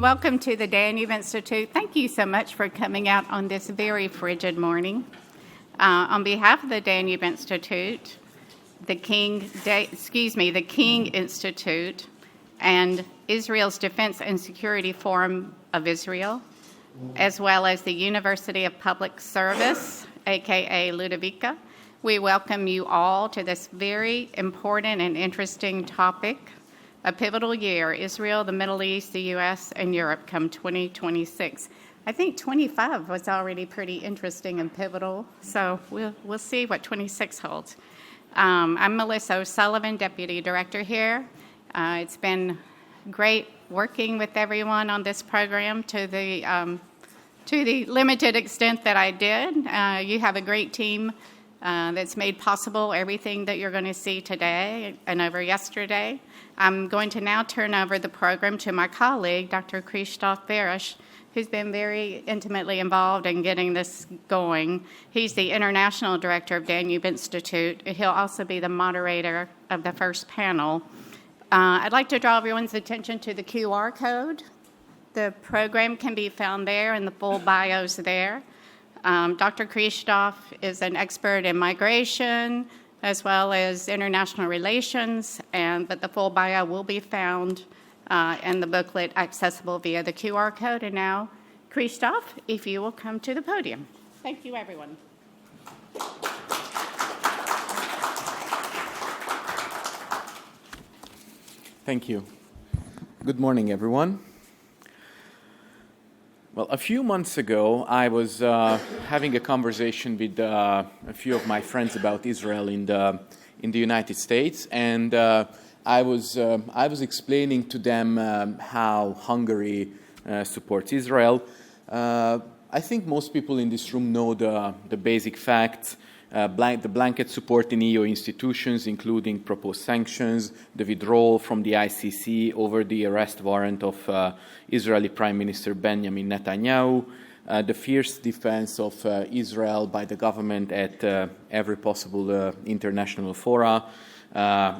Welcome to the Danube Institute. Thank you so much for coming out on this very frigid morning. On behalf of the Danube Institute, the King Institute, and Israel's Defense and Security Forum of Israel, as well as the University of Public Service, aka Ludovica, we welcome you all to this very important and interesting topic. A pivotal year, Israel, the Middle East, the U.S., and Europe come 2026. I think 25 was already pretty interesting and pivotal, so we'll see what 26 holds. I'm Melissa O'Sullivan, Deputy Director here. It's been great working with everyone on this program to the limited extent that I did. You have a great team that's made possible everything that you're going to see today and over yesterday. I'm going to now turn over the program to my colleague, Dr. Christoph Berisch, who's been very intimately involved in getting this going. He's the International Director of Danube Institute. He'll also be the moderator of the first panel. I'd like to draw everyone's attention to the QR code. The program can be found there, and the full bio's there. Dr. Christoph is an expert in migration, as well as international relations, but the full bio will be found in the booklet accessible via the QR code. And now, Christoph, if you will come to the podium. Thank you, everyone. Thank you. Good morning, everyone. Well, a few months ago, I was having a conversation with a few of my friends about Israel in the United States, and I was explaining to them how Hungary supports Israel. I think most people in this room know the basic facts. The blanket support in EU institutions, including proposed sanctions, the withdrawal from the ICC over the arrest warrant of Israeli Prime Minister Benjamin Netanyahu, the fierce defense of Israel by the government at every possible international fora,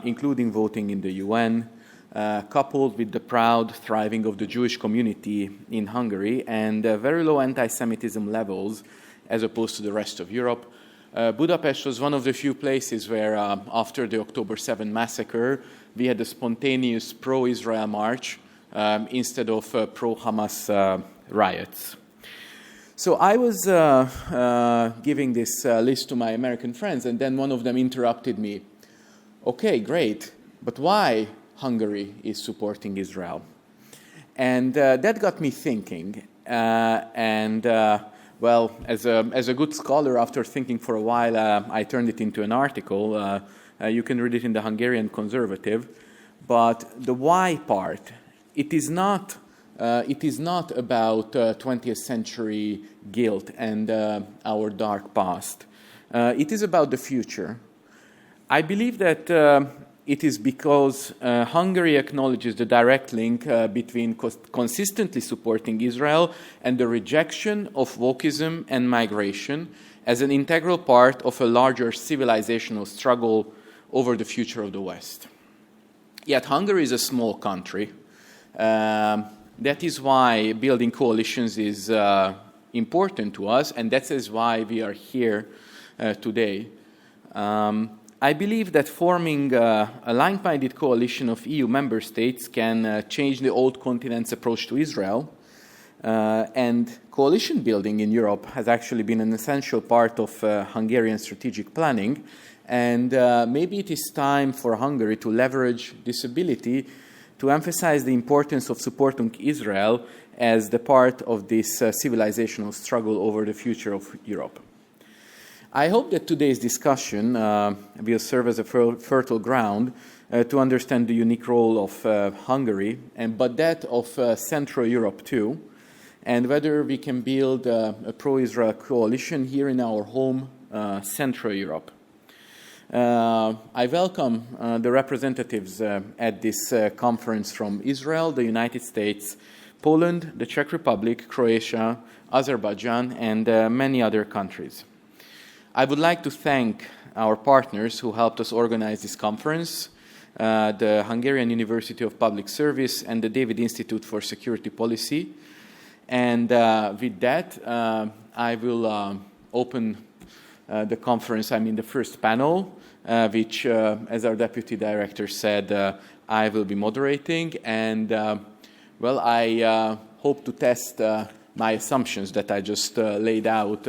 including voting in the UN, coupled with the proud thriving of the Jewish community in Hungary and very low anti-Semitism levels as opposed to the rest of Europe. Budapest was one of the few places where, after the October 7 massacre, we had a spontaneous pro-Israel march instead of pro-Hamas riots. So I was giving this list to my American friends, and then one of them interrupted me. Okay, great, but why Hungary is supporting Israel? And that got me thinking, well, as a good scholar, after thinking for a while, I turned it into an article. You can read it in the Hungarian Conservative. But the why part, it is not about 20th century guilt and our dark past. It is about the future. I believe that it is because Hungary acknowledges the direct link between consistently supporting Israel and the rejection of wokeism and migration as an integral part of a larger civilizational struggle over the future of the West. Yet Hungary is a small country. That is why building coalitions is important to us, and that is why we are here today. I believe that forming a like-minded coalition of EU member states can change the old continent's approach to Israel. And coalition building in Europe has actually been an essential part of Hungarian strategic planning. And maybe it is time for Hungary to leverage this ability to emphasize the importance of supporting Israel as the part of this civilizational struggle over the future of Europe. I hope that today's discussion will serve as a fertile ground to understand the unique role of Hungary, but that of Central Europe too, and whether we can build a pro-Israel coalition here in our home, Central Europe. I welcome the representatives at this conference from Israel, the United States, Poland, the Czech Republic, Croatia, Azerbaijan, and many other countries. I would like to thank our partners who helped us organize this conference, the Hungarian University of Public Service, and the David Institute for Security Policy. And with that, I will open the conference. I'm in the first panel, which, as our deputy director said, I will be moderating. And, well, I hope to test my assumptions that I just laid out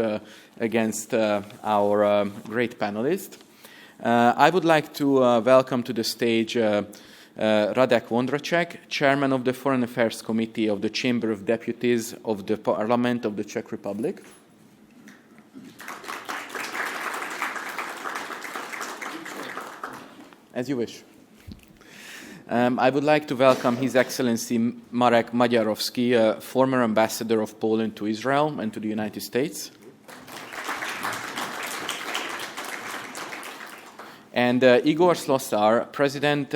against our great panelists. I would like to welcome to the stage Radek Vondracek, Chairman of the Foreign Affairs Committee of the Chamber of Deputies of the Parliament of the Czech Republic. As you wish. I would like to welcome His Excellency Marek Magyarowski, former ambassador of Poland to Israel and to the United States. And Igor Slosar, President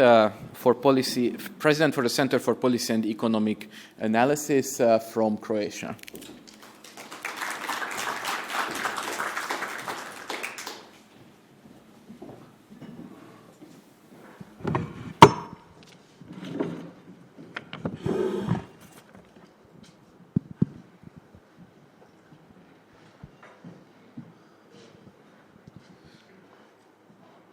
for the Center for Policy and Economic Analysis from Croatia.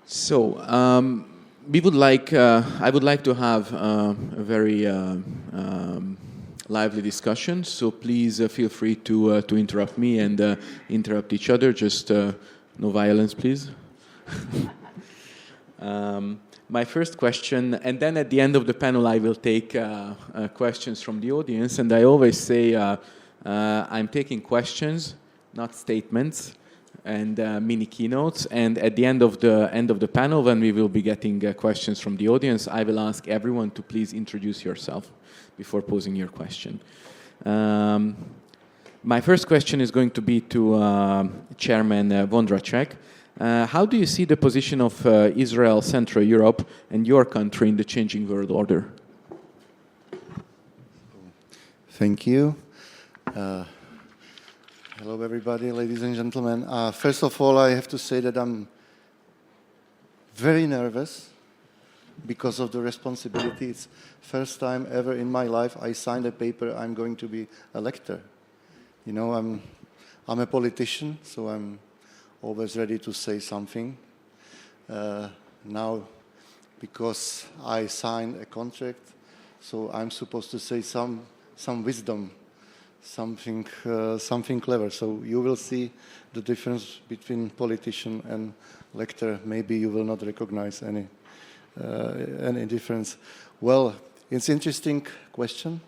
So I would like to have a very lively discussion. So please feel free to interrupt me and interrupt each other. Just no violence, please. My first question, and then at the end of the panel, I will take questions from the audience. And I always say I'm taking questions, not statements, and mini keynotes. And at the end of the panel, when we will be getting questions from the audience, I will ask everyone to please introduce yourself before posing your question. My first question is going to be to Chairman Vondracek. How do you see the position of Israel, Central Europe, and your country in the changing world order? Thank you. Hello, everybody, ladies and gentlemen. First of all, I have to say that I'm very nervous because of the responsibility. It's first time ever in my life I signed a paper I'm going to be a lector. You know, I'm a politician, so I'm always ready to say something. Now, because I signed a contract, so I'm supposed to say some wisdom, something clever. So you will see the difference between politician and lector. Maybe you will not recognize any difference. Well, it's an interesting question.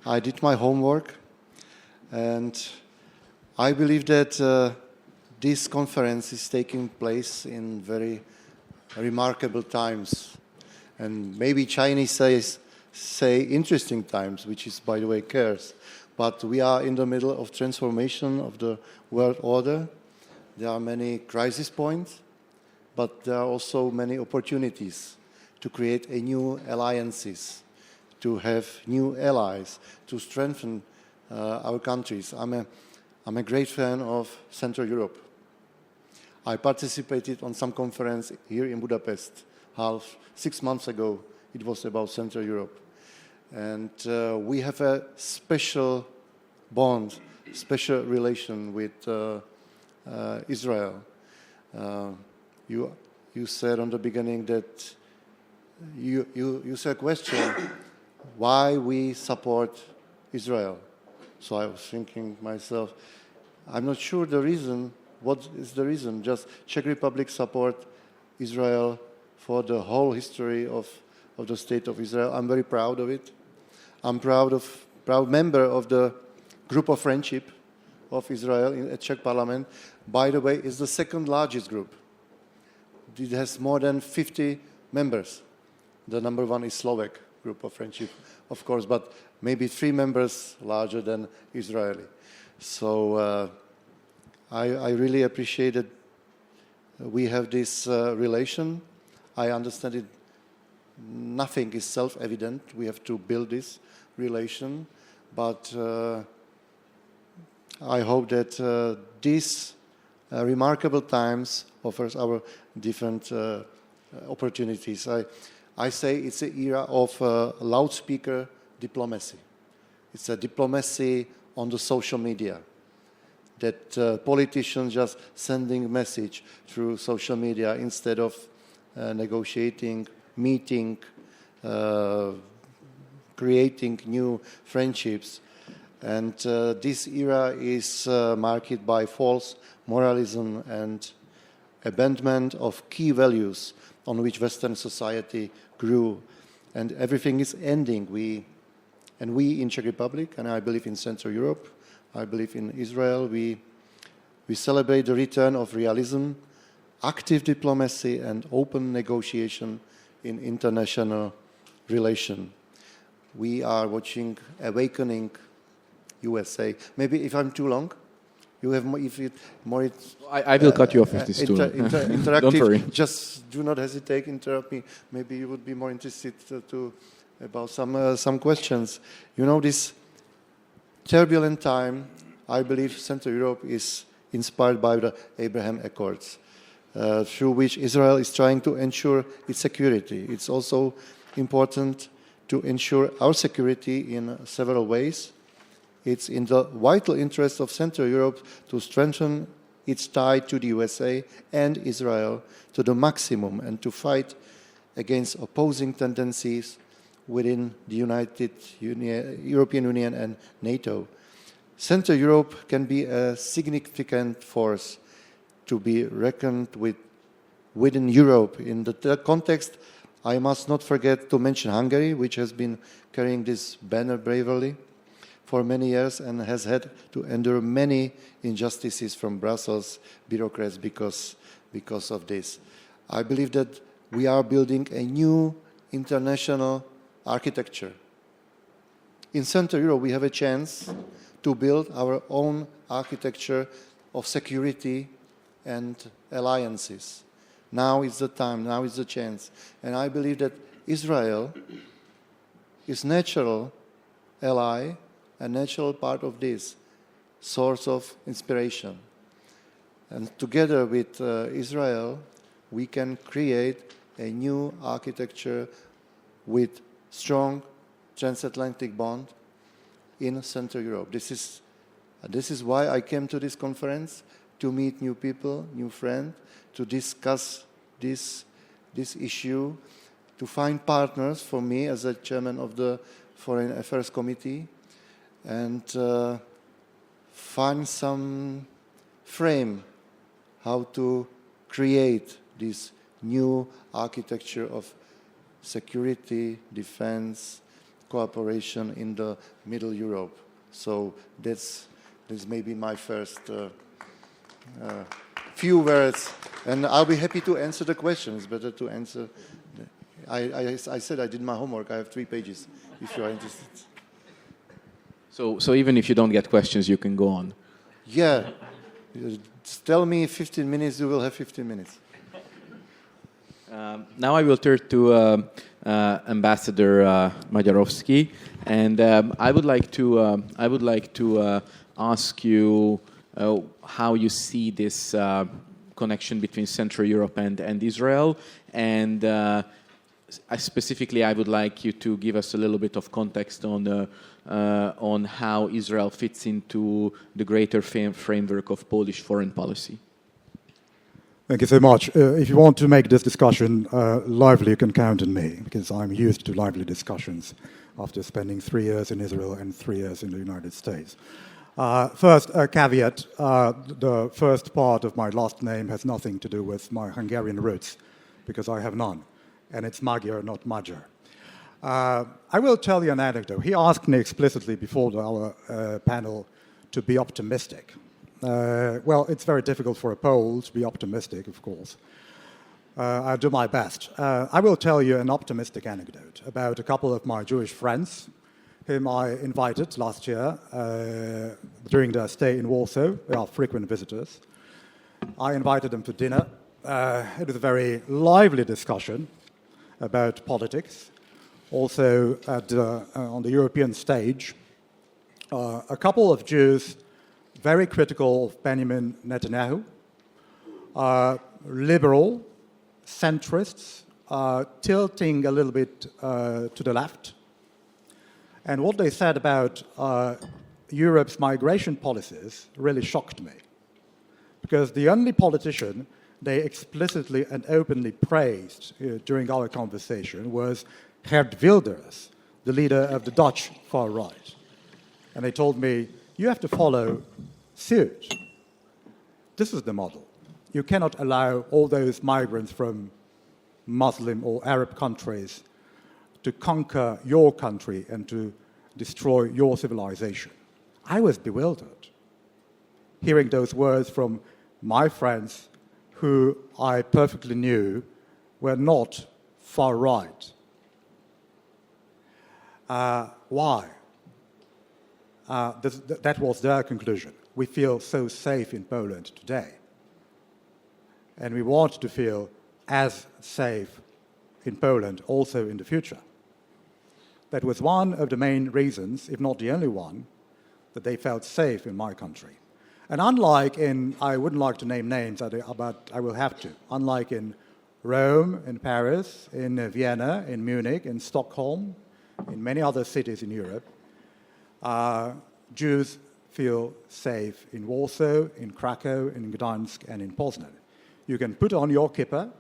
I did my homework, and I believe that this conference is taking place in very remarkable times, and maybe Chinese say interesting times, which is, by the way, cares. But we are in the middle of transformation of the world order. There are many crisis points, but there are also many opportunities to create a new alliances, to have new allies, to strengthen our countries. I'm a great fan of Central Europe. I participated on some conference here in Budapest 6 months ago. It was about Central Europe. And we have a special bond, special relation with Israel. You said on the beginning that you said a question, why we support Israel. So I was thinking myself, I'm not sure the reason. What is the reason? Just Czech Republic support Israel for the whole history of the state of Israel. I'm very proud of it. I'm proud member of the group of friendship of Israel in the Czech Parliament. By the way, it's the second largest group. It has more than 50 members. The number one is Slovak group of friendship, of course, but maybe 3 members larger than Israeli. So I really appreciate that we have this relation. I understand it. Nothing is self-evident. We have to build this relation. But I hope that these remarkable times offers our different opportunities. I say it's an era of loudspeaker diplomacy. It's a diplomacy on the social media, that politicians just sending message through social media instead of negotiating, meeting, creating new friendships. And this era is marked by false moralism and abandonment of key values on which Western society grew. And everything is ending. We in Czech Republic, and I believe in Central Europe, I believe in Israel, we celebrate the return of realism, active diplomacy, and open negotiation in international relation. We are watching Awakening USA. Maybe if I'm too long, you have more. If it more, I will cut you off if this is too long. interactive. Don't worry. Just do not hesitate. Interrupt me. Maybe you would be more interested about some questions. You know, this turbulent time, I believe Central Europe is inspired by the Abraham Accords, through which Israel is trying to ensure its security. It's also important to ensure our security in several ways. It's in the vital interest of Central Europe to strengthen its tie to the USA and Israel to the maximum and to fight against opposing tendencies within the European Union and NATO. Central Europe can be a significant force to be reckoned with within Europe. In the context, I must not forget to mention Hungary, which has been carrying this banner bravely for many years and has had to endure many injustices from Brussels bureaucrats because of this. I believe that we are building a new international architecture. In Central Europe, we have a chance to build our own architecture of security and alliances. Now is the time, now is the chance. And I believe that Israel is natural ally, a natural part of this source of inspiration. And together with Israel, we can create a new architecture with strong transatlantic bond in Central Europe. This is why I came to this conference, to meet new people, new friends, to discuss this issue, to find partners for me as a chairman of the Foreign Affairs Committee, and find some frame how to create this new architecture of security, defense, cooperation in the Middle Europe. So this may be my first few words, and I'll be happy to answer the questions. Better to answer. I said I did my homework. I have 3 pages, if you are interested. So even if you don't get questions, you can go on. Yeah. Just tell me 15 minutes, you will have 15 minutes. Now I will turn to Ambassador Magyarowski, and I would like to ask you how you see this connection between Central Europe and Israel, and specifically I would like you to give us a little bit of context on how Israel fits into the greater framework of Polish foreign policy. Thank you so much. If you want to make this discussion lively, you can count on me, because I'm used to lively discussions after spending 3 years in Israel and 3 years in the United States. First, a caveat. The first part of my last name has nothing to do with my Hungarian roots, because I have none. And it's Magyar, not Magyar. I will tell you an anecdote. He asked me explicitly before our panel to be optimistic. Well, it's very difficult for a Pole to be optimistic, of course. I'll do my best. I will tell you an optimistic anecdote about a couple of my Jewish friends whom I invited last year during their stay in Warsaw. They are frequent visitors. I invited them to dinner. It was a very lively discussion about politics. Also, on the European stage, a couple of Jews very critical of Benjamin Netanyahu, liberal, centrists tilting a little bit to the left. And what they said about Europe's migration policies really shocked me. Because the only politician they explicitly and openly praised during our conversation was Geert Wilders, the leader of the Dutch far right. And they told me, you have to follow suit. This is the model. You cannot allow all those migrants from Muslim or Arab countries to conquer your country and to destroy your civilization. I was bewildered hearing those words from my friends who I perfectly knew were not far right. Why? That was their conclusion. We feel so safe in Poland today. And we want to feel as safe in Poland also in the future. That was one of the main reasons, if not the only one, that they felt safe in my country. And unlike in, I wouldn't like to name names, but I will have to, unlike in Rome, in Paris, in Vienna, in Munich, in Stockholm, in many other cities in Europe, Jews feel safe in Warsaw, in Krakow, in Gdansk, and in Poznan. You can put on your kippah,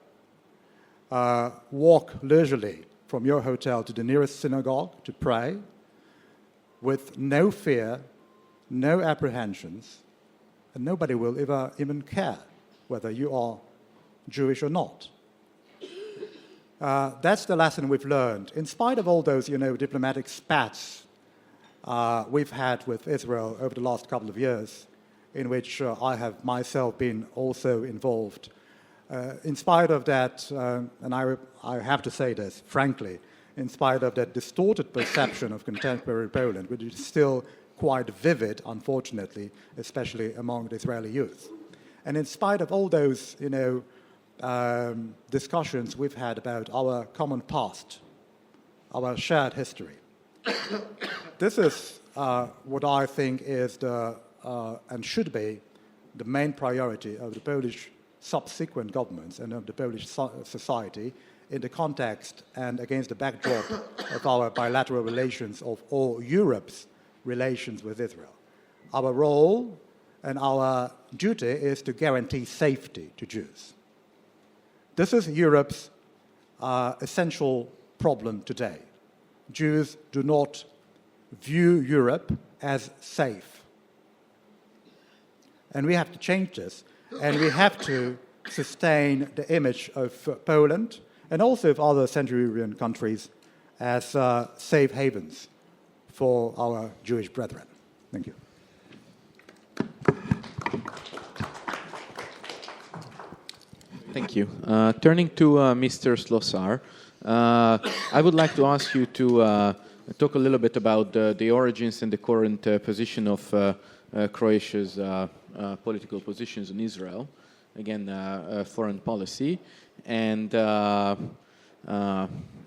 walk leisurely from your hotel to the nearest synagogue to pray with no fear, no apprehensions, and nobody will even care whether you are Jewish or not. That's the lesson we've learned. In spite of all those, diplomatic spats we've had with Israel over the last couple of years, in which I have myself been also involved. In spite of that, and I have to say this, frankly, in spite of that distorted perception of contemporary Poland, which is still quite vivid, unfortunately, especially among the Israeli youth. And in spite of all those, discussions we've had about our common past, our shared history, this is what I think is and should be the main priority of the Polish subsequent governments and of the Polish society in the context and against the backdrop of our bilateral relations of all Europe's relations with Israel. Our role and our duty is to guarantee safety to Jews. This is Europe's essential problem today. Jews do not view Europe as safe. And we have to change this. And we have to sustain the image of Poland and also of other Central European countries as safe havens for our Jewish brethren. Thank you. Thank you. Turning to Mr. Slosar, I would like to ask you to talk a little bit about the origins and the current position of Croatia's political positions on Israel, again, foreign policy, and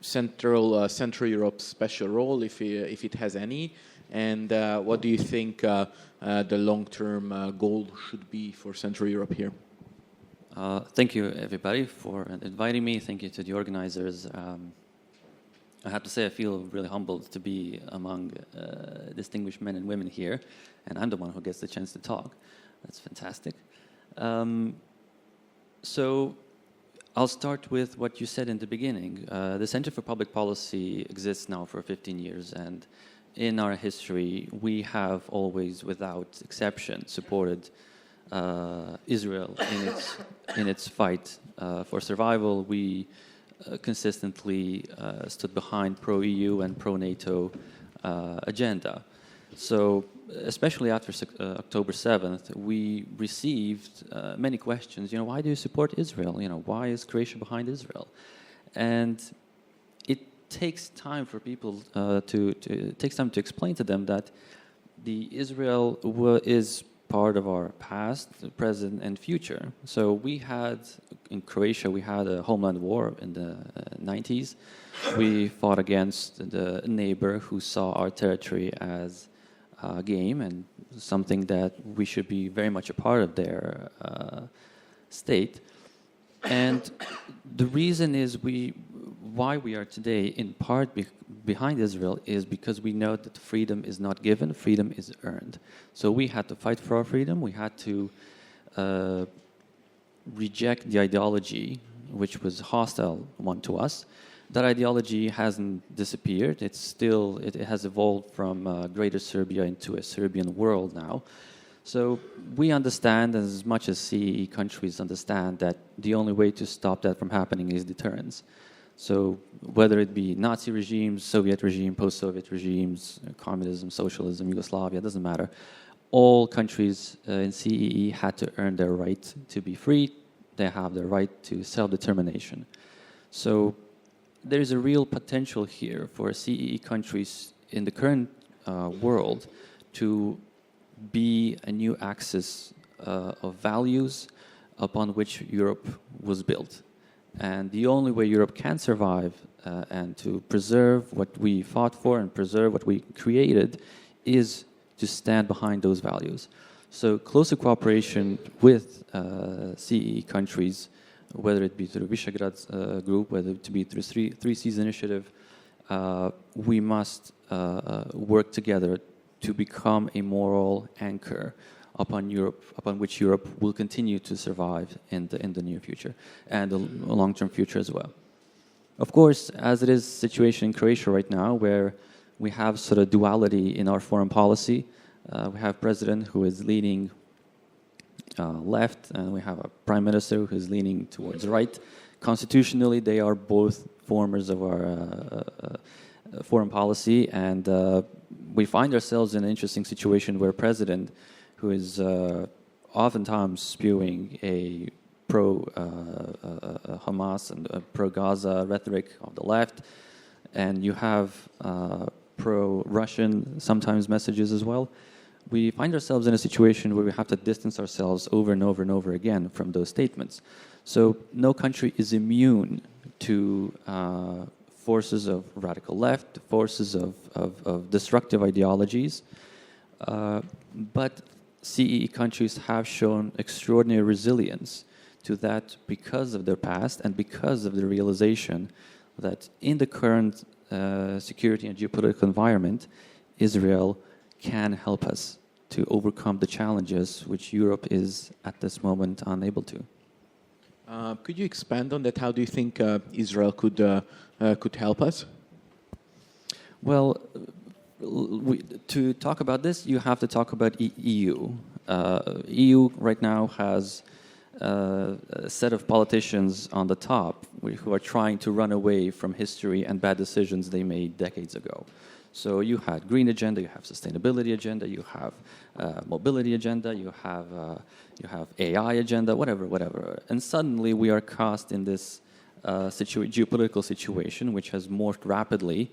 Central Europe's special role, if it has any, and what do you think the long-term goal should be for Central Europe here? Thank you, everybody, for inviting me. Thank you to the organizers. I have to say I feel really humbled to be among distinguished men and women here, and I'm the one who gets the chance to talk. That's fantastic. So I'll start with what you said in the beginning. The Center for Public Policy exists now for 15 years, and in our history, we have always, without exception, supported Israel in its fight for survival. We consistently stood behind pro-EU and pro-NATO agenda. So, especially after October 7th, we received many questions. Why do you support Israel? Why is Croatia behind Israel? And it takes time for people it takes time to explain to them that the Israel is part of our past, present, and future. So in Croatia, we had a homeland war in the 90s. We fought against the neighbor who saw our territory as a game and something that we should be very much a part of their state. And the reason is why we are today, in part behind Israel, is because we know that freedom is not given, freedom is earned. So we had to fight for our freedom, we had to reject the ideology which was hostile one to us. That ideology hasn't disappeared. It has evolved from Greater Serbia into a Serbian world now. So we understand, as much as CEE countries understand, that the only way to stop that from happening is deterrence. So whether it be Nazi regimes, Soviet regime, post-Soviet regimes, communism, socialism, Yugoslavia, doesn't matter. All countries in CEE had to earn their right to be free. They have their right to self-determination. So there is a real potential here for CEE countries in the current world to be a new axis of values upon which Europe was built. And the only way Europe can survive and to preserve what we fought for and preserve what we created is to stand behind those values. So closer cooperation with CEE countries, whether it be through Visegrad group, whether it be through Three Seas initiative, we must work together to become a moral anchor upon which Europe will continue to survive in the near future and the long-term future as well. Of course, as it is the situation in Croatia right now, where we have sort of duality in our foreign policy, we have a president who is leaning left, and we have a prime minister who is leaning towards the right. Constitutionally, they are both formers of our foreign policy, and we find ourselves in an interesting situation where a president who is oftentimes spewing a pro-Hamas and pro-Gaza rhetoric of the left, and you have pro-Russian sometimes messages as well. We find ourselves in a situation where we have to distance ourselves over and over and over again from those statements. So no country is immune to forces of radical left, forces of destructive ideologies, but CEE countries have shown extraordinary resilience to that because of their past and because of the realization that in the current security and geopolitical environment, Israel can help us to overcome the challenges which Europe is at this moment unable to. Could you expand on that? How do you think Israel could help us? Well, to talk about this, you have to talk about EU. EU right now has a set of politicians on the top who are trying to run away from history and bad decisions they made decades ago. So you had green agenda, you have sustainability agenda, you have mobility agenda, you have AI agenda, whatever. And suddenly we are cast in this geopolitical situation which has morphed rapidly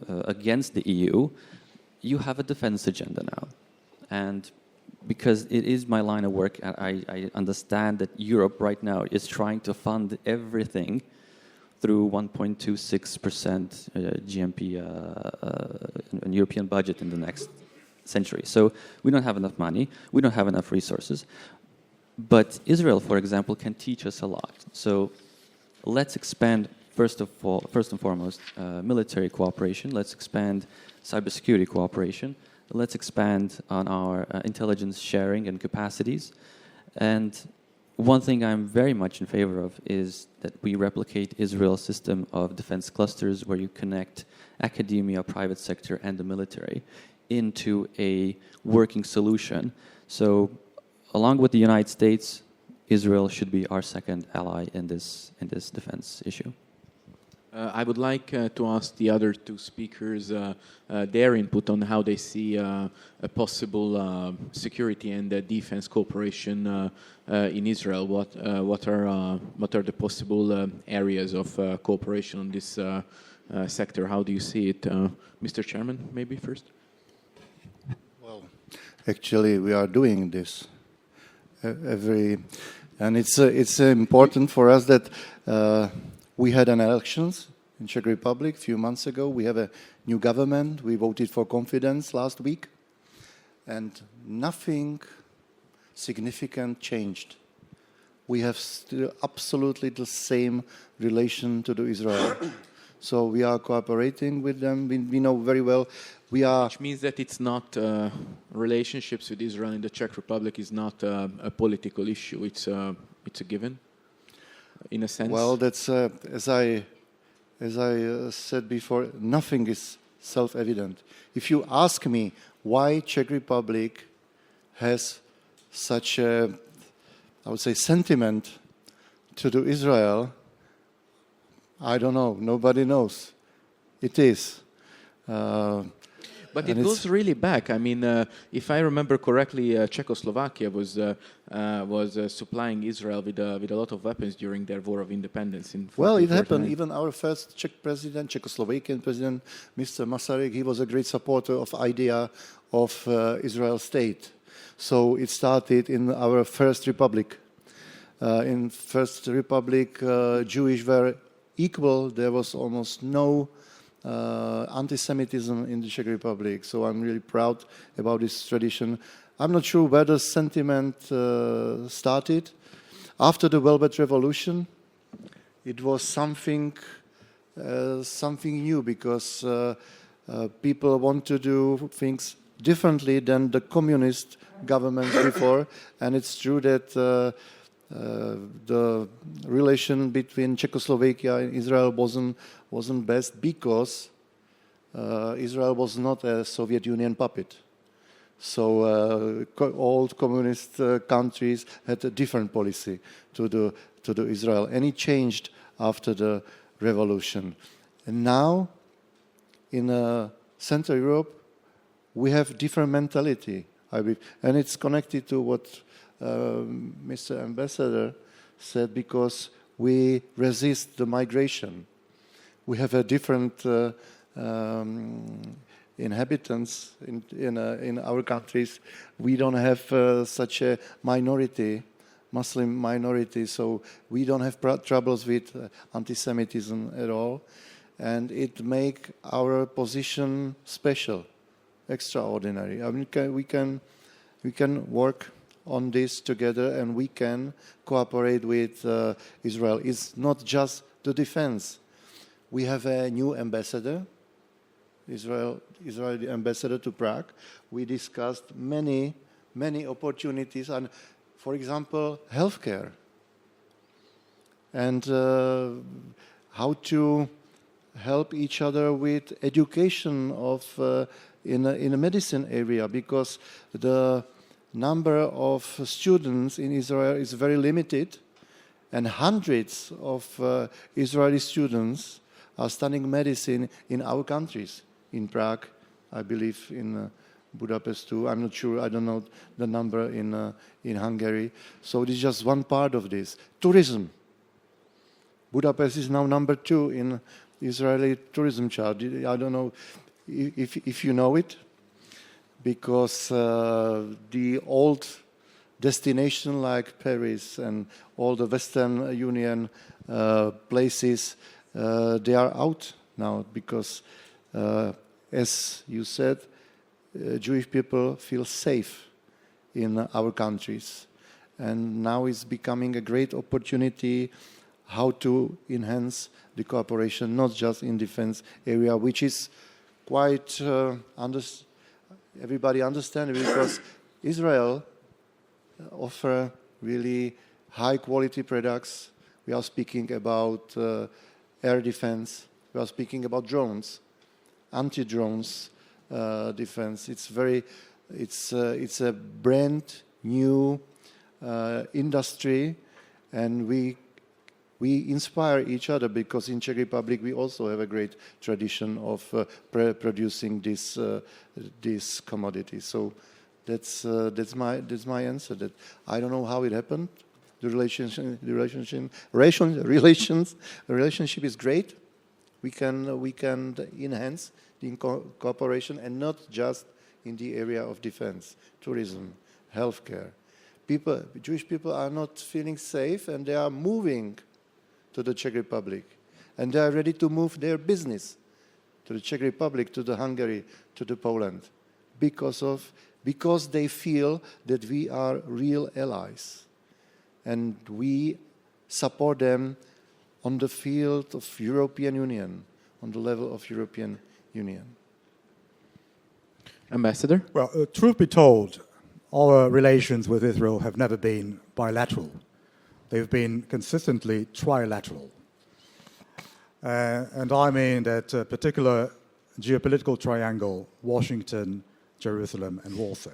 against the EU. You have a defense agenda now. And because it is my line of work, I understand that Europe right now is trying to fund everything through 1.26% GMP in European budget in the next century. So we don't have enough money, we don't have enough resources. But Israel, for example, can teach us a lot. So let's expand, first and foremost, military cooperation. Let's expand cybersecurity cooperation. Let's expand on our intelligence sharing and capacities. And one thing I'm very much in favor of is that we replicate Israel's system of defense clusters where you connect academia, private sector, and the military into a working solution. So along with the United States, Israel should be our second ally in this defense issue. I would like to ask the other two speakers their input on how they see a possible security and defense cooperation in Israel. What are the possible areas of cooperation on this sector? How do you see it, Mr. Chairman? Maybe first. Well, actually, we are doing this and it's important for us that. We had an elections in Czech Republic a few months ago. We have a new government. We voted for confidence last week. And nothing significant changed we have still absolutely the same relation to the Israel. So we are cooperating with them. We know very well. We are. Which means that it's not relationships with Israel in the Czech Republic is not a political issue. It's a given, in a sense. Well, that's as I said before. Nothing is self-evident. If you ask me why Czech Republic has such a, I would say, sentiment to do Israel, I don't know. Nobody knows. It is. But it goes really back. I mean, if I remember correctly, Czechoslovakia was supplying Israel with a lot of weapons during their war of independence. Well, it happened. Even our first Czech president, Czechoslovakian president, Mr. Masaryk, he was a great supporter of idea of Israel state. So it started in our first republic. In first republic, Jewish were equal. There was almost no anti-Semitism in the Czech Republic. So I'm really proud about this tradition. I'm not sure where the sentiment started. After the Velvet Revolution, it was something new because people want to do things differently than the communist governments before. And it's true that the relation between Czechoslovakia and Israel wasn't best because Israel was not a Soviet Union puppet. So old communist countries had a different policy to the Israel, and it changed after the revolution. And now, in Central Europe, we have different mentality, I believe, and it's connected to what Mr. Ambassador said, because we resist the migration. We have a different inhabitants in our countries. We don't have such a minority, Muslim minority, so we don't have troubles with anti-Semitism at all, and it make our position special, extraordinary. I mean, we can work on this together, and we can cooperate with Israel. It's not just the defense. We have a new ambassador, Israeli ambassador to Prague. We discussed many opportunities, and for example, healthcare, and how to help each other with education of in a medicine area, because the number of students in Israel is very limited, and hundreds of Israeli students are studying medicine in our countries, in Prague, I believe in Budapest too. I'm not sure, I don't know the number in Hungary. So it is just one part of this. Tourism. Budapest is now number 2 in Israeli tourism chart. I don't know if you know it, because the old destination like Paris and all the Western Union places, they are out now because, as you said, Jewish people feel safe in our countries. And now it's becoming a great opportunity how to enhance the cooperation, not just in defense area, which is quite everybody understands, because Israel offer really high quality products. We are speaking about air defense. We are speaking about drones, anti-drones defense. It's a brand new industry, and we inspire each other, because in Czech Republic we also have a great tradition of producing this commodity. So that's my answer. That I don't know how it happened. The relationship is great. We can enhance the cooperation, and not just in the area of defense, tourism, healthcare. Jewish people are not feeling safe, and they are moving to the Czech Republic, and they are ready to move their business to the Czech Republic, to the Hungary, to the Poland, because they feel that we are real allies. and we support them on the field of European Union, on the level of European Union. Ambassador? Well, truth be told, our relations with Israel have never been bilateral. They've been consistently trilateral. And I mean that particular geopolitical triangle, Washington, Jerusalem, and Warsaw.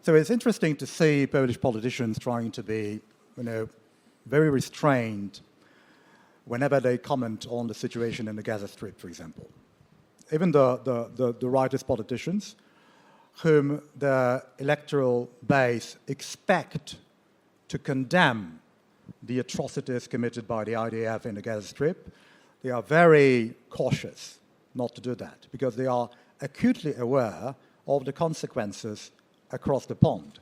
So it's interesting to see Polish politicians trying to be, very restrained whenever they comment on the situation in the Gaza Strip, for example. Even the rightist politicians, whom the electoral base expect to condemn the atrocities committed by the IDF in the Gaza Strip, they are very cautious not to do that because they are acutely aware of the consequences across the pond,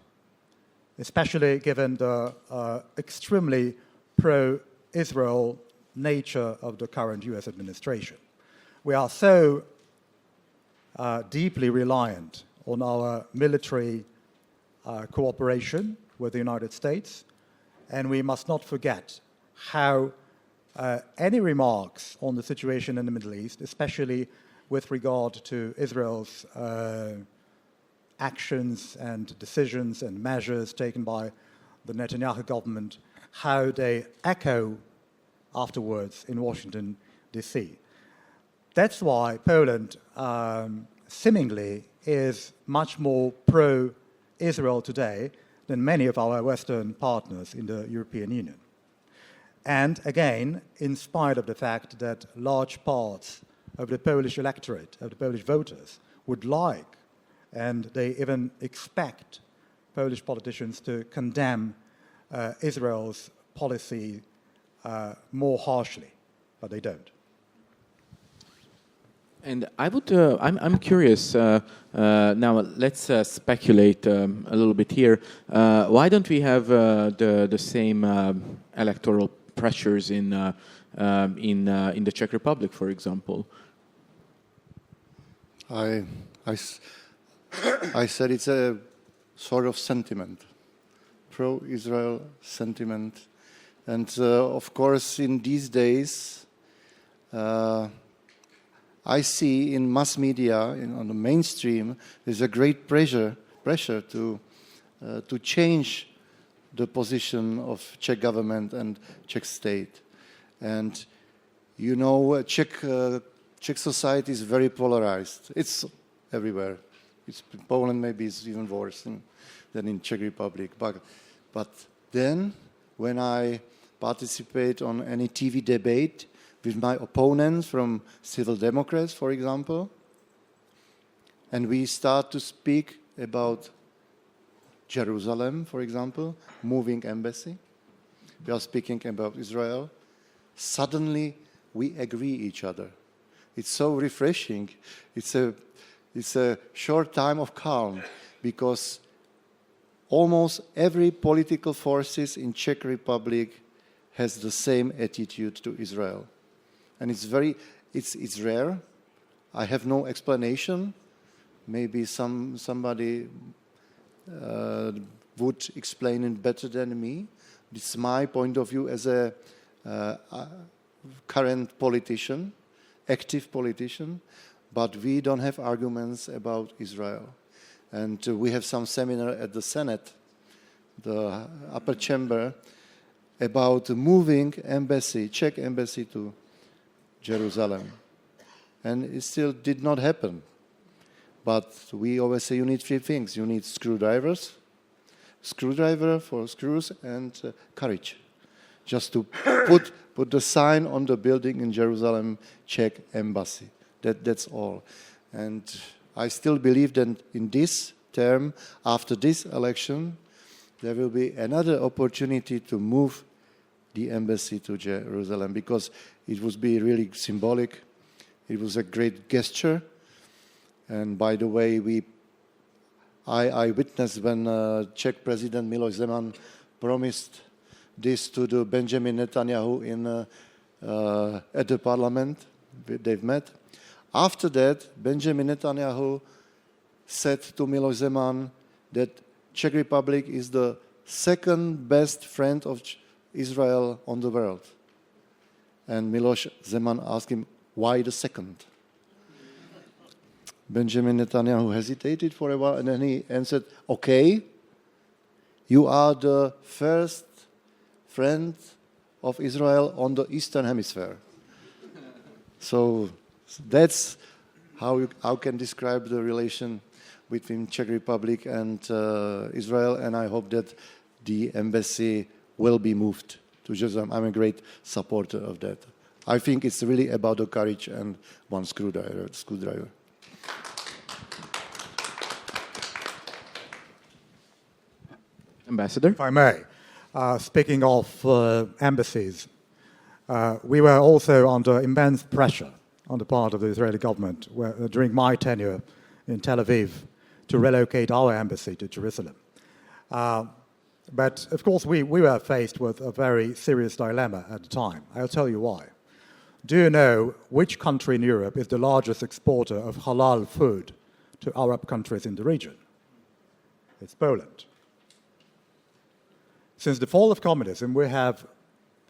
especially given the extremely pro-Israel nature of the current US administration. We are so deeply reliant on our military cooperation with the United States, and we must not forget how any remarks on the situation in the Middle East, especially with regard to Israel's actions and decisions and measures taken by the Netanyahu government, how they echo afterwards in Washington, D.C. That's why Poland seemingly is much more pro-Israel today than many of our Western partners in the European Union. And again, in spite of the fact that large parts of the Polish electorate, of the Polish voters, would like, and they even expect, Polish politicians to condemn Israel's policy more harshly, but they don't. And I'm curious. Now let's speculate a little bit here. Why don't we have the same electoral pressures in the Czech Republic, for example? I said it's a sort of sentiment, pro-Israel sentiment, and of course in these days. I see in mass media, on the mainstream, there's a great pressure to change the position of Czech government and Czech state. And Czech society is very polarized. It's everywhere. In Poland maybe it's even worse than in Czech Republic. But then when I participate on any TV debate with my opponents from Civil Democrats, for example, and we start to speak about Jerusalem, for example, moving embassy. We are speaking about Israel. Suddenly, we agree each other. It's so refreshing. It's a short time of calm because almost every political forces in Czech Republic has the same attitude to Israel. And it's rare. I have no explanation. Maybe somebody would explain it better than me. It's my point of view as a current politician, active politician, but we don't have arguments about Israel. And we have some seminar at the Senate, the upper chamber, about moving embassy, Czech embassy to Jerusalem. And it still did not happen. But we always say you need three things. You need screwdriver for screws, and courage. Just to put the sign on the building in Jerusalem, Czech embassy. That's all. And I still believe that in this term, after this election, there will be another opportunity to move the embassy to Jerusalem, because it would be really symbolic. It was a great gesture. And by the way, I witnessed when Czech President Miloš Zeman promised this to the Benjamin Netanyahu at the parliament. They've met. After that, Benjamin Netanyahu said to Miloš Zeman that Czech Republic is the second best friend of Israel on the world. And Miloš Zeman asked him, why the second? Benjamin Netanyahu hesitated for a while, and then he answered, okay, you are the first friend of Israel on the Eastern Hemisphere. So that's how can describe the relation between Czech Republic and Israel, and I hope that the embassy will be moved to Jerusalem. I'm a great supporter of that. I think it's really about the courage and one screwdriver. Ambassador? If I may, speaking of embassies, we were also under immense pressure on the part of the Israeli government during my tenure in Tel Aviv to relocate our embassy to Jerusalem. But, of course, we were faced with a very serious dilemma at the time. I'll tell you why. Do you know which country in Europe is the largest exporter of halal food to Arab countries in the region? It's Poland. Since the fall of communism, we have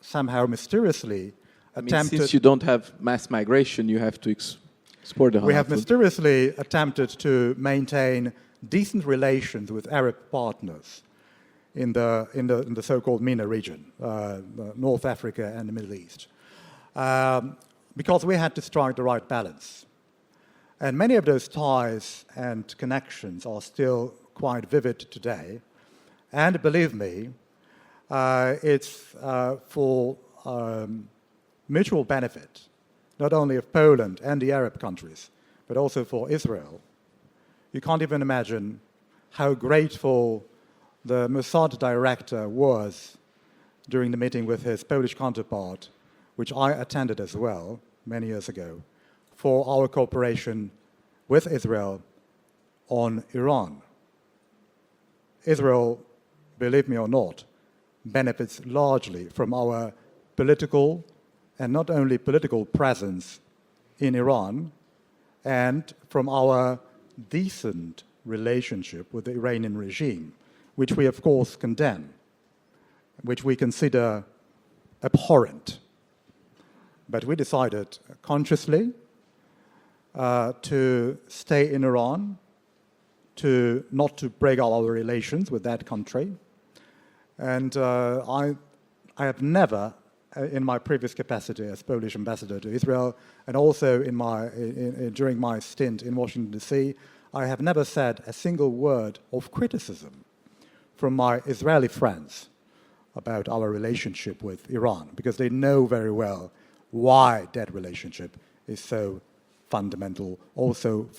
somehow mysteriously attempted... since you don't have mass migration, you have to export the halal We have food. mysteriously attempted to maintain decent relations with Arab partners in the so-called MENA region, North Africa and the Middle East, because we had to strike the right balance. And many of those ties and connections are still quite vivid today. And believe me, it's for mutual benefit, not only of Poland and the Arab countries, but also for Israel. You can't even imagine how grateful the Mossad director was during the meeting with his Polish counterpart, which I attended as well many years ago, for our cooperation with Israel on Iran. Israel, believe me or not, benefits largely from our political, and not only political presence in Iran, and from our decent relationship with the Iranian regime, which we of course condemn, which we consider abhorrent. But we decided consciously to stay in Iran, not to break our relations with that country. And I have never, in my previous capacity as Polish ambassador to Israel, and also during my stint in Washington, D.C., I have never said a single word of criticism from my Israeli friends about our relationship with Iran, because they know very well why that relationship is so fundamental also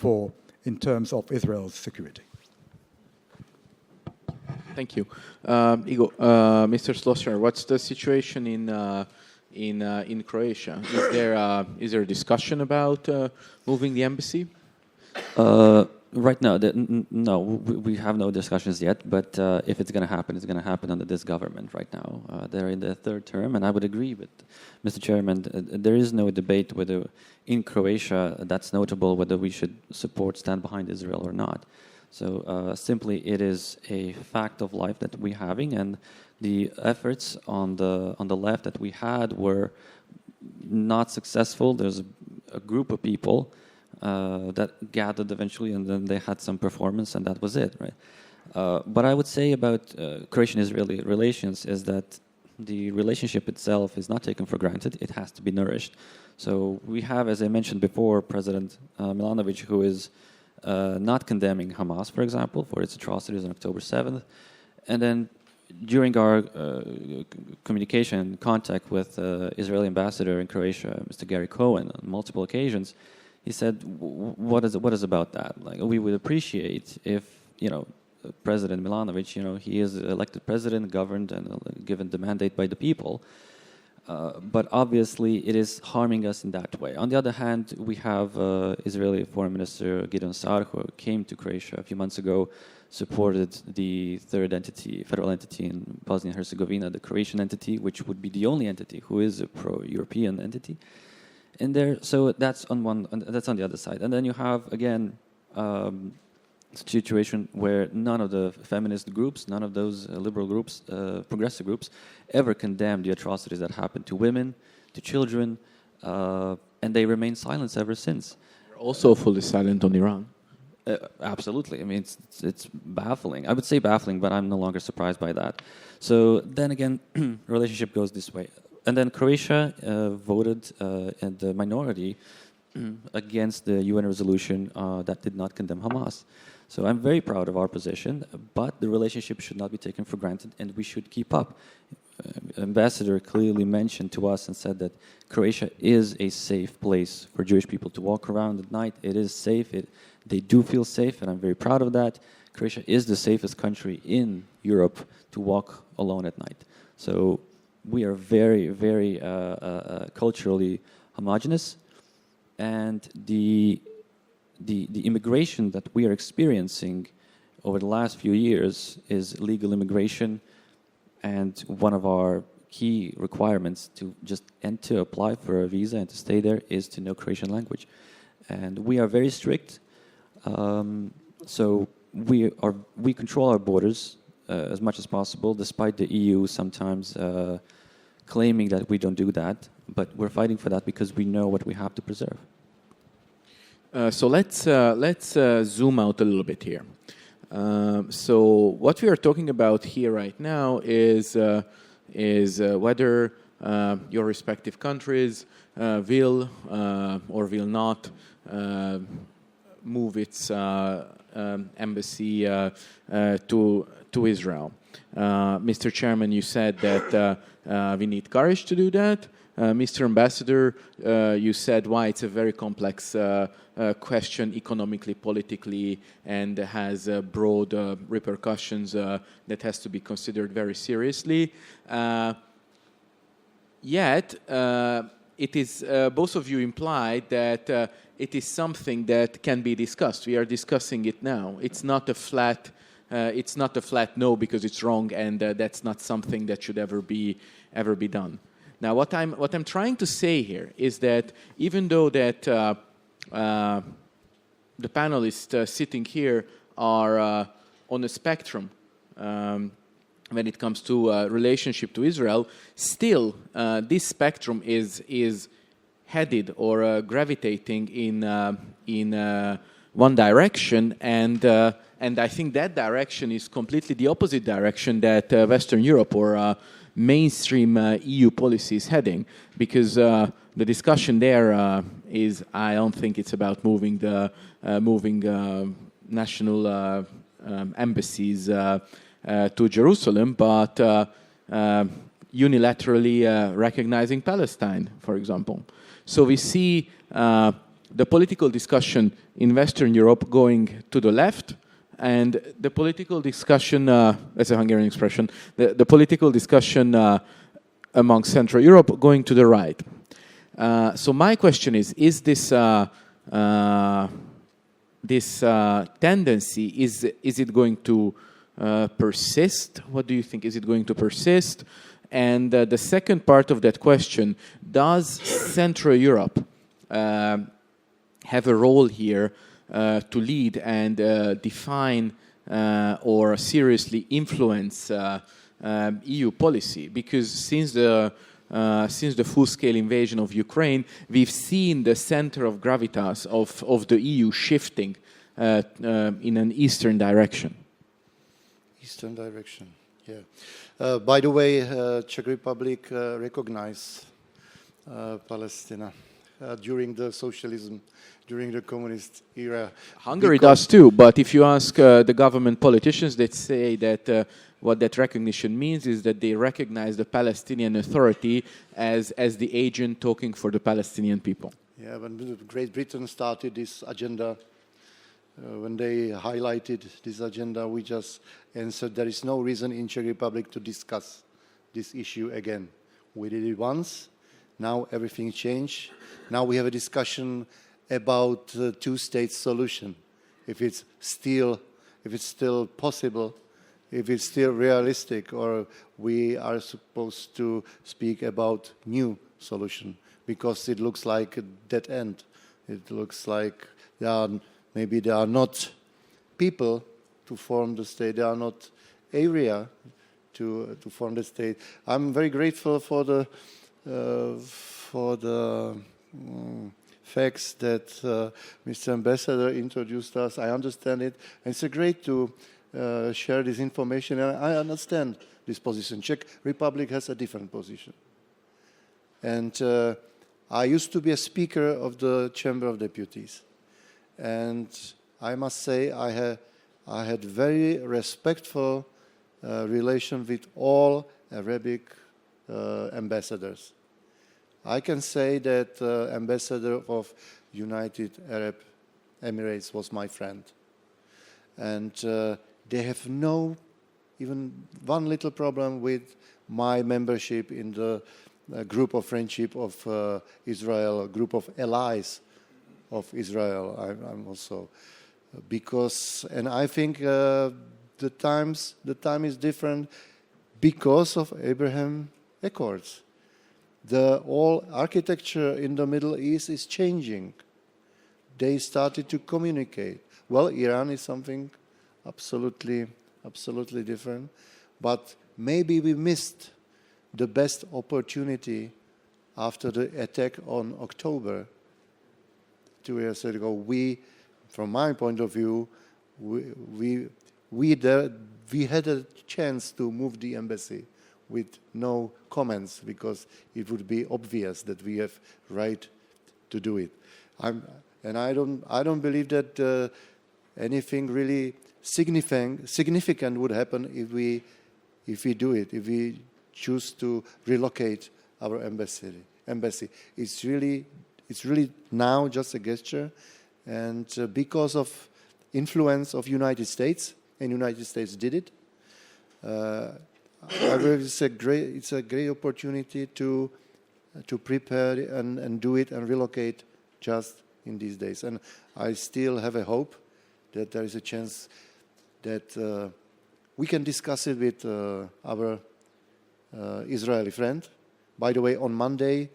in terms of Israel's security. Thank you. Igor, Mr. Slosser, what's the situation in Croatia? Is there a discussion about moving the embassy? Right now, no, we have no discussions yet, but if it's going to happen, it's going to happen under this government right now. They're in their third term, and I would agree with Mr. Chairman, there is no debate whether in Croatia, that's notable, whether we should stand behind Israel or not. So simply, it is a fact of life that we're having, and the efforts on the left that we had were not successful. There's a group of people that gathered eventually, and then they had some performance, and that was it, right? What I would say about Croatian-Israeli relations is that the relationship itself is not taken for granted. It has to be nourished. So we have, as I mentioned before, President Milanovic, who is not condemning Hamas, for example, for its atrocities on October 7th. And then during our communication contact with Israeli ambassador in Croatia, Mr. Gary Cohen, on multiple occasions, he said, what is about that? Like, we would appreciate if, President Milanovic, he is elected president, governed and given the mandate by the people. But obviously, it is harming us in that way. On the other hand, we have Israeli Foreign Minister Gideon Sa'ar, who came to Croatia a few months ago, supported the third entity, federal entity in Bosnia and Herzegovina, the Croatian entity, which would be the only entity who is a pro-European entity. And so that's on the other side. And then you have, again, situation where none of the feminist groups, none of those liberal groups, progressive groups, ever condemned the atrocities that happened to women, to children, and they remain silent ever since. Also fully silent on Iran. Absolutely. I mean, it's baffling. I would say baffling, but I'm no longer surprised by that. So then again, relationship goes this way. And then Croatia voted in the minority against the UN resolution that did not condemn Hamas. So I'm very proud of our position, but the relationship should not be taken for granted, and we should keep up. Ambassador clearly mentioned to us and said that Croatia is a safe place for Jewish people to walk around at night. It is safe. They do feel safe, and I'm very proud of that. Croatia is the safest country in Europe to walk alone at night. So we are very, very culturally homogenous, and the immigration that we are experiencing over the last few years is legal immigration, and one of our key requirements to apply for a visa and to stay there is to know Croatian language. And we are very strict, so we control our borders as much as possible, despite the EU sometimes claiming that we don't do that, but we're fighting for that because we know what we have to preserve. So let's zoom out a little bit here. So what we are talking about here right now is whether your respective countries will or will not move its embassy to Israel. Mr. Chairman, you said that we need courage to do that. Mr. Ambassador, you said why it's a very complex question economically, politically, and has broad repercussions that has to be considered very seriously. Yet, it is both of you implied that it is something that can be discussed. We are discussing it now. It's not a flat. It's not a flat no because it's wrong, and that's not something that should ever be done. Now, what I'm trying to say here is that even though that the panelists sitting here are on a spectrum when it comes to relationship to Israel, still this spectrum is headed or gravitating in one direction, and I think that direction is completely the opposite direction that Western Europe or mainstream EU policy is heading, because the discussion there is, I don't think it's about moving national embassies to Jerusalem, but unilaterally recognizing Palestine, for example. So we see the political discussion in Western Europe going to the left, and the political discussion, that's a Hungarian expression, the political discussion among Central Europe going to the right. So my question is this tendency, is it going to persist? What do you think? Is it going to persist? And the second part of that question, does Central Europe have a role here to lead and define or seriously influence EU policy? Because since the full-scale invasion of Ukraine, we've seen the center of gravitas of the EU shifting in an eastern direction. Eastern direction, yeah. By the way, Czech Republic recognized Palestine during the socialism, during the communist era. Hungary does too, but if you ask the government politicians, they say that what that recognition means is that they recognize the Palestinian Authority as the agent talking for the Palestinian people. Yeah, when Great Britain started this agenda, when they highlighted this agenda, we just answered there is no reason in Czech Republic to discuss this issue again. We did it once. Now everything changed. Now we have a discussion about the two-state solution. If it's still possible, if it's still realistic, or we are supposed to speak about new solution, because it looks like a dead end. It looks like there are not people to form the state. They are not area to form the state. I'm very grateful for the facts that Mr. Ambassador introduced us. I understand it. And it's great to share this information. And I understand this position. Czech Republic has a different position. And I used to be a speaker of the Chamber of Deputies. And I must say I had very respectful relation with all Arabic ambassadors. I can say that ambassador of United Arab Emirates was my friend. And they have no, even one little problem with my membership in the group of friendship of Israel, a group of allies of Israel. I'm also, because, and I think the time is different because of Abraham Accords. The whole architecture in the Middle East is changing. They started to communicate. Well, Iran is something absolutely different, but maybe we missed the best opportunity after the attack on October 2 years ago. We, from my point of view, we had a chance to move the embassy with no comments, because it would be obvious that we have right to do it. And I don't believe that anything really significant would happen if we do it, if we choose to relocate our embassy. It's really now just a gesture, and because of influence of United States, and United States did it. I believe it's a great opportunity to prepare and do it and relocate just in these days. And I still have a hope that there is a chance that we can discuss it with our Israeli friend. By the way, on Monday,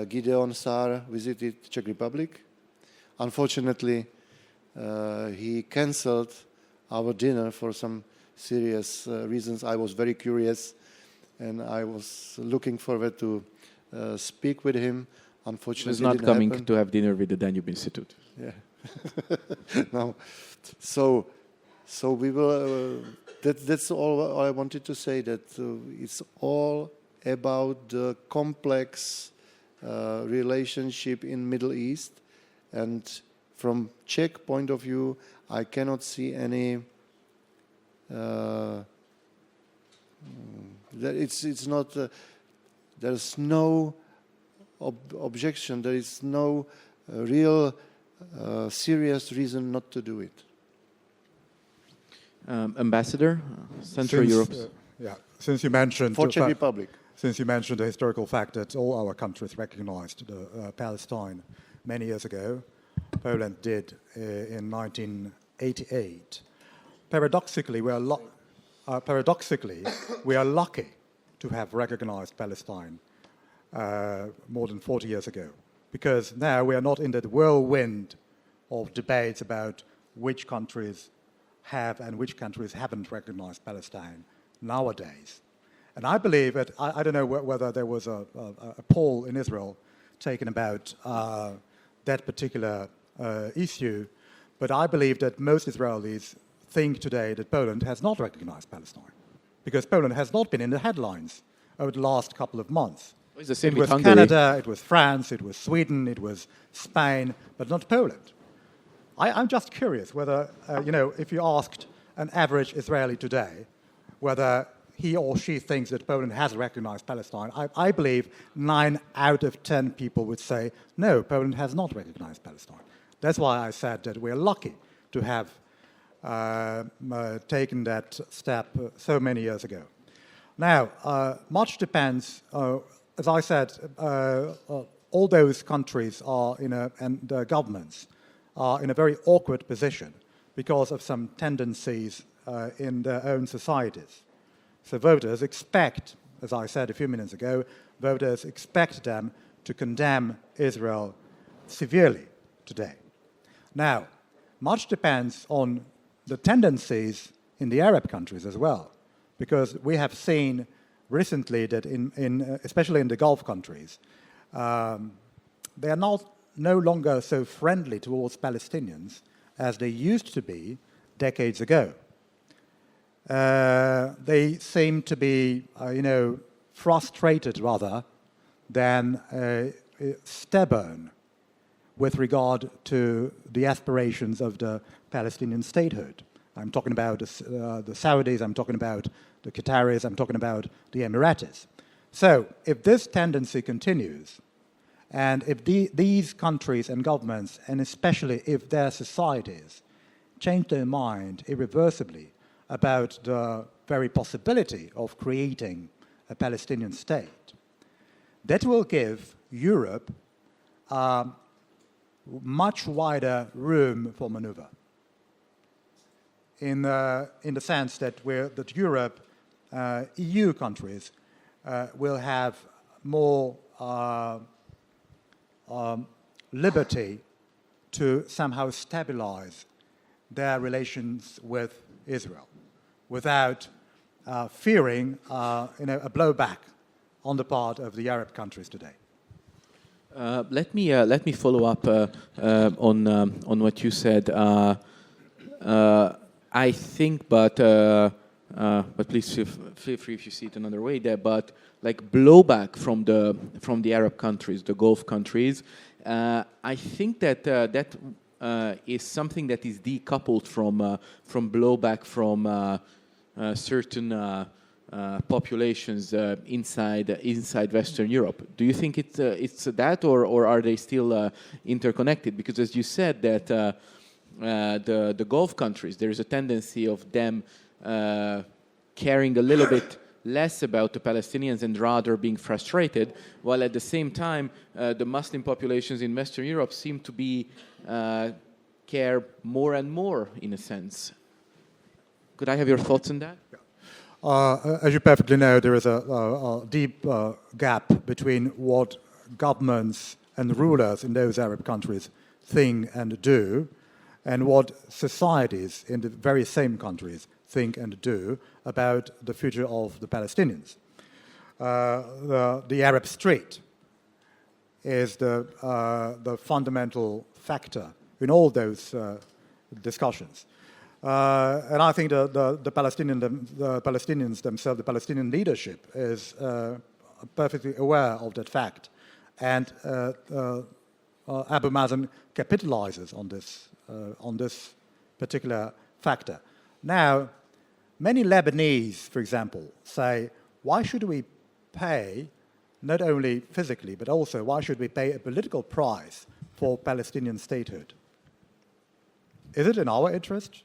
Gideon Sar visited Czech Republic. Unfortunately, he cancelled our dinner for some serious reasons. I was very curious, and I was looking forward to speak with him. Unfortunately, he's not didn't coming happen. to have dinner with the Danube Institute. Yeah. No. So we will. That's all I wanted to say. That it's all about the complex relationship in Middle East, and from Czech point of view, I cannot see any. It's not. There's no objection. There is no real serious reason not to do it. Ambassador, Central Europe. Since you mentioned For Czech Republic. Since you mentioned the historical fact that all our countries recognized Palestine many years ago, Poland did in 1988. Paradoxically, we are lucky to have recognized Palestine more than 40 years ago, because now we are not in that whirlwind of debates about which countries have and which countries haven't recognized Palestine nowadays. And I believe that, I don't know whether there was a poll in Israel taken about that particular issue, but I believe that most Israelis think today that Poland has not recognized Palestine, because Poland has not been in the headlines over the last couple of months. It's the same It with was Hungary. Canada, it was France, it was Sweden, it was Spain, but not Poland. I'm just curious whether, if you asked an average Israeli today whether he or she thinks that Poland has recognized Palestine, I believe 9 out of 10 people would say, no, Poland has not recognized Palestine. That's why I said that we're lucky to have taken that step so many years ago. Now, much depends, as I said, all those countries are and the governments are in a very awkward position because of some tendencies in their own societies. So voters expect, as I said a few minutes ago, voters expect them to condemn Israel severely today. Now, much depends on the tendencies in the Arab countries as well, because we have seen recently that especially in the Gulf countries, they are no longer so friendly towards Palestinians as they used to be decades ago. They seem to be, frustrated rather than stubborn with regard to the aspirations of the Palestinian statehood. I'm talking about the Saudis, I'm talking about the Qataris, I'm talking about the Emiratis. So if this tendency continues, and if these countries and governments, and especially if their societies, change their mind irreversibly about the very possibility of creating a Palestinian state, that will give Europe much wider room for maneuver. In the sense that Europe, EU countries, will have more liberty to somehow stabilize their relations with Israel without fearing a blowback on the part of the Arab countries today. Let me follow up on what you said. I think, but please feel free if you see it another way there. But like blowback from the Arab countries, the Gulf countries, I think that is something that is decoupled from blowback from certain populations inside Western Europe. Do you think it's that, or are they still interconnected? Because as you said that the Gulf countries, there is a tendency of them caring a little bit less about the Palestinians and rather being frustrated, while at the same time the Muslim populations in Western Europe seem to be care more and more in a sense. Could I have your thoughts on that? As you perfectly know, there is a deep gap between what governments and rulers in those Arab countries think and do, and what societies in the very same countries think and do about the future of the Palestinians. The Arab Street is the fundamental factor in all those discussions. And I think the Palestinians themselves, the Palestinian leadership, is perfectly aware of that fact. And Abu Mazen capitalizes on this particular factor. Now, many Lebanese, for example, say, why should we pay, not only physically, but also why should we pay a political price for Palestinian statehood? Is it in our interest?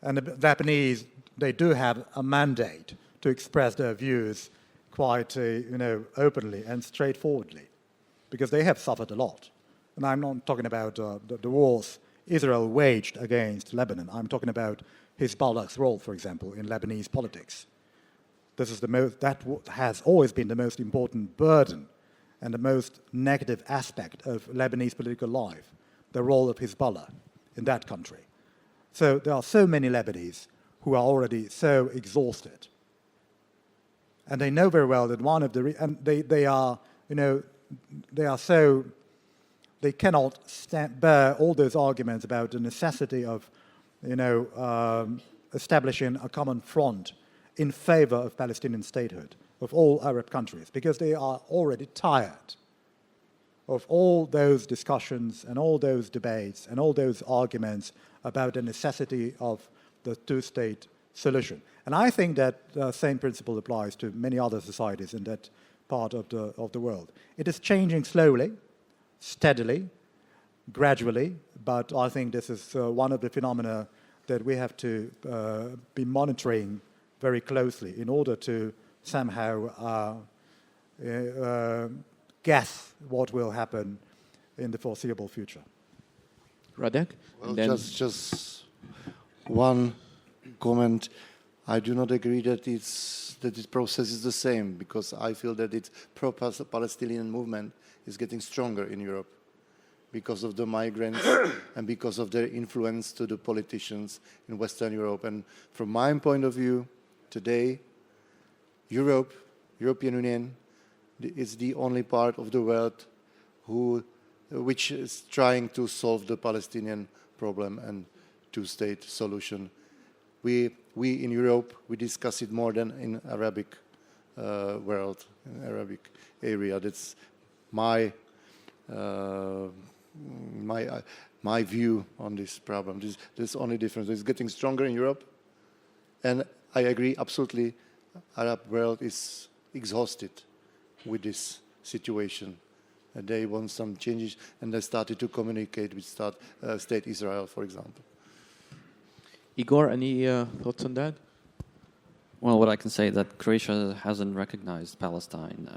And the Lebanese, they do have a mandate to express their views quite, openly and straightforwardly, because they have suffered a lot. And I'm not talking about the wars Israel waged against Lebanon. I'm talking about Hezbollah's role, for example, in Lebanese politics. That has always been the most important burden and the most negative aspect of Lebanese political life, the role of Hezbollah in that country. So there are so many Lebanese who are already so exhausted. And they know very well that one of the... and they cannot bear all those arguments about the necessity of, establishing a common front in favor of Palestinian statehood of all Arab countries, because they are already tired of all those discussions and all those debates and all those arguments about the necessity of the two-state solution. And I think that the same principle applies to many other societies in that part of the world. It is changing slowly, steadily, gradually, but I think this is one of the phenomena that we have to be monitoring very closely in order to somehow guess what will happen in the foreseeable future. Radek? Well, just one comment. I do not agree that this process is the same, because I feel that its pro-Palestinian movement is getting stronger in Europe, because of the migrants and because of their influence to the politicians in Western Europe. And from my point of view, today, European Union, is the only part of the world which is trying to solve the Palestinian problem and two-state solution. We in Europe, we discuss it more than in Arabic world, in Arabic area. That's my view on this problem. There's only difference. It's getting stronger in Europe, and I agree absolutely. Arab world is exhausted with this situation. And they want some changes, and they started to communicate with State Israel, for example. Igor, any thoughts on that? Well, what I can say that Croatia hasn't recognized Palestine.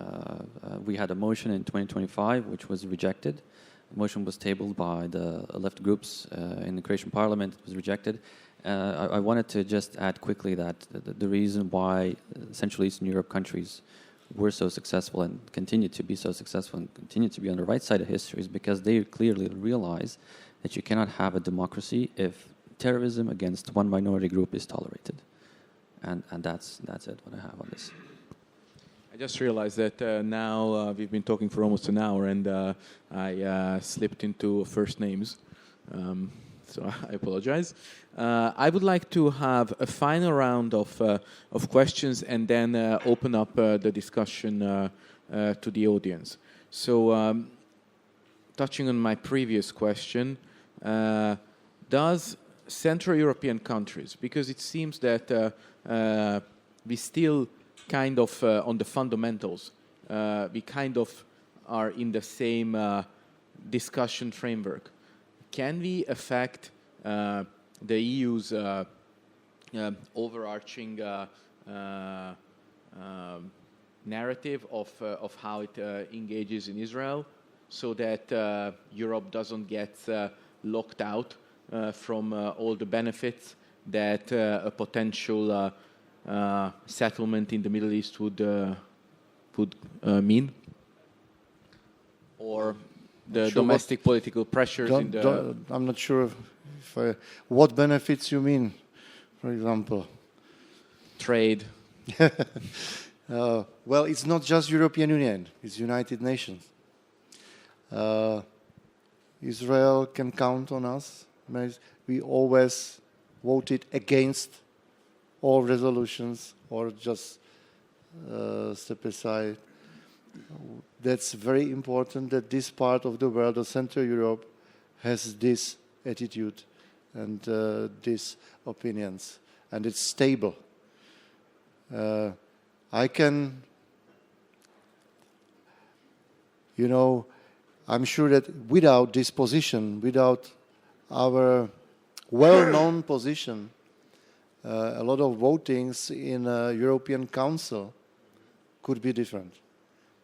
We had a motion in 2025 which was rejected. The motion was tabled by the left groups in the Croatian parliament. It was rejected. I wanted to just add quickly that the reason why Central Eastern Europe countries were so successful and continue to be so successful and continue to be on the right side of history is because they clearly realize that you cannot have a democracy if terrorism against one minority group is tolerated. And that's it, what I have on this. I just realized that now we've been talking for almost an hour, and I slipped into first names. So I apologize. I would like to have a final round of questions and then open up the discussion to the audience. So touching on my previous question, does Central European countries, because it seems that we still kind of, on the fundamentals, we kind of are in the same discussion framework. Can we affect the EU's overarching narrative of how it engages in Israel, so that Europe doesn't get locked out from all the benefits that a potential settlement in the Middle East would mean? Or the domestic political pressures in the... I'm not sure what benefits you mean, for example. Trade. Well, it's not just European Union, it's United Nations. Israel can count on us. We always voted against all resolutions or just step aside. That's very important that this part of the world, of Central Europe, has this attitude and these opinions, and it's stable. I'm sure that without this position, without our well-known position, a lot of votings in European Council could be different.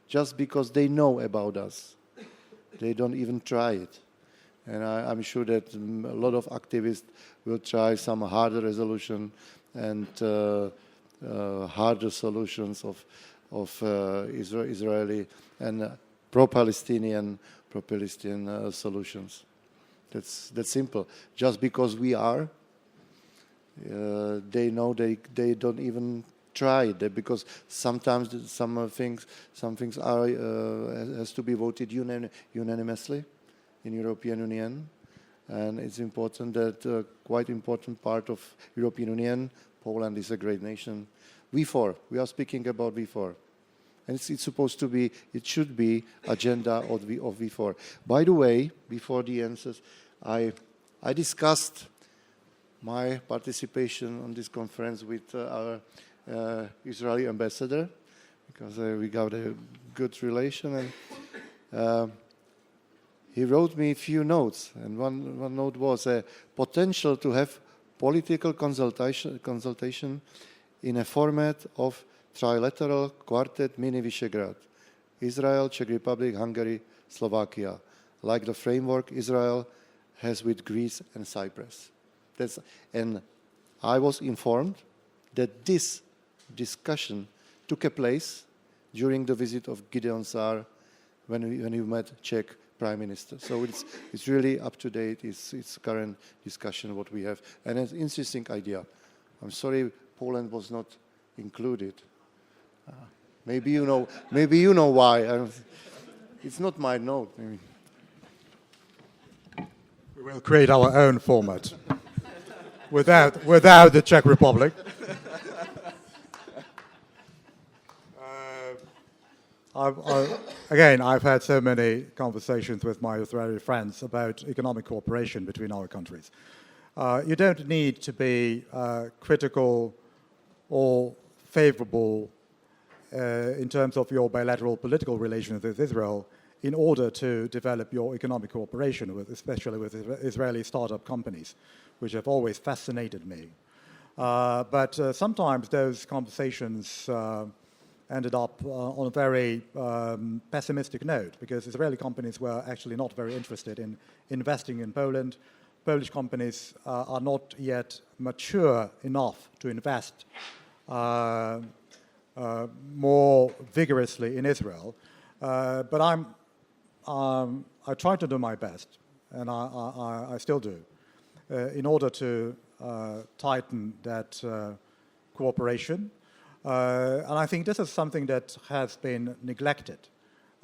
Just because they know about us. They don't even try it. And I'm sure that a lot of activists will try some harder resolution and harder solutions of Israeli and pro-Palestinian solutions. That's simple. Just because we are, they know they don't even try it, because sometimes some things are has to be voted unanimously in European Union, and it's important that quite important part of European Union, Poland is a great nation. V4, we are speaking about V4, and it's supposed to be, it should be agenda of V4. By the way, before the answers, I discussed my participation on this conference with our Israeli ambassador, because we got a good relation, and he wrote me a few notes, and one note was a potential to have political consultation in a format of trilateral quartet mini Visegrad, Israel, Czech Republic, Hungary, Slovakia, like the framework Israel has with Greece and Cyprus. And I was informed that this discussion took place during the visit of Gideon Saar when we met Czech prime minister. So it's really up to date. It's current discussion what we have, and it's an interesting idea. I'm sorry Poland was not included. Maybe you know why. It's not my note. Maybe. We will create our own format without the Czech Republic. I've had so many conversations with my Israeli friends about economic cooperation between our countries. You don't need to be critical or favorable in terms of your bilateral political relations with Israel in order to develop your economic cooperation, especially with Israeli startup companies, which have always fascinated me. But sometimes those conversations ended up on a very pessimistic note, because Israeli companies were actually not very interested in investing in Poland. Polish companies are not yet mature enough to invest more vigorously in Israel. But I try to do my best, and I still do, in order to tighten that cooperation. And I think this is something that has been neglected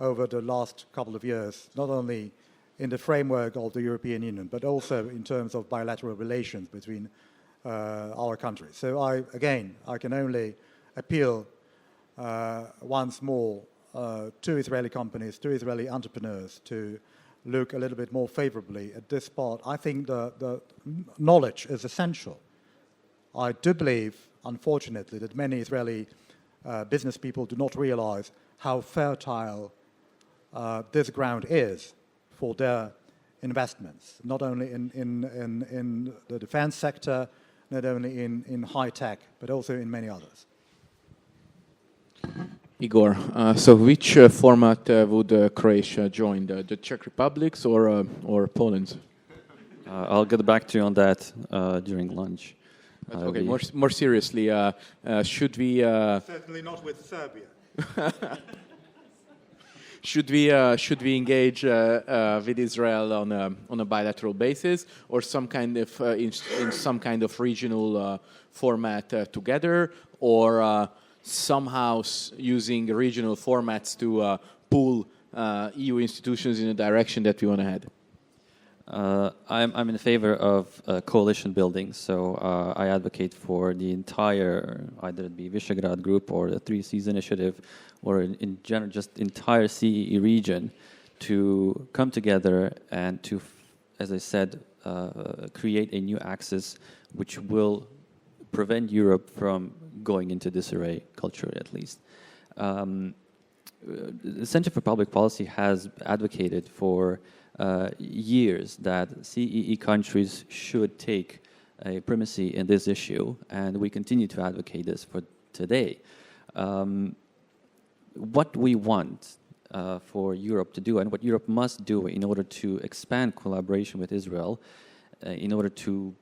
over the last couple of years, not only in the framework of the European Union, but also in terms of bilateral relations between our countries. So I can only appeal once more to Israeli companies, to Israeli entrepreneurs, to look a little bit more favorably at this part. I think the knowledge is essential. I do believe, unfortunately, that many Israeli business people do not realize how fertile this ground is for their investments, not only in the defense sector, not only in high tech, but also in many others. Igor, so which format would Croatia join, the Czech Republic's or Poland's? I'll get back to you on that during lunch. Okay, more seriously, should we... Certainly not with Serbia. Should we engage with Israel on a bilateral basis, or some kind of in some kind of regional format together, or somehow using regional formats to pull EU institutions in a direction that we want to head? I'm in favor of coalition building, so I advocate for the entire, either it be Visegrad Group or the Three Seas Initiative, or in general just entire CEE region, to come together and to, as I said, create a new axis which will prevent Europe from going into disarray, culturally at least. The Center for Public Policy has advocated for years that CEE countries should take a primacy in this issue, and we continue to advocate this for today. What we want for Europe to do, and what Europe must do in order to expand collaboration with Israel, in order to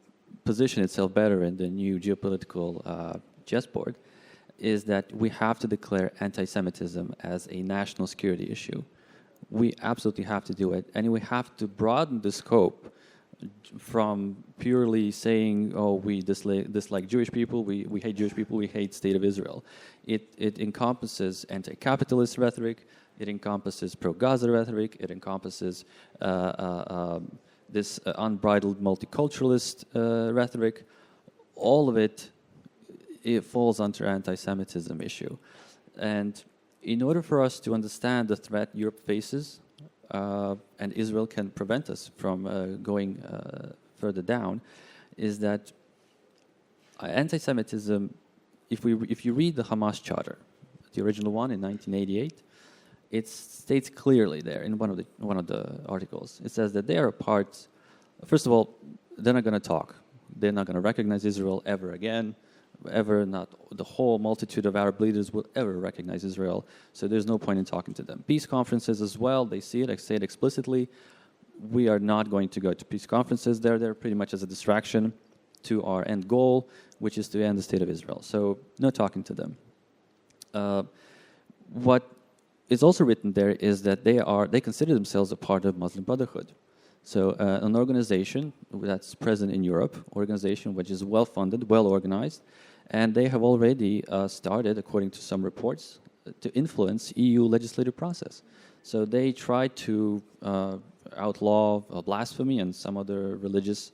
position itself better in the new geopolitical chessboard, is that we have to declare anti-Semitism as a national security issue. We absolutely have to do it, and we have to broaden the scope from purely saying, oh, we dislike Jewish people, we hate Jewish people, we hate State of Israel. It encompasses anti-capitalist rhetoric, it encompasses pro-Gaza rhetoric, it encompasses this unbridled multiculturalist rhetoric. All of it falls under anti-Semitism issue. And in order for us to understand the threat Europe faces, and Israel can prevent us from going further down, is that anti-Semitism, if you read the Hamas Charter, the original one in 1988, it states clearly there in one of the articles. It says that they are a part. First of all, they're not going to talk. They're not going to recognize Israel ever again. Ever, not the whole multitude of Arab leaders will ever recognize Israel, so there's no point in talking to them. Peace conferences as well, they see it, I say it explicitly. We are not going to go to peace conferences. They're there pretty much as a distraction to our end goal, which is to end the State of Israel. So no talking to them. What is also written there is that they consider themselves a part of Muslim Brotherhood. So an organization that's present in Europe, organization which is well-funded, well-organized, and they have already started, according to some reports, to influence EU legislative process. So they try to outlaw blasphemy and some other religious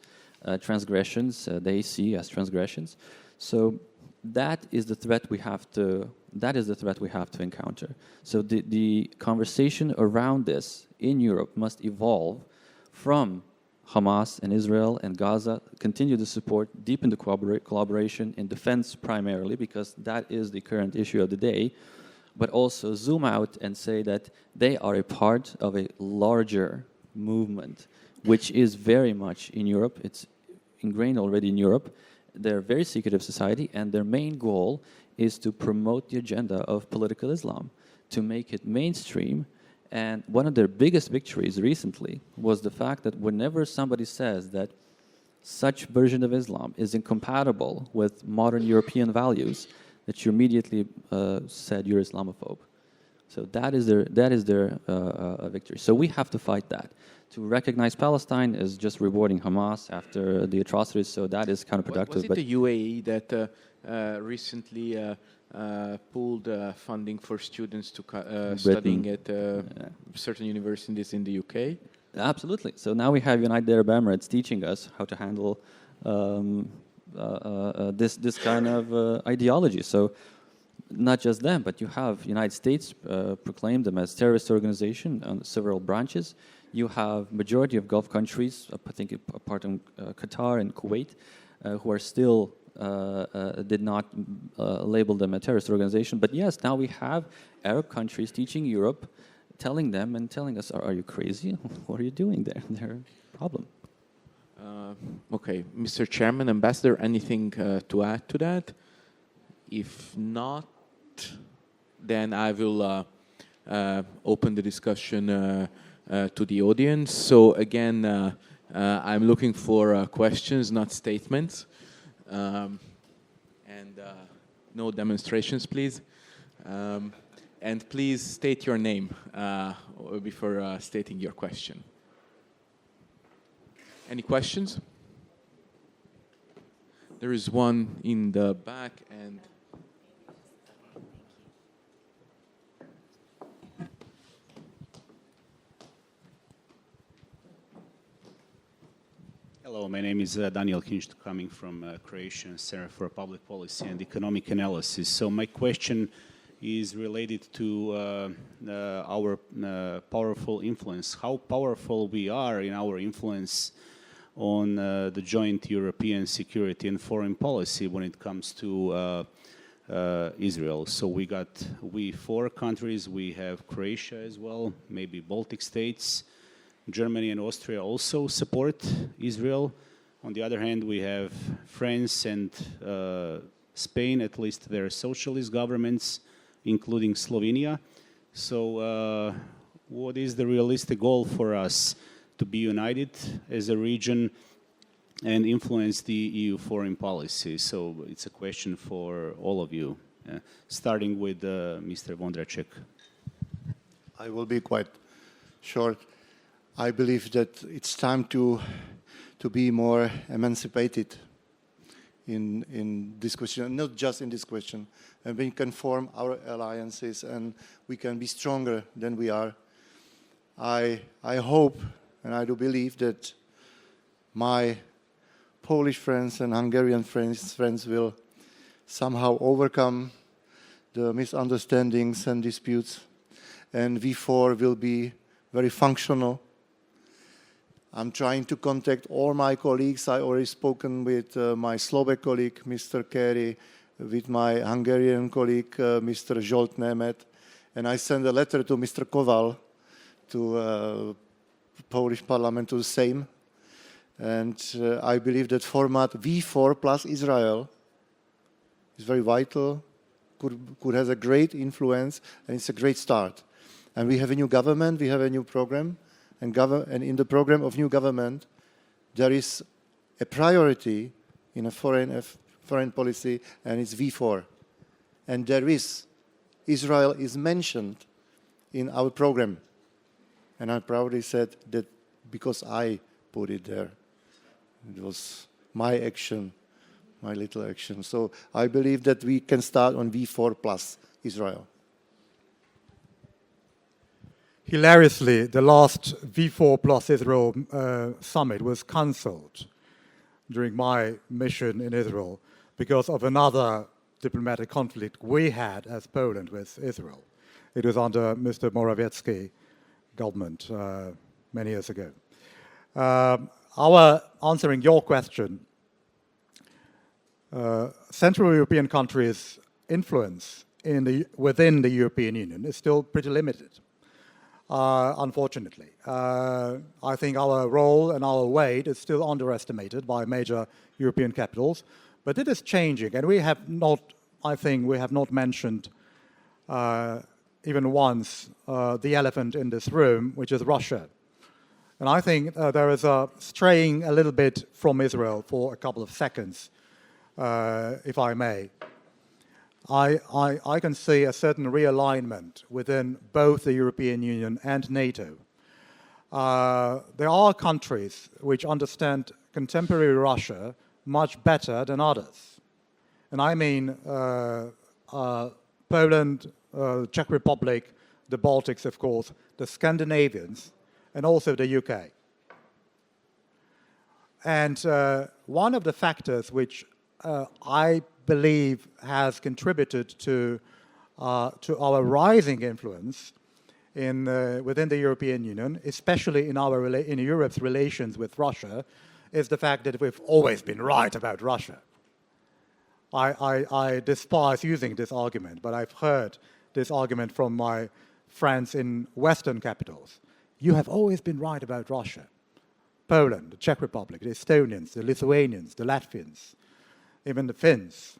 transgressions they see as transgressions. So that is the threat we have to. That is the threat we have to encounter. So the conversation around this in Europe must evolve from Hamas and Israel and Gaza, continue to support, deepen the collaboration in defense primarily, because that is the current issue of the day, but also zoom out and say that they are a part of a larger movement, which is very much in Europe. It's ingrained already in Europe. They're a very secretive society, and their main goal is to promote the agenda of political Islam, to make it mainstream. And one of their biggest victories recently was the fact that whenever somebody says that such version of Islam is incompatible with modern European values, that you immediately said you're Islamophobe. So that is their victory. So we have to fight that. To recognize Palestine is just rewarding Hamas after the atrocities. So that is counterproductive. Was it the UAE that recently pulled funding for students to studying at certain universities in the UK? Absolutely. So now we have United Arab Emirates teaching us how to handle this kind of ideology. So not just them, but you have United States proclaimed them as terrorist organization on several branches. You have majority of Gulf countries, I think apart from Qatar and Kuwait, who are still did not label them a terrorist organization. But yes, now we have Arab countries teaching Europe, telling us, are you crazy? What are you doing there? They're a problem. Okay, Mr. Chairman, Ambassador, anything to add to that? If not, then I will open the discussion to the audience. So again, I'm looking for questions, not statements. And no demonstrations, please. And please state your name before stating your question. Any questions? There is one in the back and... Hello, my name is Daniel Kinšt, coming from Croatian Center for Public Policy and Economic Analysis. So my question is related to our powerful influence. How powerful we are in our influence on the joint European security and foreign policy when it comes to Israel. So we 4 countries, we have Croatia as well, maybe Baltic states, Germany and Austria also support Israel. On the other hand, we have France and Spain, at least their socialist governments, including Slovenia. So what is the realistic goal for us to be united as a region and influence the EU foreign policy? So it's a question for all of you, starting with Mr. Vondracek. I will be quite short. I believe that it's time to be more emancipated in this question, not just in this question. And we can form our alliances and we can be stronger than we are. I hope and I do believe that my Polish friends and Hungarian friends will somehow overcome the misunderstandings and disputes, and V4 will be very functional. I'm trying to contact all my colleagues. I already spoken with my Slovak colleague, Mr. Kerry, with my Hungarian colleague, Mr. Zsolt Nemet, and I sent a letter to Mr. Kowal, to Polish Parliament, to the same. And I believe that format V4 plus Israel is very vital, could have a great influence, and it's a great start. And we have a new government, we have a new program, and in the program of new government, there is a priority in a foreign policy, and it's V4. And Israel is mentioned in our program. And I proudly said that because I put it there. It was my action, my little action. So I believe that we can start on V4 plus Israel. Hilariously, the last V4 plus Israel summit was cancelled during my mission in Israel because of another diplomatic conflict we had as Poland with Israel. It was under Mr. Morawiecki government many years ago. Answering your question, Central European countries' influence within the European Union is still pretty limited. Unfortunately. I think our role and our weight is still underestimated by major European capitals, but it is changing, and we have not mentioned even once the elephant in this room, which is Russia. And I think there is a straying a little bit from Israel for a couple of seconds, if I may. I can see a certain realignment within both the European Union and NATO. There are countries which understand contemporary Russia much better than others. And I mean Poland, Czech Republic, the Baltics, of course, the Scandinavians, and also the UK. And one of the factors which I believe has contributed to our rising influence within the European Union, especially in Europe's relations with Russia, is the fact that we've always been right about Russia. I despise using this argument, but I've heard this argument from my friends in Western capitals. You have always been right about Russia. Poland, the Czech Republic, the Estonians, the Lithuanians, the Latvians, even the Finns.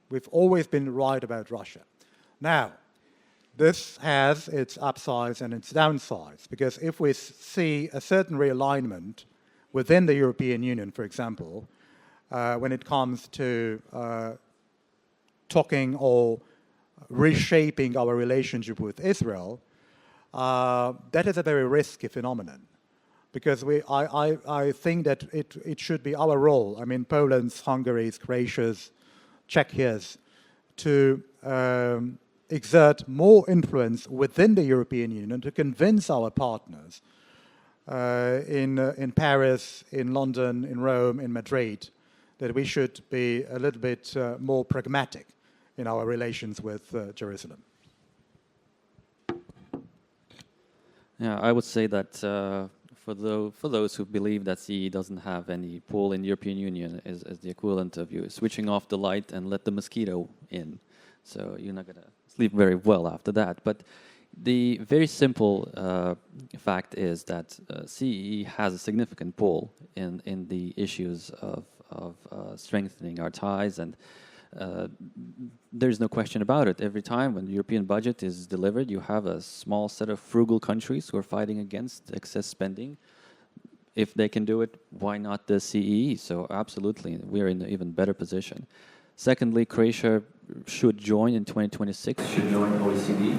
We've always been right about Russia. Now, this has its upsides and its downsides, because if we see a certain realignment within the European Union, for example, when it comes to talking or reshaping our relationship with Israel, that is a very risky phenomenon. Because I think that it should be our role, I mean Poland's, Hungary's, Croatia's, Czechia's, to exert more influence within the European Union to convince our partners in Paris, in London, in Rome, in Madrid, that we should be a little bit more pragmatic in our relations with Jerusalem. Yeah, I would say that for those who believe that CE doesn't have any pull in the European Union is the equivalent of you switching off the light and let the mosquito in. So you're not going to sleep very well after that. But the very simple fact is that CE has a significant pull in the issues of strengthening our ties, and there's no question about it. Every time when the European budget is delivered, you have a small set of frugal countries who are fighting against excess spending. If they can do it, why not the CEE? So absolutely, we're in an even better position. Secondly, Croatia should join in 2026, should join OECD,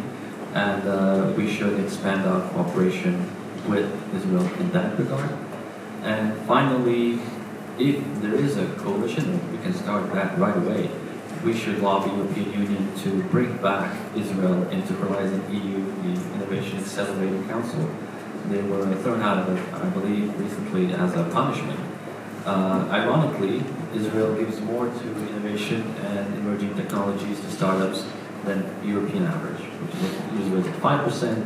and we should expand our cooperation with Israel in that regard. And finally, if there is a coalition, we can start that right away. We should lobby the European Union to bring back Israel into Horizon EU, the Innovation Accelerator Council. They were thrown out of it, I believe, recently as a punishment. Ironically, Israel gives more to innovation and emerging technologies to startups than the European average, which is Israel is at 5%,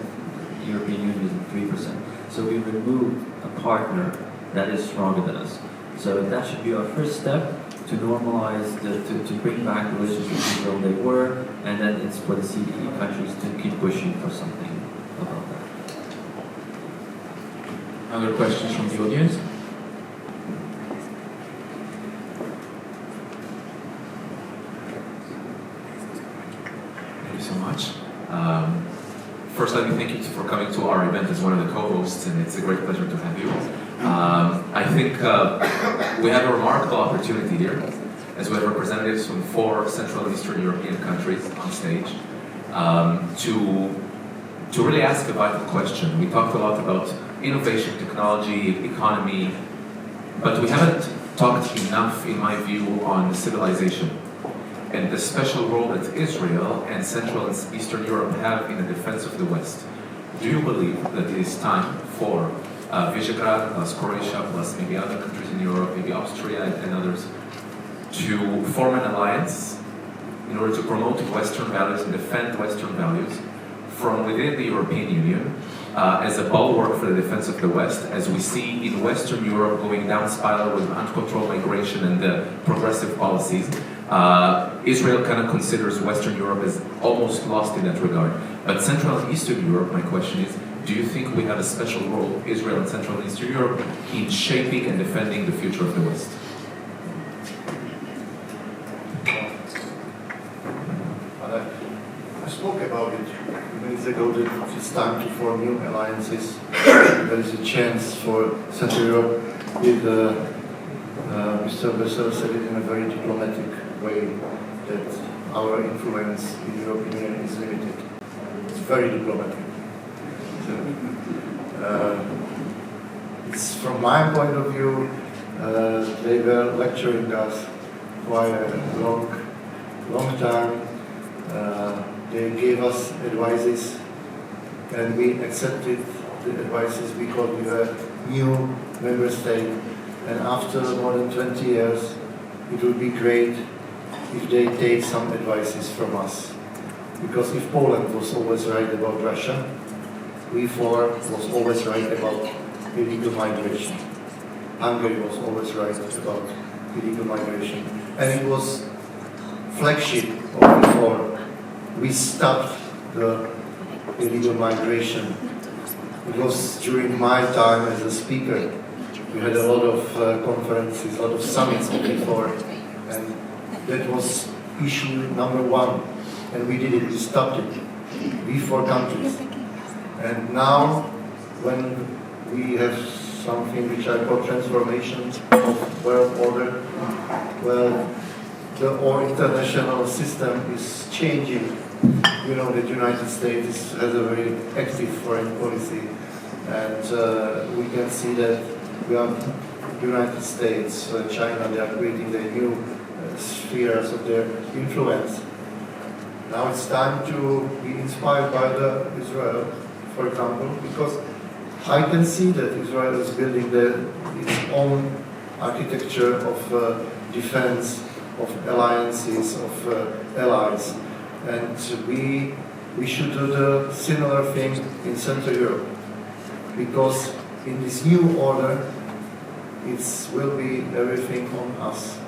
the European Union is at 3%. So we remove a partner that is stronger than us. So that should be our first step to normalize, to bring back relations with Israel they were, and then it's for the CE countries to keep pushing for something about that. Other questions from the audience? Thank you so much. First, let me thank you for coming to our event as one of the co-hosts, and it's a great pleasure to have you. I think we have a remarkable opportunity here, as we have representatives from 4 Central and Eastern European countries on stage, to to really ask a vital question. We talked a lot about innovation, technology, economy, but we haven't talked enough, in my view, on civilization and the special role that Israel and Central and Eastern Europe have in the defense of the West. Do you believe that it is time for Visegrad plus Croatia plus maybe other countries in Europe, maybe Austria and others, to form an alliance in order to promote Western values and defend Western values from within the European Union as a bulwark for the defense of the West, as we see in Western Europe going down spiral with uncontrolled migration and progressive policies? Israel kind of considers Western Europe as almost lost in that regard. But Central and Eastern Europe, my question is, do you think we have a special role, Israel and Central and Eastern Europe, in shaping and defending the future of the West? I spoke about it minutes ago that it's time to form new alliances. There is a chance for Central Europe with Mr. Besser said it in a very diplomatic way that our influence in the European Union is limited. It's very diplomatic. So, it's from my point of view, they were lecturing us quite a long time. They gave us advices and we accepted the advices because we were new member state, and after more than 20 years it would be great if they take some advices from us, because if Poland was always right about Russia, we four was always right about illegal migration. Hungary was always right about illegal migration, and it was flagship of the four. We stopped the illegal migration. It was during my time as a speaker. We had a lot of conferences, a lot of summits before, and that was issue number one. And we did it, we stopped it. We four countries. And now, when we have something which I call transformation of world order, well, the whole international system is changing. You know that the United States has a very active foreign policy, and we can see that we are United States, China, they are creating their new spheres of their influence. Now it's time to be inspired by Israel, for example, because I can see that Israel is building its own architecture of defense, of alliances, of allies. And we should do the similar thing in Central Europe, because in this new order, it will be everything on us.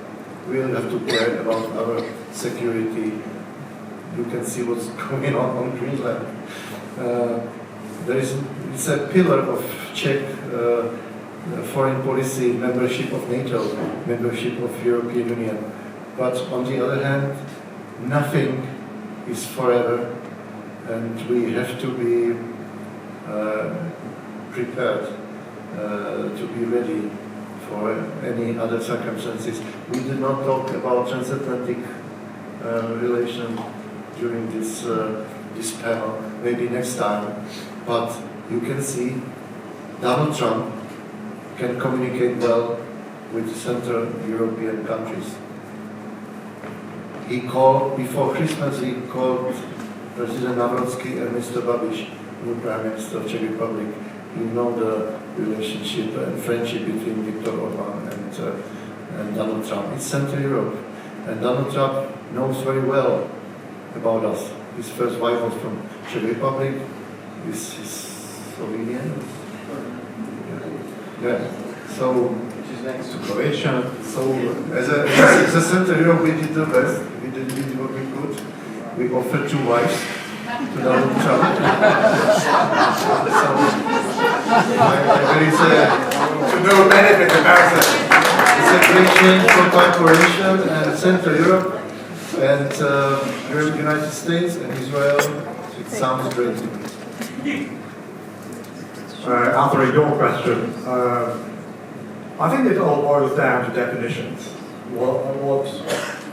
We will have to care about our security. You can see what's going on Greenland. It's a pillar of Czech foreign policy, membership of NATO, membership of European Union. But on the other hand, nothing is forever, and we have to be prepared to be ready for any other circumstances. We did not talk about transatlantic relation during this panel, maybe next time, but you can see Donald Trump can communicate well with Central European countries. He called, before Christmas, he called President Nawrocki and Mr. Babiš, new Prime Minister of Czech Republic. You know the relationship and friendship between Viktor Orbán and Donald Trump. It's Central Europe. And Donald Trump knows very well about us. His first wife was from Czech Republic. He's Slovenian. Yeah. So, next to Croatia. So, as a Central Europe, we did the best. We did what we could. We offered 2 wives to Donald Trump. So, there is to no benefit about that. It's a great change for cooperation and Central Europe and United States and Israel. It sounds great to me. Answering your question, I think it all boils down to definitions. What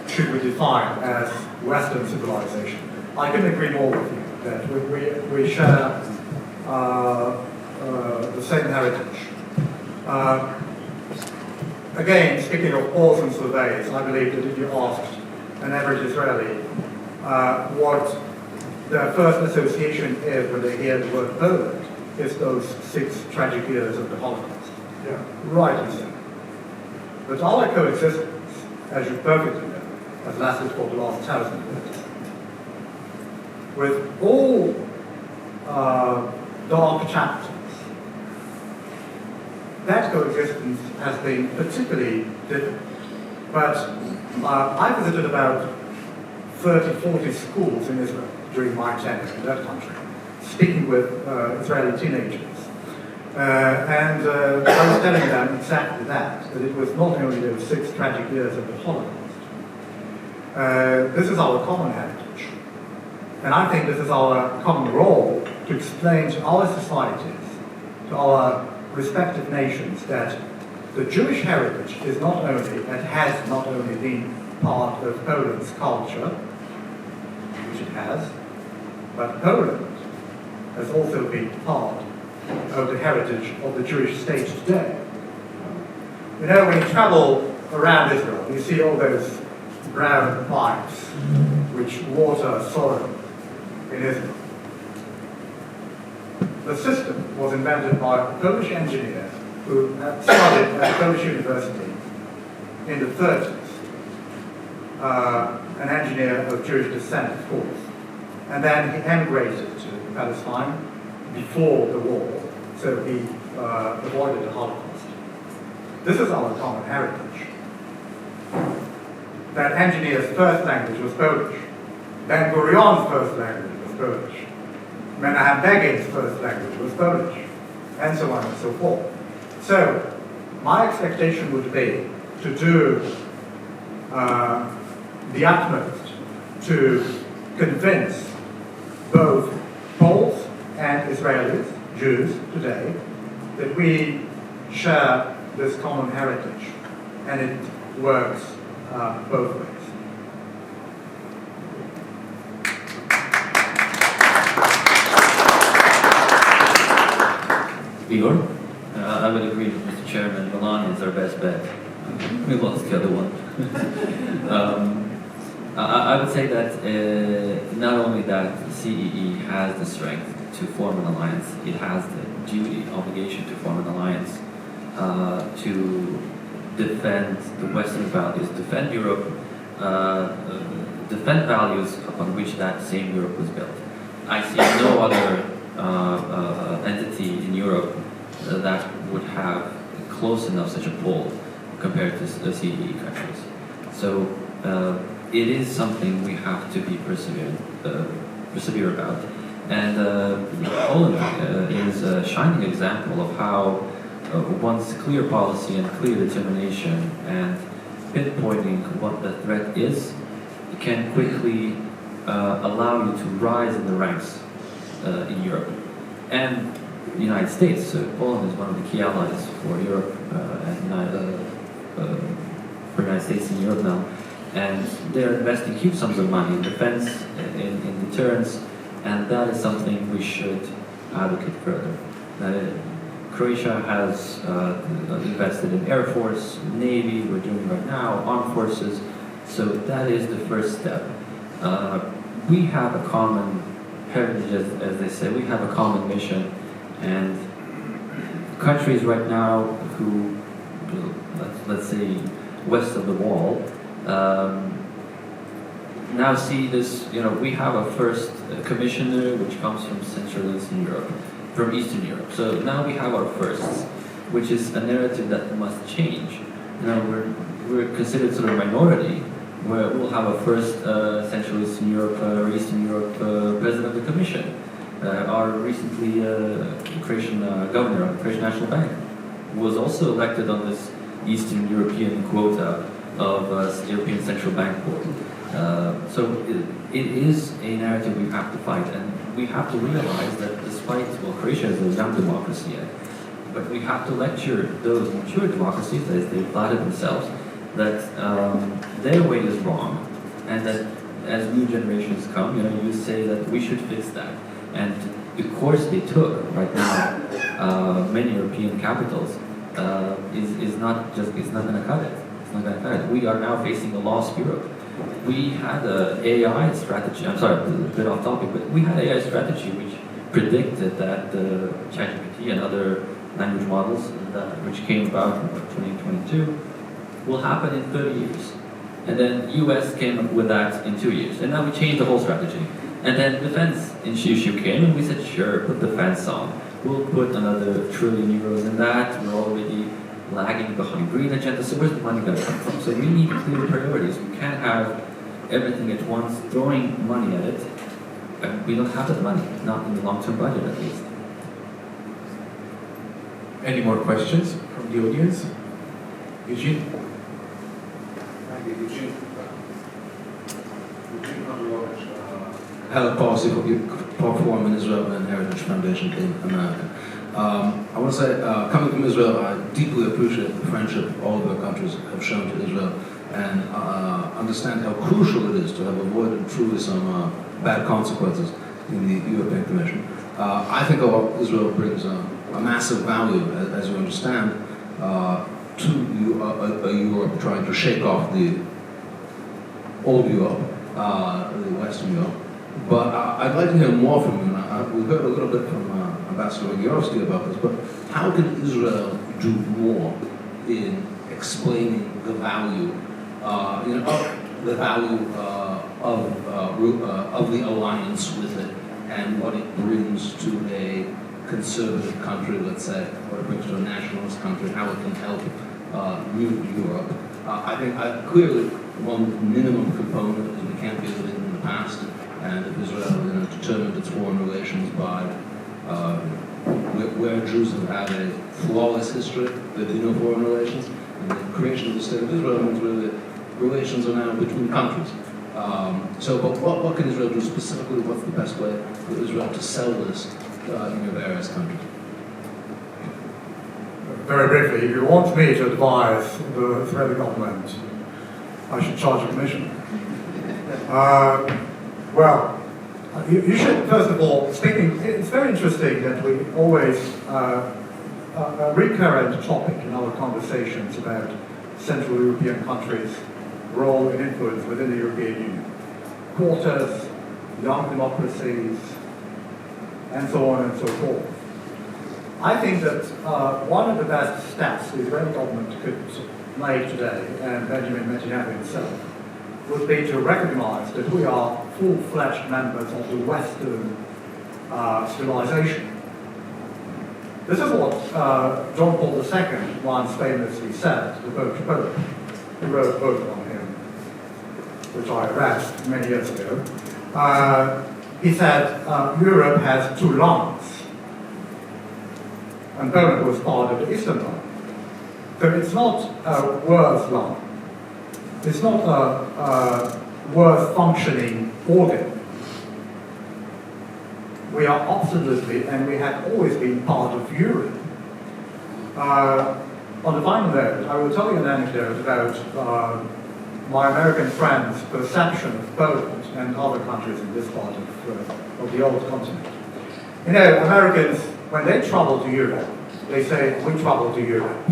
should we define as Western civilization? I couldn't agree more with you. that we share the same heritage. Again, speaking of polls and surveys, I believe that if you asked an average Israeli what their first association is when they hear the word Poland, is those 6 tragic years of the Holocaust. Yeah. Rightly so. But our coexistence, as you perfectly know, has lasted for the last 1,000 years. With all dark chapters, that coexistence has been particularly difficult. But I visited about 30, 40 schools in Israel during my tenure in that country, speaking with Israeli teenagers. And I was telling them exactly that it was not only those 6 tragic years of the Holocaust. This is our common heritage. And I think this is our common role to explain to our societies, to our respective nations, that the Jewish heritage is not only, and has not only been part of Poland's culture, which it has, but Poland has also been part of the heritage of the Jewish state today. You know, when you travel around Israel, you see all those brown pipes which water soil in Israel. The system was invented by a Polish engineer who had studied at a Polish university in the 30s, an engineer of Jewish descent, of course. And then he emigrated to Palestine before the war, so he avoided the Holocaust. This is our common heritage. That engineer's first language was Polish. Ben Gurion's first language was Polish. Menahem Begin's first language was Polish, and so on and so forth. So, my expectation would be to do the utmost to convince both Poles and Israelis, Jews today, that we share this common heritage, and it works both ways. Igor? I would agree with Mr. Chairman. Milan is our best bet. We lost the other one. I would say that not only that the CEE has the strength to form an alliance, it has the duty, obligation to form an alliance to defend the Western values, defend Europe, defend values upon which that same Europe was built. I see no other entity in Europe that would have close enough such a pull compared to the CEE countries. So it is something we have to be persevere about. And Poland is a shining example of how one's clear policy and clear determination and pinpointing what the threat is can quickly allow you to rise in the ranks in Europe. And the United States, so Poland is one of the key allies for Europe for the United States in Europe now. And they're investing huge sums of money in defense, in deterrence, and that is something we should advocate further. Croatia has invested in Air Force, Navy, we're doing right now, Armed Forces, so that is the first step. We have a common heritage, as they say, we have a common mission, and countries right now who, let's say, west of the wall, now see this, we have a first commissioner which comes from Central and Eastern Europe, from Eastern Europe. So now we have our firsts, which is a narrative that must change. We're considered sort of a minority, where we'll have a first Central Eastern Europe or Eastern Europe president of the Commission. Our recently Croatian governor of the Croatian National Bank was also elected on this Eastern European quota of European Central Bank Board. So it is a narrative we have to fight, and we have to realize that despite, Croatia is a young democracy yet, but we have to lecture those mature democracies, as they flatter themselves, that their way is wrong, and that as new generations come, you say that we should fix that. And the course they took right now, many European capitals, is not going to cut it. It's not going to cut it. We are now facing a lost Europe. We had an AI strategy. I'm sorry, a bit off topic, but we had AI strategy which predicted that ChatGPT and other language models which came about in 2022 will happen in 30 years. And then US came up with that in 2 years. And now we changed the whole strategy. And then defense issue came and we said, sure, put defense on. We'll put another €1 trillion in that. We're already lagging behind green agenda. So where's the money going to come from? So we need clear priorities. We can't have everything at once, throwing money at it. And we don't have that money, not in the long-term budget at least. Any more questions from the audience? Eugene? Thank you, Eugene. Eugene Kondralovich, Head of Policy for Forum in Israel and Heritage Foundation in America. I want to say, coming from Israel, I deeply appreciate the friendship all of our countries have shown to Israel and understand how crucial it is to have avoided truly some bad consequences in the European Commission. I think Israel brings a massive value, as you understand, to Europe trying to shake off the old Europe, the Western Europe. But I'd like to hear more from you. We heard a little bit from Ambassador Yarovsky about this, but how can Israel do more in explaining the value, of the alliance with it and what it brings to a conservative country, let's say, what it brings to a nationalist country, how it can help move Europe. I think clearly one minimum component is we can't be living in the past, and if Israel determined its foreign relations by where Jews have had a flawless history, there'd be no foreign relations, and the creation of the State of Israel means really relations are now between countries. But what can Israel do specifically? What's the best way for Israel to sell this in your various countries? Very briefly, if you want me to advise the Israeli government, I should charge a commission. You should, first of all, it's very interesting that we always, a recurrent topic in our conversations about Central European countries' role and influence within the European Union. Quarters, young democracies, and so on and so forth. I think that one of the best steps the Israeli government could make today, and Benjamin Netanyahu himself, would be to recognize that we are full-fledged members of the Western civilization. This is what John Paul II once famously said to Pope. He wrote a book on him, which I read many years ago. He said, Europe has two lungs, and Poland was part of the Eastern lung. So it's not a worse lung. It's not a worse functioning organ. We are absolutely, and we have always been part of Europe. On the final note, I will tell you an anecdote about my American friends' perception of Poland and other countries in this part of the old continent. You know, Americans, when they travel to Europe, they say, we travel to Europe.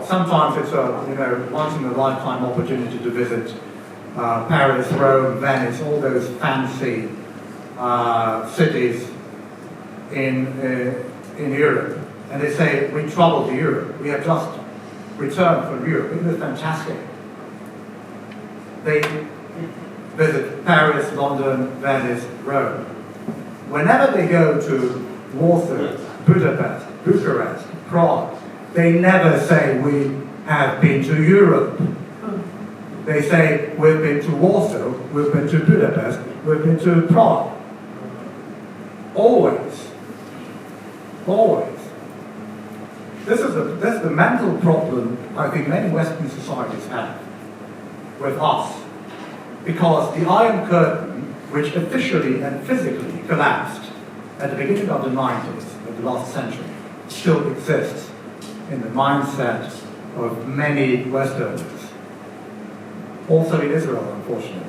Sometimes it's a once in a lifetime opportunity to visit Paris, Rome, Venice, all those fancy cities in Europe. And they say, we travel to Europe. We have just returned from Europe. It was fantastic. They visit Paris, London, Venice, Rome. Whenever they go to Warsaw, Budapest, Bucharest, Prague, they never say, we have been to Europe. They say, we've been to Warsaw, we've been to Budapest, we've been to Prague. Always. Always. That's the mental problem I think many Western societies have with us. Because the Iron Curtain, which officially and physically collapsed at the beginning of the 90s, of the last century, still exists in the mindset of many Westerners. Also in Israel, unfortunately.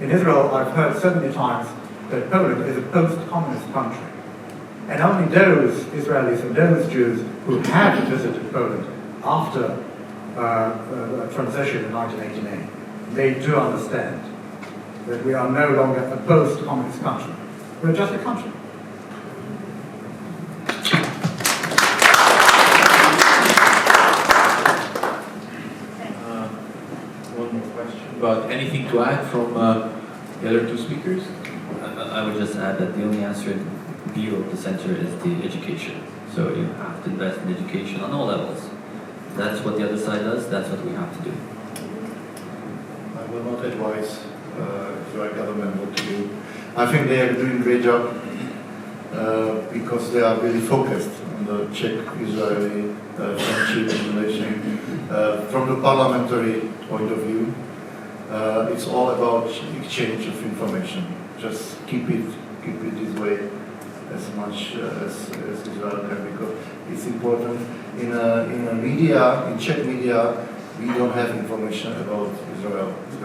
In Israel, I've heard so many times that Poland is a post-communist country. And only those Israelis and those Jews who have visited Poland after transition in 1989, they do understand that we are no longer a post-communist country. We're just a country. One more question. But anything to add from the other two speakers? I would just add that the only answer in view of the center is the education. So you have to invest in education on all levels. That's what the other side does, that's what we have to do. I will not advise Israel government what to do. I think they are doing a great job because they are really focused on the Czech-Israeli friendship relation. From the parliamentary point of view, it's all about exchange of information. Just keep it this way as much as Israel can, because it's important. In media, in Czech media, we don't have information about Israel. It's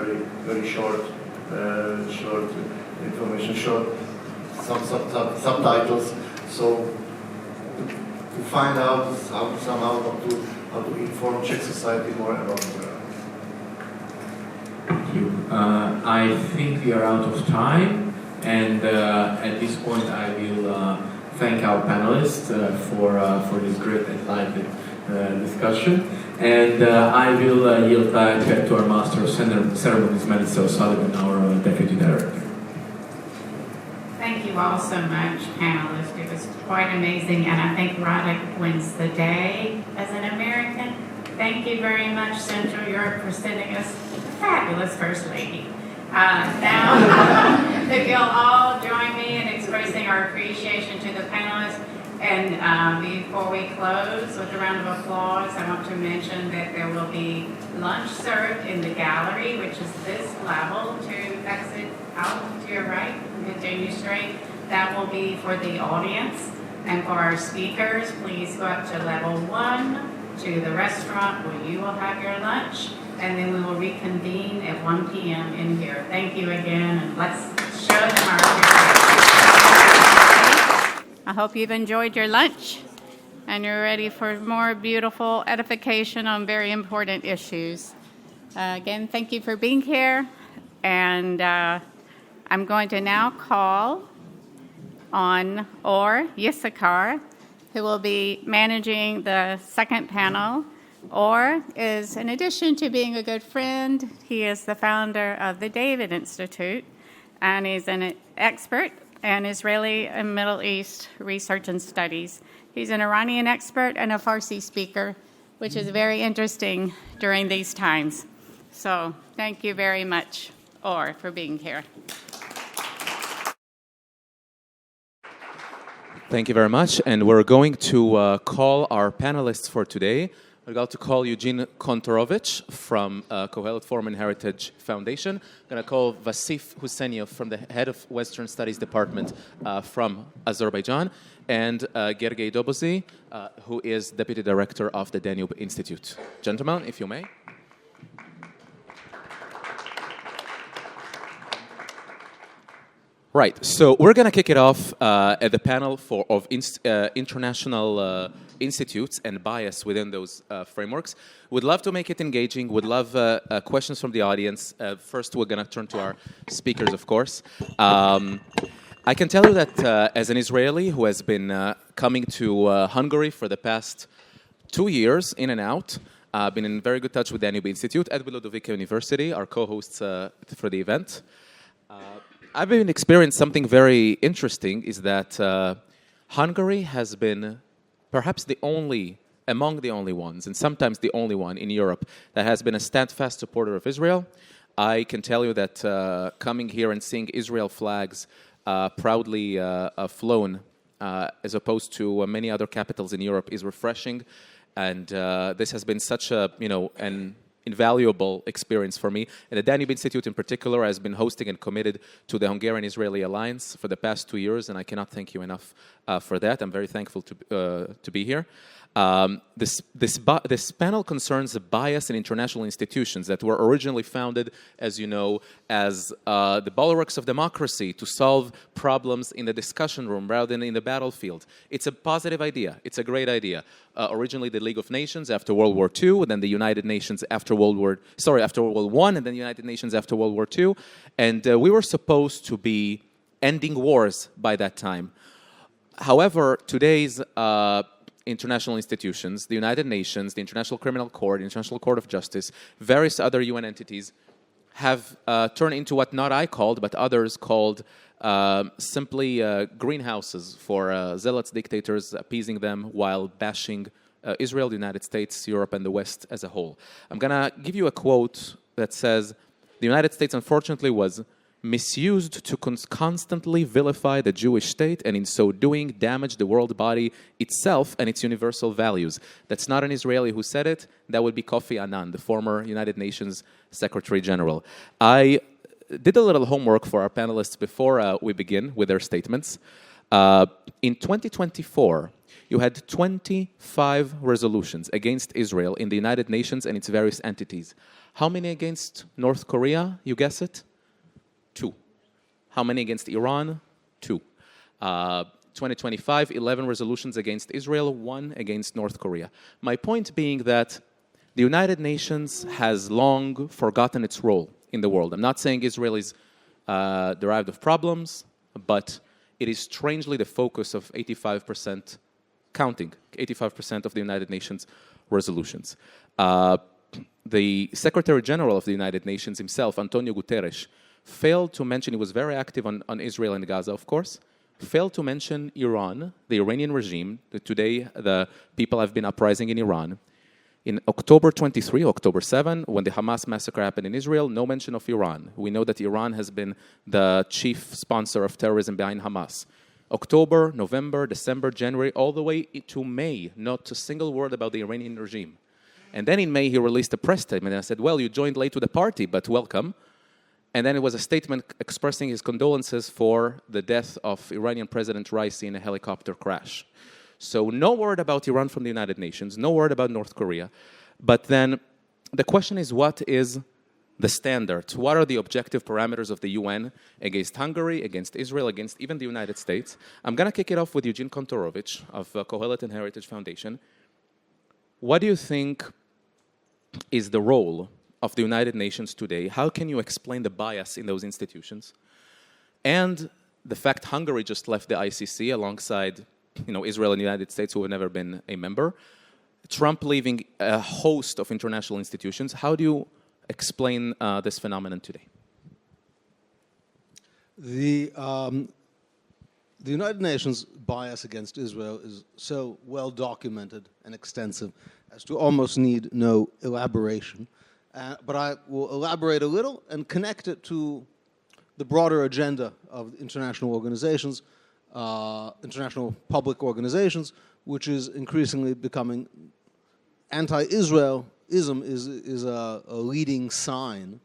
very short information, short subtitles. So to find out how to inform Czech society more about Israel. Thank you. I think we are out of time, and at this point I will thank our panelists for this great and lively discussion, and I will yield back to our Master of Ceremonies, Melissa O'Sullivan, our Deputy Director. Thank you all so much, panelists. It was quite amazing, and I think Radek wins the day as an American. Thank you very much, Central Europe, for sending us a fabulous First Lady. Now, if you'll all join me in expressing our appreciation to the panelists, and before we close with a round of applause, I want to mention that there will be lunch served in the gallery, which is this level, to exit out to your right and continue straight. That will be for the audience. And for our speakers, please go up to level 1 to the restaurant where you will have your lunch, and then we will reconvene at 1 p.m. in here. Thank you again, and let's show them our I hope you've enjoyed your lunch and you're ready for more beautiful edification on very important issues. Again, thank you for being here, and I'm going to now call on Or Yissachar, who will be managing the second panel. Or is, in addition to being a good friend, he is the founder of the David Institute, and he's an expert in Israeli and Middle East research and studies. He's an Iranian expert and a Farsi speaker, which is very interesting during these times. So thank you very much, Or, for being here. Thank you very much, and we're going to call our panelists for today. We're going to call Eugene Kontorovich from Kohelet Forum and Heritage Foundation. I'm going to call Vasif Husseniev from the head of Western Studies Department from Azerbaijan, and Gergely Dobozy, who is Deputy Director of the Danube Institute. Gentlemen, if you may. Right, so we're going to kick it off at the panel of international institutes and bias within those frameworks. We'd love to make it engaging. We'd love questions from the audience. First, we're going to turn to our speakers, of course. I can tell you that as an Israeli who has been coming to Hungary for the past 2 years, in and out, I've been in very good touch with the Danube Institute at Ludovica University, our co-hosts for the event. I've been experiencing something very interesting, is that Hungary has been perhaps among the only ones, and sometimes the only one in Europe, that has been a steadfast supporter of Israel. I can tell you that coming here and seeing Israel flags proudly flown, as opposed to many other capitals in Europe, is refreshing. And this has been such a, an invaluable experience for me. And the Danube Institute in particular has been hosting and committed to the Hungarian-Israeli alliance for the past 2 years, and I cannot thank you enough for that. I'm very thankful to be here. This panel concerns the bias in international institutions that were originally founded, as you know, as the bulwarks of democracy to solve problems in the discussion room rather than in the battlefield. It's a positive idea. It's a great idea. Originally, the League of Nations after World War II, and then the United Nations after World War I, and then the United Nations after World War II, and we were supposed to be ending wars by that time. However, today's international institutions, the United Nations, the International Criminal Court, the International Court of Justice, various other UN entities have turned into what not I called, but others called simply greenhouses for zealots, dictators, appeasing them while bashing Israel, the United States, Europe, and the West as a whole. I'm going to give you a quote that says, "The United States, unfortunately, was misused to constantly vilify the Jewish state and in so doing damage the world body itself and its universal values." That's not an Israeli who said it. That would be Kofi Annan, the former United Nations Secretary General. I did a little homework for our panelists before we begin with their statements. In 2024, you had 25 resolutions against Israel in the United Nations and its various entities. How many against North Korea? You guess it? 2. How many against Iran? 2. 2025, 11 resolutions against Israel, 1 against North Korea. My point being that the United Nations has long forgotten its role in the world. I'm not saying Israel is derived of problems, but it is strangely the focus of 85%, counting 85% of the United Nations resolutions. The Secretary General of the United Nations himself, Antonio Guterres, failed to mention, he was very active on Israel and Gaza, of course, failed to mention Iran, the Iranian regime. Today, the people have been uprising in Iran. In October 23, October 7, when the Hamas massacre happened in Israel, no mention of Iran. We know that Iran has been the chief sponsor of terrorism behind Hamas. October, November, December, January, all the way to May, not a single word about the Iranian regime. And then in May, he released a press statement, and I said, well, you joined late to the party, but welcome. And then it was a statement expressing his condolences for the death of Iranian President Raisi in a helicopter crash. So no word about Iran from the United Nations, no word about North Korea. But then the question is, what is the standard? What are the objective parameters of the UN against Hungary, against Israel, against even the United States? I'm going to kick it off with Eugene Kontorovich of Kohelet and Heritage Foundation. What do you think is the role of the United Nations today? How can you explain the bias in those institutions? And the fact Hungary just left the ICC alongside Israel and the United States, who have never been a member. Trump leaving a host of international institutions. How do you explain this phenomenon today? The United Nations bias against Israel is so well documented and extensive as to almost need no elaboration. But I will elaborate a little and connect it to the broader agenda of international organizations, international public organizations, which is increasingly becoming anti-Israelism is a leading sign.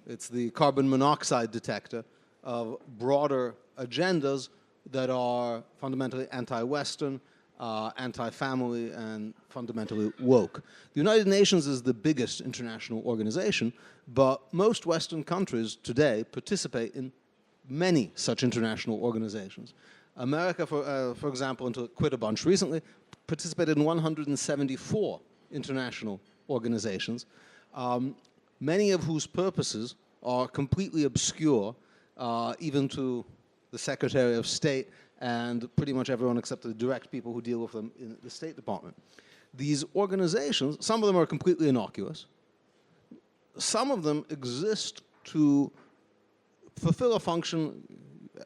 It's the carbon monoxide detector of broader agendas that are fundamentally anti-Western, anti-family, and fundamentally woke. The United Nations is the biggest international organization, but most Western countries today participate in many such international organizations. America, for example, until it quit a bunch recently, participated in 174 international organizations, many of whose purposes are completely obscure, even to the Secretary of State and pretty much everyone except the direct people who deal with them in the State Department. These organizations, some of them are completely innocuous. Some of them exist to fulfill a function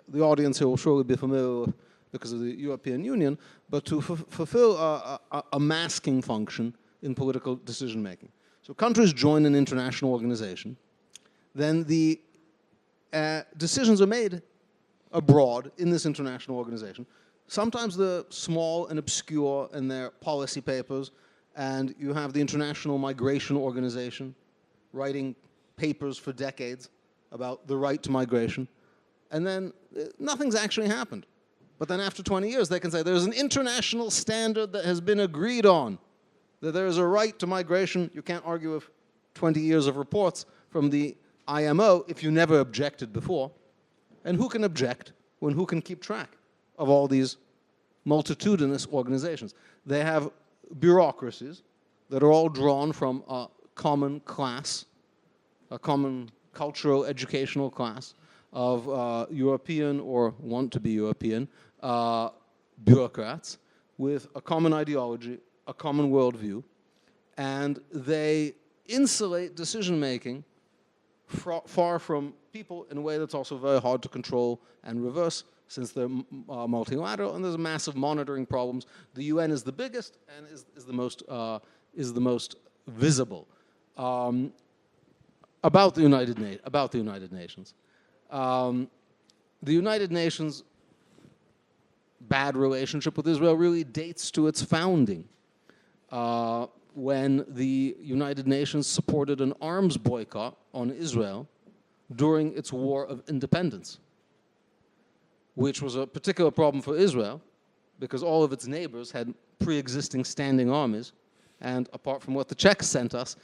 the audience here will surely be familiar with because of the European Union, but to fulfill a masking function in political decision-making. So countries join an international organization, then the decisions are made abroad in this international organization. Sometimes they're small and obscure in their policy papers, and you have the International Migration Organization writing papers for decades about the right to migration, and then nothing's actually happened. But then after 20 years, they can say there's an international standard that has been agreed on, that there is a right to migration. You can't argue with 20 years of reports from the IMO if you never objected before. And who can object when who can keep track of all these multitudinous organizations? They have bureaucracies that are all drawn from a common class, a common cultural, educational class of European or want to be European bureaucrats with a common ideology, a common worldview, and they insulate decision-making far from people in a way that's also very hard to control and reverse, since they're multilateral and there's massive monitoring problems. The UN is the biggest and is the most visible. About the United Nations. The United Nations' bad relationship with Israel really dates to its founding, when the United Nations supported an arms boycott on Israel during its war of independence, which was a particular problem for Israel because all of its neighbors had pre-existing standing armies, and apart from what the Czechs sent us,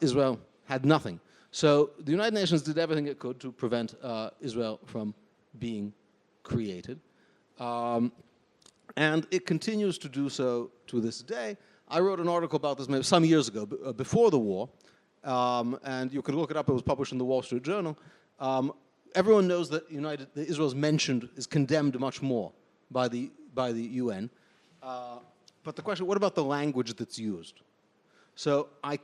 Israel had nothing. So the United Nations did everything it could to prevent Israel from being created. And it continues to do so to this day. I wrote an article about this maybe some years ago, before the war, and you can look it up. It was published in the Wall Street Journal. Everyone knows that Israel is condemned much more by the UN. But the question, what about the language that's used? So I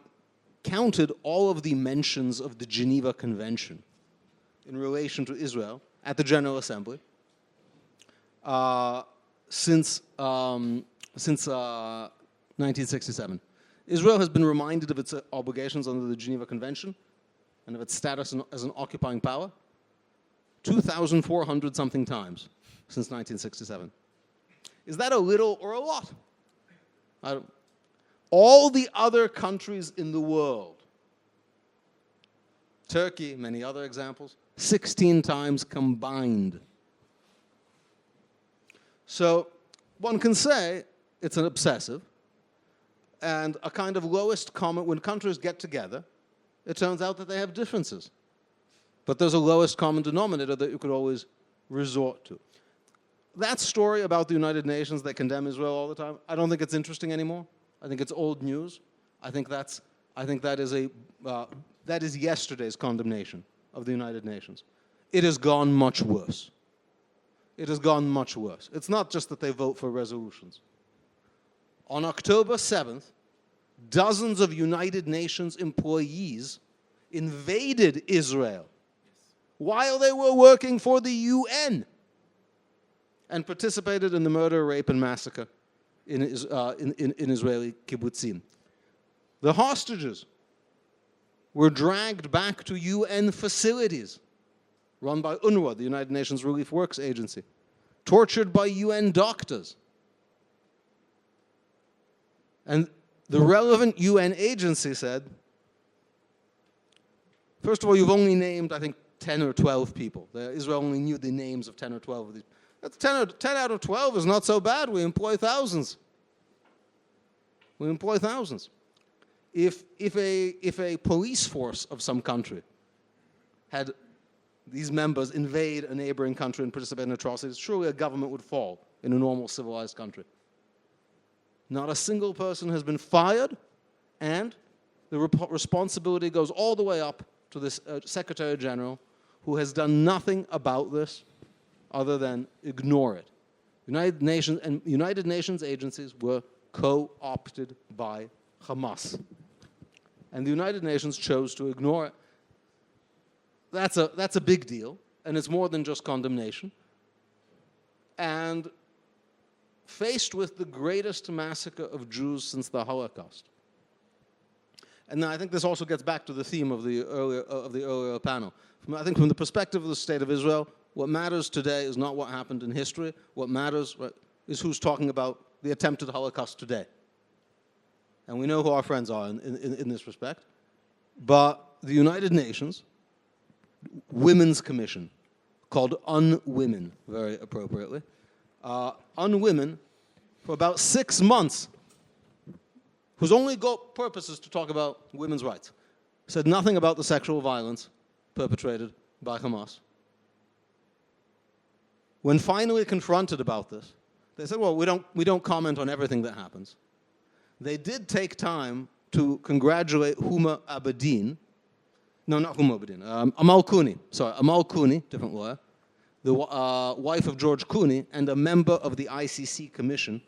counted all of the mentions of the Geneva Convention in relation to Israel at the General Assembly since 1967. Israel has been reminded of its obligations under the Geneva Convention and of its status as an occupying power 2,400 something times since 1967. Is that a little or a lot? All the other countries in the world, Turkey, many other examples, 16 times combined. So one can say it's an obsessive and a kind of lowest common. When countries get together, it turns out that they have differences. But there's a lowest common denominator that you could always resort to. That story about the United Nations that condemn Israel all the time, I don't think it's interesting anymore. I think it's old news. I think that is yesterday's condemnation of the United Nations. It has gone much worse. It has gone much worse. It's not just that they vote for resolutions. On October 7th, dozens of United Nations employees invaded Israel while they were working for the UN and participated in the murder, rape, and massacre in Israeli kibbutzim. The hostages were dragged back to UN facilities run by UNRWA, the United Nations Relief Works Agency, tortured by UN doctors. And the relevant UN agency said, first of all, you've only named, I think, 10 or 12 people. Israel only knew the names of 10 or 12 of these. That's 10 out of 12 is not so bad. We employ thousands. We employ thousands. If a police force of some country had these members invade a neighboring country and participate in atrocities, surely a government would fall in a normal civilized country. Not a single person has been fired, and the responsibility goes all the way up to this Secretary General, who has done nothing about this other than ignore it. United Nations agencies were co-opted by Hamas. And the United Nations chose to ignore it. That's a big deal, and it's more than just condemnation. And faced with the greatest massacre of Jews since the Holocaust. And I think this also gets back to the theme of the earlier panel. I think from the perspective of the State of Israel, what matters today is not what happened in history. What matters is who's talking about the attempted Holocaust today. and we know who our friends are in this respect. But the United Nations Women's Commission, called UNWomen, very appropriately, UNWomen, for about 6 months, whose only purpose is to talk about women's rights, said nothing about the sexual violence perpetrated by Hamas. When finally confronted about this, they said, well, we don't comment on everything that happens. They did take time to congratulate Huma Abedin, no, not Huma Abedin, Amal Clooney, different lawyer, the wife of George Clooney, and a member of the ICC commission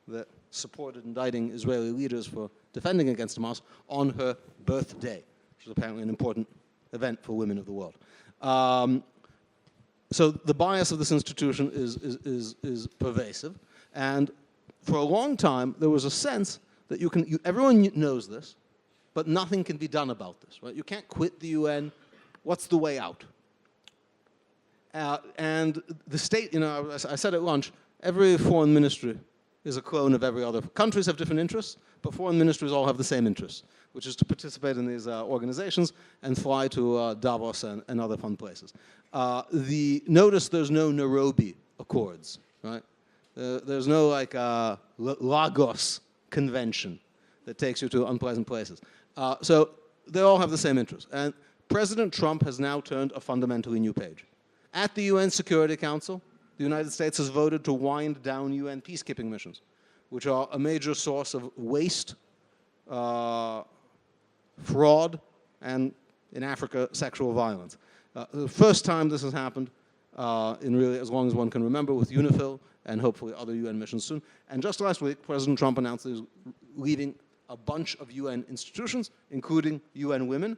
that supported indicting Israeli leaders for defending against Hamas on her birthday, which is apparently an important event for women of the world. So the bias of this institution is pervasive, and for a long time there was a sense that everyone knows this, but nothing can be done about this. Right? You can't quit the UN. What's the way out? And the state, I said at lunch, every foreign ministry is a clone of every other. Countries have different interests, but foreign ministries all have the same interests, which is to participate in these organizations and fly to Davos and other fun places. Notice there's no Nairobi Accords, right? There's no Lagos Convention that takes you to unpleasant places. So they all have the same interests. And President Trump has now turned a fundamentally new page. At the UN Security Council, the United States has voted to wind down UN peacekeeping missions, which are a major source of waste, fraud, and, in Africa, sexual violence. The first time this has happened in really as long as one can remember with UNIFIL and hopefully other UN missions soon. And just last week, President Trump announced that he was leaving a bunch of UN institutions, including UN Women,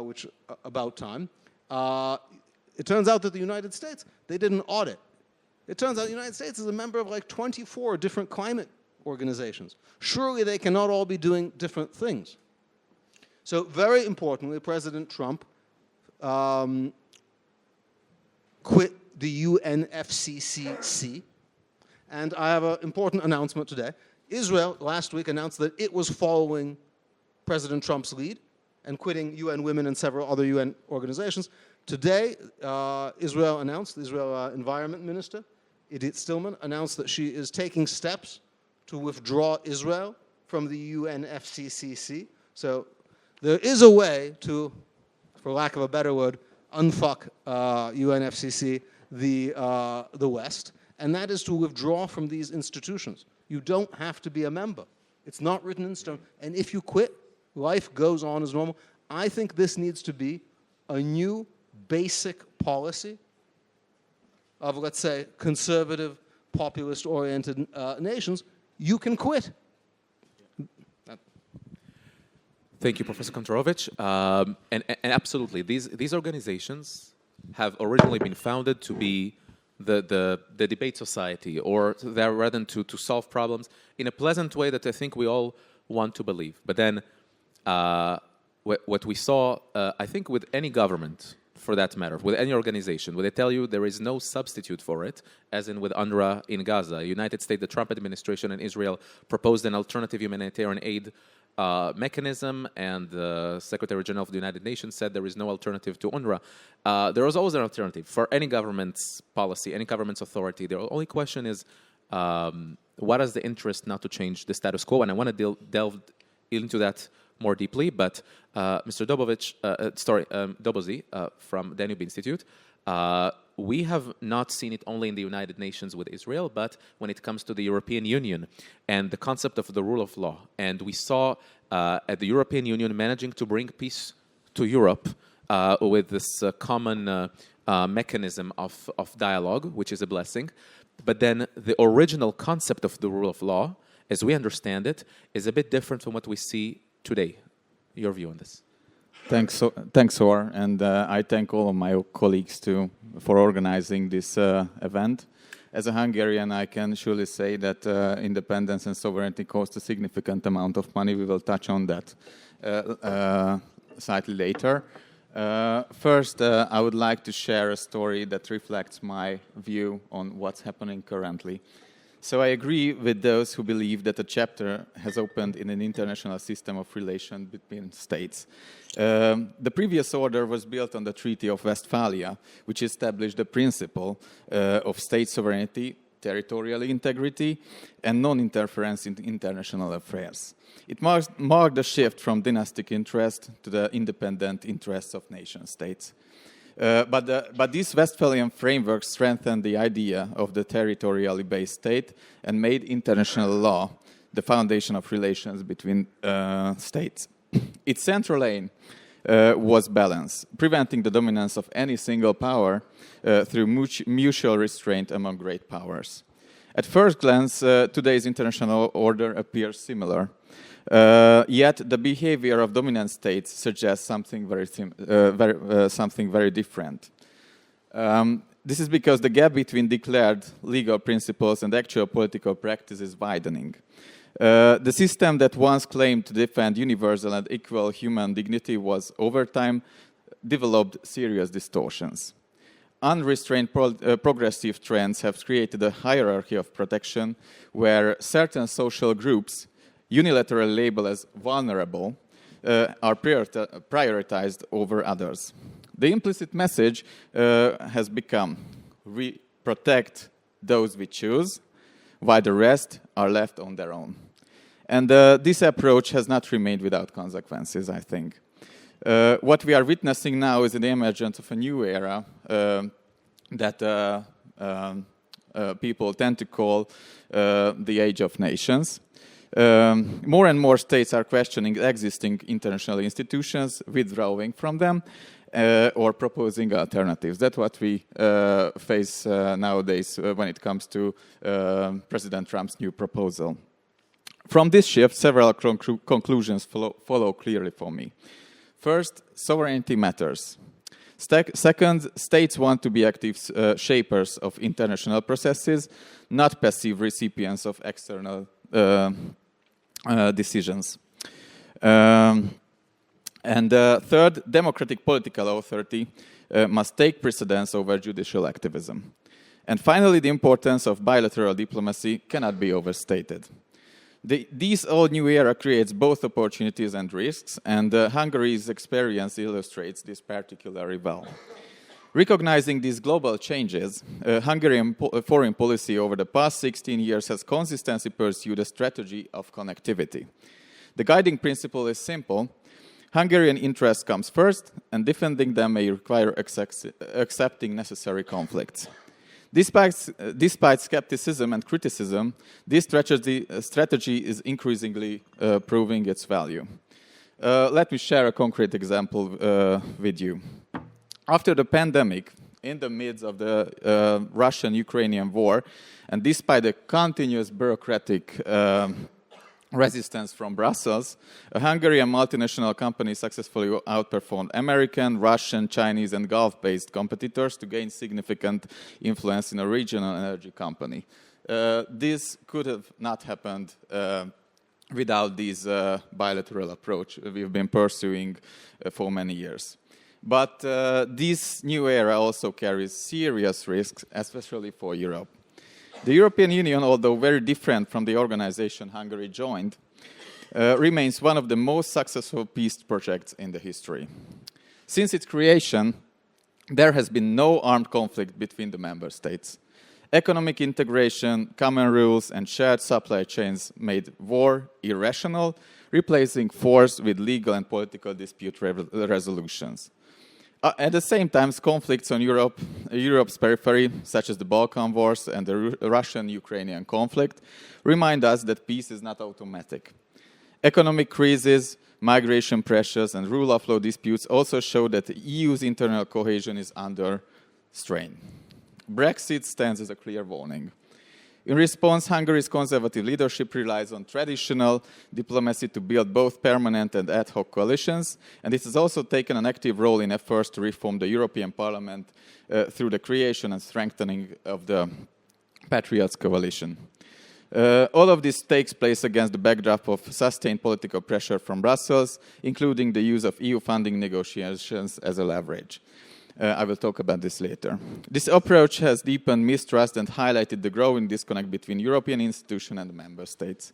which about time. It turns out that the United States, they did an audit. It turns out the United States is a member of like 24 different climate organizations. Surely they cannot all be doing different things. So very importantly, President Trump quit the UNFCCC. And I have an important announcement today. Israel last week announced that it was following President Trump's lead and quitting UN Women and several other UN organizations. Today, Israel announced, the Israel Environment Minister, Edith Stillman, announced that she is taking steps to withdraw Israel from the UNFCCC. So there is a way to, for lack of a better word, unfuck UNFCCC, the West, and that is to withdraw from these institutions. You don't have to be a member. It's not written in stone. And if you quit, life goes on as normal. I think this needs to be a new basic policy of, let's say, conservative, populist-oriented nations. You can quit. Thank you, Professor Kontorovich. And absolutely, these organizations have originally been founded to be the debate society, or they're rather to solve problems in a pleasant way that I think we all want to believe. But then what we saw, I think with any government, for that matter, with any organization, where they tell you there is no substitute for it, as in with UNRWA in Gaza. United States, the Trump administration in Israel proposed an alternative humanitarian aid mechanism, and the Secretary General of the United Nations said there is no alternative to UNRWA. There is always an alternative for any government's policy, any government's authority. The only question is, what is the interest not to change the status quo? And I want to delve into that more deeply, but Mr. Dobozy from Danube Institute, we have not seen it only in the United Nations with Israel, but when it comes to the European Union and the concept of the rule of law. And we saw at the European Union managing to bring peace to Europe with this common mechanism of dialogue, which is a blessing. But then the original concept of the rule of law, as we understand it, is a bit different from what we see today. Your view on this? Thanks, Or, and I thank all of my colleagues too for organizing this event. As a Hungarian, I can surely say that independence and sovereignty cost a significant amount of money. We will touch on that slightly later. First, I would like to share a story that reflects my view on what's happening currently. So I agree with those who believe that a chapter has opened in an international system of relations between states. The previous order was built on the Treaty of Westphalia, which established the principle of state sovereignty, territorial integrity, and non-interference in international affairs. It marked a shift from dynastic interest to the independent interests of nation-states. But this Westphalian framework strengthened the idea of the territorially based state and made international law the foundation of relations between states. Its central aim was balance, preventing the dominance of any single power through mutual restraint among great powers. At first glance, today's international order appears similar. Yet the behavior of dominant states suggests something very different. This is because the gap between declared legal principles and actual political practice is widening. The system that once claimed to defend universal and equal human dignity was, over time, developed serious distortions. Unrestrained progressive trends have created a hierarchy of protection where certain social groups, unilaterally labeled as vulnerable, are prioritized over others. The implicit message has become, we protect those we choose, while the rest are left on their own. And this approach has not remained without consequences, I think. What we are witnessing now is the emergence of a new era that people tend to call the age of nations. More and more states are questioning existing international institutions, withdrawing from them, or proposing alternatives. That's what we face nowadays when it comes to President Trump's new proposal. From this shift, several conclusions follow clearly for me. First, sovereignty matters. Second, states want to be active shapers of international processes, not passive recipients of external decisions. Third, democratic political authority must take precedence over judicial activism. And finally, the importance of bilateral diplomacy cannot be overstated. This all-new era creates both opportunities and risks, and Hungary's experience illustrates this particularly well. Recognizing these global changes, Hungarian foreign policy over the past 16 years has consistently pursued a strategy of connectivity. The guiding principle is simple. Hungarian interest comes first, and defending them may require accepting necessary conflicts. Despite skepticism and criticism, this strategy is increasingly proving its value. Let me share a concrete example with you. After the pandemic, in the midst of the Russian-Ukrainian war, and despite the continuous bureaucratic resistance from Brussels, a Hungarian multinational company successfully outperformed American, Russian, Chinese, and Gulf-based competitors to gain significant influence in a regional energy company. This could have not happened without this bilateral approach we've been pursuing for many years. But this new era also carries serious risks, especially for Europe. The European Union, although very different from the organization Hungary joined, remains one of the most successful peace projects in the history. Since its creation, there has been no armed conflict between the member states. Economic integration, common rules, and shared supply chains made war irrational, replacing force with legal and political dispute resolutions. At the same time, conflicts on Europe's periphery, such as the Balkan Wars and the Russian-Ukrainian conflict, remind us that peace is not automatic. Economic crises, migration pressures, and rule of law disputes also show that the EU's internal cohesion is under strain. Brexit stands as a clear warning. In response, Hungary's conservative leadership relies on traditional diplomacy to build both permanent and ad hoc coalitions, and it has also taken an active role in efforts to reform the European Parliament through the creation and strengthening of the Patriots Coalition. All of this takes place against the backdrop of sustained political pressure from Brussels, including the use of EU funding negotiations as a leverage. I will talk about this later. This approach has deepened mistrust and highlighted the growing disconnect between European institutions and member states.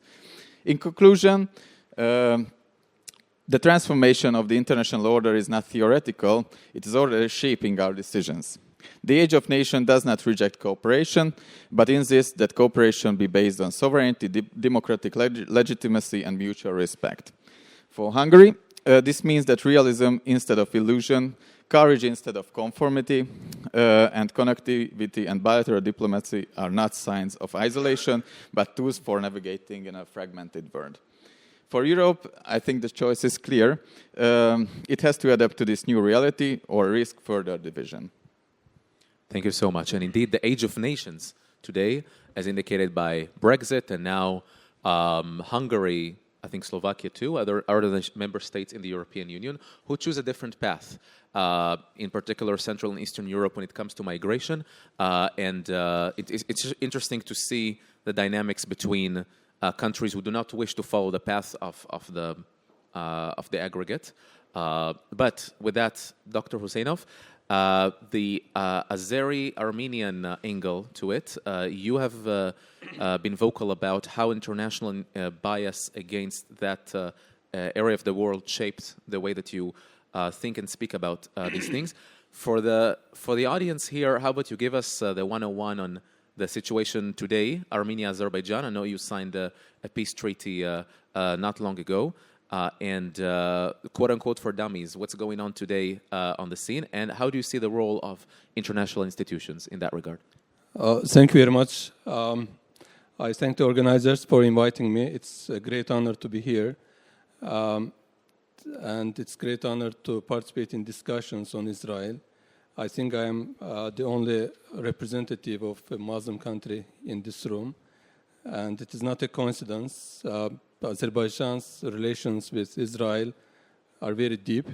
In conclusion, the transformation of the international order is not theoretical, it is already shaping our decisions. The Age of Nations does not reject cooperation, but insists that cooperation be based on sovereignty, democratic legitimacy, and mutual respect. For Hungary, this means that realism instead of illusion, courage instead of conformity, and connectivity and bilateral diplomacy are not signs of isolation, but tools for navigating in a fragmented world. For Europe, I think the choice is clear. It has to adapt to this new reality or risk further division. Thank you so much. And indeed, the age of nations today, as indicated by Brexit and now Hungary, I think Slovakia too, other member states in the European Union, who choose a different path, in particular Central and Eastern Europe when it comes to migration. It's interesting to see the dynamics between countries who do not wish to follow the path of the aggregate. But with that, Dr. Husseinov, the Azeri-Armenian angle to it, you have been vocal about how international bias against that area of the world shaped the way that you think and speak about these things. For the audience here, how about you give us the 101 on the situation today, Armenia, Azerbaijan? I know you signed a peace treaty not long ago. And quote-unquote for dummies, what's going on today on the scene, and how do you see the role of international institutions in that regard? Thank you very much. I thank the organizers for inviting me. It's a great honor to be here. And it's a great honor to participate in discussions on Israel. I think I am the only representative of a Muslim country in this room. And it is not a coincidence. Azerbaijan's relations with Israel are very deep.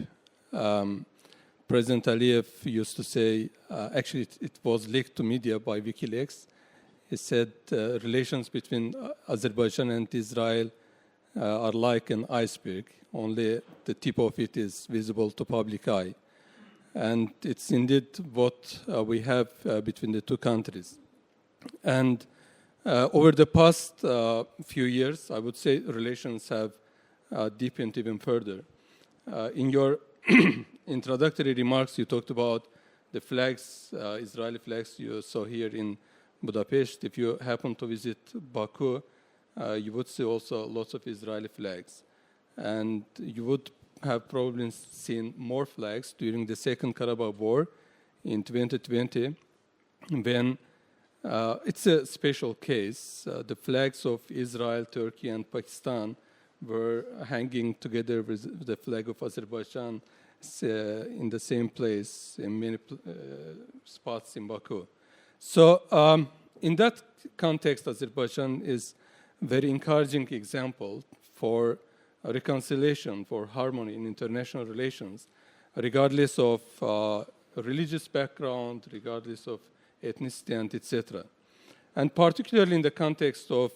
President Aliyev used to say, actually it was leaked to media by WikiLeaks. He said relations between Azerbaijan and Israel are like an iceberg. Only the tip of it is visible to public eye. And it's indeed what we have between the two countries. And over the past few years, I would say relations have deepened even further. In your introductory remarks, you talked about the flags, Israeli flags you saw here in Budapest. If you happen to visit Baku, you would see also lots of Israeli flags. And you would have probably seen more flags during the Second Karabakh War in 2020, when it's a special case. The flags of Israel, Turkey, and Pakistan were hanging together with the flag of Azerbaijan in the same place in many spots in Baku. So in that context, Azerbaijan is a very encouraging example for reconciliation, for harmony in international relations, regardless of religious background, regardless of ethnicity, and etc. And particularly in the context of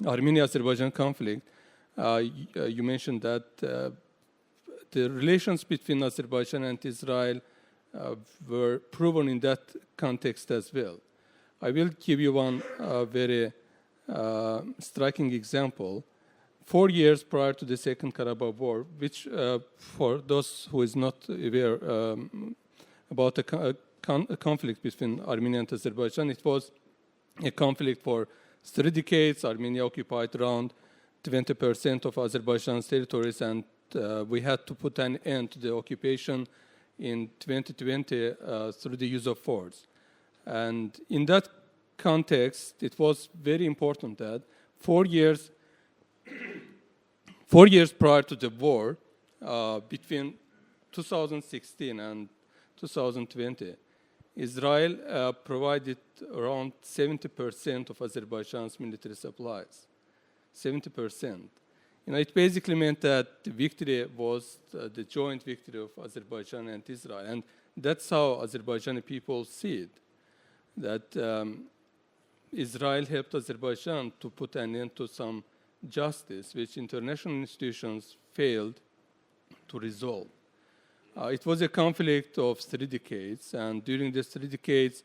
Armenia-Azerbaijan conflict, you mentioned that the relations between Azerbaijan and Israel were proven in that context as well. I will give you one very striking example. 4 years prior to the Second Karabakh War, which for those who is not aware about the conflict between Armenia and Azerbaijan, it was a conflict for 3 decades. Armenia occupied around 20% of Azerbaijan's territories, and we had to put an end to the occupation in 2020 through the use of force. And in that context, it was very important that 4 years prior to the war, between 2016 and 2020, Israel provided around 70% of Azerbaijan's military supplies. 70%. It basically meant that the victory was the joint victory of Azerbaijan and Israel. And that's how Azerbaijani people see it, that Israel helped Azerbaijan to put an end to some justice which international institutions failed to resolve. It was a conflict of 3 decades, and during these 3 decades,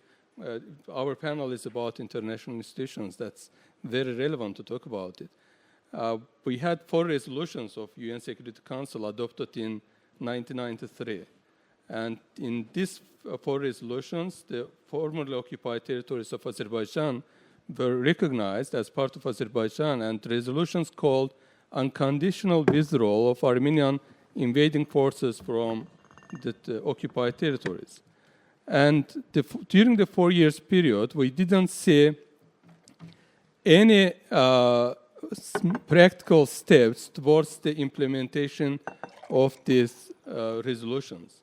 our panel is about international institutions. That's very relevant to talk about it. We had 4 resolutions of UN Security Council adopted in 1993. And in these 4 resolutions, the formerly occupied territories of Azerbaijan were recognized as part of Azerbaijan, and resolutions called unconditional withdrawal of Armenian invading forces from the occupied territories. And during the 4 years period, we didn't see any practical steps towards the implementation of these resolutions.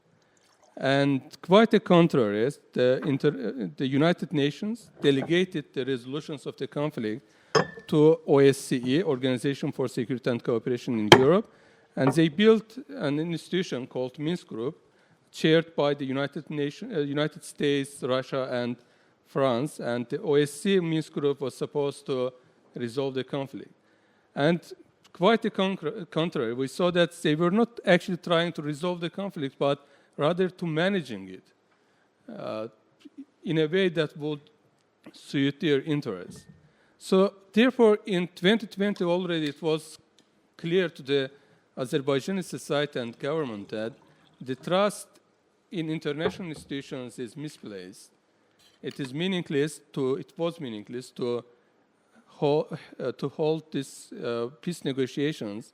And quite the contrary, the United Nations delegated the resolutions of the conflict to OSCE, Organization for Security and Cooperation in Europe, and they built an institution called Minsk Group, chaired by the United States, Russia, and France. And the OSCE Minsk Group was supposed to resolve the conflict. And quite the contrary, we saw that they were not actually trying to resolve the conflict, but rather to managing it in a way that would suit their interests. So therefore, in 2020 already, it was clear to the Azerbaijani society and government that the trust in international institutions is misplaced. It was meaningless to hold these peace negotiations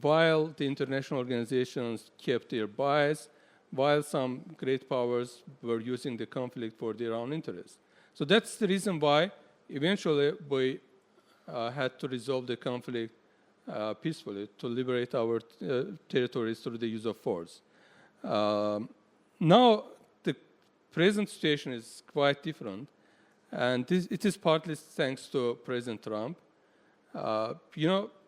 while the international organizations kept their bias, while some great powers were using the conflict for their own interests. So that's the reason why eventually we had to resolve the conflict peacefully, to liberate our territories through the use of force. Now the present situation is quite different, and it is partly thanks to President Trump.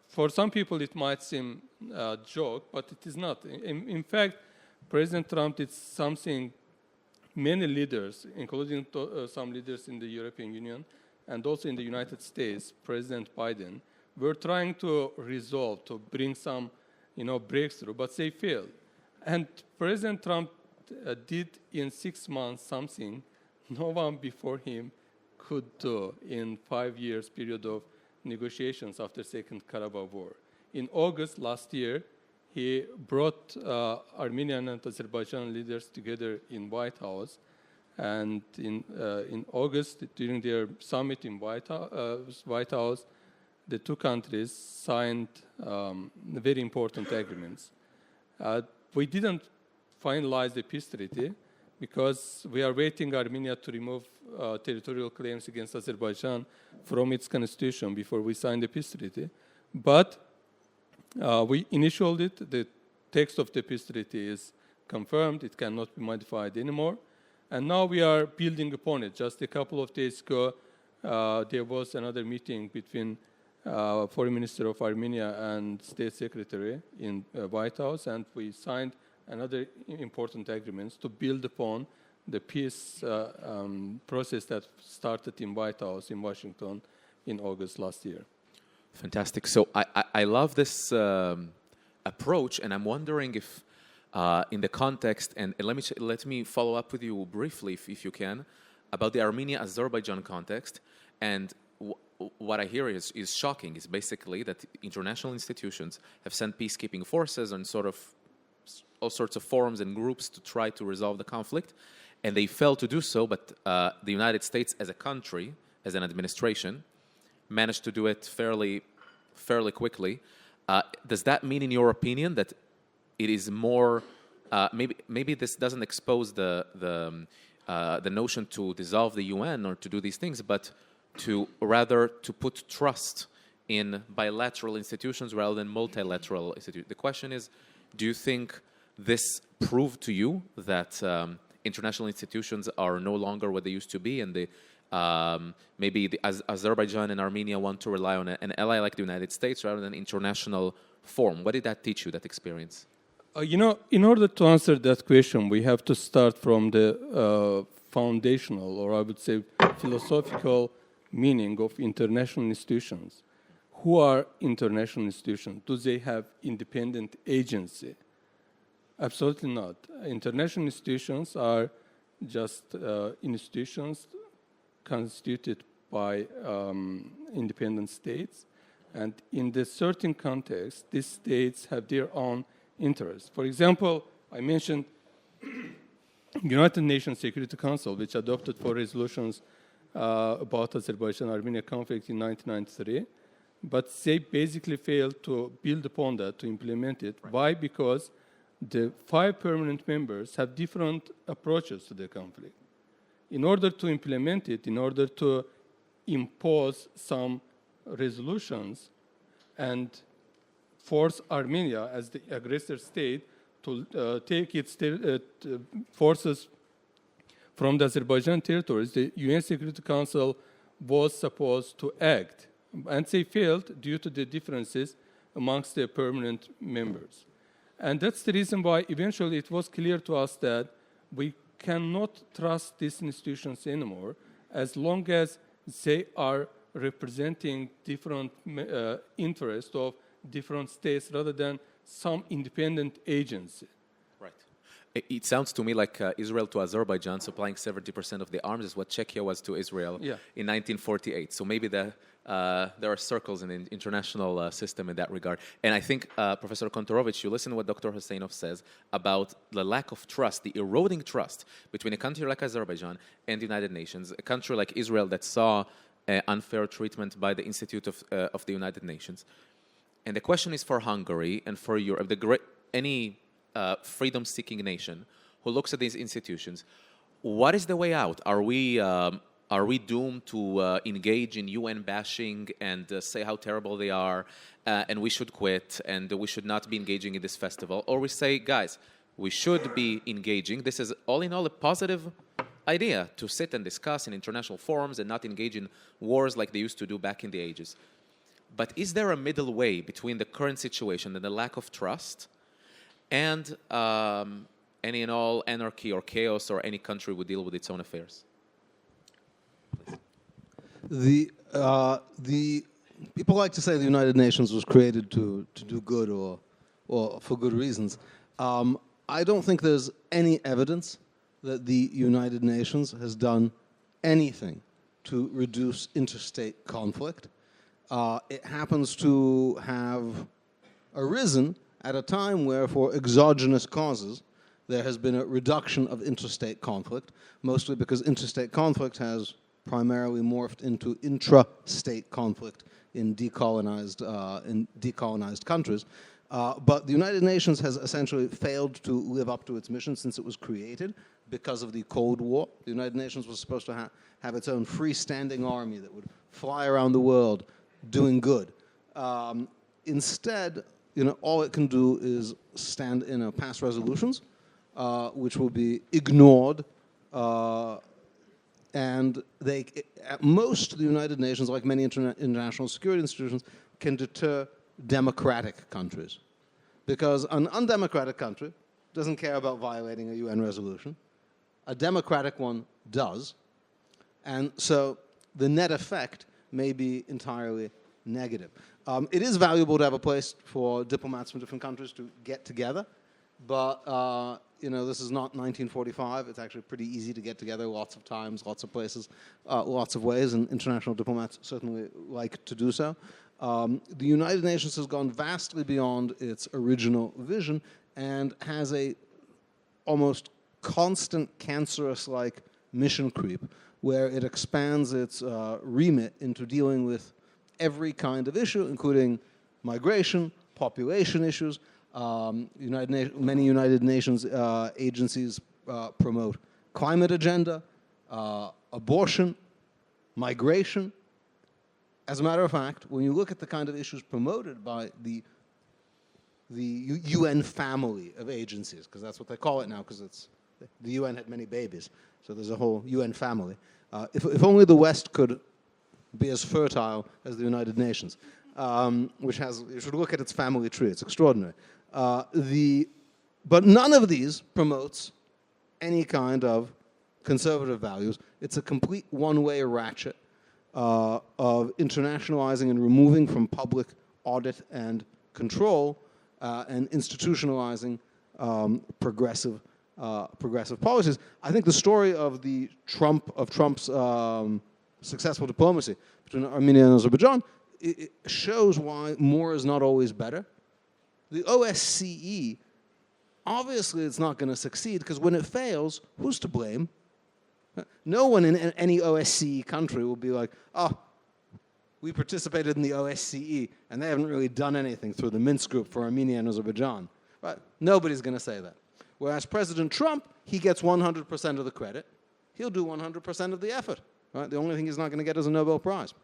For some people it might seem a joke, but it is not. In fact, President Trump did something many leaders, including some leaders in the European Union and also in the United States, President Biden, were trying to resolve, to bring some breakthrough, but they failed. And President Trump did in 6 months something no one before him could do in 5 years period of negotiations after Second Karabakh War. In August last year, he brought Armenian and Azerbaijan leaders together in White House, and in August, during their summit in White House, the 2 countries signed very important agreements. We didn't finalize the peace treaty because we are waiting Armenia to remove territorial claims against Azerbaijan from its constitution before we sign the peace treaty. But we initialed it. The text of the peace treaty is confirmed. It cannot be modified anymore. And now we are building upon it. Just a couple of days ago, there was another meeting between Foreign Minister of Armenia and State Secretary in White House, and we signed another important agreements to build upon the peace process that started in White House in Washington in August last year. Fantastic. So I love this approach, and I'm wondering if in the context, and let me follow up with you briefly, if you can, about the Armenia-Azerbaijan context. And what I hear is shocking. Is basically that international institutions have sent peacekeeping forces and sort of all sorts of forums and groups to try to resolve the conflict, and they failed to do so. But the United States, as a country, as an administration, managed to do it fairly quickly. Does that mean, in your opinion, that it is more maybe this doesn't expose the notion to dissolve the UN or to do these things, but to put trust in bilateral institutions rather than multilateral institutions? The question is, do you think this proved to you that international institutions are no longer what they used to be, and maybe Azerbaijan and Armenia want to rely on an ally like the United States rather than international forum? What did that teach you, that experience? In order to answer that question, we have to start from the foundational, or I would say philosophical meaning of international institutions. Who are international institutions? Do they have independent agency? Absolutely not. International institutions are just institutions constituted by independent states. And in this certain context, these states have their own interests. For example, I mentioned United Nations Security Council, which adopted 4 resolutions about Azerbaijan-Armenia conflict in 1993. But they basically failed to build upon that, to implement it. Right. Why? Because the 5 permanent members have different approaches to the conflict. In order to implement it, in order to impose some resolutions and force Armenia as the aggressor state to take its forces from the Azerbaijan territories, the UN Security Council was supposed to act. And they failed due to the differences amongst their permanent members. And that's the reason why eventually it was clear to us that we cannot trust these institutions anymore as long as they are representing different interests of different states rather than some independent agency. Right. It sounds to me like Israel to Azerbaijan supplying 70% of the arms is what Czechia was to Israel in 1948. So maybe there are circles in the international system in that regard. And I think, Professor Kontorovich, you listen to what Dr. Husseinov says about the lack of trust, the eroding trust between a country like Azerbaijan and the United Nations, a country like Israel that saw unfair treatment by the Institute of the United Nations. And the question is for Hungary and for Europe, any freedom-seeking nation who looks at these institutions, what is the way out? Are we doomed to engage in UN bashing and say how terrible they are and we should quit and we should not be engaging in this festival? Or we say, guys, we should be engaging. This is all in all a positive idea to sit and discuss in international forums and not engage in wars like they used to do back in the ages. But is there a middle way between the current situation and the lack of trust and any and all anarchy or chaos or any country would deal with its own affairs? The people like to say the United Nations was created to do good or for good reasons. I don't think there's any evidence that the United Nations has done anything to reduce interstate conflict. It happens to have arisen at a time where, for exogenous causes, there has been a reduction of interstate conflict, mostly because interstate conflict has primarily morphed into intra-state conflict in decolonized countries. But the United Nations has essentially failed to live up to its mission since it was created because of the Cold War. The United Nations was supposed to have its own freestanding army that would fly around the world doing good. Instead, all it can do is stand in pass resolutions, which will be ignored. And at most, the United Nations, like many international security institutions, can deter democratic countries. Because an undemocratic country doesn't care about violating a UN resolution. A democratic one does. And so the net effect may be entirely negative. It is valuable to have a place for diplomats from different countries to get together, but this is not 1945. It's actually pretty easy to get together lots of times, lots of places, lots of ways, and international diplomats certainly like to do so. The United Nations has gone vastly beyond its original vision and has a almost constant cancerous-like mission creep where it expands its remit into dealing with every kind of issue, including migration, population issues. Many United Nations agencies promote climate agenda, abortion, migration. As a matter of fact, when you look at the kind of issues promoted by the UN family of agencies, because that's what they call it now, because the UN had many babies, so there's a whole UN family. If only the West could be as fertile as the United Nations, which has, you should look at its family tree, it's extraordinary. But none of these promotes any kind of conservative values. It's a complete one-way ratchet of internationalizing and removing from public audit and control and institutionalizing progressive policies. I think the story of Trump's successful diplomacy between Armenia and Azerbaijan it shows why more is not always better. The OSCE, obviously, it's not going to succeed because when it fails, who's to blame? No one in any OSCE country will be like, oh, we participated in the OSCE and they haven't really done anything through the Minsk group for Armenia and Azerbaijan. Right? Nobody's going to say that. Whereas President Trump, he gets 100% of the credit. He'll do 100% of the effort. Right? The only thing he's not going to get is a Nobel Prize.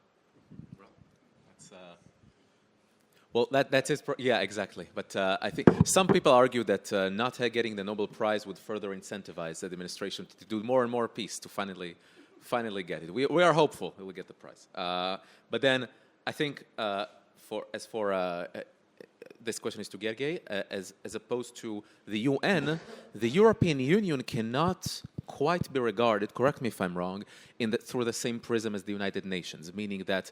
Well, that's his. Yeah, exactly. But I think some people argue that not getting the Nobel Prize would further incentivize the administration to do more and more peace to finally get it. We are hopeful we will get the prize. But then I think this question is to Gergely, as opposed to the UN, the European Union cannot quite be regarded, correct me if I'm wrong, through the same prism as the United Nations, meaning that,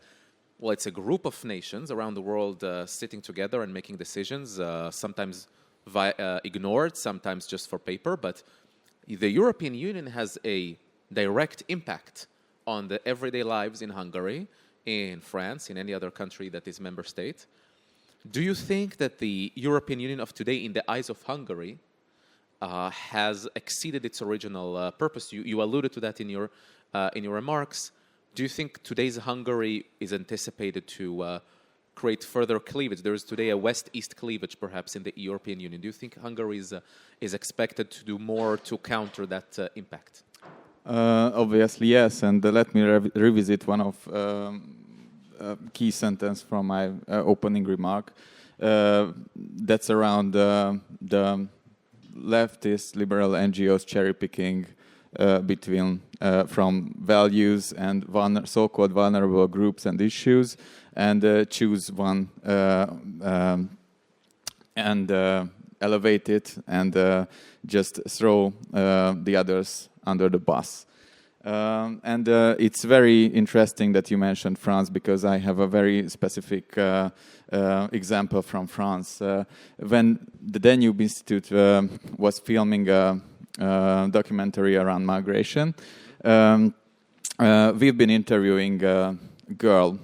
well, it's a group of nations around the world sitting together and making decisions, sometimes ignored, sometimes just for paper, but the European Union has a direct impact on the everyday lives in Hungary, in France, in any other country that is member state. Do you think that the European Union of today, in the eyes of Hungary, has exceeded its original purpose? You alluded to that in your remarks. Do you think today's Hungary is anticipated to create further cleavage? There is today a West-East cleavage, perhaps, in the European Union. Do you think Hungary is expected to do more to counter that impact? Obviously, yes. And let me revisit one of key sentence from my opening remark. That's around the leftist liberal NGOs cherry-picking between from values and so-called vulnerable groups and issues, and choose one and elevate it and just throw the others under the bus. And it's very interesting that you mentioned France, because I have a very specific example from France. When the Danube Institute was filming a documentary around migration, we've been interviewing a girl,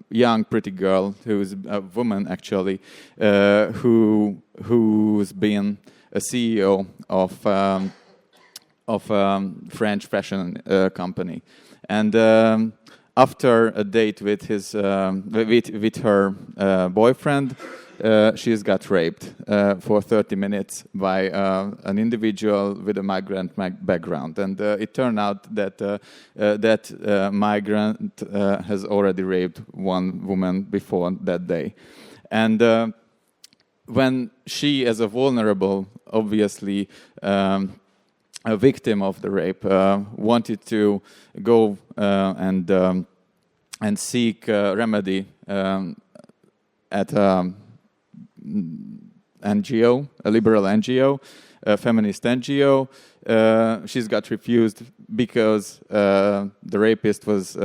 young, pretty girl, who's a woman actually, who's been a CEO of French fashion company, and after a date with his with her boyfriend, she's got raped for 30 minutes by an individual with a migrant background, and it turned out that that migrant has already raped one woman before that day, and when she, as a vulnerable, obviously a victim of the rape, wanted to go and seek remedy at NGO, a liberal NGO, a feminist NGO. She's got refused because the rapist was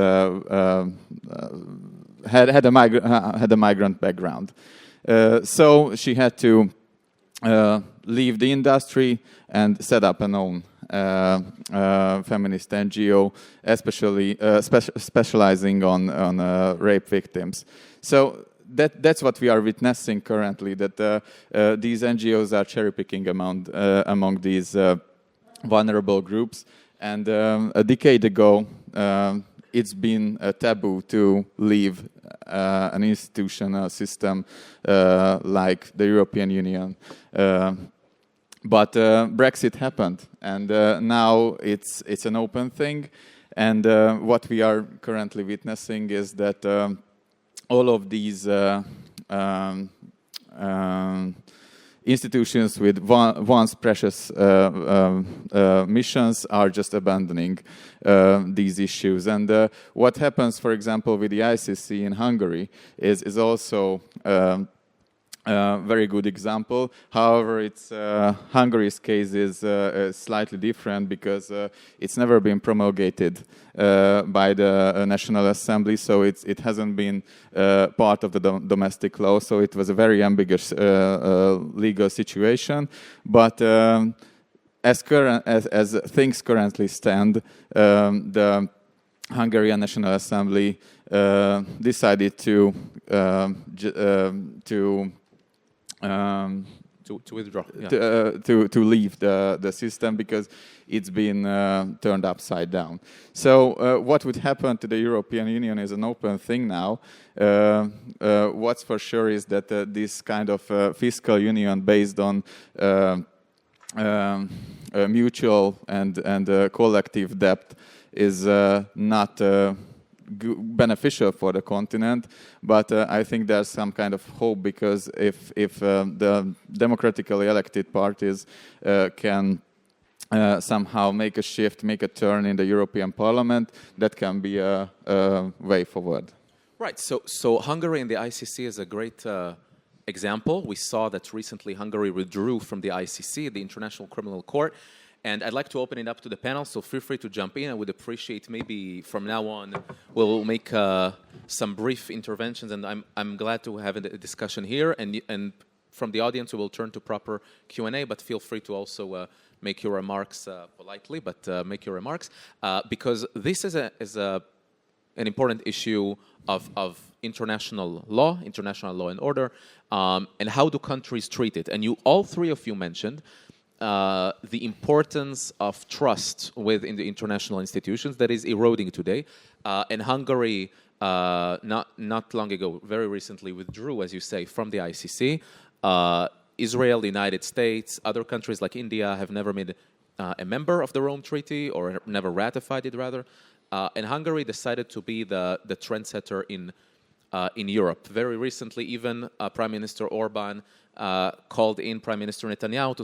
had a migrant background. So she had to leave the industry and set up an own feminist NGO, especially specializing on rape victims. So that's what we are witnessing currently, that these NGOs are cherry-picking among these vulnerable groups. And a decade ago, it's been a taboo to leave an institutional system like the European Union. But Brexit happened, and now it's an open thing. And what we are currently witnessing is that all of these institutions with once precious missions are just abandoning these issues. And what happens, for example, with the ICC in Hungary is also very good example. However, Hungary's case is slightly different because it's never been promulgated by the National Assembly, so it hasn't been part of the domestic law. So it was a very ambiguous legal situation. But as things currently stand, the Hungarian National Assembly decided to withdraw, to leave the system because it's been turned upside down. So what would happen to the European Union is an open thing now. What's for sure is that this kind of fiscal union based on mutual and collective debt is not beneficial for the continent, but I think there's some kind of hope because if the democratically elected parties can somehow make a shift, make a turn in the European Parliament, that can be a way forward. Right. So Hungary and the ICC is a great example. We saw that recently Hungary withdrew from the ICC, the International Criminal Court. And I'd like to open it up to the panel, so feel free to jump in. I would appreciate maybe from now on we'll make some brief interventions, and I'm glad to have a discussion here. And from the audience, we will turn to proper Q&A, but feel free to also make your remarks politely, but make your remarks. Because this is an important issue of international law and order, and how do countries treat it. And all three of you mentioned the importance of trust within the international institutions that is eroding today. And Hungary, not long ago, very recently withdrew, as you say, from the ICC. Israel, the United States, other countries like India have never made a member of the Rome Treaty or never ratified it, rather. And Hungary decided to be the trendsetter in Europe. Very recently, even Prime Minister Orban called in Prime Minister Netanyahu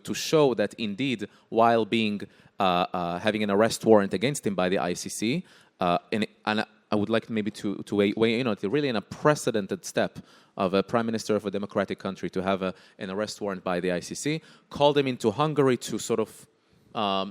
to show that indeed, while being having an arrest warrant against him by the ICC, and I would like maybe to weigh in on it, really an unprecedented step of a Prime Minister of a democratic country to have an arrest warrant by the ICC, called him into Hungary to sort of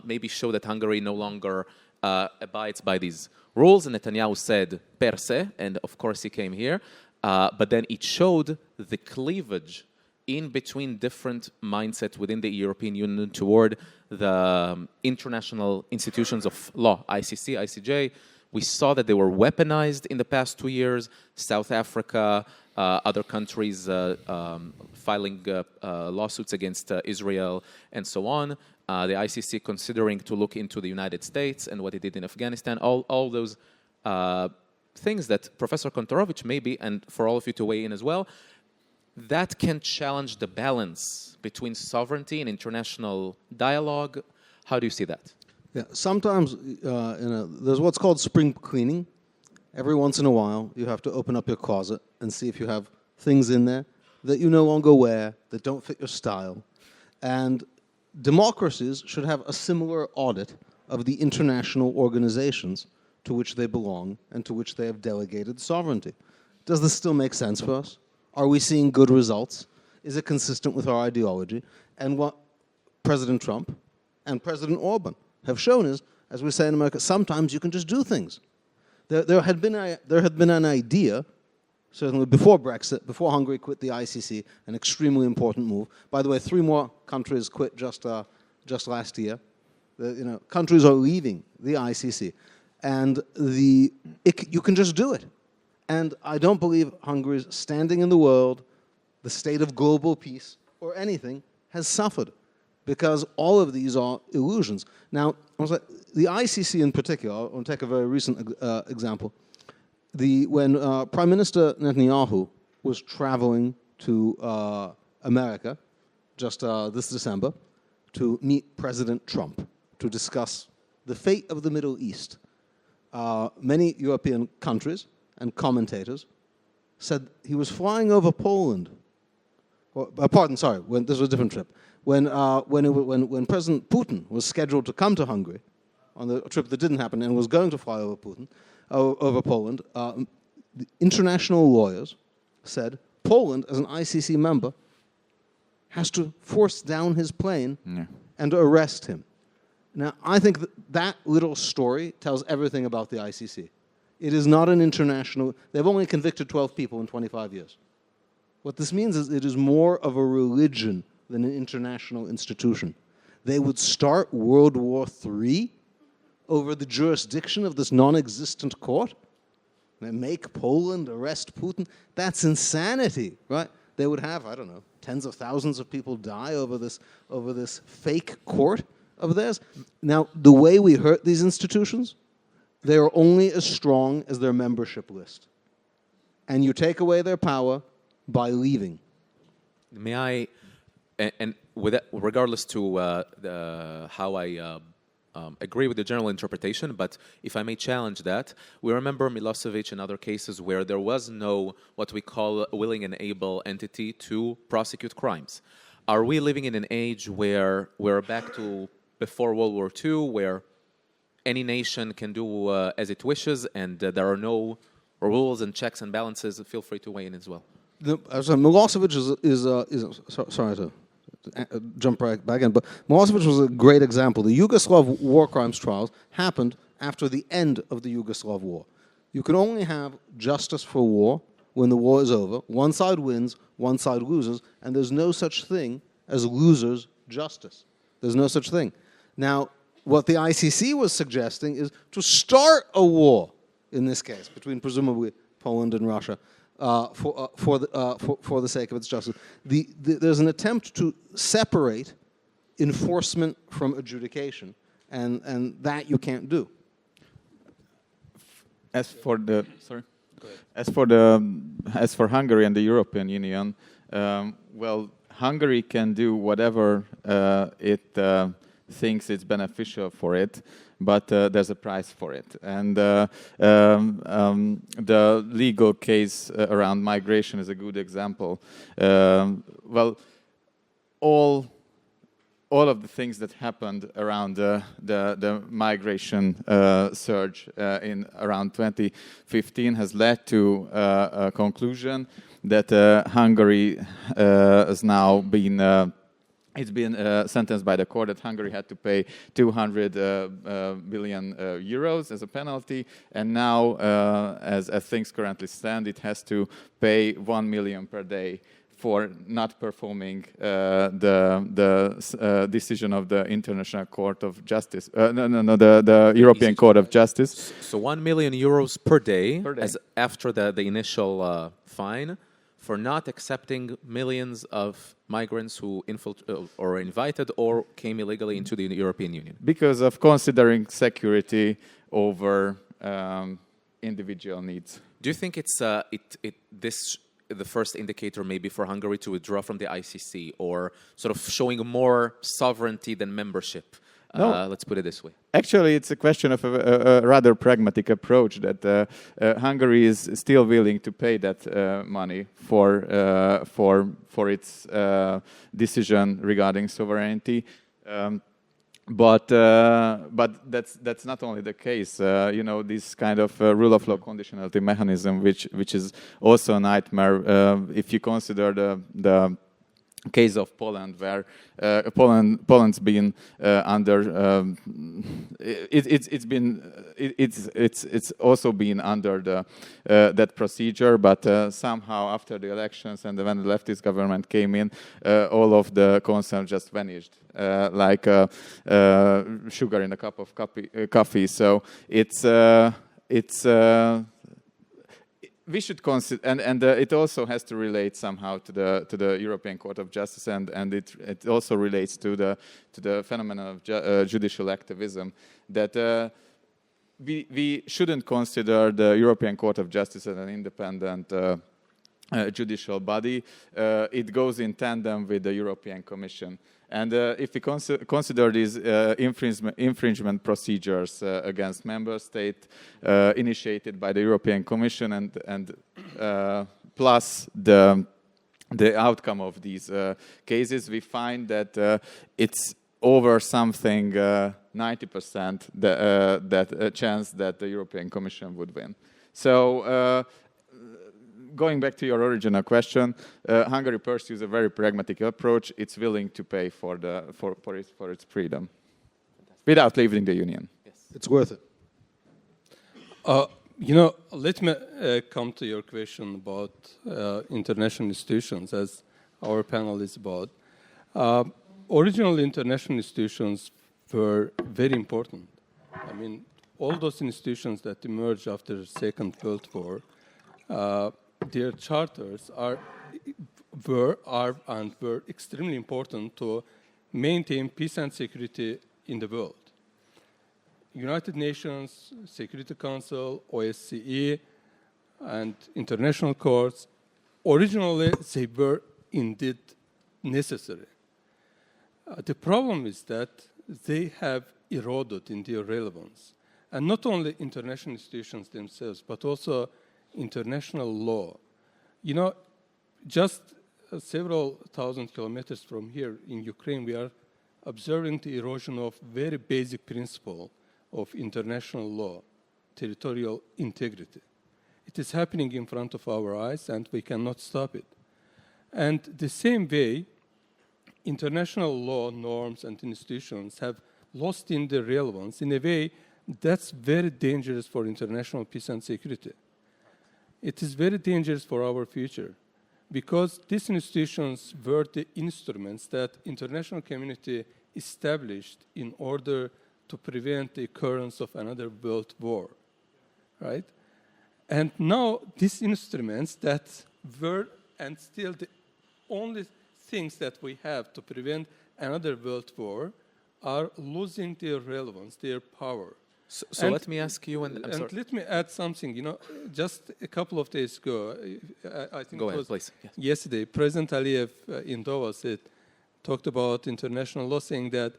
maybe show that Hungary no longer abides by these rules. And Netanyahu said, per se, and of course he came here. But then it showed the cleavage in between different mindsets within the European Union toward the international institutions of law, ICC, ICJ. We saw that they were weaponized in the past 2 years. South Africa, other countries filing lawsuits against Israel, and so on. The ICC considering to look into the United States and what it did in Afghanistan. All those things that Professor Kontorovich maybe, and for all of you to weigh in as well, that can challenge the balance between sovereignty and international dialogue. How do you see that? Yeah, sometimes there's what's called spring cleaning. Every once in a while, you have to open up your closet and see if you have things in there that you no longer wear, that don't fit your style. And democracies should have a similar audit of the international organizations to which they belong and to which they have delegated sovereignty. Does this still make sense for us? Are we seeing good results? Is it consistent with our ideology? And what President Trump and President Orban have shown is, as we say in America, sometimes you can just do things. There had been an idea, certainly before Brexit, before Hungary quit the ICC, an extremely important move. By the way, 3 more countries quit just last year. Countries are leaving the ICC. And you can just do it. And I don't believe Hungary's standing in the world, the state of global peace, or anything, has suffered. Because all of these are illusions. Now, the ICC in particular, I'll take a very recent example. When Prime Minister Netanyahu was traveling to America just this December to meet President Trump to discuss the fate of the Middle East, many European countries and commentators said he was flying over Poland. This was a different trip. When President Putin was scheduled to come to Hungary on the trip that didn't happen and was going to fly over Poland, the international lawyers said Poland, as an ICC member, has to force down his plane and arrest him. Now, I think that little story tells everything about the ICC. It is not an international... They've only convicted 12 people in 25 years. What this means is it is more of a religion than an international institution. They would start World War III over the jurisdiction of this non-existent court? They make Poland arrest Putin? That's insanity, right? They would have, I don't know, tens of thousands of people die over this fake court of theirs. Now, the way we hurt these institutions, they are only as strong as their membership list. And you take away their power by leaving. May I, and with that, regardless to how I agree with the general interpretation, but if I may challenge that, we remember Milosevic and other cases where there was no what we call a willing and able entity to prosecute crimes. Are we living in an age where we're back to before World War II, where any nation can do as it wishes, and there are no rules and checks and balances? Feel free to weigh in as well. Milosevic is sorry to jump right back in, but Milosevic was a great example. The Yugoslav war crimes trials happened after the end of the Yugoslav war. You can only have justice for war when the war is over. One side wins, one side loses, and there's no such thing as losers' justice. There's no such thing. Now, what the ICC was suggesting is to start a war, in this case, between presumably Poland and Russia, for the sake of its justice. There's an attempt to separate enforcement from adjudication, and that you can't do. As for Hungary and the European Union, well, Hungary can do whatever it thinks it's beneficial for it, but there's a price for it. And the legal case around migration is a good example. Well, all of the things that happened around the migration surge in around 2015 has led to a conclusion that Hungary has now been it's been sentenced by the court that Hungary had to pay 200 billion euros as a penalty, and now, as things currently stand, it has to pay 1 million per day for not performing the decision of the International Court of Justice. The European Court of Justice. So 1 million euros per day, as after the initial fine, for not accepting millions of migrants who or invited or came illegally into the European Union. Because of considering security over individual needs. Do you think it's this the first indicator maybe for Hungary to withdraw from the ICC, or sort of showing more sovereignty than membership? No. Let's put it this way. Actually, it's a question of a rather pragmatic approach that Hungary is still willing to pay that money for its decision regarding sovereignty. But that's not only the case. This kind of rule of law conditionality mechanism, which is also a nightmare if you consider the case of Poland, where Poland's been under it's also been under that procedure, but somehow after the elections and when the leftist government came in, all of the concerns just vanished like sugar in a cup of coffee. So it's we should consider, and it also has to relate somehow to the European Court of Justice, and it also relates to the phenomenon of judicial activism, that we shouldn't consider the European Court of Justice as an independent judicial body. It goes in tandem with the European Commission. And if we consider these infringement procedures against member states initiated by the European Commission and plus the outcome of these cases, we find that it's over something 90% that chance that the European Commission would win. So going back to your original question, Hungary pursues a very pragmatic approach. It's willing to pay for its freedom without leaving the Union. Yes. It's worth it. Let me come to your question about international institutions, as our panel is about. Original international institutions were very important. I mean, all those institutions that emerged after the Second World War, their charters were extremely important to maintain peace and security in the world. United Nations, Security Council, OSCE, and international courts, originally they were indeed necessary. The problem is that they have eroded in their relevance. And not only international institutions themselves, but also international law. Just several thousand kilometers from here in Ukraine, we are observing the erosion of very basic principle of international law, territorial integrity. It is happening in front of our eyes, and we cannot stop it. And the same way, international law, norms, and institutions have lost in their relevance in a way that's very dangerous for international peace and security. It is very dangerous for our future because these institutions were the instruments that international community established in order to prevent the occurrence of another world war, right? And now these instruments that were and still the only things that we have to prevent another world war are losing their relevance, their power. So let me ask you, and let me add something. Just a couple of days ago, I think Go it ahead, was please. Yes. yesterday, President Aliyev in Davos talked about international law, saying that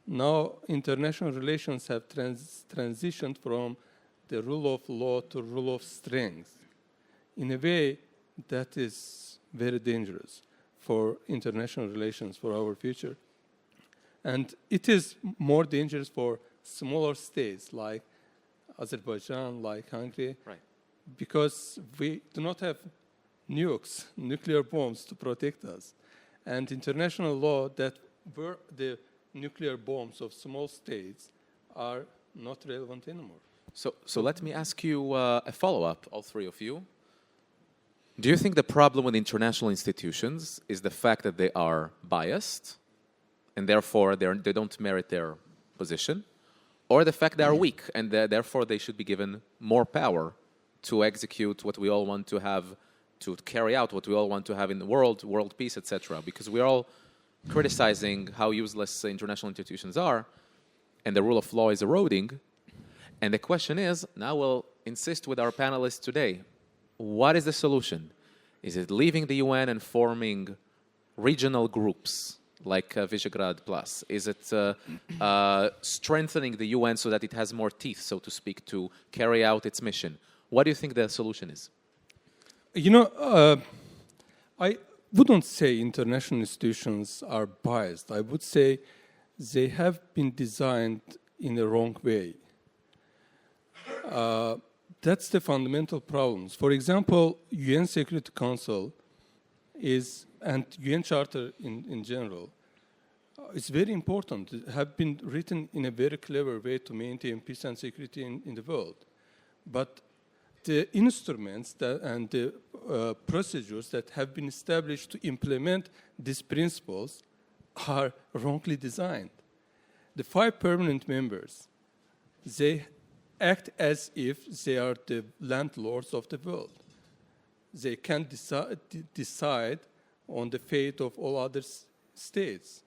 now international relations have transitioned from the rule of law to rule of strength in a way that is very dangerous for international relations, for our future. And it is more dangerous for smaller states like Azerbaijan, like Hungary, right, because we do not have nukes, nuclear bombs to protect us. And international law that were the nuclear bombs of small states are not relevant anymore. So let me ask you a follow-up, all three of you. Do you think the problem with international institutions is the fact that they are biased and therefore they don't merit their position, or the fact they are weak and therefore they should be given more power to execute what we all want to have, to carry out what we all want to have in the world peace, etc.? Because we're all criticizing how useless international institutions are and the rule of law is eroding. And the question is, now we'll insist with our panelists today, what is the solution? Is it leaving the UN and forming regional groups like Visegrad Plus? Is it strengthening the UN so that it has more teeth, so to speak, to carry out its mission? What do you think the solution is? I wouldn't say international institutions are biased. I would say they have been designed in the wrong way. That's the fundamental problems. For example, UN Security Council and UN Charter in general, is very important. It have been written in a very clever way to maintain peace and security in the world. But the instruments and the procedures that have been established to implement these principles are wrongly designed. The 5 permanent members, they act as if they are the landlords of the world. They can decide on the fate of all other states.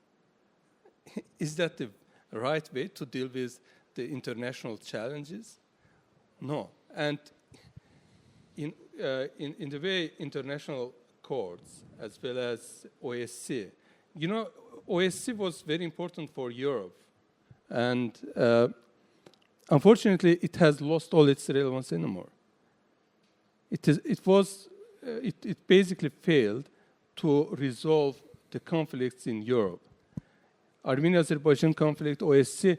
Is that the right way to deal with the international challenges? No. And in the way international courts, as well as OSCE, OSCE was very important for Europe. And unfortunately, it has lost all its relevance anymore. It basically failed to resolve the conflicts in Europe. Armenia-Azerbaijan conflict, OSCE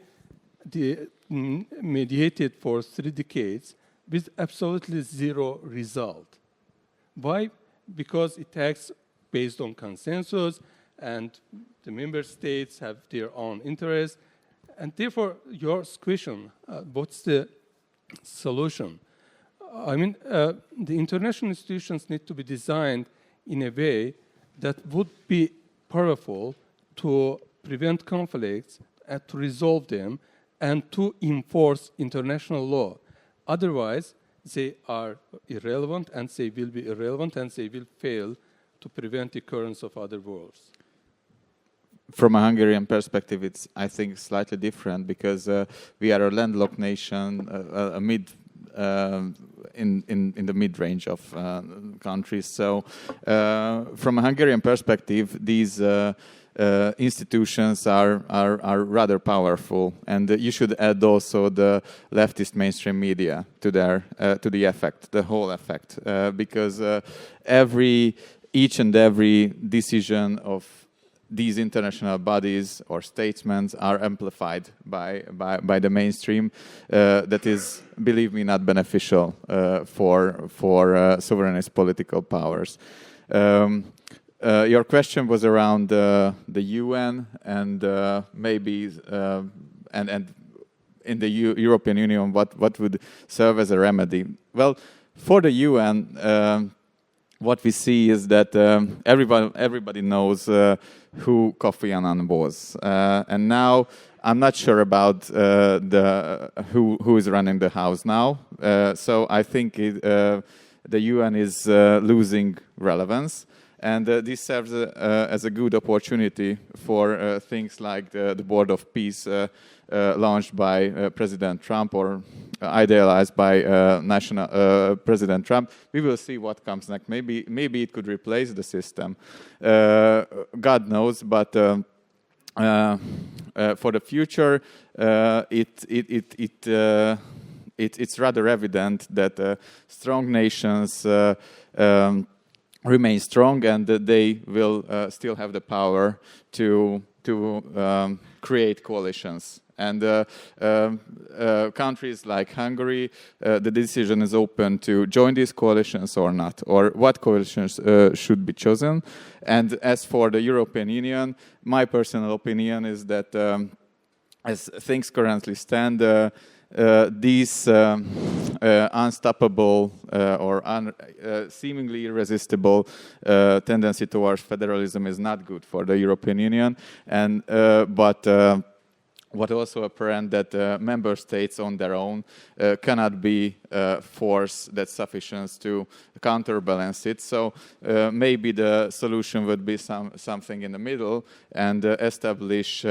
mediated for 3 decades with absolutely zero result. Why? Because it acts based on consensus, and the member states have their own interests. And therefore, your question, what's the solution? I mean, the international institutions need to be designed in a way that would be powerful to prevent conflicts and to resolve them and to enforce international law. Otherwise, they are irrelevant, and they will be irrelevant, and they will fail to prevent the occurrence of other wars. From a Hungarian perspective, it's, I think, slightly different because we are a landlocked nation, in the mid-range of countries. So, from a Hungarian perspective, these institutions are rather powerful, and you should add also the leftist mainstream media to the whole effect, because each and every decision of these international bodies or statesmen are amplified by the mainstream. That is, believe me, not beneficial for sovereignist political powers. Your question was around the UN and maybe and in the European Union, what would serve as a remedy? Well, for the UN, what we see is that everybody knows who Kofi Annan was, and now I'm not sure about who is running the house now. So I think the UN is losing relevance. And this serves as a good opportunity for things like the Board of Peace launched by President Trump or idealized by President Trump. We will see what comes next. Maybe it could replace the system. God knows, but for the future, it's rather evident that strong nations remain strong, and that they will still have the power to create coalitions. And countries like Hungary, the decision is open to join these coalitions or not, or what coalitions should be chosen. And as for the European Union, my personal opinion is that as things currently stand, these unstoppable or seemingly irresistible tendency towards federalism is not good for the European Union, and but what also apparent that member states on their own cannot be force that's sufficient to counterbalance it. So maybe the solution would be something in the middle and establish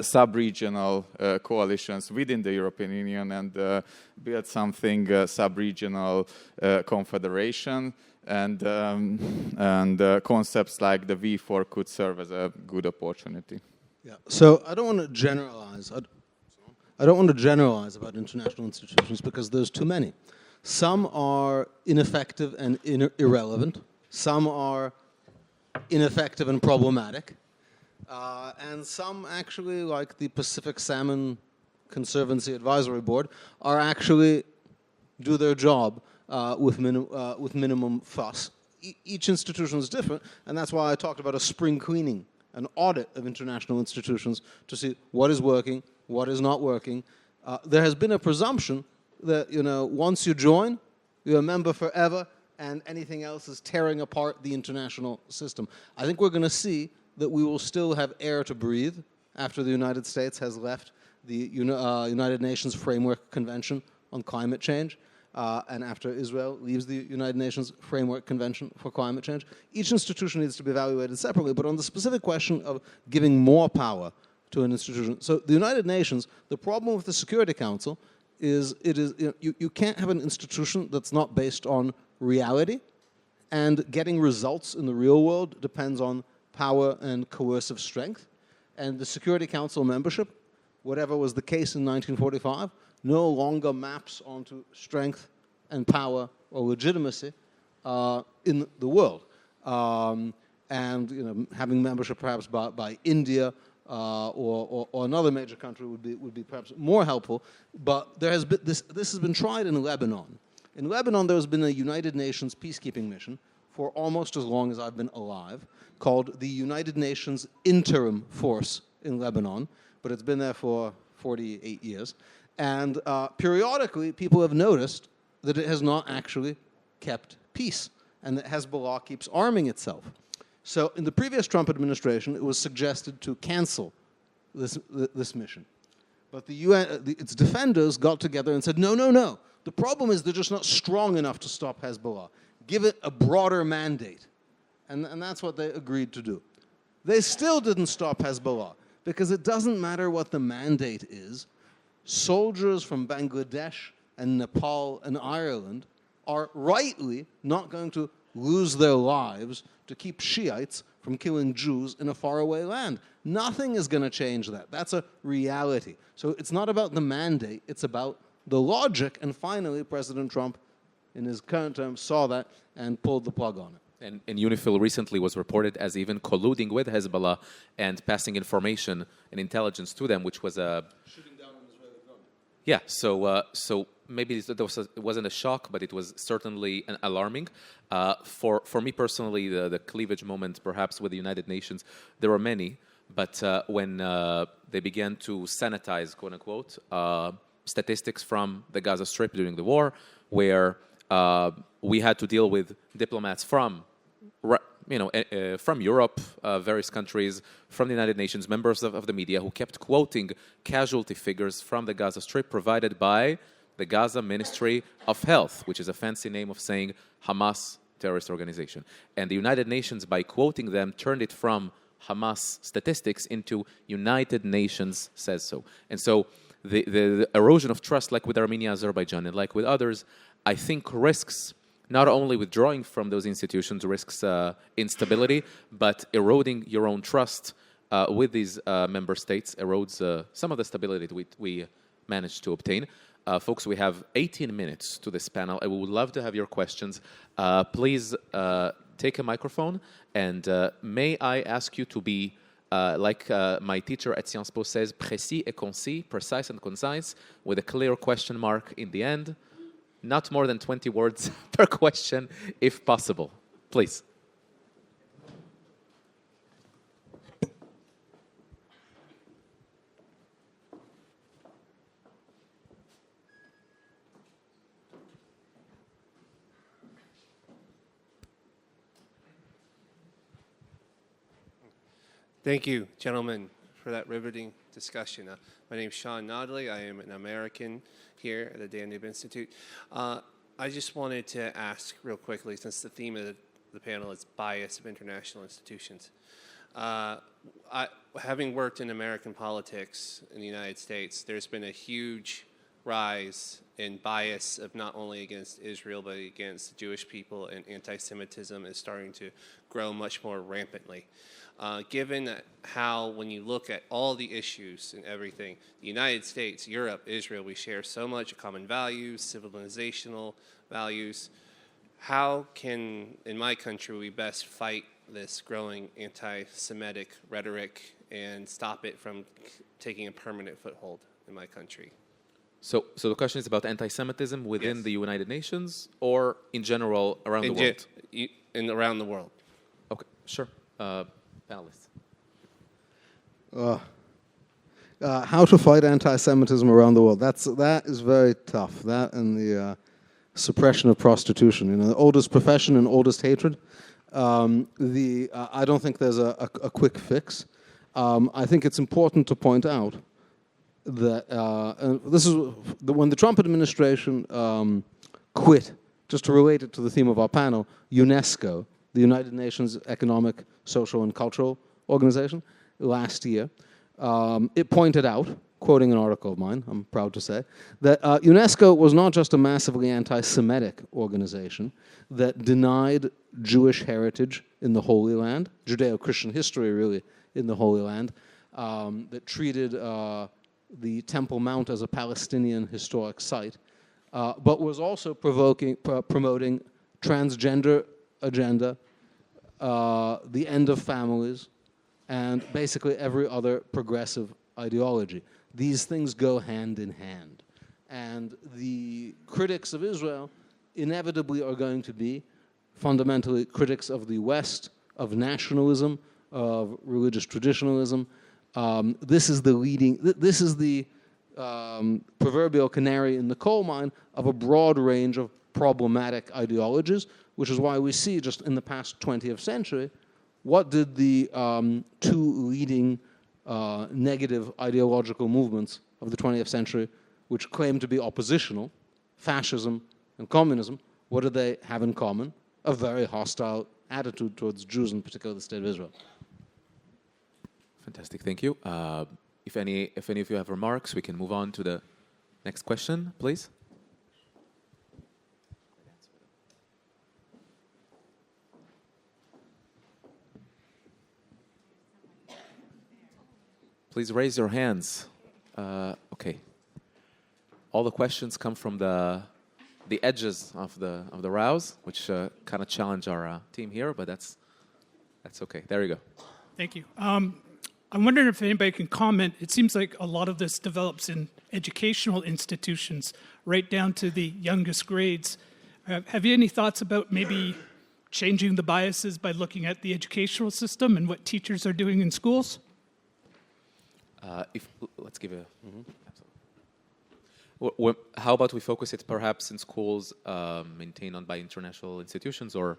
sub-regional coalitions within the European Union and build something sub-regional confederation, and concepts like the V4 could serve as a good opportunity. Yeah. So I don't want to generalize. I don't want to generalize about international institutions because there's too many. Some are ineffective and irrelevant. Some are ineffective and problematic. And some actually, like the Pacific Salmon Conservancy Advisory Board, are actually do their job with minimum fuss. Each institution is different, and that's why I talked about a spring cleaning, an audit of international institutions to see what is working, what is not working. There has been a presumption that, once you join, you're a member forever, and anything else is tearing apart the international system. I think we're going to see that we will still have air to breathe after the United States has left the United Nations Framework Convention on Climate Change, and after Israel leaves the United Nations Framework Convention for Climate Change. Each institution needs to be evaluated separately, but on the specific question of giving more power to an institution. So the United Nations, the problem with the Security Council is you can't have an institution that's not based on reality, and getting results in the real world depends on power and coercive strength. And the Security Council membership, whatever was the case in 1945, no longer maps onto strength and power or legitimacy in the world. And having membership perhaps by India or another major country would be perhaps more helpful. But there has been this has been tried in Lebanon. In Lebanon, there's been a United Nations peacekeeping mission for almost as long as I've been alive, called the United Nations Interim Force in Lebanon, but it's been there for 48 years. And periodically, people have noticed that it has not actually kept peace, and that Hezbollah keeps arming itself. So in the previous Trump administration, it was suggested to cancel this mission. But the UN, its defenders got together and said, no, no, no. The problem is they're just not strong enough to stop Hezbollah. Give it a broader mandate. And that's what they agreed to do. They still didn't stop Hezbollah, because it doesn't matter what the mandate is. Soldiers from Bangladesh and Nepal and Ireland are rightly not going to lose their lives to keep Shiites from killing Jews in a faraway land. Nothing is going to change that. That's a reality. So it's not about the mandate, it's about the logic, and finally President Trump in his current term saw that and pulled the plug on it. And UNIFIL recently was reported as even colluding with Hezbollah and passing information and intelligence to them, which was a... Shooting down an Israeli drone. Yeah, so maybe it wasn't a shock, but it was certainly alarming. For me personally, the cleavage moment, perhaps with the United Nations, there were many, but when they began to sanitize, quote unquote, statistics from the Gaza Strip during the war, where we had to deal with diplomats from Europe, various countries, from the United Nations, members of the media, who kept quoting casualty figures from the Gaza Strip provided by the Gaza Ministry of Health, which is a fancy name of saying Hamas terrorist organization. And the United Nations, by quoting them, turned it from Hamas statistics into United Nations says so. And so the erosion of trust, like with Armenia, Azerbaijan, and like with others, I think risks not only withdrawing from those institutions, risks instability, but eroding your own trust with these member states erodes some of the stability that we managed to obtain. Folks, we have 18 minutes to this panel. I would love to have your questions. Please take a microphone, and may I ask you to be, like my teacher at Sciences Po says, précis et concis, precise and concise, with a clear question mark in the end. Not more than 20 words per question, if possible. Please. Thank you, gentlemen, for that riveting discussion. My name is Sean Nodley. I am an American here at the Danube Institute. I just wanted to ask real quickly, since the theme of the panel is bias of international institutions. Having worked in American politics in the United States, there's been a huge rise in bias of not only against Israel, but against the Jewish people, and anti-Semitism is starting to grow much more rampantly. Given how, when you look at all the issues and everything, the United States, Europe, Israel, we share so much common values, civilizational values. How can, in my country, we best fight this growing anti-Semitic rhetoric and stop it from taking a permanent foothold in my country? So the question is about anti-Semitism within the United Nations, or in general around the world? Around the world. Okay, sure. Panelists. How to fight anti-Semitism around the world. That is very tough. That and the suppression of prostitution. The oldest profession and oldest hatred. I don't think there's a quick fix. I think it's important to point out that this is when the Trump administration quit. Just to relate it to the theme of our panel, UNESCO, the United Nations Economic, Social, and Cultural Organization, last year, it pointed out, quoting an article of mine, I'm proud to say, that UNESCO was not just a massively anti-Semitic organization that denied Jewish heritage in the Holy Land, Judeo-Christian history really in the Holy Land, that treated the Temple Mount as a Palestinian historic site, but was also promoting transgender agenda, the end of families, and basically every other progressive ideology. These things go hand in hand. And the critics of Israel inevitably are going to be fundamentally critics of the West, of nationalism, of religious traditionalism. This is the proverbial canary in the coal mine of a broad range of problematic ideologies, which is why we see just in the past 20th century, what did the two leading negative ideological movements of the 20th century, which claim to be oppositional, fascism and communism, what do they have in common? A very hostile attitude towards Jews, in particular the State of Israel. Fantastic, thank you. If any of you have remarks, we can move on to the next question, please. Please raise your hands. Okay. All the questions come from the edges of the rows, which kind of challenge our team here, but that's okay. There you go. Thank you. I'm wondering if anybody can comment. It seems like a lot of this develops in educational institutions, right down to the youngest grades. Have you any thoughts about maybe changing the biases by looking at the educational system and what teachers are doing in schools? Let's give a... How about we focus it perhaps in schools maintained by international institutions or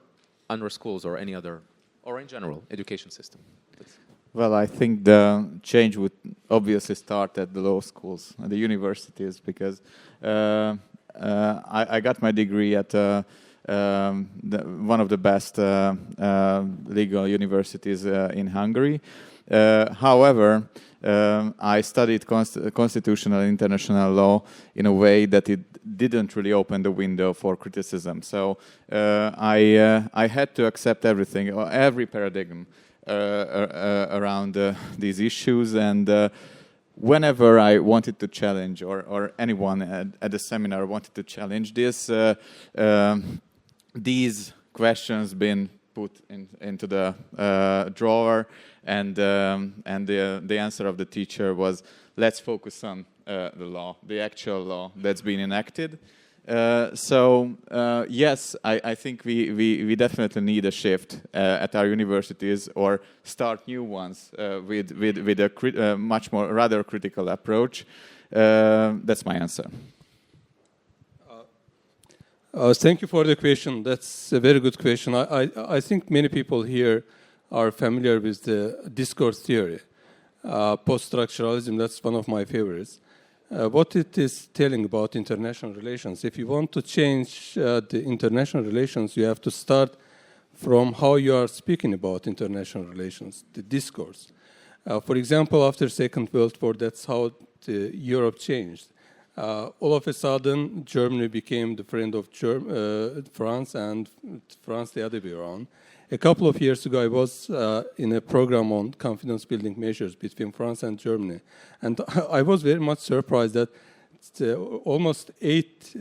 under schools or any other, or in general, education system? Please. Well, I think the change would obviously start at the law schools, at the universities, because I got my degree at one of the best legal universities in Hungary. However, I studied constitutional and international law in a way that it didn't really open the window for criticism. So I had to accept everything, every paradigm around these issues, and whenever I wanted to challenge, or anyone at the seminar wanted to challenge this, these questions been put into the drawer, and the answer of the teacher was, let's focus on the law, the actual law that's been enacted. Yes, I think we definitely need a shift at our universities, or start new ones with a much more rather critical approach. That's my answer. Thank you for the question. That's a very good question. I think many people here are familiar with the discourse theory. Post-structuralism, that's one of my favorites. What it is telling about international relations, if you want to change the international relations, you have to start from how you are speaking about international relations, the discourse. For example, after Second World War, that's how Europe changed. All of a sudden, Germany became the friend of France, and France the other way around. A couple of years ago, I was in a program on confidence-building measures between France and Germany. And I was very much surprised that almost 8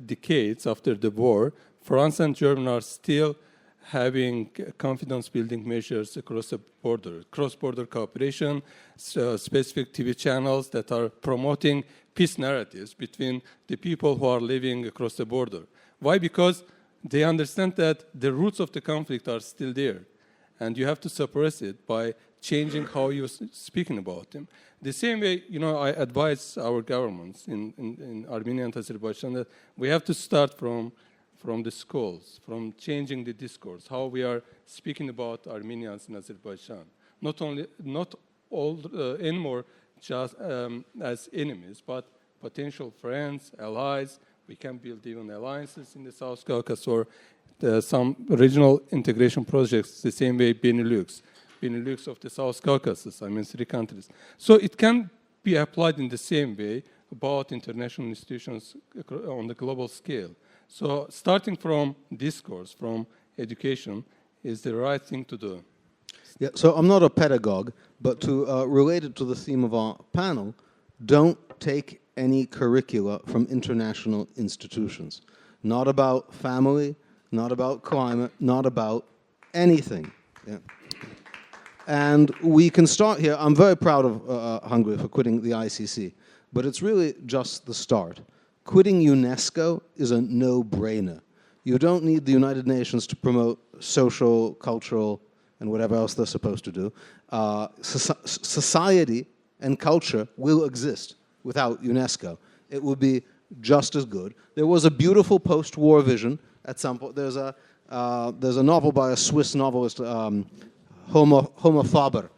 decades after the war, France and Germany are still having confidence-building measures across the border, cross-border cooperation, specific TV channels that are promoting peace narratives between the people who are living across the border. Why? Because they understand that the roots of the conflict are still there, and you have to suppress it by changing how you're speaking about them. The same way, I advise our governments in Armenia and Azerbaijan that we have to start from the schools, from changing the discourse, how we are speaking about Armenians in Azerbaijan. Not all anymore just as enemies, but potential friends, allies. We can build even alliances in the South Caucasus, or some regional integration projects, the same way Benelux of the South Caucasus, 3 countries. So it can be applied in the same way about international institutions on the global scale. So starting from discourse, from education, is the right thing to do. Yeah, so I'm not a pedagogue, but to relate it to the theme of our panel, don't take any curricula from international institutions. Not about family, not about climate, not about anything. Yeah. And we can start here. I'm very proud of Hungary for quitting the ICC, but it's really just the start. Quitting UNESCO is a no-brainer. You don't need the United Nations to promote social, cultural, and whatever else they're supposed to do. Society and culture will exist without UNESCO. It would be just as good. There was a beautiful post-war vision at some point. There's a novel by a Swiss novelist, Homo Faber,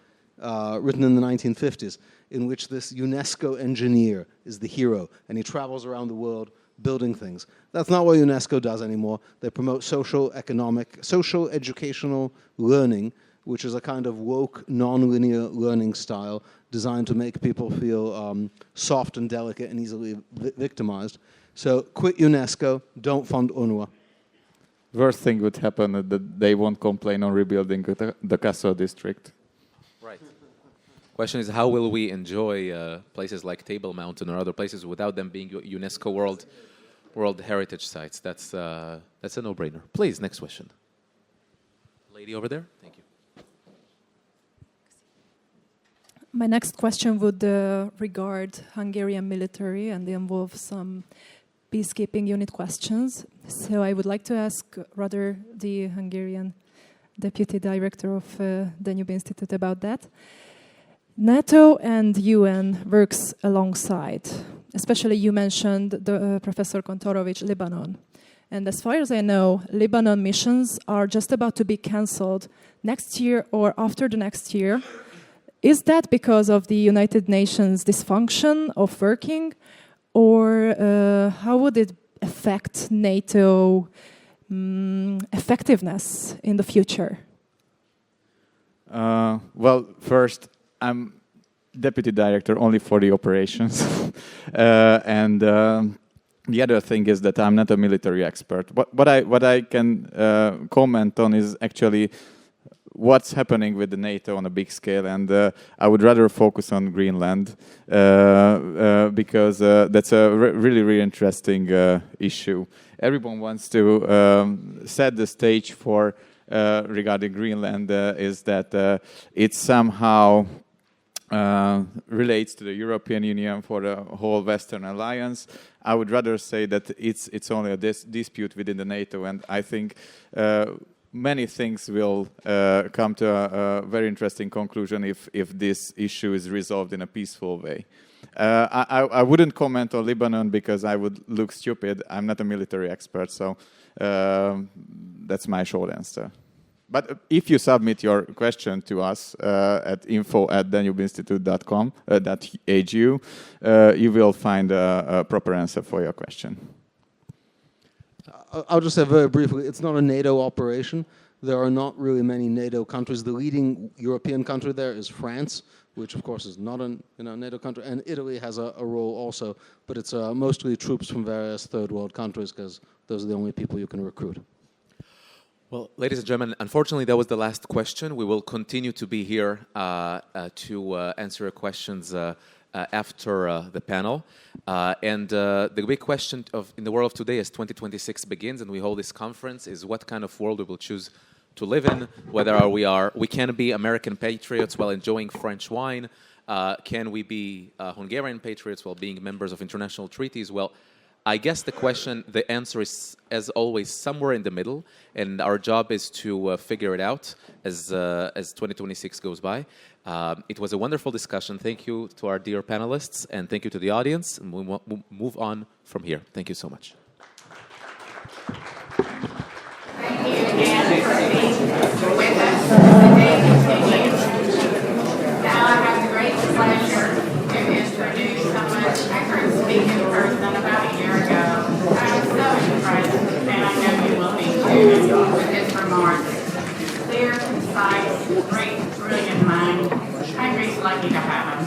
written in the 1950s, in which this UNESCO engineer is the hero, and he travels around the world building things. That's not what UNESCO does anymore. They promote social educational learning, which is a kind of woke, non-linear learning style designed to make people feel soft and delicate and easily victimized. So quit UNESCO, don't fund UNRWA. Worst thing would happen that they won't complain on rebuilding the Castle district. Right. Question is, how will we enjoy places like Table Mountain or other places without them being UNESCO World Heritage Sites? That's a no-brainer. Please, next question. Lady over there. Thank you. My next question would regard Hungarian military and involve some peacekeeping unit questions. So I would like to ask rather the Hungarian Deputy Director of Danube Institute about that. NATO and UN works alongside. Especially you mentioned Professor Kontorovic, Lebanon. And as far as I know, Lebanon missions are just about to be cancelled next year or after the next year. Is that because of the United Nations dysfunction of working? Or how would it affect NATO effectiveness in the future? Well, first, I'm deputy director only for the operations. And the other thing is that I'm not a military expert. What I can comment on is actually what's happening with the NATO on a big scale, and I would rather focus on Greenland because that's a really interesting issue. Everyone wants to set the stage for regarding Greenland is that it somehow relates to the European Union for the whole Western Alliance. I would rather say that it's only a dispute within the NATO, and I think many things will come to a very interesting conclusion if this issue is resolved in a peaceful way. I wouldn't comment on Lebanon because I would look stupid. I'm not a military expert, so that's my short answer. But if you submit your question to us at info@danubeinstitute.com.hu, you will find a proper answer for your question. I'll just say very briefly, it's not a NATO operation. There are not really many NATO countries. The leading European country there is France, which of course is not a NATO country, and Italy has a role also, but it's mostly troops from various third world countries because those are the only people you can recruit. Well, ladies and gentlemen, unfortunately, that was the last question. We will continue to be here to answer your questions after the panel. And the big question in the world of today as 2026 begins and we hold this conference is what kind of world we will choose to live in, whether we can be American patriots while enjoying French wine, can we be Hungarian patriots while being members of international treaties? Well, I guess the answer is, as always, somewhere in the middle, and our job is to figure it out as 2026 goes by. It was a wonderful discussion. Thank you to our dear panelists, and thank you to the audience. And we'll move on from here. Thank you so much. Thank you again for being with us. The day continues. Now I have the great pleasure to introduce someone I heard speak in person about a year ago. I was so impressed, and I know you will be too, with his remarks. Clear, concise, great, brilliant mind. Hungary's lucky to have him.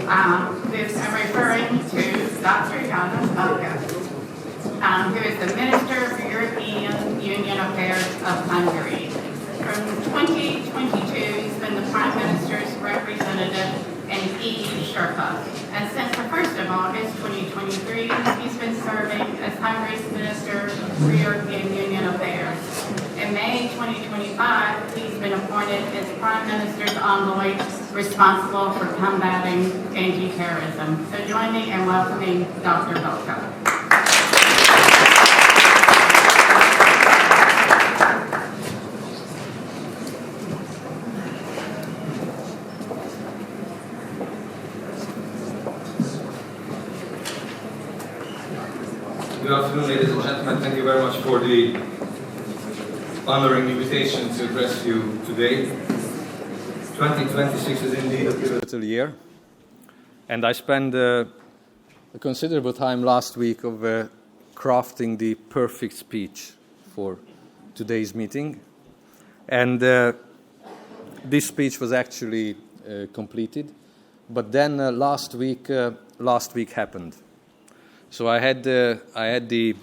I'm referring to Dr. János Bauka, who is the Minister for European Union Affairs of Hungary. From 2022, he's been the Prime Minister's representative and EU Sherpa. And since the 1st of August 2023, he's been serving as Hungary's Minister for European Union Affairs. In May 2025, he's been appointed as Prime Minister's envoy responsible for combating anti-terrorism. So join me in welcoming Dr. Bauka. Good afternoon, ladies and gentlemen. Thank you very much for the honoring invitation to address you today. 2026 is indeed a pivotal year, and I spent a considerable time last week of crafting the perfect speech for today's meeting, and this speech was actually completed. But then last week happened. So I had the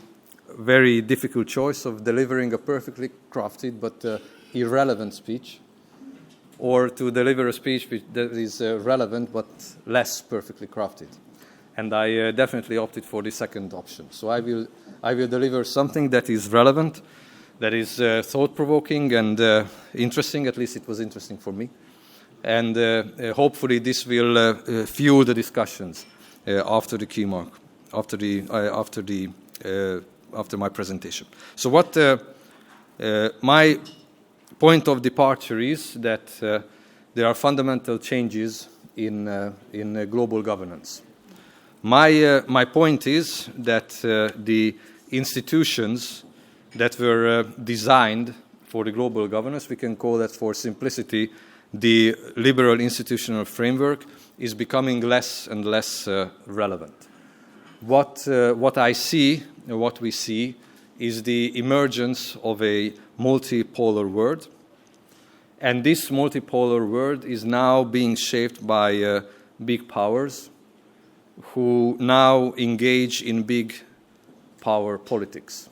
very difficult choice of delivering a perfectly crafted but irrelevant speech, or to deliver a speech that is relevant but less perfectly crafted. And I definitely opted for the second option. So I will deliver something that is relevant, that is thought-provoking and interesting. At least it was interesting for me. And hopefully this will fuel the discussions after the key mark, after my presentation. So what my point of departure is that there are fundamental changes in global governance. My point is that the institutions that were designed for the global governance, we can call that for simplicity, the liberal institutional framework, is becoming less and less relevant. What I see, what we see, is the emergence of a multipolar world. And this multipolar world is now being shaped by big powers who now engage in big power politics.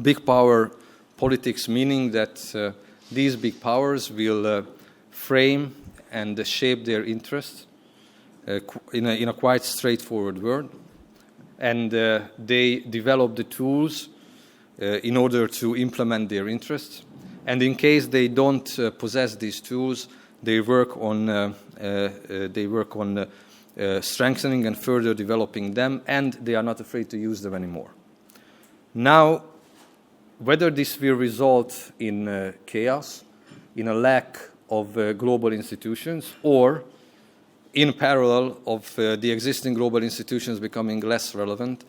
Big power politics meaning that these big powers will frame and shape their interests in a quite straightforward word. And they develop the tools in order to implement their interests. And in case they don't possess these tools, they work on strengthening and further developing them, and they are not afraid to use them anymore. Now, whether this will result in chaos, in a lack of global institutions, or in parallel of the existing global institutions becoming less relevant,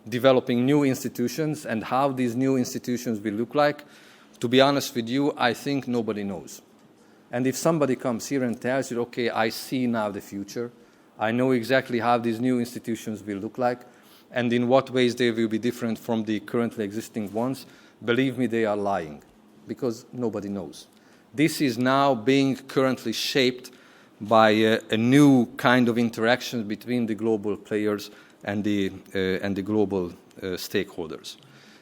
developing new institutions, and how these new institutions will look like, to be honest with you, I think nobody knows. And if somebody comes here and tells you, okay, I see now the future, I know exactly how these new institutions will look like, and in what ways they will be different from the currently existing ones, believe me, they are lying, because nobody knows. This is now being currently shaped by a new kind of interaction between the global players and the global stakeholders.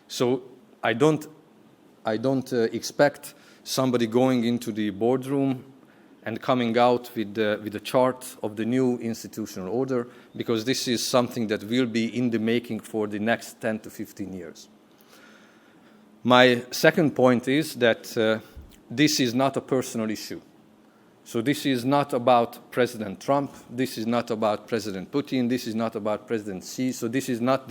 So I don't expect somebody going into the boardroom and coming out with a chart of the new institutional order, because this is something that will be in the making for the next 10 to 15 years. My second point is that this is not a personal issue. So this is not about President Trump, this is not about President Putin, this is not about President Xi, so this is not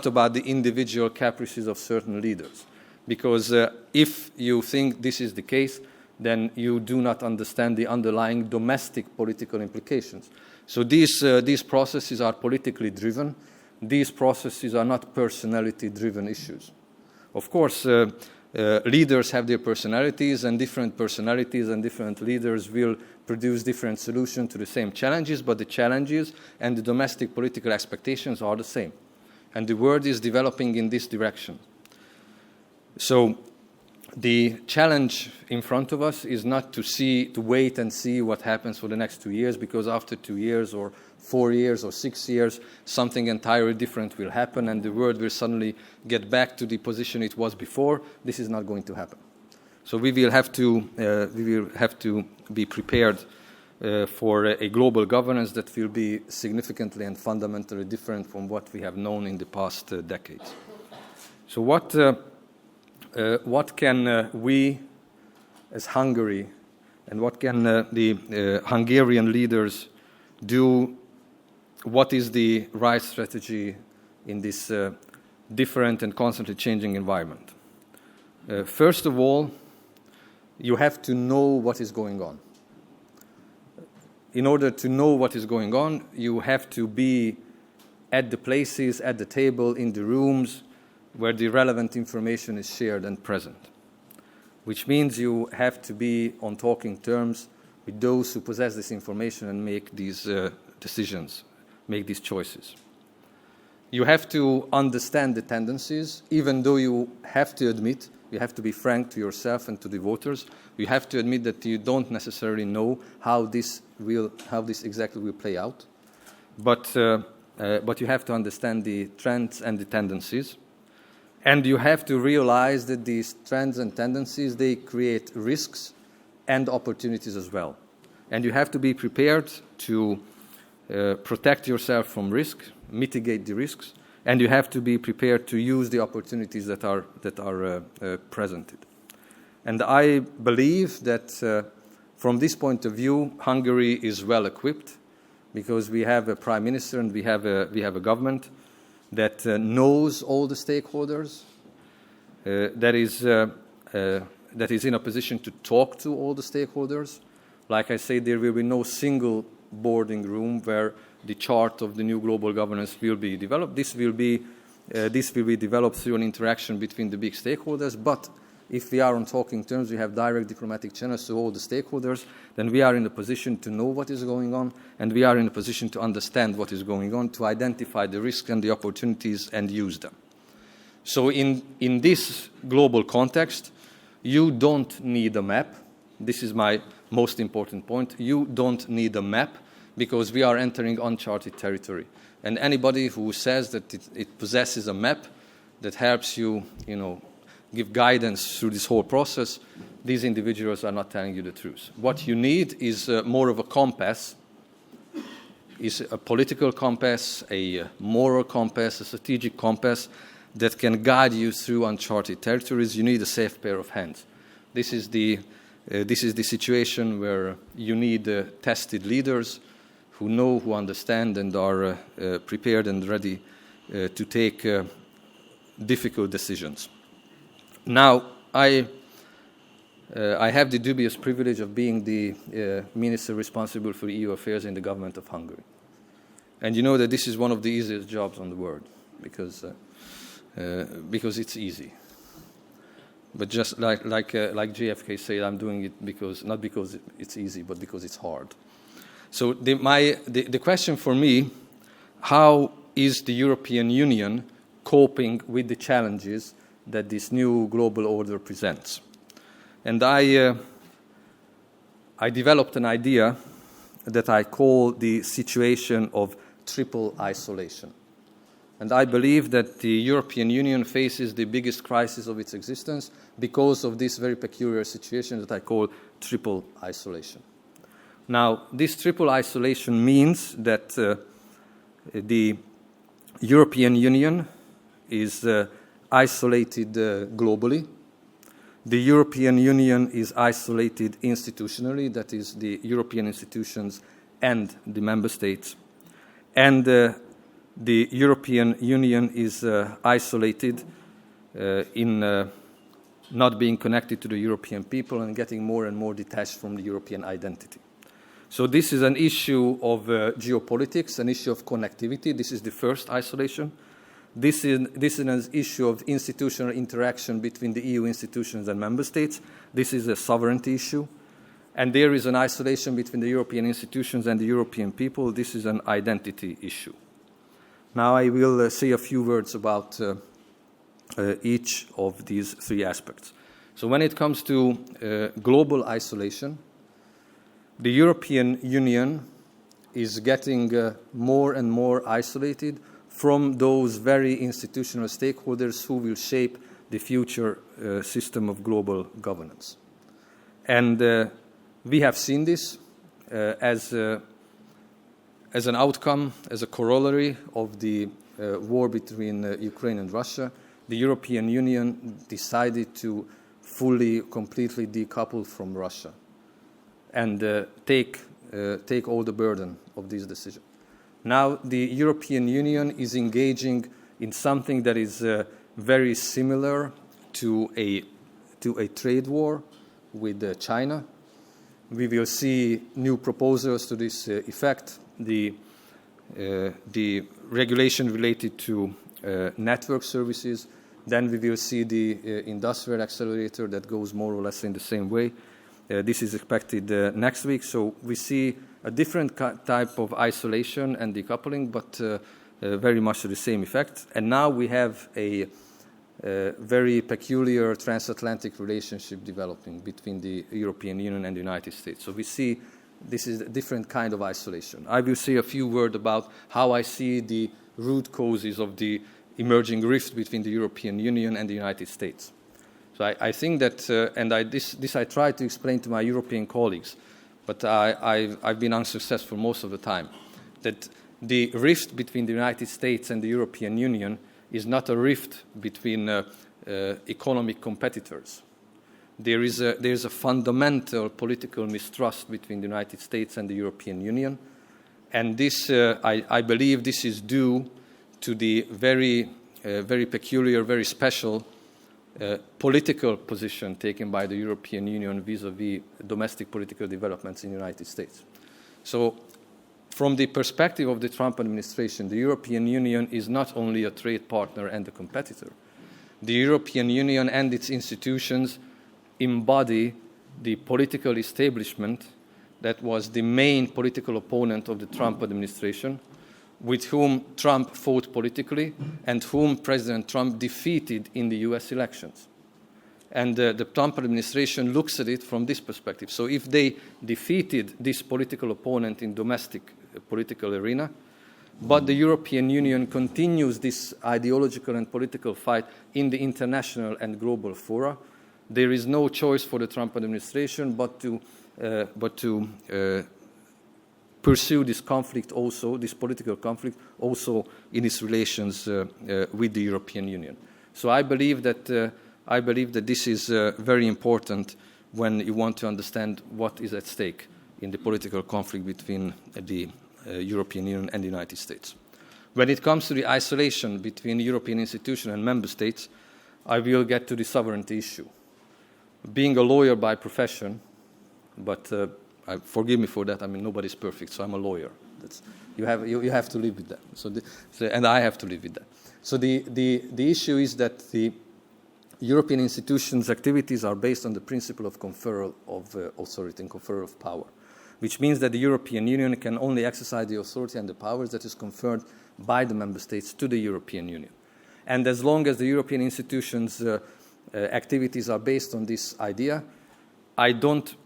about the individual caprices of certain leaders. Because if you think this is the case, then you do not understand the underlying domestic political implications. So these processes are politically driven. These processes are not personality-driven issues. Of course, leaders have their personalities, and different leaders will produce different solutions to the same challenges, but the challenges and the domestic political expectations are the same. And the world is developing in this direction. So the challenge in front of us is not to wait and see what happens for the next 2 years, because after 2 years or 4 years or 6 years, something entirely different will happen and the world will suddenly get back to the position it was before. This is not going to happen. So we will have to be prepared for a global governance that will be significantly and fundamentally different from what we have known in the past decades. So what can we as Hungary and what can the Hungarian leaders do? What is the right strategy in this different and constantly changing environment? First of all, you have to know what is going on. In order to know what is going on, you have to be at the places, at the table, in the rooms where the relevant information is shared and present, which means you have to be on talking terms with those who possess this information and make these decisions, make these choices. You have to understand the tendencies, even though you have to admit, you have to be frank to yourself and to the voters, you have to admit that you don't necessarily know how this exactly will play out. But you have to understand the trends and the tendencies. And you have to realize that these trends and tendencies, they create risks and opportunities as well. And you have to be prepared to protect yourself from risk, mitigate the risks, and you have to be prepared to use the opportunities that are presented. And I believe that from this point of view, Hungary is well equipped, because we have a prime minister and we have a government that knows all the stakeholders, that is in a position to talk to all the stakeholders. Like I say, there will be no single boarding room where the chart of the new global governance will be developed. This will be developed through an interaction between the big stakeholders. But if we are on talking terms, we have direct diplomatic channels to all the stakeholders, then we are in a position to know what is going on, and we are in a position to understand what is going on, to identify the risks and the opportunities and use them. So in this global context, you don't need a map. This is my most important point. You don't need a map, because we are entering uncharted territory. And anybody who says that it possesses a map that helps you, give guidance through this whole process, these individuals are not telling you the truth. What you need is more of a compass, is a political compass, a moral compass, a strategic compass that can guide you through uncharted territories. You need a safe pair of hands. This is the situation where you need tested leaders who know, who understand, and are prepared and ready to take difficult decisions. Now, I have the dubious privilege of being the minister responsible for EU affairs in the government of Hungary. And you know that this is one of the easiest jobs on the world, because it's easy. But just like JFK said, I'm doing it not because it's easy, but because it's hard. So the question for me, how is the European Union coping with the challenges that this new global order presents? And I developed an idea that I call the situation of triple isolation. And I believe that the European Union faces the biggest crisis of its existence because of this very peculiar situation that I call triple isolation. Now, this triple isolation means that the European Union is isolated globally. The European Union is isolated institutionally, that is the European institutions and the member states. And the European Union is isolated in not being connected to the European people and getting more and more detached from the European identity. So this is an issue of geopolitics, an issue of connectivity. This is the first isolation. This is an issue of institutional interaction between the EU institutions and member states. This is a sovereignty issue. And there is an isolation between the European institutions and the European people. This is an identity issue. Now I will say a few words about each of these three aspects. So when it comes to global isolation, the European Union is getting more and more isolated from those very institutional stakeholders who will shape the future system of global governance. And we have seen this as an outcome, as a corollary of the war between Ukraine and Russia. The European Union decided to completely decouple from Russia and take all the burden of this decision. Now the European Union is engaging in something that is very similar to a trade war with China. We will see new proposals to this effect. The regulation related to network services. Then we will see the industrial accelerator that goes more or less in the same way. This is expected next week. So we see a different type of isolation and decoupling, but very much the same effect. And now we have a very peculiar transatlantic relationship developing between the European Union and the United States. So we see this is a different kind of isolation. I will say a few words about how I see the root causes of the emerging rift between the European Union and the United States. So I think that, this I try to explain to my European colleagues, but I've been unsuccessful most of the time, that the rift between the United States and the European Union is not a rift between economic competitors. There is a fundamental political mistrust between the United States and the European Union, and this, I believe this is due to the very peculiar, very special political position taken by the European Union vis-à-vis domestic political developments in the United States. So, from the perspective of the Trump administration, the European Union is not only a trade partner and a competitor. The European Union and its institutions embody the political establishment that was the main political opponent of the Trump administration, with whom Trump fought politically and whom President Trump defeated in the US elections. And the Trump administration looks at it from this perspective. So if they defeated this political opponent in domestic political arena, but the European Union continues this ideological and political fight in the international and global fora, there is no choice for the Trump administration but to pursue this conflict also, this political conflict, also in its relations with the European Union. So I believe that this is very important when you want to understand what is at stake in the political conflict between the European Union and the United States. When it comes to the isolation between European institutions and member states, I will get to the sovereignty issue. Being a lawyer by profession, but forgive me for that. I mean, nobody's perfect, so I'm a lawyer. You have to live with that. And I have to live with that. So the issue is that the European institutions' activities are based on the principle of conferral of authority and conferral of power, which means that the European Union can only exercise the authority and the powers that is conferred by the member states to the European Union. And as long as the European institutions' activities are based on this idea, I don't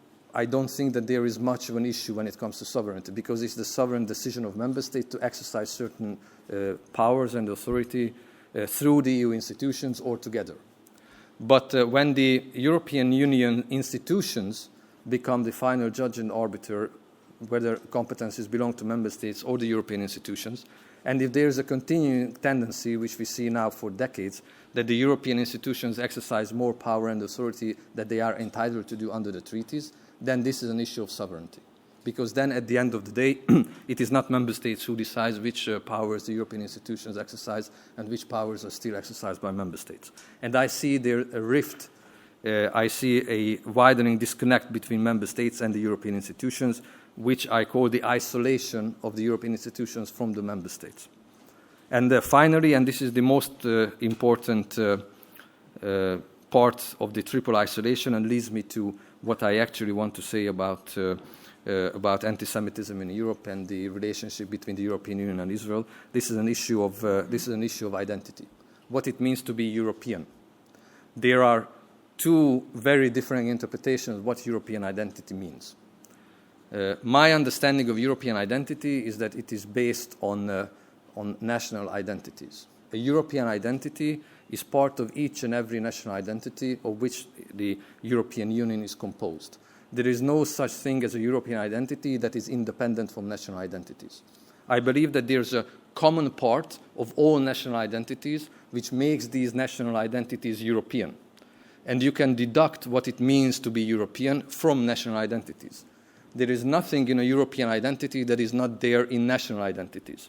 think that there is much of an issue when it comes to sovereignty, because it's the sovereign decision of member states to exercise certain powers and authority through the EU institutions or together. But when the European Union institutions become the final judge and arbiter, whether competencies belong to member states or the European institutions, and if there is a continuing tendency, which we see now for decades, that the European institutions exercise more power and authority that they are entitled to do under the treaties, then this is an issue of sovereignty. Because then at the end of the day, it is not member states who decide which powers the European institutions exercise and which powers are still exercised by member states. And I see there a rift, I see a widening disconnect between member states and the European institutions, which I call the isolation of the European institutions from the member states. And finally, and this is the most important part of the triple isolation and leads me to what I actually want to say about anti-Semitism in Europe and the relationship between the European Union and Israel. This is an issue of identity. What it means to be European. There are two very different interpretations of what European identity means. My understanding of European identity is that it is based on national identities. A European identity is part of each and every national identity of which the European Union is composed. There is no such thing as a European identity that is independent from national identities. I believe that there's a common part of all national identities which makes these national identities European. And you can deduct what it means to be European from national identities. There is nothing in a European identity that is not there in national identities.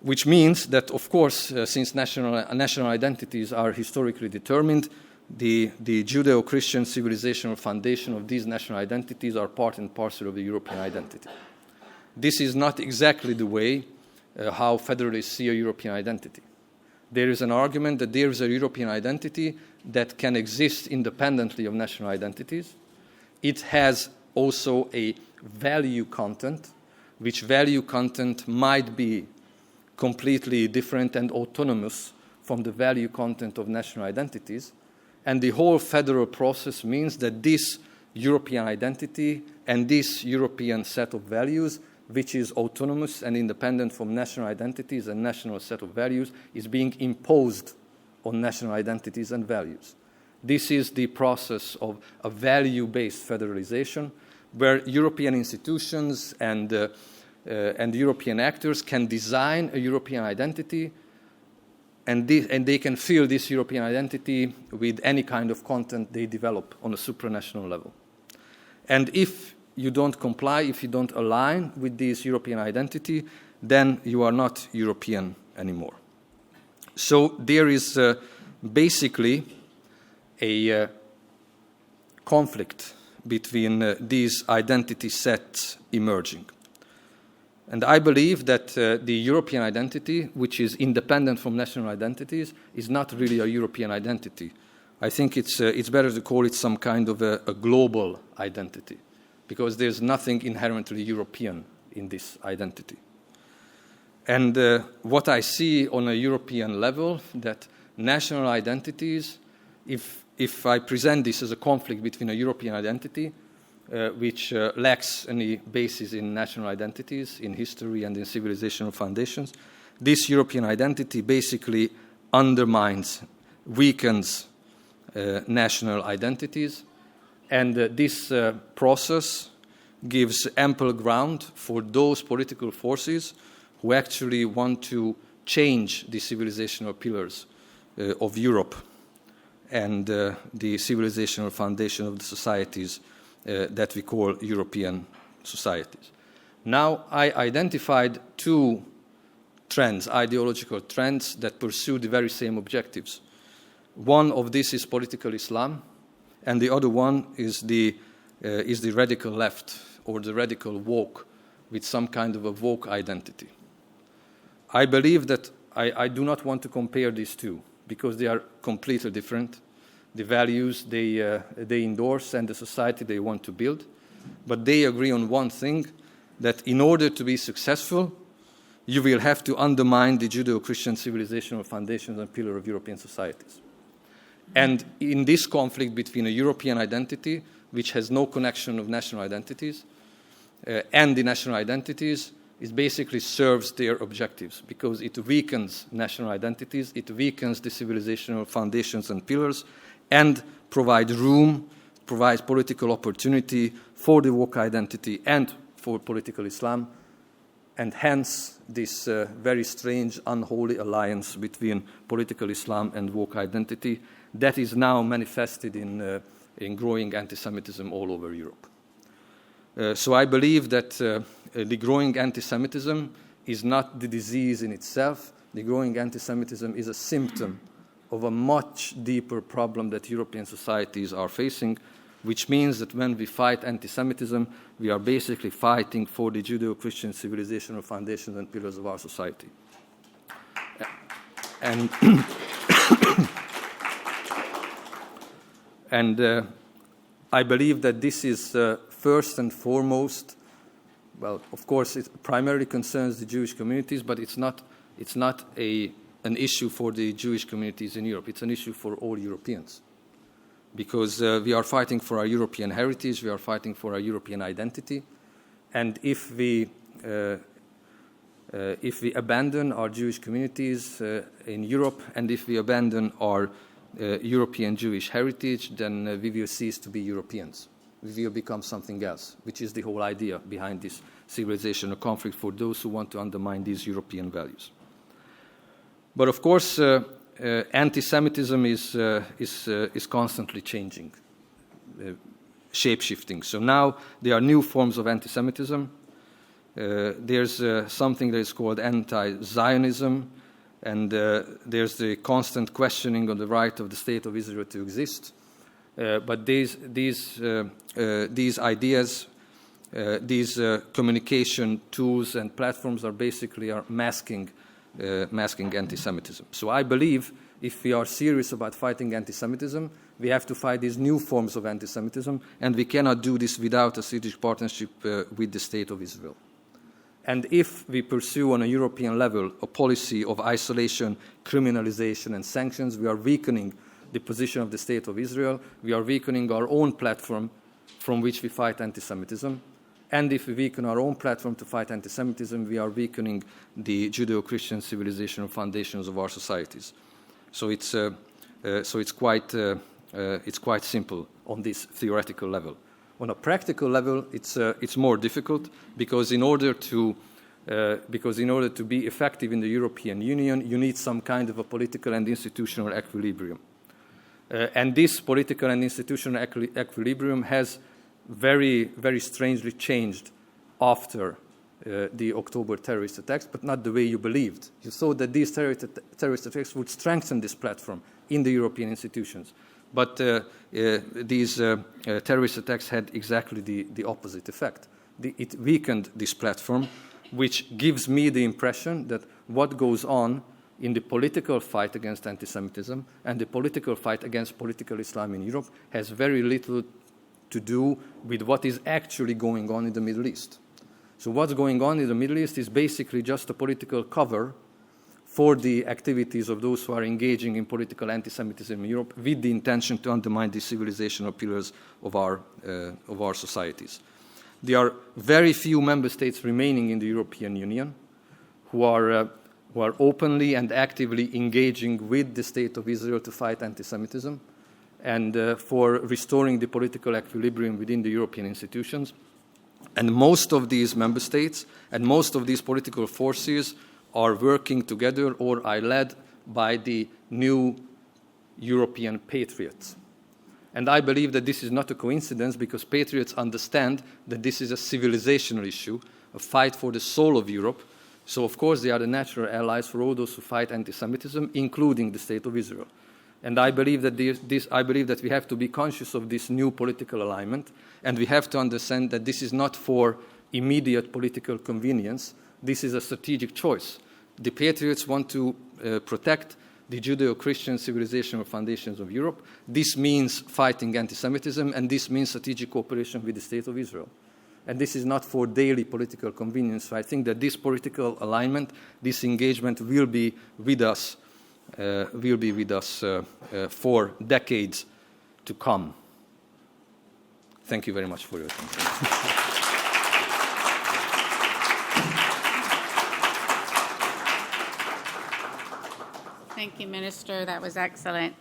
Which means that, of course, since national identities are historically determined, the Judeo-Christian civilizational foundation of these national identities are part and parcel of the European identity. This is not exactly the way how federalists see a European identity. There is an argument that there is a European identity that can exist independently of national identities. It has also a value content, which value content might be completely different and autonomous from the value content of national identities. And the whole federal process means that this European identity and this European set of values, which is autonomous and independent from national identities and national set of values, is being imposed on national identities and values. This is the process of a value-based federalization, where European institutions and European actors can design a European identity, and they can fill this European identity with any kind of content they develop on a supranational level. And if you don't comply, if you don't align with this European identity, then you are not European anymore. So there is basically a conflict between these identity sets emerging. And I believe that the European identity, which is independent from national identities, is not really a European identity. I think it's better to call it some kind of a global identity, because there's nothing inherently European in this identity. And what I see on a European level, that national identities, if I present this as a conflict between a European identity, which lacks any basis in national identities, in history and in civilizational foundations, this European identity basically undermines, weakens national identities, and this process gives ample ground for those political forces who actually want to change the civilizational pillars of Europe and the civilizational foundation of the societies that we call European societies. Now, I identified two trends, ideological trends, that pursue the very same objectives. One of this is political Islam, and the other one is the radical left, or the radical woke, with some kind of a woke identity. I believe that I do not want to compare these two, because they are completely different. The values they endorse and the society they want to build. But they agree on one thing, that in order to be successful, you will have to undermine the Judeo-Christian civilizational foundations and pillar of European societies. And in this conflict between a European identity, which has no connection of national identities, and the national identities, it basically serves their objectives, because it weakens national identities, it weakens the civilizational foundations and pillars, and provides room, provides political opportunity for the woke identity and for political Islam, and hence this very strange, unholy alliance between political Islam and woke identity that is now manifested in growing anti-Semitism all over Europe. So I believe that the growing anti-Semitism is not the disease in itself. The growing anti-Semitism is a symptom of a much deeper problem that European societies are facing, which means that when we fight anti-Semitism, we are basically fighting for the Judeo-Christian civilizational foundations and pillars of our society. And, and I believe that this is first and foremost, well, of course, it primarily concerns the Jewish communities, but it's not an issue for the Jewish communities in Europe. It's an issue for all Europeans, because we are fighting for our European heritage, we are fighting for our European identity, and if we abandon our Jewish communities in Europe, and if we abandon our European Jewish heritage, then we will cease to be Europeans. We will become something else, which is the whole idea behind this civilizational conflict for those who want to undermine these European values. But of course, anti-Semitism is constantly changing, shape-shifting. So now there are new forms of anti-Semitism. There's something that is called anti-Zionism, and there's the constant questioning on the right of the State of Israel to exist. But these ideas these communication tools and platforms are basically masking anti-Semitism. So I believe if we are serious about fighting anti-Semitism, we have to fight these new forms of anti-Semitism, and we cannot do this without a strategic partnership with the State of Israel. And if we pursue on a European level a policy of isolation, criminalization, and sanctions, we are weakening the position of the State of Israel. We are weakening our own platform from which we fight anti-Semitism. And if we weaken our own platform to fight anti-Semitism, we are weakening the Judeo-Christian civilizational foundations of our societies. So it's quite simple on this theoretical level. On a practical level, it's more difficult because in order to be effective in the European Union, you need some kind of a political and institutional equilibrium. And this political and institutional equilibrium has very, very strangely changed after the October terrorist attacks, but not the way you believed. You thought that these terrorist attacks would strengthen this platform in the European institutions. But these terrorist attacks had exactly the opposite effect. It weakened this platform, which gives me the impression that what goes on in the political fight against anti-Semitism and the political fight against political Islam in Europe has very little to do with what is actually going on in the Middle East. So what's going on in the Middle East is basically just a political cover for the activities of those who are engaging in political anti-Semitism in Europe with the intention to undermine the civilizational pillars of our societies. There are very few member states remaining in the European Union who are openly and actively engaging with the State of Israel to fight anti-Semitism and for restoring the political equilibrium within the European institutions. And most of these member states and most of these political forces are working together or are led by the new European patriots. And I believe that this is not a coincidence because patriots understand that this is a civilizational issue, a fight for the soul of Europe. So, of course, they are the natural allies for all those who fight anti-Semitism, including the State of Israel. And I believe that we have to be conscious of this new political alignment, and we have to understand that this is not for immediate political convenience. This is a strategic choice. The patriots want to protect the Judeo-Christian civilizational foundations of Europe. This means fighting anti-Semitism, and this means strategic cooperation with the State of Israel. And this is not for daily political convenience. So I think that this political alignment, this engagement will be with us for decades to come. Thank you very much for your attention. Thank you, Minister. That was excellent.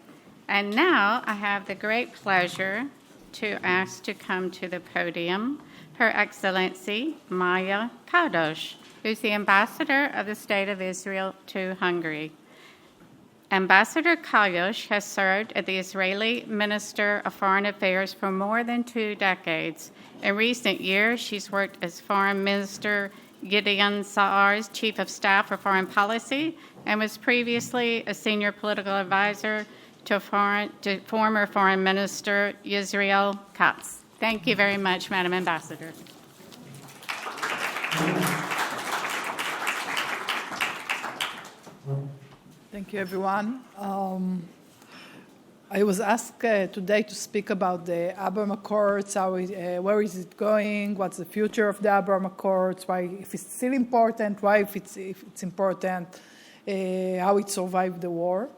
And now I have the great pleasure to ask to come to the podium Her Excellency Maya Kadosh, who's the Ambassador of the State of Israel to Hungary. Ambassador Kadosh has served as the Israeli Minister of Foreign Affairs for more than 2 decades. In recent years, she's worked as Foreign Minister Gideon Sa'ar's Chief of Staff for Foreign Policy and was previously a senior political advisor to former Foreign Minister Yisrael Katz. Thank you very much, Madam Ambassador. Thank you, everyone. I was asked today to speak about the Abraham Accords, where is it going, what's the future of the Abraham Accords, why, if it's still important, why if it's important, how it survived the war.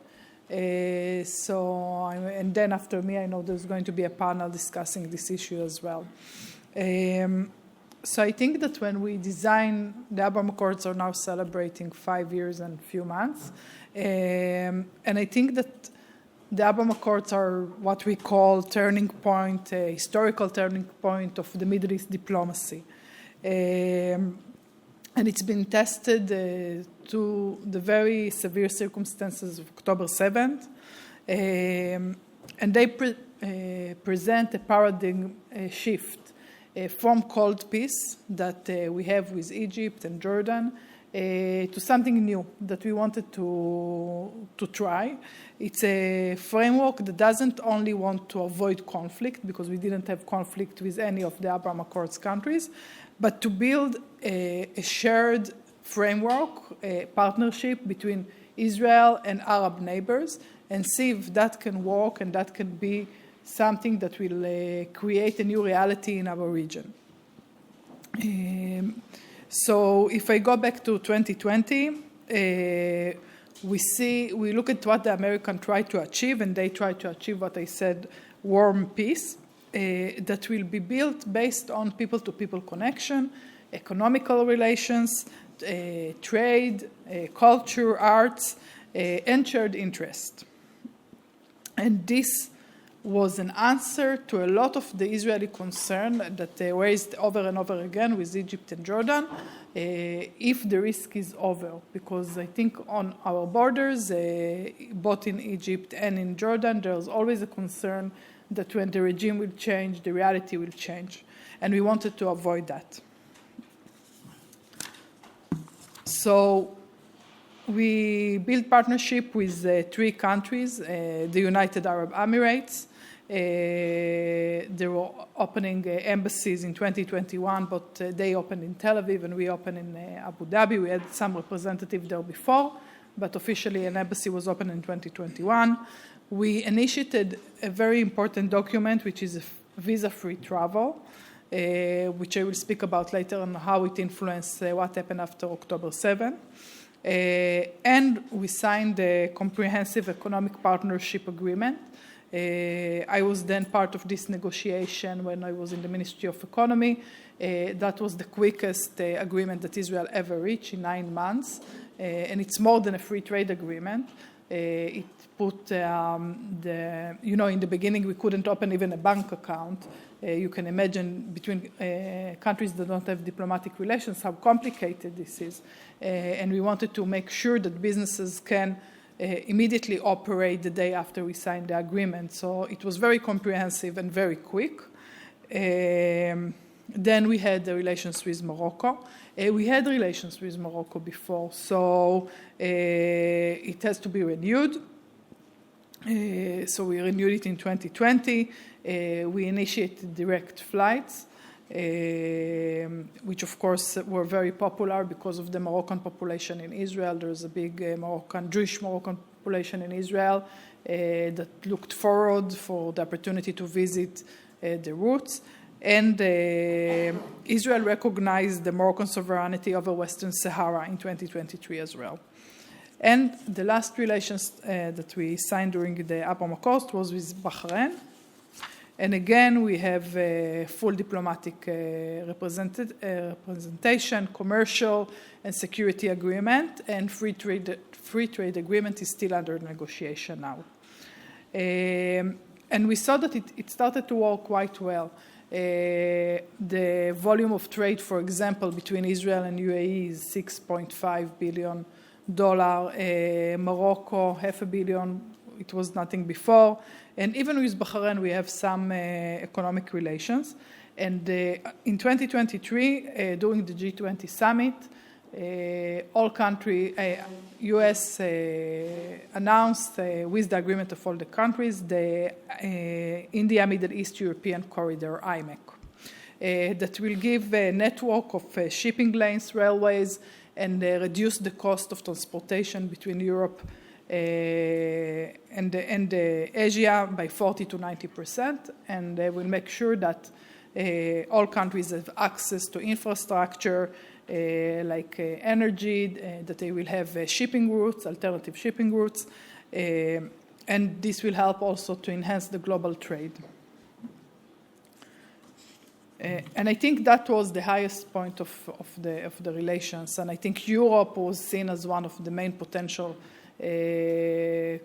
And then after me, I know there's going to be a panel discussing this issue as well. So I think that when we design, the Abraham Accords are now celebrating 5 years and a few months. And I think that the Abraham Accords are what we call turning point, a historical turning point of the Middle East diplomacy. And it's been tested to the very severe circumstances of October 7th. And they present a paradigm shift from cold peace that we have with Egypt and Jordan to something new that we wanted to try. It's a framework that doesn't only want to avoid conflict, because we didn't have conflict with any of the Abraham Accords countries, but to build a shared framework, a partnership between Israel and Arab neighbors, and see if that can work and that can be something that will create a new reality in our region. So if I go back to 2020, we look at what the Americans tried to achieve, and they tried to achieve what I said, warm peace, that will be built based on people-to-people connection, economical relations, trade, culture, arts, and shared interest. And this was an answer to a lot of the Israeli concern that they raised over and over again with Egypt and Jordan, if the risk is over. Because I think on our borders, both in Egypt and in Jordan, there's always a concern that when the regime will change, the reality will change. And we wanted to avoid that. So we built partnership with 3 countries, the United Arab Emirates. They were opening embassies in 2021, but they opened in Tel Aviv and we opened in Abu Dhabi. We had some representatives there before, but officially an embassy was opened in 2021. We initiated a very important document, which is visa-free travel, which I will speak about later on how it influenced what happened after October 7. And we signed a comprehensive economic partnership agreement. I was then part of this negotiation when I was in the Ministry of Economy. That was the quickest agreement that Israel ever reached in 9 months. And it's more than a free trade agreement. It put in the beginning we couldn't open even a bank account. You can imagine between countries that don't have diplomatic relations how complicated this is. And we wanted to make sure that businesses can immediately operate the day after we signed the agreement. So it was very comprehensive and very quick. Then we had the relations with Morocco. We had relations with Morocco before, so it has to be renewed. So we renewed it in 2020. We initiated direct flights, which of course were very popular because of the Moroccan population in Israel. There's a big Jewish Moroccan population in Israel that looked forward for the opportunity to visit the routes. And Israel recognized the Moroccan sovereignty over Western Sahara in 2023 as well. And the last relations that we signed during the Abraham Accords was with Bahrain. And again, we have a full diplomatic representation, commercial and security agreement, and free trade agreement is still under negotiation now. And we saw that it started to work quite well. The volume of trade, for example, between Israel and UAE is $6.5 billion. Morocco, $500 million. It was nothing before. And even with Bahrain, we have some economic relations. And in 2023, during the G20 summit, all countries, U.S. announced with the agreement of all the countries the India Middle East European Corridor, IMEC, that will give a network of shipping lanes, railways, and reduce the cost of transportation between Europe and Asia by 40 to 90%, and they will make sure that all countries have access to infrastructure like energy, that they will have shipping routes, alternative shipping routes, and this will help also to enhance the global trade. And I think that was the highest point of the relations, and I think Europe was seen as one of the main potential to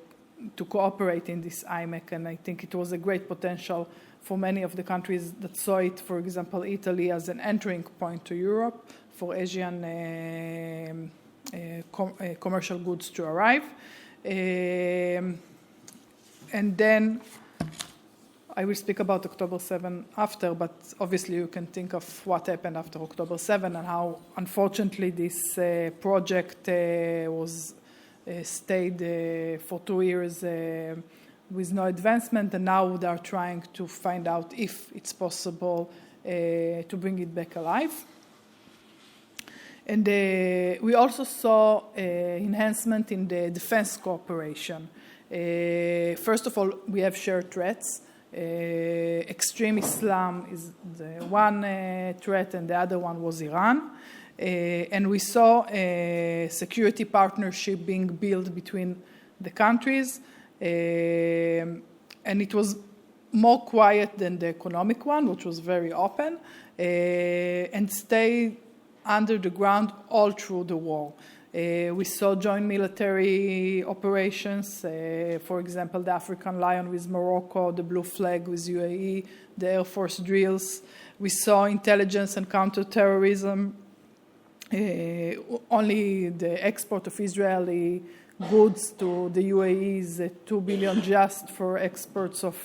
cooperate in this IMEC, and I think it was a great potential for many of the countries that saw it, for example, Italy, as an entering point to Europe for Asian commercial goods to arrive. And then I will speak about October 7 after, but obviously you can think of what happened after October 7 and how, unfortunately, this project was stayed for 2 years with no advancement, and now they are trying to find out if it's possible to bring it back alive. And we also saw enhancement in the defense cooperation. First of all, we have shared threats. Extreme Islam is the one threat, and the other one was Iran. And we saw a security partnership being built between the countries, and it was more quiet than the economic one, which was very open, and stayed under the ground all through the war. We saw joint military operations, for example, the African Lion with Morocco, the Blue Flag with UAE, the Air Force drills. We saw intelligence and counterterrorism. Only the export of Israeli goods to the UAE is $2 billion just for exports of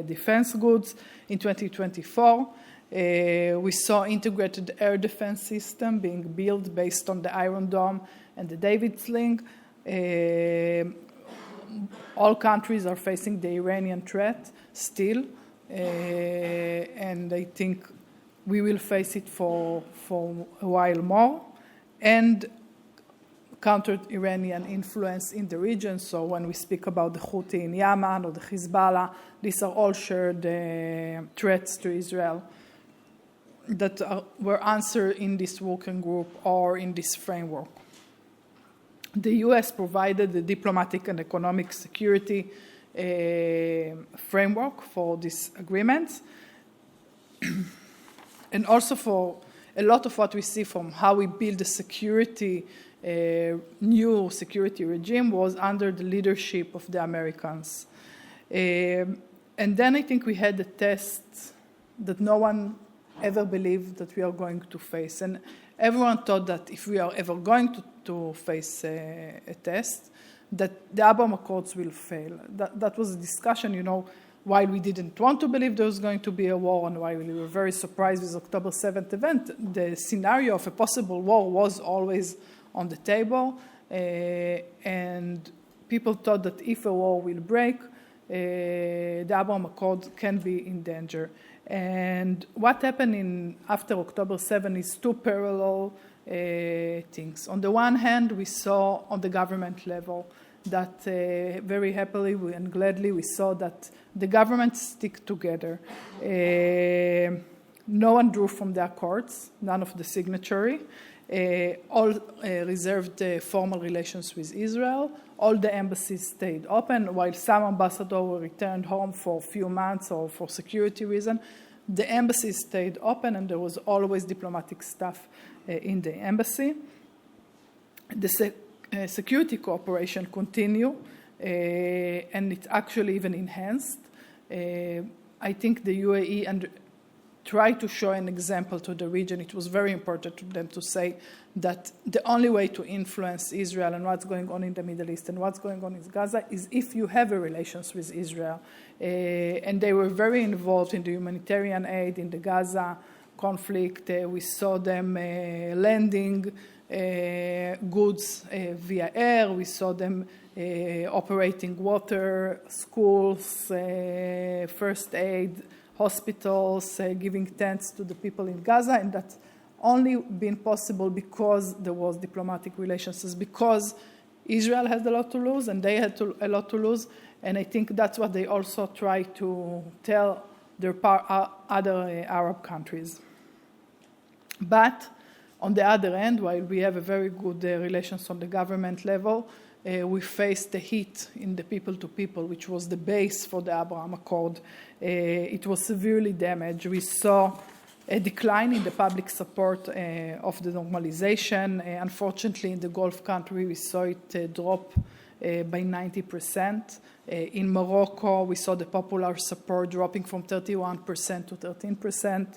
defense goods in 2024. We saw integrated air defense system being built based on the Iron Dome and the David Sling. All countries are facing the Iranian threat still, and I think we will face it for a while more, and counter-Iranian influence in the region. So when we speak about the Houthi in Yemen or the Hezbollah, these are all shared threats to Israel that were answered in this working group or in this framework. The U.S. provided the diplomatic and economic security framework for these agreements, and also for a lot of what we see from how we build a security, new security regime was under the leadership of the Americans. And then I think we had a test that no one ever believed that we are going to face. And everyone thought that if we are ever going to face a test, that the Abraham Accords will fail. That was a discussion, while we didn't want to believe there was going to be a war and while we were very surprised with October 7th event, the scenario of a possible war was always on the table. And people thought that if a war will break, the Abraham Accord can be in danger. And what happened after October 7 is two parallel things. On the one hand, we saw on the government level that very happily and gladly we saw that the governments stick together. No one drew from the accords, none of the signatory. All reserved formal relations with Israel. All the embassies stayed open, while some ambassadors were returned home for a few months or for security reasons. The embassies stayed open, and there was always diplomatic staff in the embassy. The security cooperation continued, and it actually even enhanced. I think the UAE tried to show an example to the region. It was very important to them to say that the only way to influence Israel and what's going on in the Middle East and what's going on in Gaza is if you have a relations with Israel. And they were very involved in the humanitarian aid in the Gaza conflict. We saw them landing goods via air. We saw them operating water, schools, first aid, hospitals, giving tents to the people in Gaza, and that's only been possible because there was diplomatic relations, because Israel had a lot to lose and they had a lot to lose, and I think that's what they also try to tell their other Arab countries. But on the other end, while we have a very good relations on the government level, we faced the heat in the people-to-people, which was the base for the Abraham Accord. It was severely damaged. We saw a decline in the public support of the normalization. Unfortunately, in the Gulf country, we saw it drop by 90%. In Morocco, we saw the popular support dropping from 31% to 13%.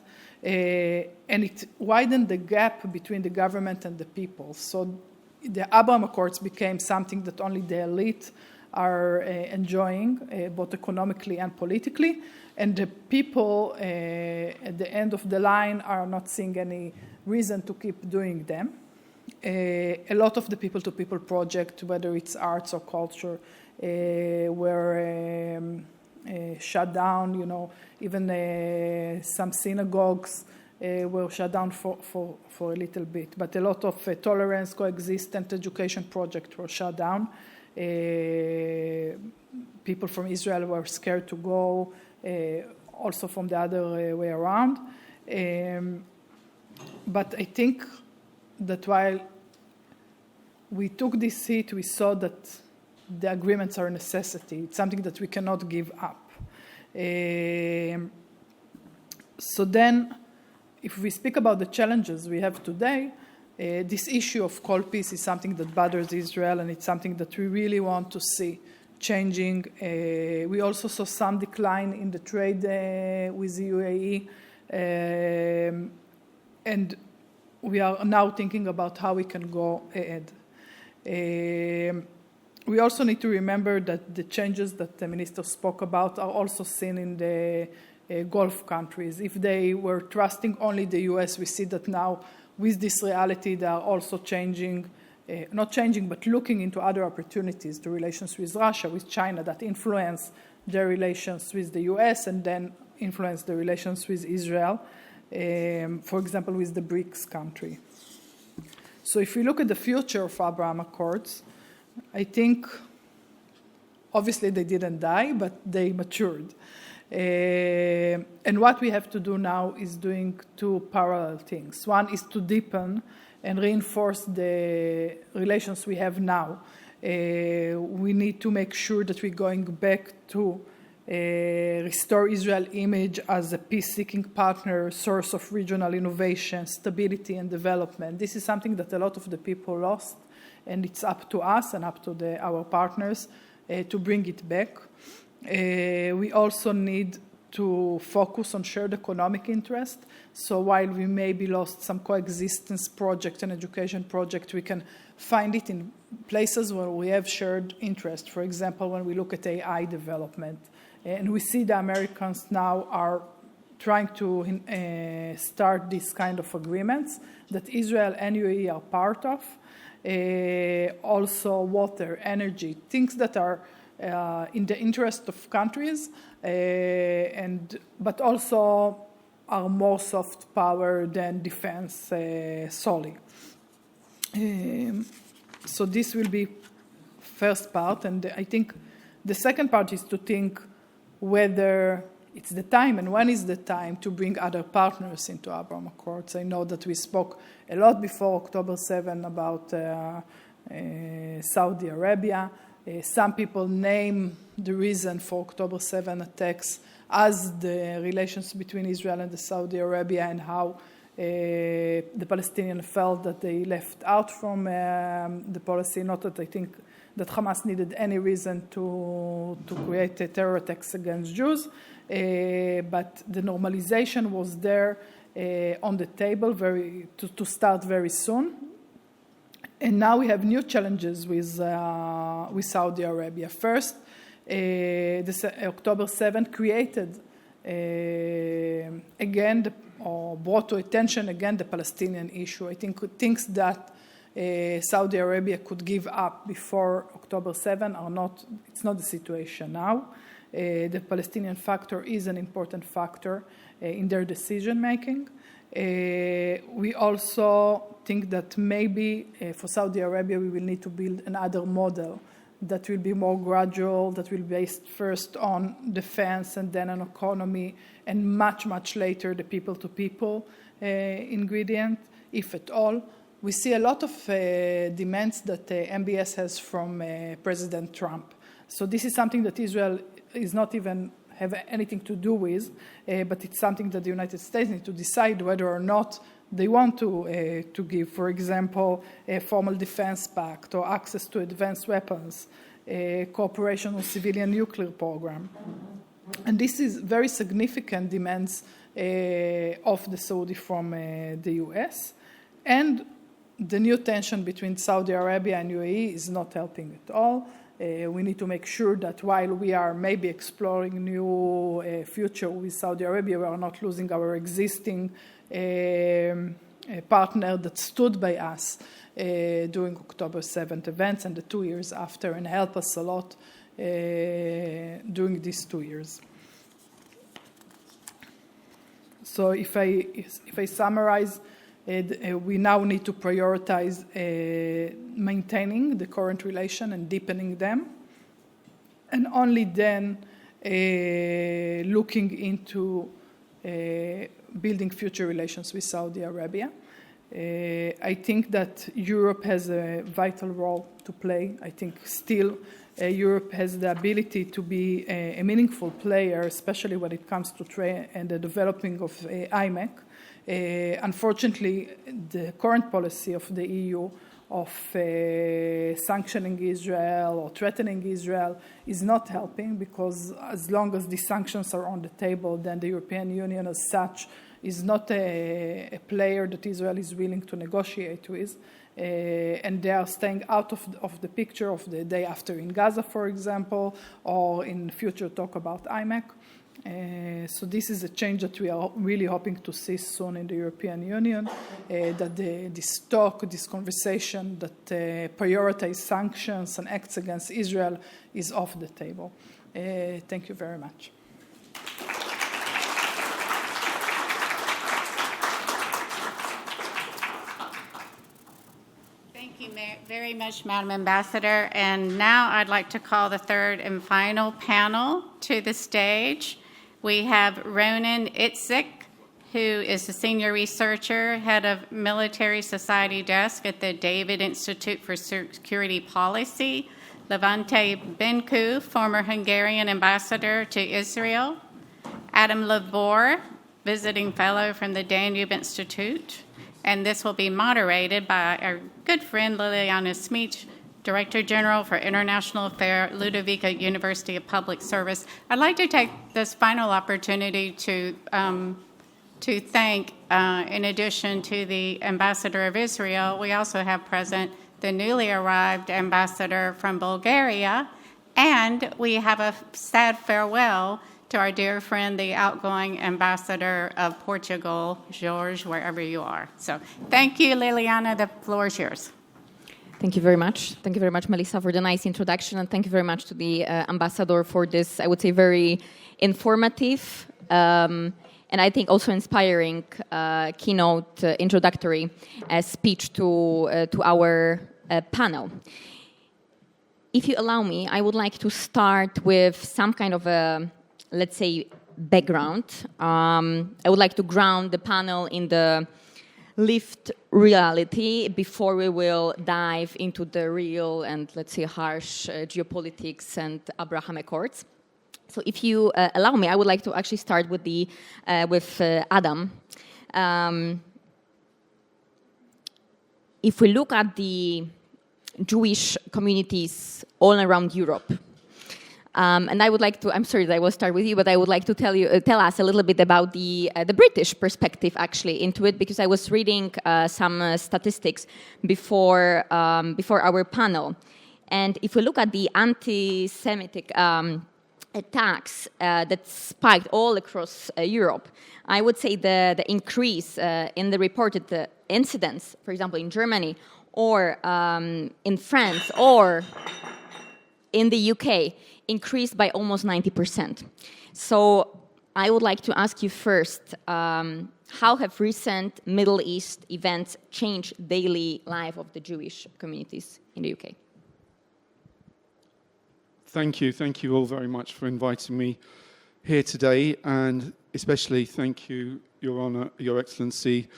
And it widened the gap between the government and the people. So the Abraham Accords became something that only the elite are enjoying, both economically and politically. And the people at the end of the line are not seeing any reason to keep doing them. A lot of the people-to-people project, whether it's arts or culture, were shut down. You know, even some synagogues were shut down for a little bit. But a lot of tolerance, coexistence, education projects were shut down. People from Israel were scared to go, also from the other way around. But I think that while we took this hit, we saw that the agreements are a necessity. It's something that we cannot give up. So then, if we speak about the challenges we have today, this issue of cold peace is something that bothers Israel, and it's something that we really want to see changing. We also saw some decline in the trade with the UAE, and we are now thinking about how we can go ahead. We also need to remember that the changes that the minister spoke about are also seen in the Gulf countries. If they were trusting only the US, we see that now with this reality they are also changing, not changing, but looking into other opportunities, the relations with Russia, with China, that influence their relations with the US and then influence the relations with Israel, for example, with the BRICS country. So if we look at the future of Abraham Accords, I think obviously they didn't die, but they matured. And what we have to do now is doing two parallel things. One is to deepen and reinforce the relations we have now. We need to make sure that we're going back to restore Israel's image as a peace-seeking partner, source of regional innovation, stability, and development. This is something that a lot of the people lost, and it's up to us and up to our partners to bring it back. We also need to focus on shared economic interest. So while we maybe lost some coexistence project and education project, we can find it in places where we have shared interest. For example, when we look at AI development. And we see the Americans now are trying to start this kind of agreements that Israel and UAE are part of. Also water, energy, things that are in the interest of countries, but also are more soft power than defense solely. So this will be first part, and I think the second part is to think whether it's the time and when is the time to bring other partners into Abraham Accords. I know that we spoke a lot before October 7 about Saudi Arabia. Some people name the reason for October 7 attacks as the relations between Israel and the Saudi Arabia and how the Palestinians felt that they left out from the policy. Not that I think that Hamas needed any reason to create terror attacks against Jews, but the normalization was there on the table to start very soon. And now we have new challenges with Saudi Arabia. First, October 7 created again, or brought to attention again the Palestinian issue. I think things that Saudi Arabia could give up before October 7 are not, it's not the situation now. The Palestinian factor is an important factor in their decision making. We also think that maybe for Saudi Arabia we will need to build another model that will be more gradual, that will be based first on defense and then on economy, and much, much later the people-to-people ingredient, if at all. We see a lot of demands that MBS has from President Trump. So this is something that Israel is not even have anything to do with, but it's something that the United States need to decide whether or not they want to give, for example, a formal defense pact or access to advanced weapons, cooperation on civilian nuclear program. And this is very significant demands of the Saudi from the US. And the new tension between Saudi Arabia and UAE is not helping at all. We need to make sure that while we are maybe exploring new future with Saudi Arabia, we are not losing our existing partner that stood by us during October 7th events and the 2 years after, and helped us a lot during these 2 years. So if I summarize, we now need to prioritize maintaining the current relation and deepening them, and only then looking into building future relations with Saudi Arabia. I think that Europe has a vital role to play. I think still Europe has the ability to be a meaningful player, especially when it comes to trade and the developing of IMEC. Unfortunately, the current policy of the EU of sanctioning Israel or threatening Israel is not helping, because as long as these sanctions are on the table, then the European Union as such is not a player that Israel is willing to negotiate with. And they are staying out of the picture of the day after in Gaza, for example, or in future talk about IMEC. So this is a change that we are really hoping to see soon in the European Union, that this talk, this conversation that prioritize sanctions and acts against Israel is off the table. Thank you very much. Thank you very much, Madam Ambassador. And now I'd like to call the third and final panel to the stage. We have Ronan Itzik, who is a senior researcher, head of Military Society Desk at the David Institute for Security Policy, Levante Benku, former Hungarian ambassador to Israel, Adam Labor, visiting fellow from the Danube Institute, and this will be moderated by our good friend Liliana Smich, Director General for International Affairs, Ludovica University of Public Service. I'd like to take this final opportunity to thank, in addition to the Ambassador of Israel, we also have present the newly arrived Ambassador from Bulgaria, and we have a sad farewell to our dear friend, the outgoing Ambassador of Portugal, Jorge, wherever you are. So thank you, Liliana. The floor is yours. Thank you very much. Thank you very much, Melissa, for the nice introduction. And thank you very much to the ambassador for this, I would say, very informative and I think also inspiring keynote introductory speech to our panel. If you allow me, I would like to start with some kind of a, let's say, background. I would like to ground the panel in the lived reality before we will dive into the real and, let's say, harsh geopolitics and Abraham Accords. So if you allow me, I would like to actually start with Adam. If we look at the Jewish communities all around Europe, and I would like to, I'm sorry that I will start with you, but I would like to tell us a little bit about the British perspective actually into it, because I was reading some statistics before our panel. And if we look at the anti-Semitic attacks that spiked all across Europe, I would say the increase in the reported incidents, for example, in Germany or in France or in the UK, increased by almost 90%. So I would like to ask you first, how have recent Middle East events changed daily life of the Jewish communities in the UK? Thank you all very much for inviting me here today, and especially thank you, Your Honour, Your Excellency,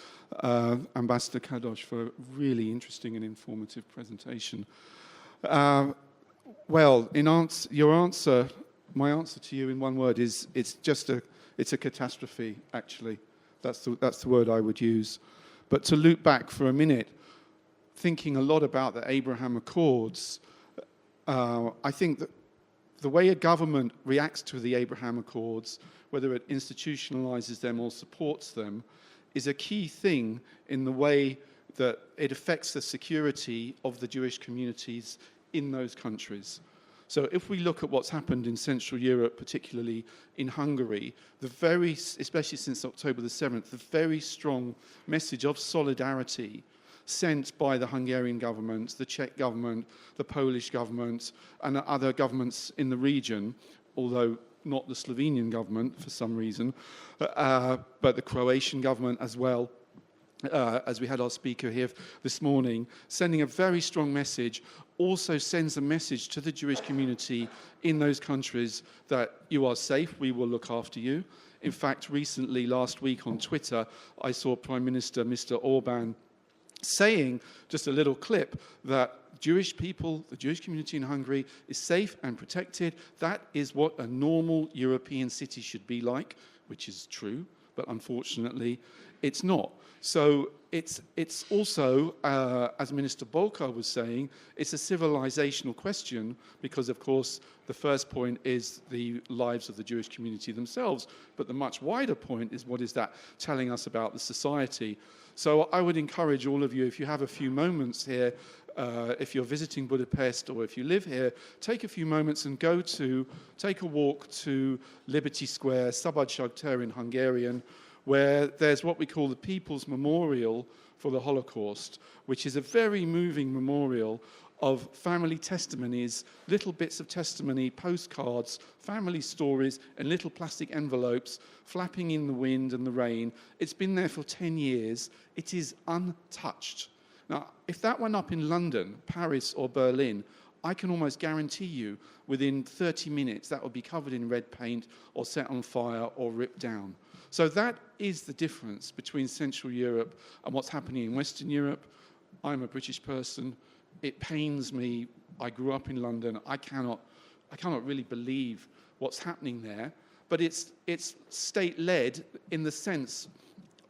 Ambassador Kadosh, for a really interesting and informative presentation. Well, my answer to you in one word is it's a catastrophe. Actually, that's the word I would use. But to loop back for a minute, thinking a lot about the Abraham Accords, I think that the way a government reacts to the Abraham Accords, whether it institutionalizes them or supports them, is a key thing in the way that it affects the security of the Jewish communities in those countries. So if we look at what's happened in Central Europe, particularly in Hungary, especially since October the 7th, the very strong message of solidarity sent by the Hungarian government, the Czech government, the Polish government, and other governments in the region, although not the Slovenian government for some reason, but the Croatian government as well, as we had our speaker here this morning, sending a very strong message, also sends a message to the Jewish community in those countries that you are safe, we will look after you. In fact, recently, last week on Twitter, I saw Prime Minister Mr. Orban saying, just a little clip, that Jewish people, the Jewish community in Hungary is safe and protected. That is what a normal European city should be like, which is true, but unfortunately it's not. So it's also, as Minister Bolka was saying, it's a civilizational question because, of course, the first point is the lives of the Jewish community themselves, but the much wider point is what is that telling us about the society. So I would encourage all of you, if you have a few moments here, if you're visiting Budapest or if you live here, take a few moments and take a walk to Liberty Square, Szabad Tér in Hungarian, where there's what we call the People's Memorial for the Holocaust, which is a very moving memorial of family testimonies, little bits of testimony, postcards, family stories, and little plastic envelopes flapping in the wind and the rain. It's been there for 10 years. It is untouched. Now, if that went up in London, Paris, or Berlin, I can almost guarantee you within 30 minutes that would be covered in red paint or set on fire or ripped down. So that is the difference between Central Europe and what's happening in Western Europe. I'm a British person. It pains me. I grew up in London. I cannot really believe what's happening there. But it's state-led in the sense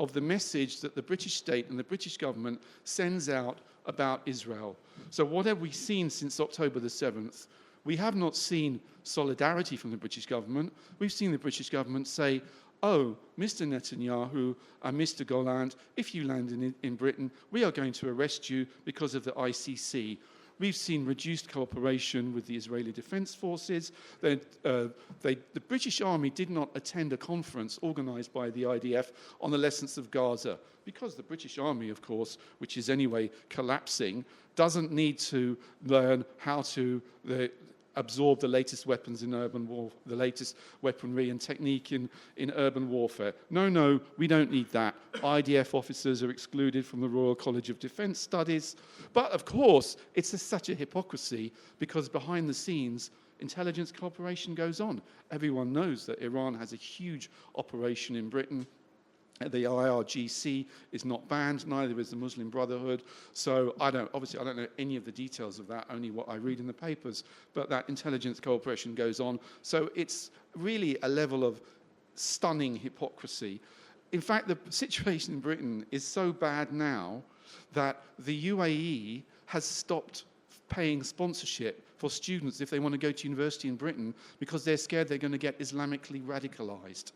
of the message that the British state and the British government sends out about Israel. So what have we seen since October the 7th? We have not seen solidarity from the British government. We've seen the British government say, oh, Mr. Netanyahu and Mr. Gallant, if you land in Britain, we are going to arrest you because of the ICC. We've seen reduced cooperation with the Israeli Defense Forces. The British Army did not attend a conference organized by the IDF on the lessons of Gaza because the British Army, of course, which is anyway collapsing, doesn't need to learn how to absorb the latest weapons in urban war, the latest weaponry and technique in urban warfare. No, we don't need that. IDF officers are excluded from the Royal College of Defence Studies. But of course, it's such a hypocrisy because behind the scenes, intelligence cooperation goes on. Everyone knows that Iran has a huge operation in Britain. The IRGC is not banned, neither is the Muslim Brotherhood. So I don't know any of the details of that, only what I read in the papers, but that intelligence cooperation goes on. So it's really a level of stunning hypocrisy. In fact, the situation in Britain is so bad now that the UAE has stopped paying sponsorship for students if they want to go to university in Britain because they're scared they're going to get Islamically radicalized.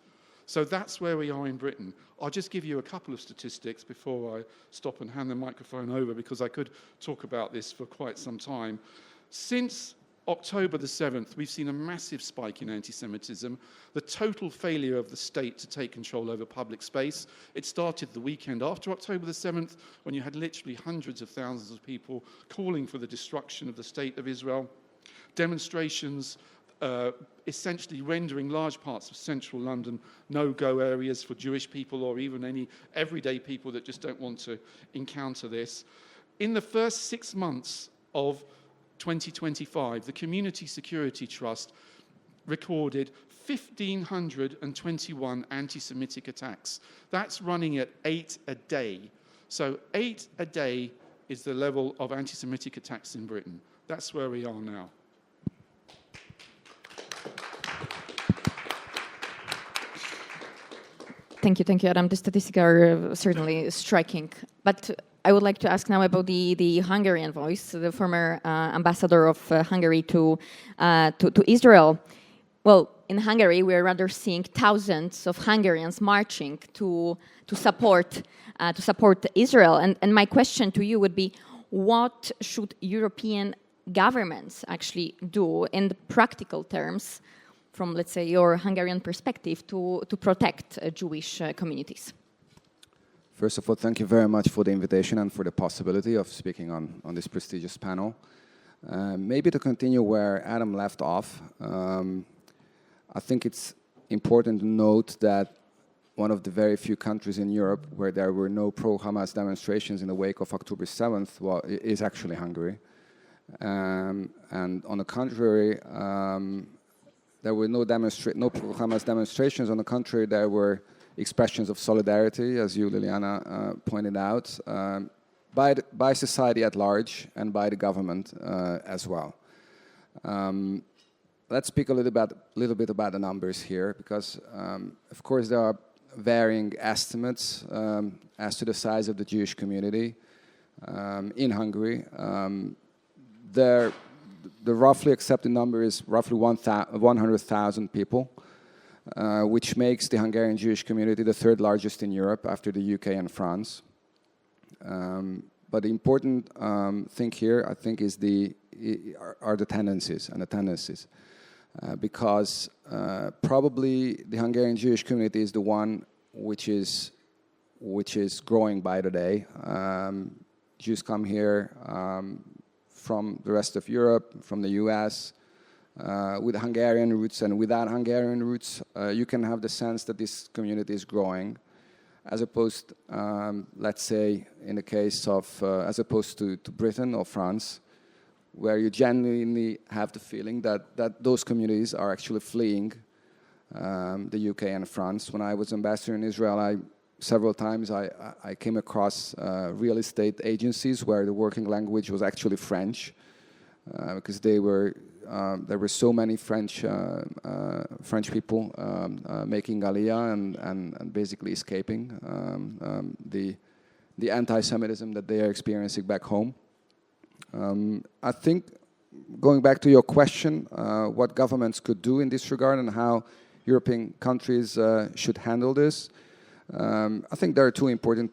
So that's where we are in Britain. I'll just give you a couple of statistics before I stop and hand the microphone over because I could talk about this for quite some time. Since October the 7th, we've seen a massive spike in anti-Semitism, the total failure of the state to take control over public space. It started the weekend after October the 7th when you had literally hundreds of thousands of people calling for the destruction of the state of Israel. Demonstrations essentially rendering large parts of central London no-go areas for Jewish people or even any everyday people that just don't want to encounter this. In the first 6 months of 2025, the Community Security Trust recorded 1,521 anti-Semitic attacks. That's running at 8 a day. So 8 a day is the level of anti-Semitic attacks in Britain. That's where we are now. Thank you, Adam. The statistics are certainly striking. But I would like to ask now about the Hungarian voice, the former ambassador of Hungary to Israel. Well, in Hungary, we're rather seeing thousands of Hungarians marching to support Israel. And my question to you would be, what should European governments actually do in the practical terms, from, let's say, your Hungarian perspective, to protect Jewish communities? First of all, thank you very much for the invitation and for the possibility of speaking on this prestigious panel. Maybe to continue where Adam left off, I think it's important to note that one of the very few countries in Europe where there were no pro-Hamas demonstrations in the wake of October 7th is actually Hungary. And on the contrary, there were no pro-Hamas demonstrations. On the contrary, there were expressions of solidarity, as you, Liliana, pointed out, by society at large and by the government as well. Let's speak a little bit about the numbers here, because, of course, there are varying estimates as to the size of the Jewish community in Hungary. The roughly accepted number is roughly 100,000 people, which makes the Hungarian Jewish community the third largest in Europe after the UK and France. But the important thing here, I think, are the tendencies and the tendencies. Because probably the Hungarian Jewish community is the one which is growing by the day. Jews come here from the rest of Europe, from the US, with Hungarian roots and without Hungarian roots. You can have the sense that this community is growing, as opposed, let's say, in the case of, as opposed to Britain or France, where you genuinely have the feeling that those communities are actually fleeing the UK and France. When I was ambassador in Israel, several times I came across real estate agencies where the working language was actually French, because there were so many French people making Aliyah and basically escaping the anti-Semitism that they are experiencing back home. I think, going back to your question, what governments could do in this regard and how European countries should handle this, I think there are two important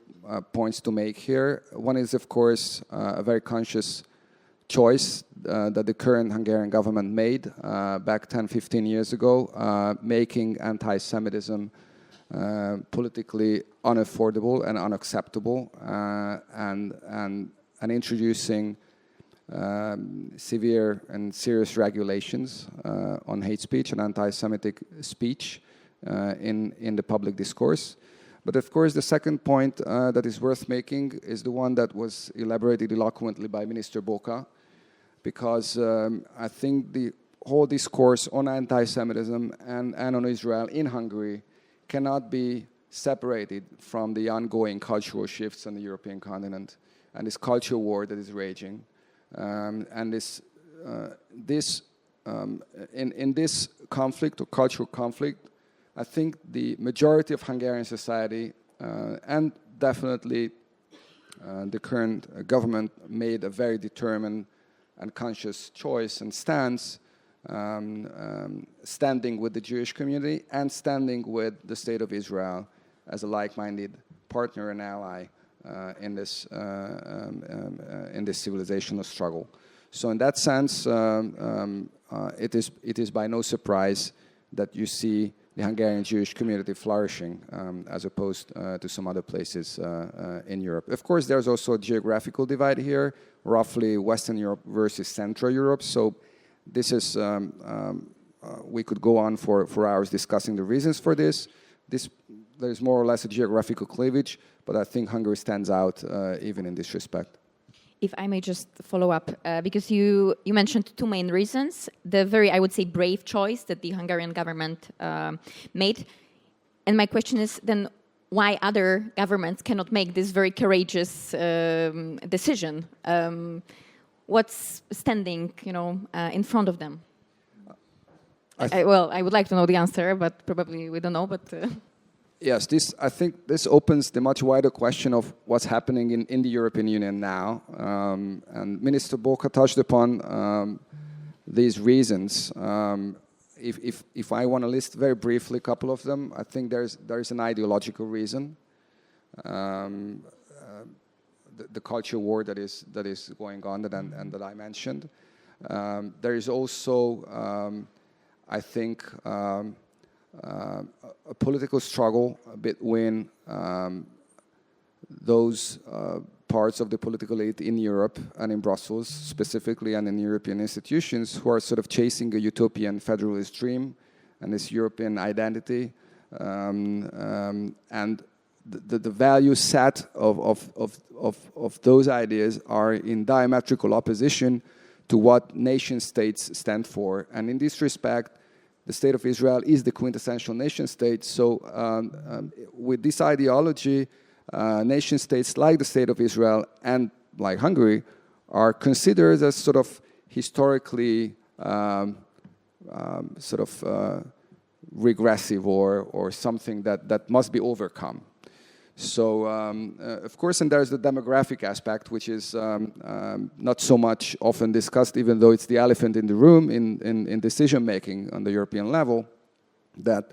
points to make here. One is, of course, a very conscious choice that the current Hungarian government made back 10, 15 years ago, making anti-Semitism politically unaffordable and unacceptable, and introducing severe and serious regulations on hate speech and anti-Semitic speech in the public discourse. But of course, the second point that is worth making is the one that was elaborated eloquently by Minister Boka, because I think the whole discourse on anti-Semitism and on Israel in Hungary cannot be separated from the ongoing cultural shifts on the European continent and this culture war that is raging. And in this conflict, or cultural conflict, I think the majority of Hungarian society and definitely the current government made a very determined and conscious choice and stance, standing with the Jewish community and standing with the State of Israel as a like-minded partner and ally in this civilizational struggle. So in that sense, it is by no surprise that you see the Hungarian Jewish community flourishing as opposed to some other places in Europe. Of course, there's also a geographical divide here, roughly Western Europe versus Central Europe. So this is, we could go on for hours discussing the reasons for this. There's more or less a geographical cleavage, but I think Hungary stands out even in this respect. If I may just follow up, because you mentioned two main reasons. The very, I would say, brave choice that the Hungarian government made. And my question is then, why other governments cannot make this very courageous decision? What's standing, in front of them? I would like to know the answer, but probably we don't know. But yes, I think this opens the much wider question of what's happening in the European Union now. And Minister Boka touched upon these reasons. If I want to list very briefly a couple of them, I think there's an ideological reason. The culture war that is going on and that I mentioned. There is also, I think, a political struggle between those parts of the political elite in Europe and in Brussels specifically, and in European institutions, who are sort of chasing a utopian federalist dream and this European identity, and the value set of those ideas are in diametrical opposition to what nation states stand for. And in this respect, the State of Israel is the quintessential nation state. So with this ideology, nation states like the State of Israel and like Hungary are considered as sort of historically regressive or something that must be overcome. So, of course, and there's the demographic aspect, which is not so much often discussed, even though it's the elephant in the room in decision-making on the European level, that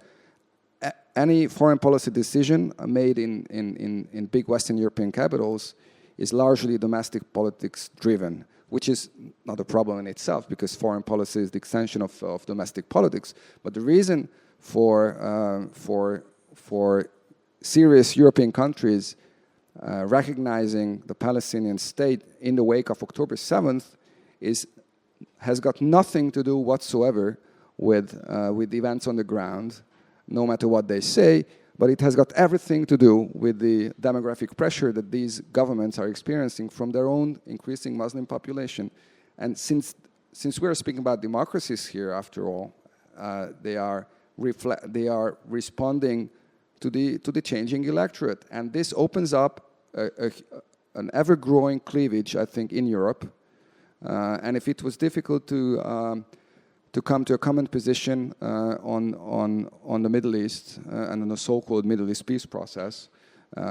any foreign policy decision made in big Western European capitals is largely domestic politics driven, which is not a problem in itself, because foreign policy is the extension of domestic politics. But the reason for serious European countries recognizing the Palestinian state in the wake of October 7th has got nothing to do whatsoever with events on the ground, no matter what they say, but it has got everything to do with the demographic pressure that these governments are experiencing from their own increasing Muslim population. And since we are speaking about democracies here, after all, they are responding to the changing electorate. And this opens up an ever-growing cleavage, I think, in Europe. And if it was difficult to come to a common position on the Middle East and on the so-called Middle East peace process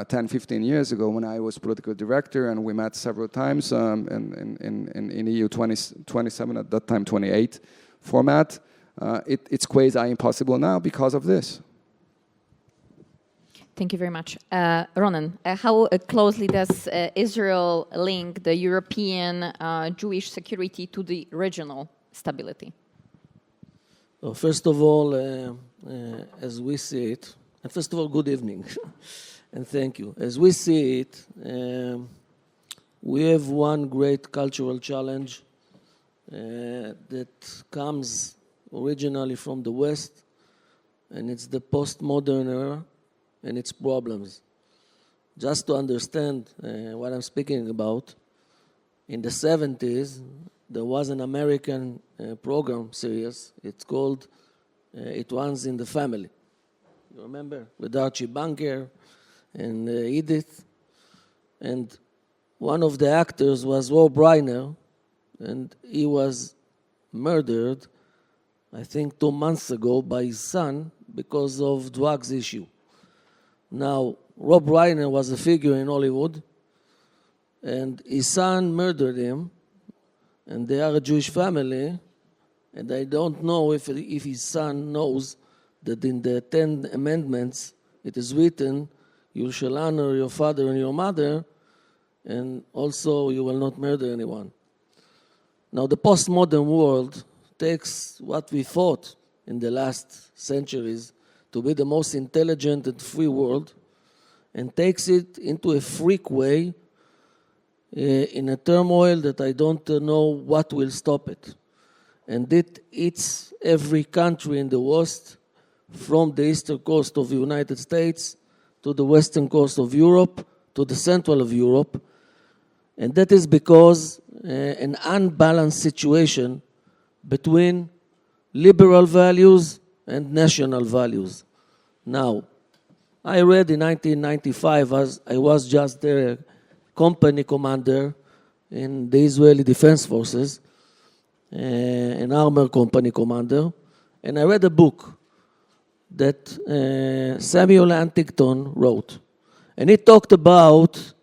10, 15 years ago, when I was political director and we met several times in EU 27, at that time 28 format, it's quasi-impossible now because of this. Thank you very much. Ronan, how closely does Israel link the European Jewish security to the regional stability? Well, first of all, as we see it, and first of all, good evening, and thank you. As we see it, we have one great cultural challenge that comes originally from the West, and it's the postmodern era and its problems. Just to understand what I'm speaking about, in the 70s, there was an American program series. It's called It Runs in the Family. You remember? With Archie Bunker and Edith. And one of the actors was Rob Reiner, and he was murdered, I think 2 months ago, by his son because of drugs issue. Now, Rob Reiner was a figure in Hollywood, and his son murdered him, and they are a Jewish family, and I don't know if his son knows that in the 10 Amendments it is written, you shall honor your father and your mother, and also you will not murder anyone. Now, the postmodern world takes what we thought in the last centuries to be the most intelligent and free world, and takes it into a freak way in a turmoil that I don't know what will stop it. And it eats every country in the West, from the eastern coast of the United States to the western coast of Europe to the central of Europe. And that is because an unbalanced situation between liberal values and national values. Now, I read in 1995, as I was just a company commander in the Israeli Defense Forces, an armor company commander, and I read a book that Samuel Huntington wrote. And he talked about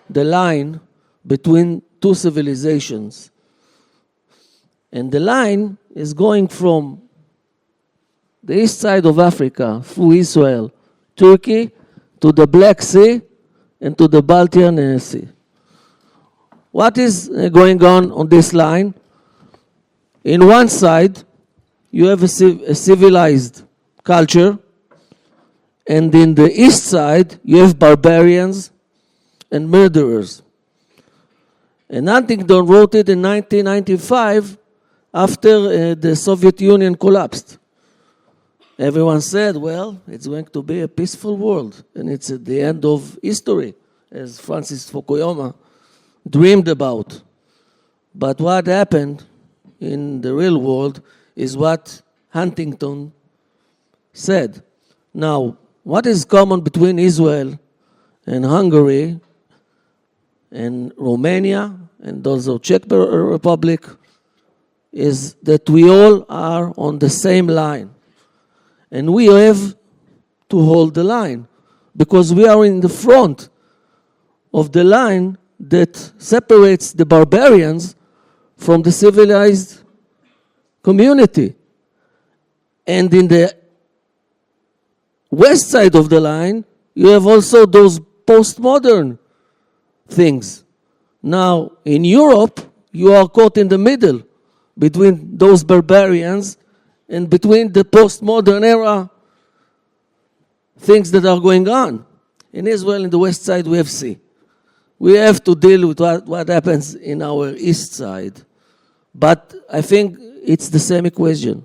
the line between two civilizations. And the line is going from the east side of Africa, through Israel, Turkey, to the Black Sea, and to the Baltian Sea. What is going on this line? In one side, you have a civilized culture, and in the east side, you have barbarians and murderers. And Huntington wrote it in 1995 after the Soviet Union collapsed. Everyone said, well, it's going to be a peaceful world, and it's at the end of history, as Francis Fukuyama dreamed about. But what happened in the real world is what Huntington said. Now, what is common between Israel and Hungary and Romania and also Czech Republic is that we all are on the same line. And we have to hold the line because we are in the front of the line that separates the barbarians from the civilized community. And in the west side of the line, you have also those postmodern things. Now, in Europe, you are caught in the middle between those barbarians and between the postmodern era things that are going on. In Israel, in the west side, we have sea. We have to deal with what happens in our east side. But I think it's the same equation.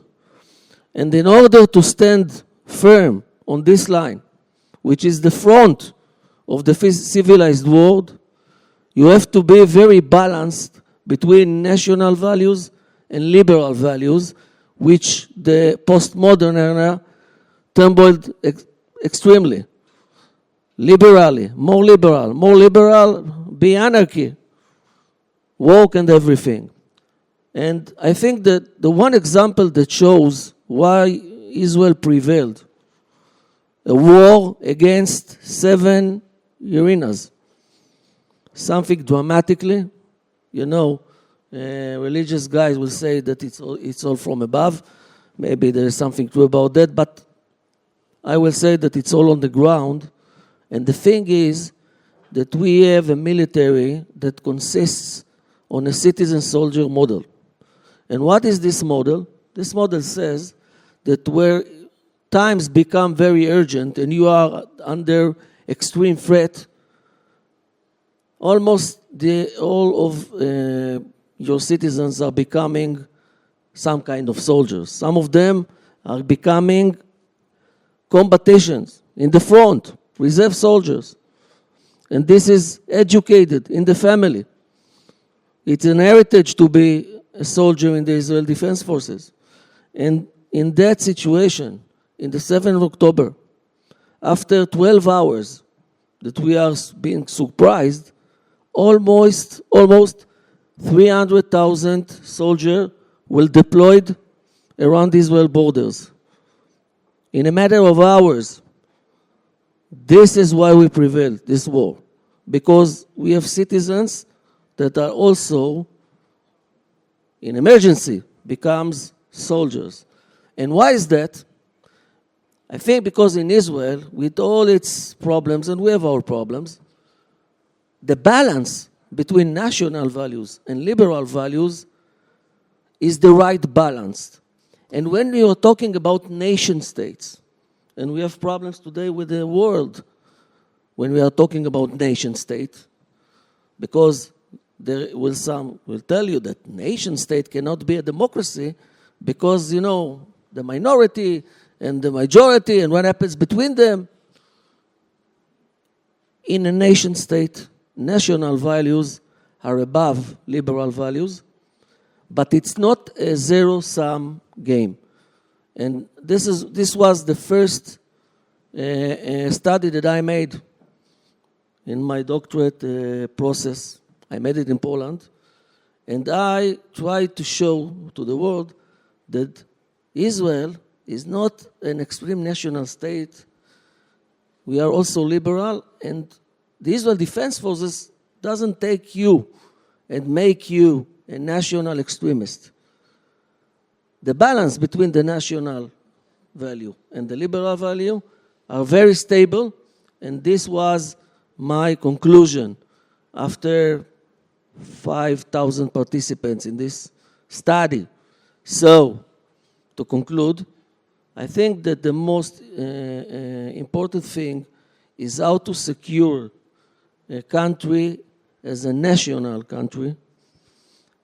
And in order to stand firm on this line, which is the front of the civilized world, you have to be very balanced between national values and liberal values, which the postmodern era tumbled extremely. Liberally, more liberal, be anarchy, woke and everything. And I think that the one example that shows why Israel prevailed, a war against 7 arenas, something dramatically, religious guys will say that it's all from above. Maybe there is something true about that, but I will say that it's all on the ground. And the thing is that we have a military that consists on a citizen-soldier model. And what is this model? This model says that where times become very urgent and you are under extreme threat, almost all of your citizens are becoming some kind of soldiers. Some of them are becoming combatants in the front, reserve soldiers. And this is educated in the family. It's an heritage to be a soldier in the Israel Defense Forces. And in that situation, in the 7th of October, after 12 hours that we are being surprised, almost 300,000 soldiers were deployed around Israel borders. In a matter of hours, this is why we prevailed, this war. Because we have citizens that are also, in emergency, becomes soldiers. And why is that? I think because in Israel, with all its problems, and we have our problems, the balance between national values and liberal values is the right balance. And when we are talking about nation states, and we have problems today with the world when we are talking about nation state, because some will tell you that nation state cannot be a democracy because, the minority and the majority and what happens between them. In a nation state, national values are above liberal values, but it's not a zero-sum game. And this was the first study that I made in my doctorate process. I made it in Poland, and I tried to show to the world that Israel is not an extreme national state. We are also liberal, and the Israel Defense Forces doesn't take you and make you a national extremist. The balance between the national value and the liberal value are very stable, and this was my conclusion after 5,000 participants in this study. So, to conclude, I think that the most important thing is how to secure a country as a national country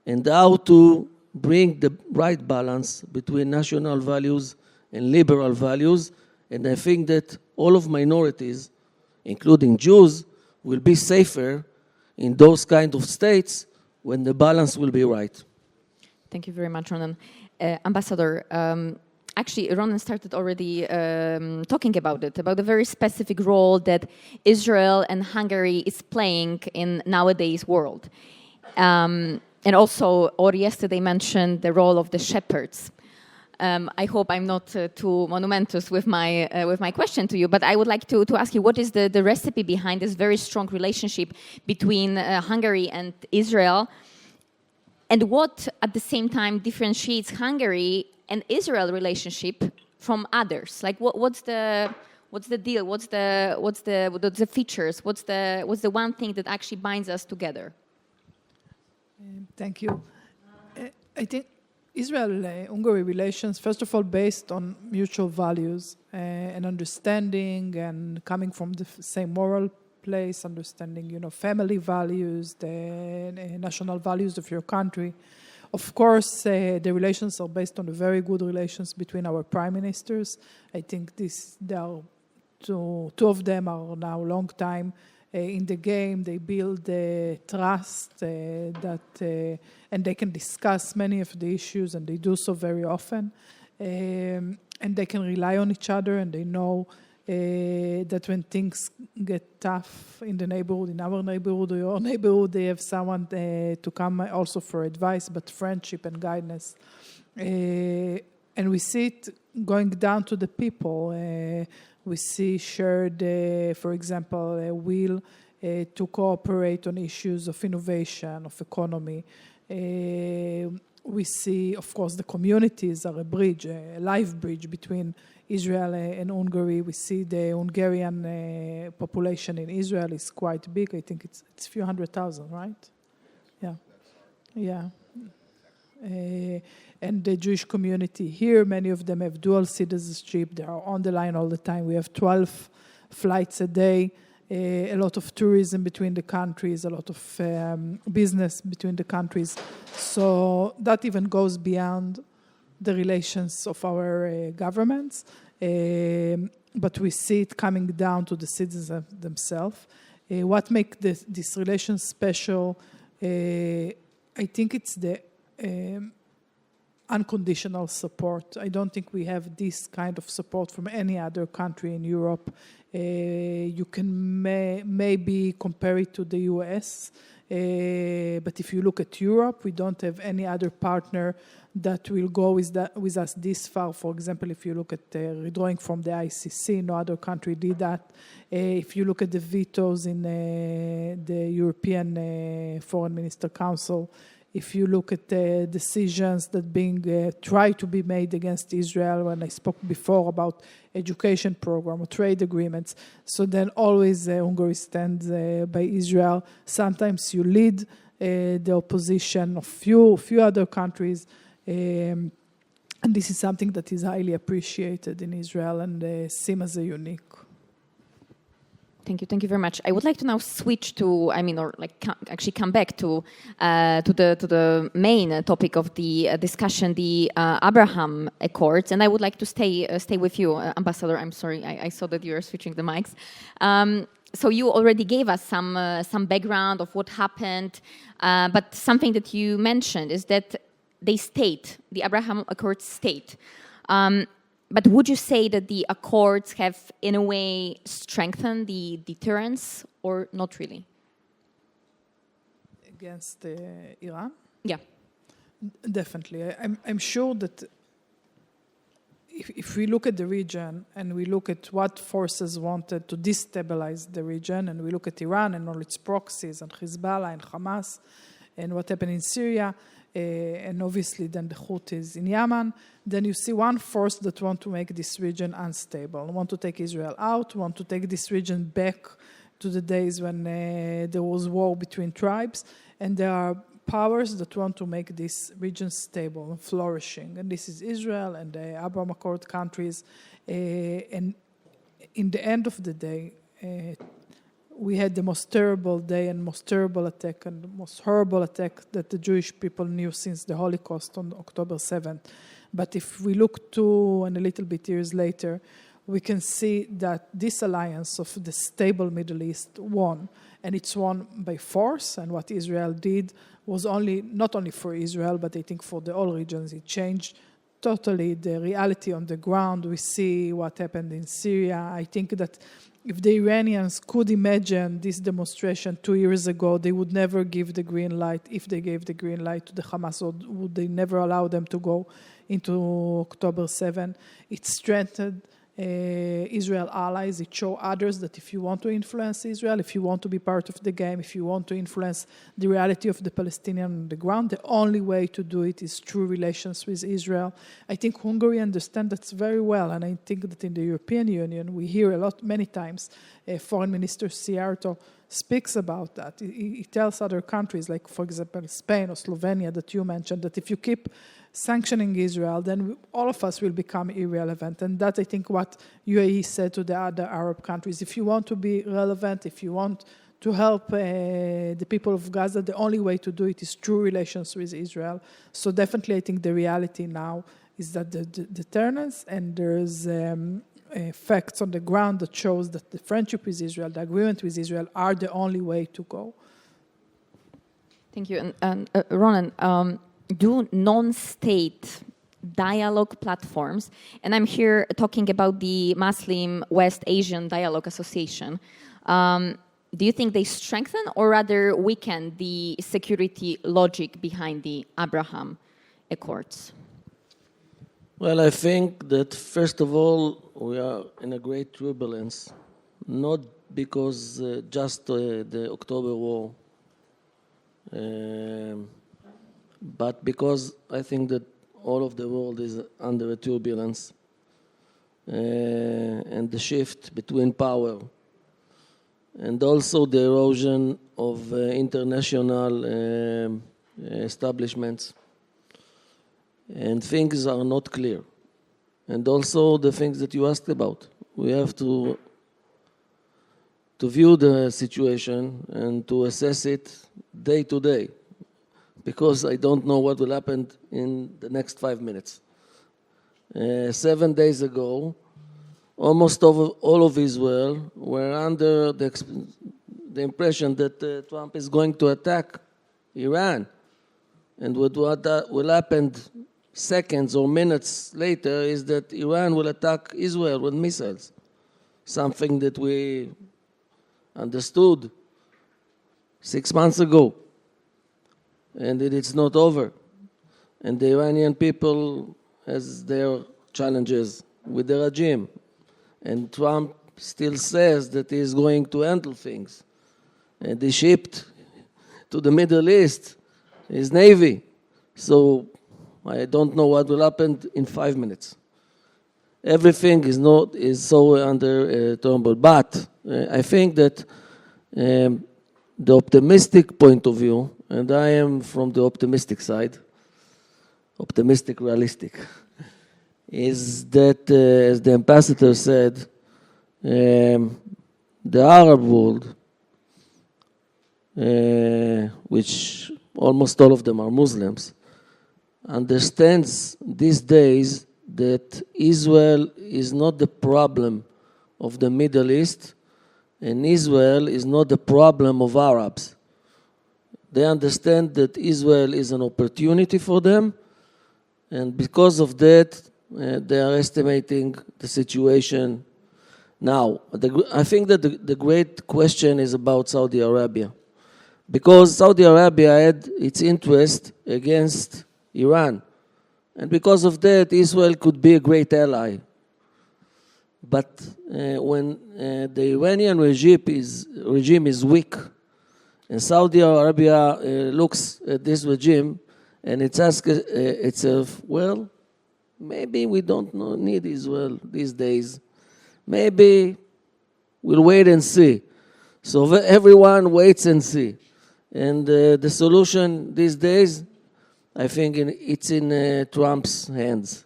and how to bring the right balance between national values and liberal values. And I think that all of minorities, including Jews, will be safer in those kind of states when the balance will be right. Thank you very much, Ronan. Ambassador, actually, Ronan started already talking about it, about the very specific role that Israel and Hungary is playing in nowadays world. And also, or yesterday mentioned the role of the shepherds. I hope I'm not too monumentous with my question to you, but I would like to ask you, what is the recipe behind this very strong relationship between Hungary and Israel? And what, at the same time, differentiates Hungary and Israel relationship from others? Like, what's the deal? What's the features? What's the one thing that actually binds us together? Thank you. I think Israel-Hungary relations, first of all, based on mutual values and understanding, and coming from the same moral place, understanding, family values, the national values of your country. Of course, the relations are based on the very good relations between our prime ministers. I think there are two of them are now long time in the game. They build trust and they can discuss many of the issues, and they do so very often. And they can rely on each other, and they know that when things get tough in the neighborhood, in our neighborhood or your neighborhood, they have someone to come also for advice, but friendship and guidance. And we see it going down to the people. We see shared, for example, a will to cooperate on issues of innovation, of economy. We see, of course, the communities are a bridge, a life bridge between Israel and Hungary. We see the Hungarian population in Israel is quite big. I think it's a few 100,000, right? Yeah. And the Jewish community here, many of them have dual citizenship. They are on the line all the time. We have 12 flights a day, a lot of tourism between the countries, a lot of business between the countries. So that even goes beyond the relations of our governments. But we see it coming down to the citizens themselves. What makes this relation special? I think it's the unconditional support. I don't think we have this kind of support from any other country in Europe. You can maybe compare it to the US, but if you look at Europe, we don't have any other partner that will go with us this far. For example, if you look at withdrawing from the ICC, no other country did that. If you look at the vetoes in the European Foreign Minister Council, if you look at the decisions that being tried to be made against Israel, when I spoke before about education program or trade agreements, so then always Hungary stands by Israel. Sometimes you lead the opposition of few other countries, and this is something that is highly appreciated in Israel and seen as a unique. Thank you very much. I would like to now switch to, actually come back to the main topic of the discussion, the Abraham Accords, and I would like to stay with you, Ambassador. I'm sorry, I saw that you were switching the mics. So you already gave us some background of what happened, but something that you mentioned is that the Abraham Accords state. But would you say that the accords have, in a way, strengthened the deterrence, or not really? Against Iran? Yeah. Definitely. I'm sure that if we look at the region and we look at what forces wanted to destabilize the region, and we look at Iran and all its proxies and Hezbollah and Hamas and what happened in Syria, and obviously then the Houthis in Yemen, then you see one force that want to make this region unstable, want to take Israel out, want to take this region back to the days when there was war between tribes, and there are powers that want to make this region stable and flourishing. And this is Israel and the Abraham Accord countries. And in the end of the day, we had the most terrible day and most terrible attack and the most horrible attack that the Jewish people knew since the Holocaust on October 7th. But if we look 2 and a little bit years later, we can see that this alliance of the stable Middle East won. And it's won by force. And what Israel did was not only for Israel, but I think for the all regions. It changed totally the reality on the ground. We see what happened in Syria. I think that if the Iranians could imagine this demonstration 2 years ago, they would never give the green light. If they gave the green light to the Hamas, or would they never allow them to go into October 7? It strengthened Israel allies. It showed others that if you want to influence Israel, if you want to be part of the game, if you want to influence the reality of the Palestinian on the ground, the only way to do it is through relations with Israel. I think Hungary understands that very well, and I think that in the European Union we hear many times, Foreign Minister Siarto speaks about that. He tells other countries, like for example Spain or Slovenia that you mentioned, that if you keep sanctioning Israel, then all of us will become irrelevant. And that's, I think, what UAE said to the other Arab countries. If you want to be relevant, if you want to help the people of Gaza, the only way to do it is through relations with Israel. So definitely I think the reality now is that the deterrence, and there's facts on the ground that shows that the friendship with Israel, the agreement with Israel are the only way to go. Thank you. And Ronan, do non-state dialogue platforms, and I'm here talking about the Muslim West Asian Dialogue Association, do you think they strengthen or rather weaken the security logic behind the Abraham Accords? Well, I think that first of all, we are in a great turbulence, not because just the October war, but because I think that all of the world is under a turbulence, and the shift between power, and also the erosion of international establishments, and things are not clear. And also the things that you asked about. We have to view the situation and to assess it day to day, because I don't know what will happen in the next 5 minutes. 7 days ago, almost all of Israel were under the impression that Trump is going to attack Iran. And what will happen seconds or minutes later is that Iran will attack Israel with missiles, something that we understood 6 months ago. And it's not over. And the Iranian people has their challenges with the regime. And Trump still says that he is going to handle things. And he shipped to the Middle East his navy. So I don't know what will happen in 5 minutes. Everything is so under turmoil. But I think that the optimistic point of view, and I am from the optimistic side, optimistic, realistic, is that, as the ambassador said, the Arab world, which almost all of them are Muslims, understands these days that Israel is not the problem of the Middle East, and Israel is not the problem of Arabs. They understand that Israel is an opportunity for them, and because of that, they are estimating the situation now. I think that the great question is about Saudi Arabia, because Saudi Arabia had its interest against Iran, and because of that, Israel could be a great ally. But when the Iranian regime is weak, and Saudi Arabia looks at this regime, and it asks itself, well, maybe we don't need Israel these days. Maybe we'll wait and see. So everyone waits and see. And the solution these days, I think it's in Trump's hands.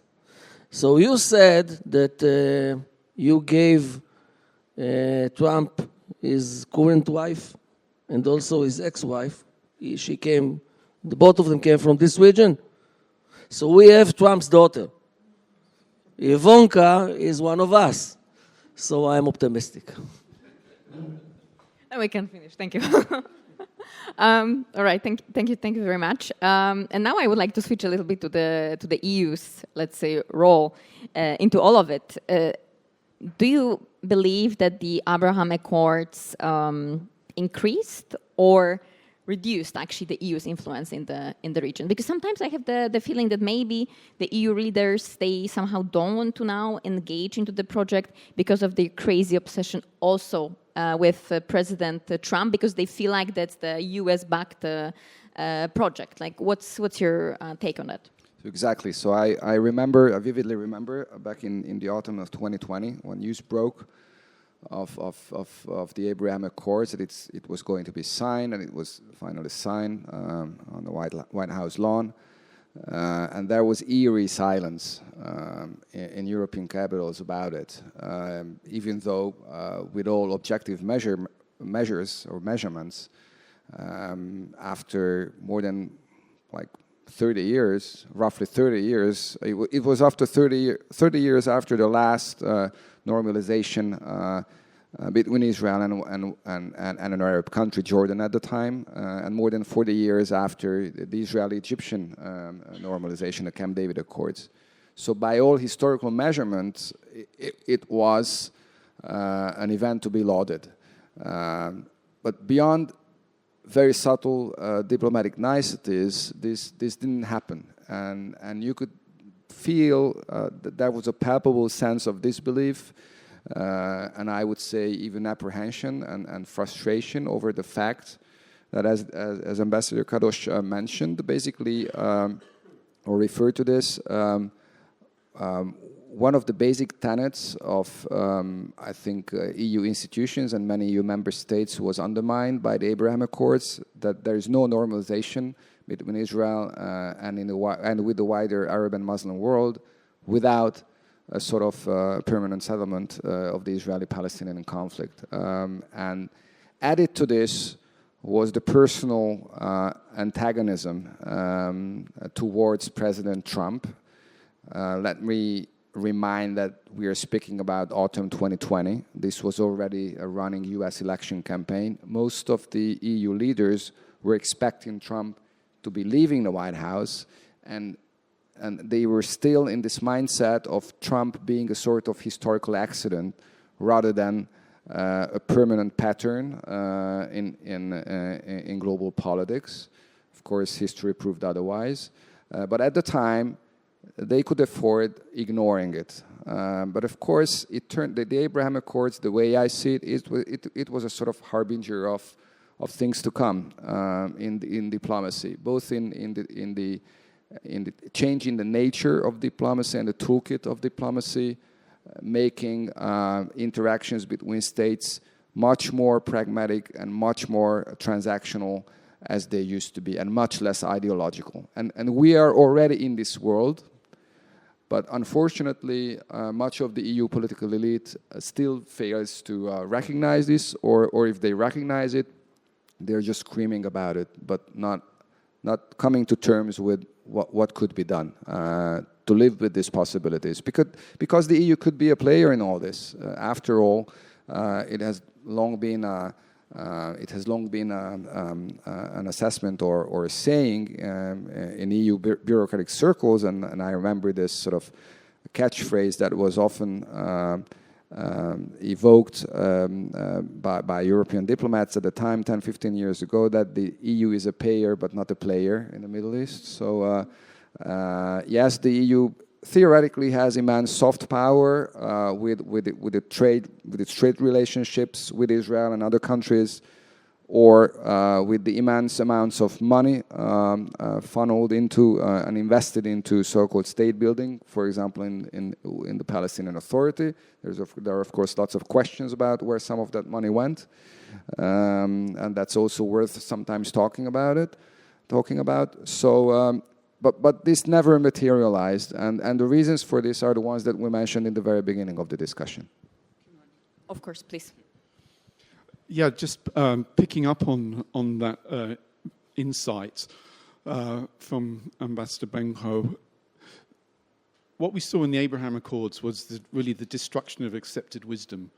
So you said that you gave Trump his current wife and also his ex-wife. Both of them came from this region. So we have Trump's daughter. Ivanka is one of us. So I'm optimistic. And we can finish. Thank you. All right. Thank you very much. And now I would like to switch a little bit to the EU's, let's say, role into all of it. Do you believe that the Abraham Accords increased or reduced actually the EU's influence in the region? Because sometimes I have the feeling that maybe the EU leaders, they somehow don't want to now engage into the project because of their crazy obsession also with President Trump, because they feel like that's the US-backed project. Like, what's your take on that? Exactly. So I vividly remember back in the autumn of 2020 when news broke of the Abraham Accords that it was going to be signed, and it was finally signed on the White House lawn. And there was eerie silence in European capitals about it, even though with all objective measures or measurements, after more than like 30 years, roughly 30 years, it was after 30 years after the last normalization between Israel and an Arab country, Jordan at the time, and more than 40 years after the Israeli-Egyptian normalization, the Camp David Accords. So by all historical measurements, it was an event to be lauded. But beyond very subtle diplomatic niceties, this didn't happen. And you could feel that there was a palpable sense of disbelief, and I would say even apprehension and frustration over the fact that, as Ambassador Kadosh mentioned, basically, or referred to this, one of the basic tenets of, I think, EU institutions and many EU member states was undermined by the Abraham Accords, that there is no normalization between Israel and with the wider Arab and Muslim world without a sort of permanent settlement of the Israeli-Palestinian conflict. And added to this was the personal antagonism towards President Trump. Let me remind that we are speaking about autumn 2020. This was already a running US election campaign. Most of the EU leaders were expecting Trump to be leaving the White House, and they were still in this mindset of Trump being a sort of historical accident rather than a permanent pattern in global politics. Of course, history proved otherwise. But at the time, they could afford ignoring it. But of course, it turned the Abraham Accords, the way I see it, it was a sort of harbinger of things to come in diplomacy, both in the change in the nature of diplomacy and the toolkit of diplomacy, making interactions between states much more pragmatic and much more transactional as they used to be, and much less ideological. And we are already in this world, but unfortunately, much of the EU political elite still fails to recognize this, or if they recognize it, they're just screaming about it, but not coming to terms with what could be done to live with these possibilities. Because the EU could be a player in all this. After all, it has long been an assessment or a saying in EU bureaucratic circles, and I remember this sort of catchphrase that was often evoked by European diplomats at the time, 10, 15 years ago, that the EU is a payer but not a player in the Middle East. So yes, the EU theoretically has immense soft power with its trade relationships with Israel and other countries, or with the immense amounts of money funneled into and invested into so-called state building, for example, in the Palestinian Authority. There are, of course, lots of questions about where some of that money went, and that's also worth sometimes talking about. So, but this never materialized, and the reasons for this are the ones that we mentioned in the very beginning of the discussion. Of course, please. Yeah, just picking up on that insight from Ambassador Benho. What we saw in the Abraham Accords was really the destruction of accepted wisdom.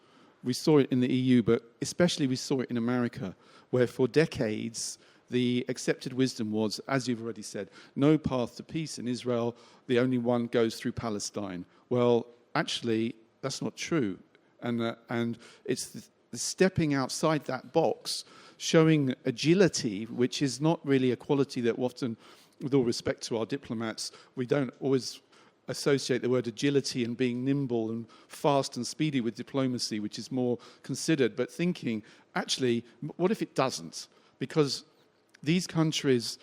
We saw it in the EU, but especially we saw it in America, where for decades the accepted wisdom was, as you've already said, no path to peace in Israel, the only one goes through Palestine. Well, actually, that's not true. And it's the stepping outside that box, showing agility, which is not really a quality that often, with all respect to our diplomats, we don't always associate the word agility and being nimble and fast and speedy with diplomacy, which is more considered, but thinking, actually, what if it doesn't? Because these countries,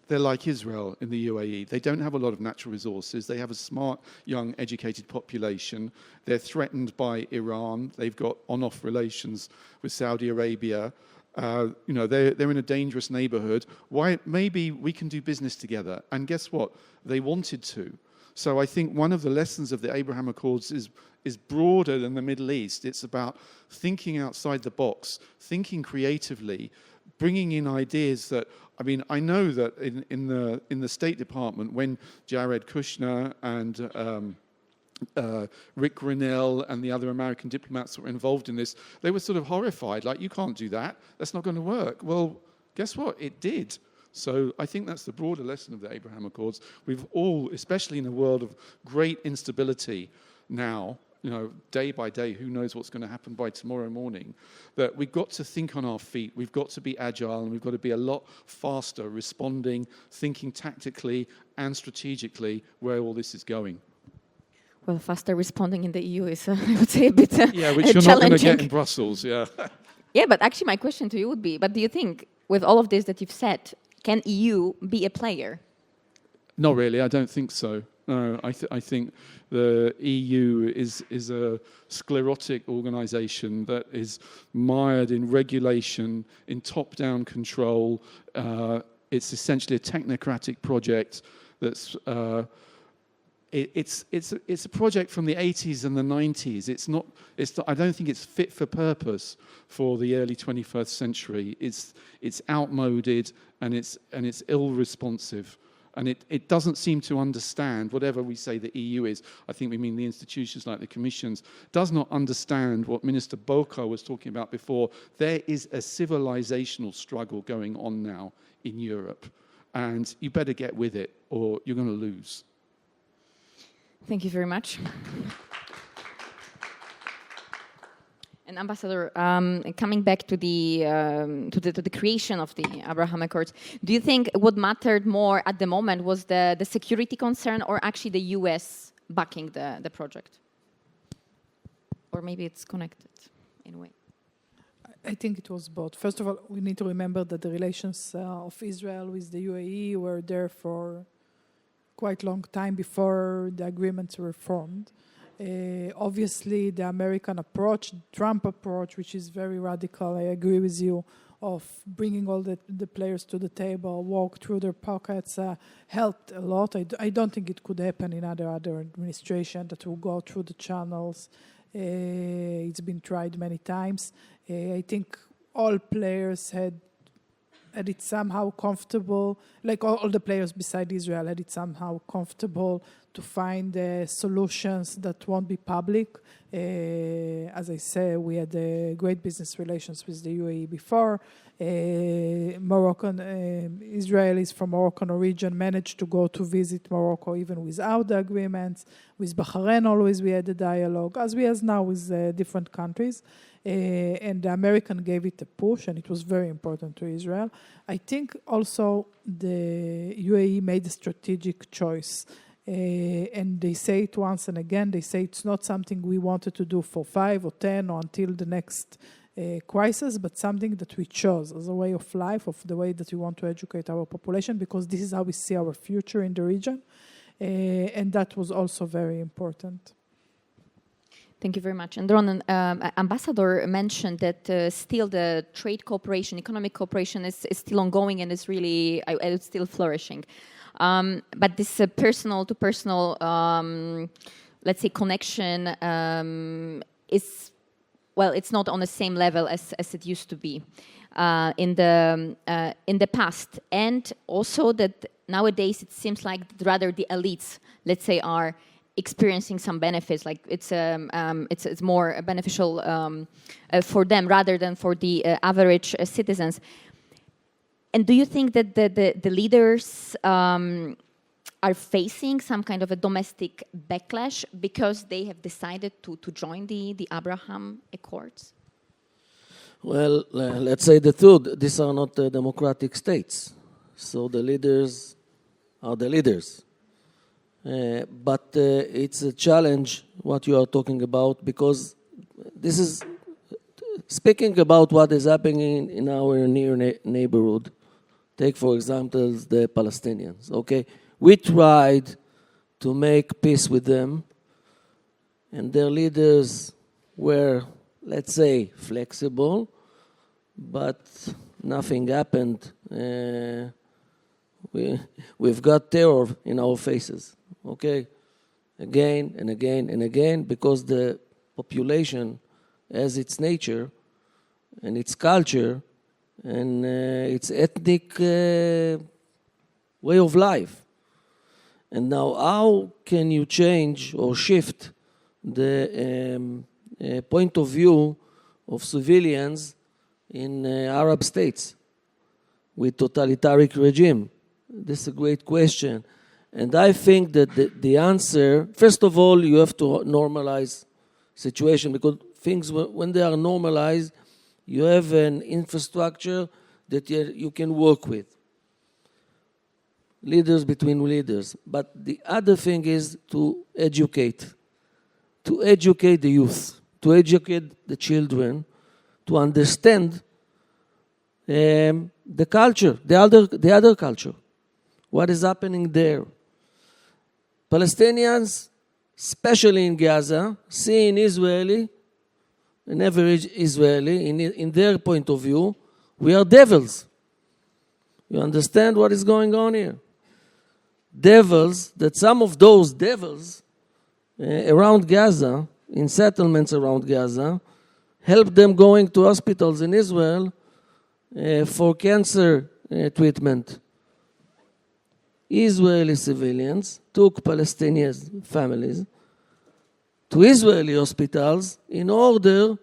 they're like Israel in the UAE. They don't have a lot of natural resources. They have a smart, young, educated population. They're threatened by Iran. They've got on-off relations with Saudi Arabia. They're in a dangerous neighborhood. Why? Maybe we can do business together. And guess what? They wanted to. So I think one of the lessons of the Abraham Accords is broader than the Middle East. It's about thinking outside the box, thinking creatively, bringing in ideas that, I mean, I know that in the State Department, when Jared Kushner and Rick Grinnell and the other American diplomats that were involved in this, they were sort of horrified, like, you can't do that, that's not going to work. Well, guess what? It did. So I think that's the broader lesson of the Abraham Accords. We've all, especially in a world of great instability now, day by day, who knows what's going to happen by tomorrow morning, that we've got to think on our feet, we've got to be agile, and we've got to be a lot faster responding, thinking tactically and strategically where all this is going. Well, faster responding in the EU is, I would say, a bit yeah, which you're not going to get in Brussels, yeah. Yeah, but actually my question to you would be, but do you think, with all of this that you've said, can EU be a player? Not really, I don't think so. No, I think the EU is a sclerotic organisation that is mired in regulation, in top-down control. It's essentially a technocratic project that's... It's a project from the 80s and the 90s. I don't think it's fit for purpose for the early 21st century. It's outmoded and it's ill-responsive. And it doesn't seem to understand, whatever we say the EU is, I think we mean the institutions like the commissions, does not understand what Minister Boka was talking about before. There is a civilizational struggle going on now in Europe. And you better get with it or you're going to lose. Thank you very much. And Ambassador, coming back to the creation of the Abraham Accords, do you think what mattered more at the moment was the security concern or actually the US backing the project? Or maybe it's connected in a way. I think it was both. First of all, we need to remember that the relations of Israel with the UAE were there for quite long time before the agreements were formed. Obviously, the American approach, Trump approach, which is very radical, I agree with you, of bringing all the players to the table, walk through their pockets, helped a lot. I don't think it could happen in other administration that will go through the channels. It's been tried many times. I think all players had it somehow comfortable, like all the players beside Israel had it somehow comfortable to find solutions that won't be public. As I say, we had great business relations with the UAE before. Israelis from Moroccan origin managed to go to visit Morocco even without the agreements. With Bahrain always we had a dialogue, as we have now with different countries. And the American gave it a push, and it was very important to Israel. I think also the UAE made a strategic choice. And they say it once and again, they say it's not something we wanted to do for 5 or 10 or until the next crisis, but something that we chose as a way of life, of the way that we want to educate our population, because this is how we see our future in the region. And that was also very important. Thank you very much. And Ron, Ambassador mentioned that still the trade cooperation, economic cooperation is still ongoing and is really, it's still flourishing. But this personal-to-personal, let's say, connection is, well, it's not on the same level as it used to be in the past. And also that nowadays it seems like rather the elites, let's say, are experiencing some benefits, like it's more beneficial for them rather than for the average citizens. And do you think that the leaders are facing some kind of a domestic backlash because they have decided to join the Abraham Accords? Well, let's say the truth. These are not democratic states, so the leaders are the leaders. But it's a challenge what you are talking about, because this is speaking about what is happening in our near neighborhood. Take, for example, the Palestinians. Okay, we tried to make peace with them, and their leaders were, let's say, flexible, but nothing happened. We've got terror in our faces. Okay, again and again and again, because the population has its nature and its culture and its ethnic way of life. And now how can you change or shift the point of view of civilians in Arab states with totalitarian regime? This is a great question. And I think that the answer, first of all, you have to normalize situation, because things, when they are normalized, you have an infrastructure that you can work with. Leaders between leaders. But the other thing is to educate the youth, to educate the children, to understand the culture, the other culture, what is happening there. Palestinians, especially in Gaza, see in Israeli, an average Israeli, in their point of view, we are devils. You understand what is going on here? Devils, that some of those devils around Gaza, in settlements around Gaza, help them going to hospitals in Israel for cancer treatment. Israeli civilians took Palestinian families to Israeli hospitals in order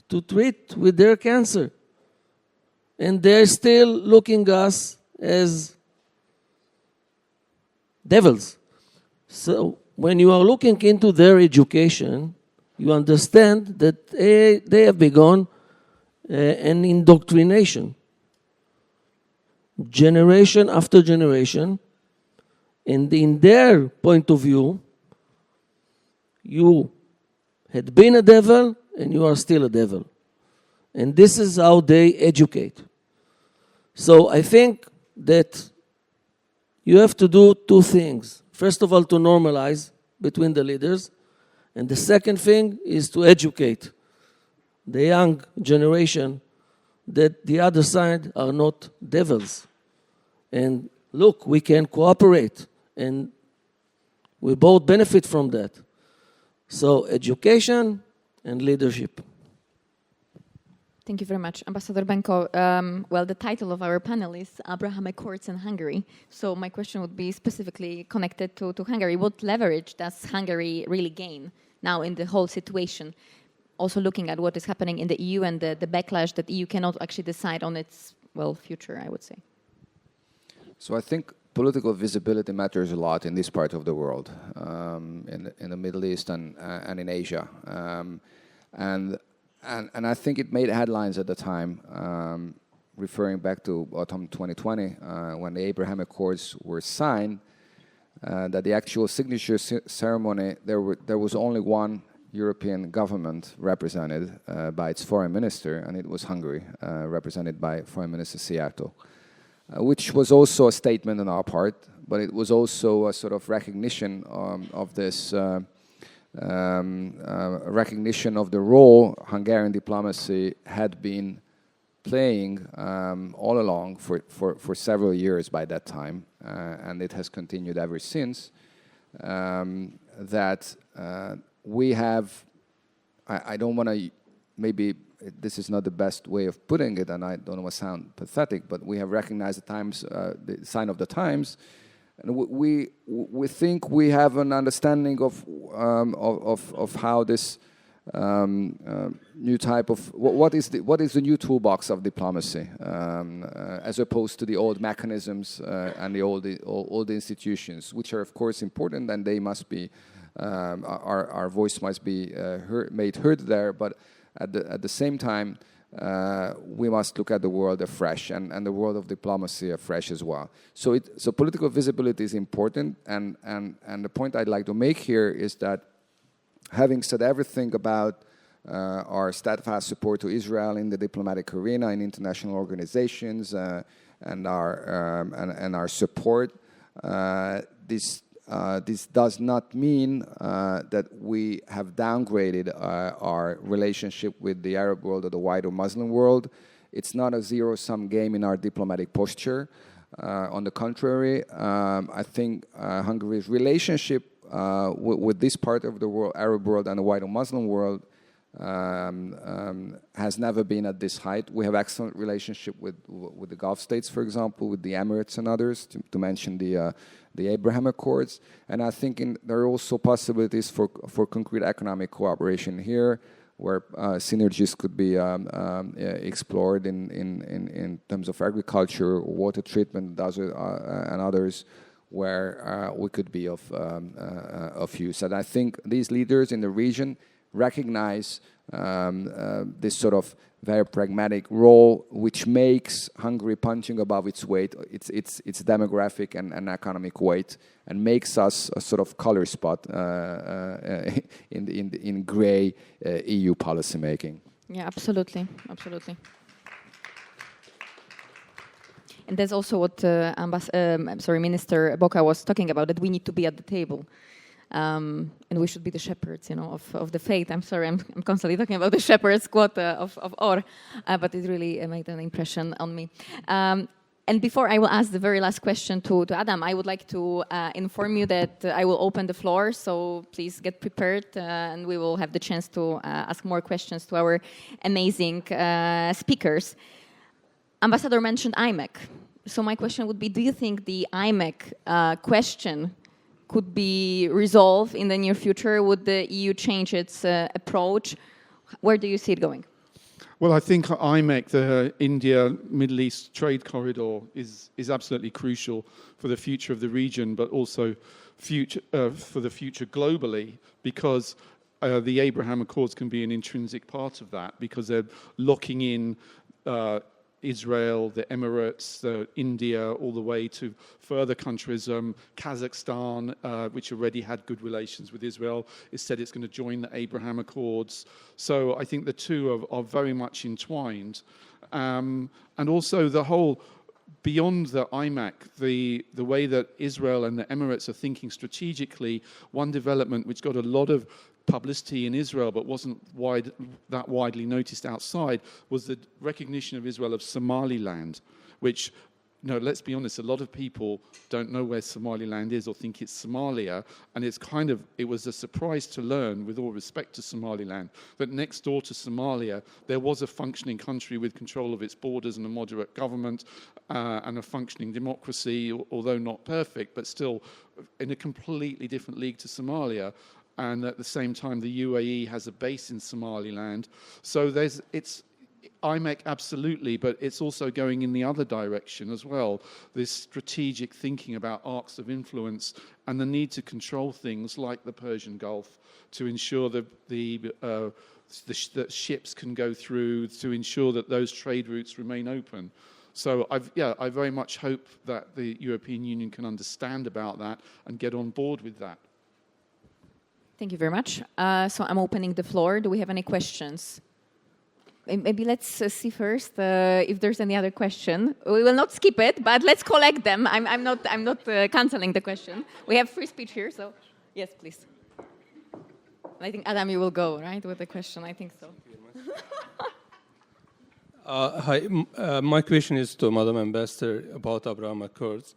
to treat with their cancer. And they're still looking at us as devils. So when you are looking into their education, you understand that they have begun an indoctrination. Generation after generation. And in their point of view, you had been a devil and you are still a devil. And this is how they educate. So I think that you have to do two things. First of all, to normalize between the leaders. And the second thing is to educate the young generation that the other side are not devils. And look, we can cooperate, and we both benefit from that. So education and leadership. Thank you very much. Ambassador Benko, well, the title of our panel is Abraham Accords in Hungary. So my question would be specifically connected to Hungary. What leverage does Hungary really gain now in the whole situation? Also looking at what is happening in the EU and the backlash that the EU cannot actually decide on its, well, future, I would say. So I think political visibility matters a lot in this part of the world, in the Middle East and in Asia. And I think it made headlines at the time, referring back to autumn 2020, when the Abraham Accords were signed, that the actual signature ceremony, there was only one European government represented by its foreign minister, and it was Hungary, represented by Foreign Minister Szijjártó, which was also a statement on our part, but it was also a sort of recognition of this recognition of the role Hungarian diplomacy had been playing all along for several years by that time, and it has continued ever since, that we have, I don't want to, maybe this is not the best way of putting it, and I don't want to sound pathetic, but we have recognized the times, the sign of the times, and we think we have an understanding of how this new type of what is the new toolbox of diplomacy, as opposed to the old mechanisms and the old institutions, which are of course important, and they must be our voice must be made heard there, but at the same time we must look at the world afresh and the world of diplomacy afresh as well. So political visibility is important, and the point I'd like to make here is that, having said everything about our steadfast support to Israel in the diplomatic arena, in international organizations, and our support, this does not mean that we have downgraded our relationship with the Arab world or the wider Muslim world. It's not a zero-sum game in our diplomatic posture. On the contrary, I think Hungary's relationship with this part of the world, Arab world and the wider Muslim world, has never been at this height. We have excellent relationship with the Gulf states, for example, with the Emirates and others, to mention the Abraham Accords. And I think there are also possibilities for concrete economic cooperation here, where synergies could be explored in terms of agriculture, water treatment, and others, where we could be of use. And I think these leaders in the region recognize this sort of very pragmatic role, which makes Hungary punching above its weight, its demographic and economic weight, and makes us a sort of color spot in grey EU policymaking. Yeah, absolutely. And that's also what Minister Boka was talking about, that we need to be at the table. And we should be the shepherds, of the faith. I'm sorry, I'm constantly talking about the shepherd's quote of Or, but it really made an impression on me. And before I will ask the very last question to Adam, I would like to inform you that I will open the floor, so please get prepared, and we will have the chance to ask more questions to our amazing speakers. Ambassador mentioned IMEC. So my question would be, do you think the IMEC question could be resolved in the near future? Would the EU change its approach? Where do you see it going? Well, I think IMEC, the India-Middle East trade corridor, is absolutely crucial for the future of the region, but also for the future globally, because the Abraham Accords can be an intrinsic part of that, because they're locking in Israel, the Emirates, India, all the way to further countries. Kazakhstan, which already had good relations with Israel, has said it's going to join the Abraham Accords. So I think the two are very much entwined. And also the whole, beyond the IMEC, the way that Israel and the Emirates are thinking strategically, one development which got a lot of publicity in Israel but wasn't that widely noticed outside was the recognition of Israel of Somaliland, which, let's be honest, a lot of people don't know where Somaliland is or think it's Somalia, and it was a surprise to learn, with all respect to Somaliland, that next door to Somalia there was a functioning country with control of its borders and a moderate government and a functioning democracy, although not perfect, but still in a completely different league to Somalia. And at the same time, the UAE has a base in Somaliland. So it's IMEC, absolutely, but it's also going in the other direction as well. This strategic thinking about arcs of influence and the need to control things like the Persian Gulf to ensure that that ships can go through, to ensure that those trade routes remain open. So I very much hope that the European Union can understand about that and get on board with that. Thank you very much. So I'm opening the floor. Do we have any questions? Maybe let's see first if there's any other question. We will not skip it, but let's collect them. I'm not canceling the question. We have free speech here, so yes, please. I think Adam, you will go right with the question. I think so. Hi, my question is to Madam Ambassador about Abraham Accords.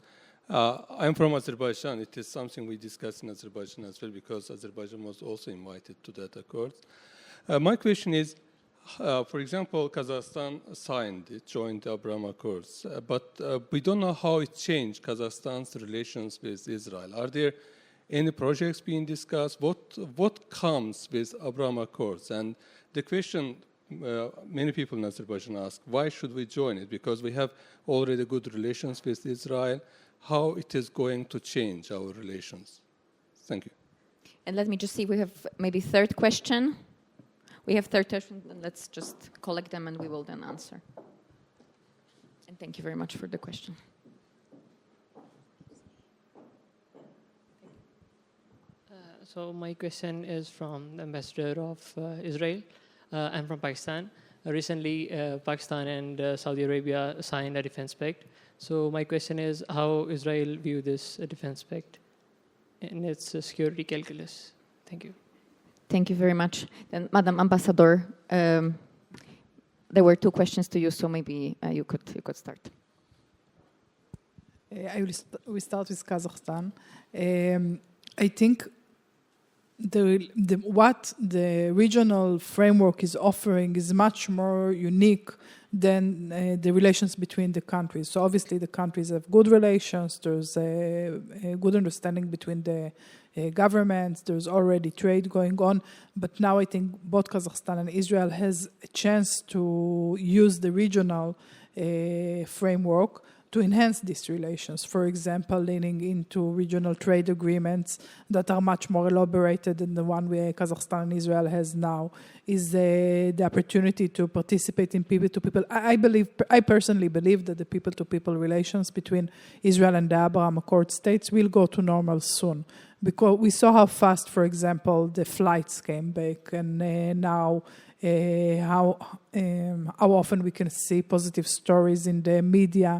I'm from Azerbaijan. It is something we discussed in Azerbaijan as well because Azerbaijan was also invited to that accord. My question is, for example, Kazakhstan signed it, joined the Abraham Accords, but we don't know how it changed Kazakhstan's relations with Israel. Are there any projects being discussed? What comes with Abraham Accords? And the question many people in Azerbaijan ask, why should we join it? Because we have already good relations with Israel. How it is going to change our relations? Thank you. And let me just see, we have maybe third question. We have third question, and let's just collect them and we will then answer. And thank you very much for the question. So my question is from the ambassador of Israel. I'm from Pakistan. Recently, Pakistan and Saudi Arabia signed a defense pact. So my question is how Israel view this defense pact in its security calculus. Thank you. Thank you very much. Then, Madam Ambassador, there were two questions to you, so maybe you could start. We start with Kazakhstan. I think what the regional framework is offering is much more unique than the relations between the countries. So obviously the countries have good relations, there's a good understanding between the governments, there's already trade going on, but now I think both Kazakhstan and Israel has a chance to use the regional framework to enhance these relations. For example, leaning into regional trade agreements that are much more elaborated than the one Kazakhstan and Israel has now, is the opportunity to participate in people-to-people. I personally believe that the people-to-people relations between Israel and the Abraham Accord states will go to normal soon. Because we saw how fast, for example, the flights came back, and now how often we can see positive stories in the media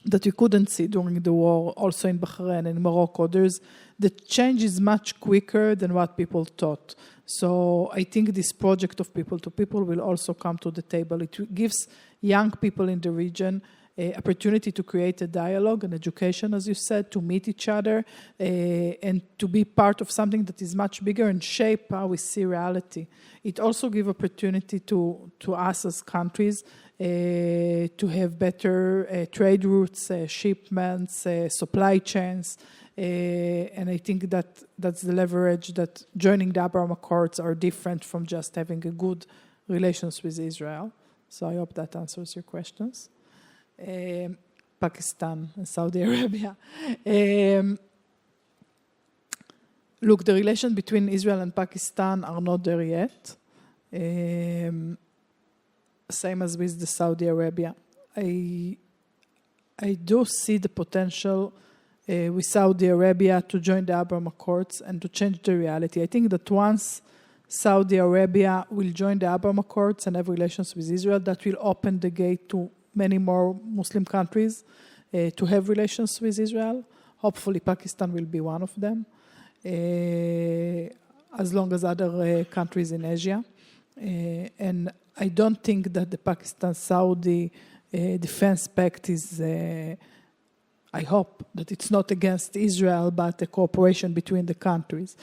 that you couldn't see during the war, also in Bahrain and Morocco. The change is much quicker than what people thought. So I think this project of people-to-people will also come to the table. It gives young people in the region an opportunity to create a dialogue and education, as you said, to meet each other and to be part of something that is much bigger and shape how we see reality. It also gives opportunity to us as countries to have better trade routes, shipments, supply chains. And I think that's the leverage that joining the Abraham Accords are different from just having a good relations with Israel. So I hope that answers your questions. Pakistan and Saudi Arabia. Look, the relations between Israel and Pakistan are not there yet. Same as with the Saudi Arabia. I do see the potential with Saudi Arabia to join the Abraham Accords and to change the reality. I think that once Saudi Arabia will join the Abraham Accords and have relations with Israel, that will open the gate to many more Muslim countries to have relations with Israel. Hopefully Pakistan will be one of them, as long as other countries in Asia. And I don't think that the Pakistan-Saudi defense pact is, I hope that it's not against Israel, but a cooperation between the countries.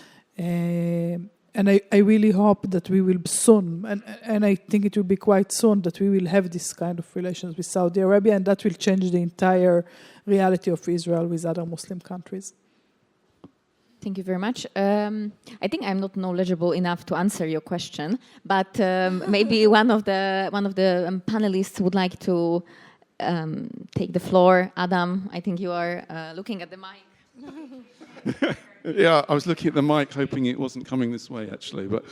And I really hope that we will soon, and I think it will be quite soon, that we will have this kind of relations with Saudi Arabia, and that will change the entire reality of Israel with other Muslim countries. Thank you very much. I think I'm not knowledgeable enough to answer your question, but maybe one of the panelists would like to take the floor. Adam, I think you are looking at the mic. Yeah, I was looking at the mic, hoping it wasn't coming this way, actually. But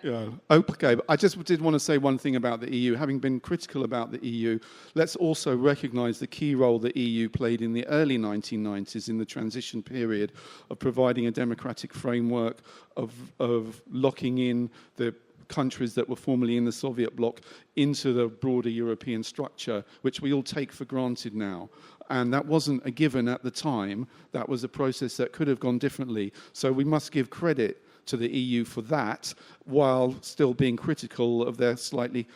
Yeah, okay. But I just did want to say one thing about the EU. Having been critical about the EU, let's also recognise the key role the EU played in the early 1990s in the transition period of providing a democratic framework of locking in the countries that were formerly in the Soviet bloc into the broader European structure, which we all take for granted now. And that wasn't a given at the time. That was a process that could have gone differently. So we must give credit to the EU for that, while still being critical of their slightly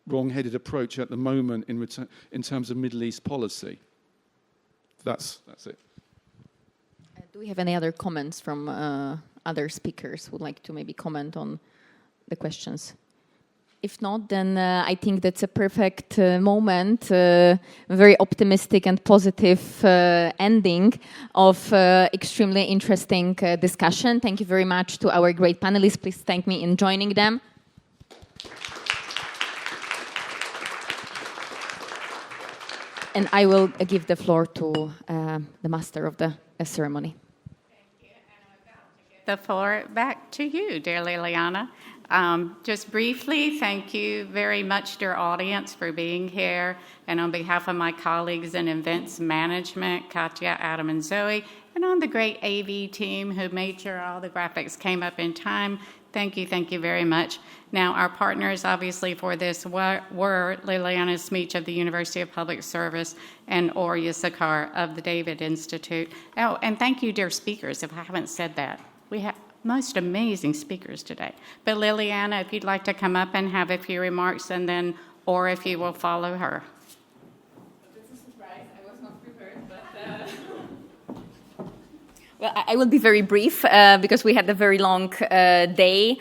wrong-headed approach at the moment in terms of Middle East policy. That's it. Do we have any other comments from other speakers who would like to maybe comment on the questions? If not, then I think that's a perfect moment, very optimistic and positive ending of extremely interesting discussion. Thank you very much to our great panelists. Please thank me in joining them. And I will give the floor to the master of the ceremony. The floor back to you, dear Liliana. Just briefly, thank you very much, dear audience, for being here. And on behalf of my colleagues in events management, Katya, Adam, and Zoe, and on the great AV team who made sure all the graphics came up in time, thank you very much. Now, our partners, obviously, for this were Liliana Smeech of the University of Public Service and Orya Sakar of the David Institute. Oh, and thank you, dear speakers, if I haven't said that. We have most amazing speakers today. But Liliana, if you'd like to come up and have a few remarks, and then, or if you will follow her. That's a surprise. I was not prepared, but... Well, I will be very brief because we had a very long day.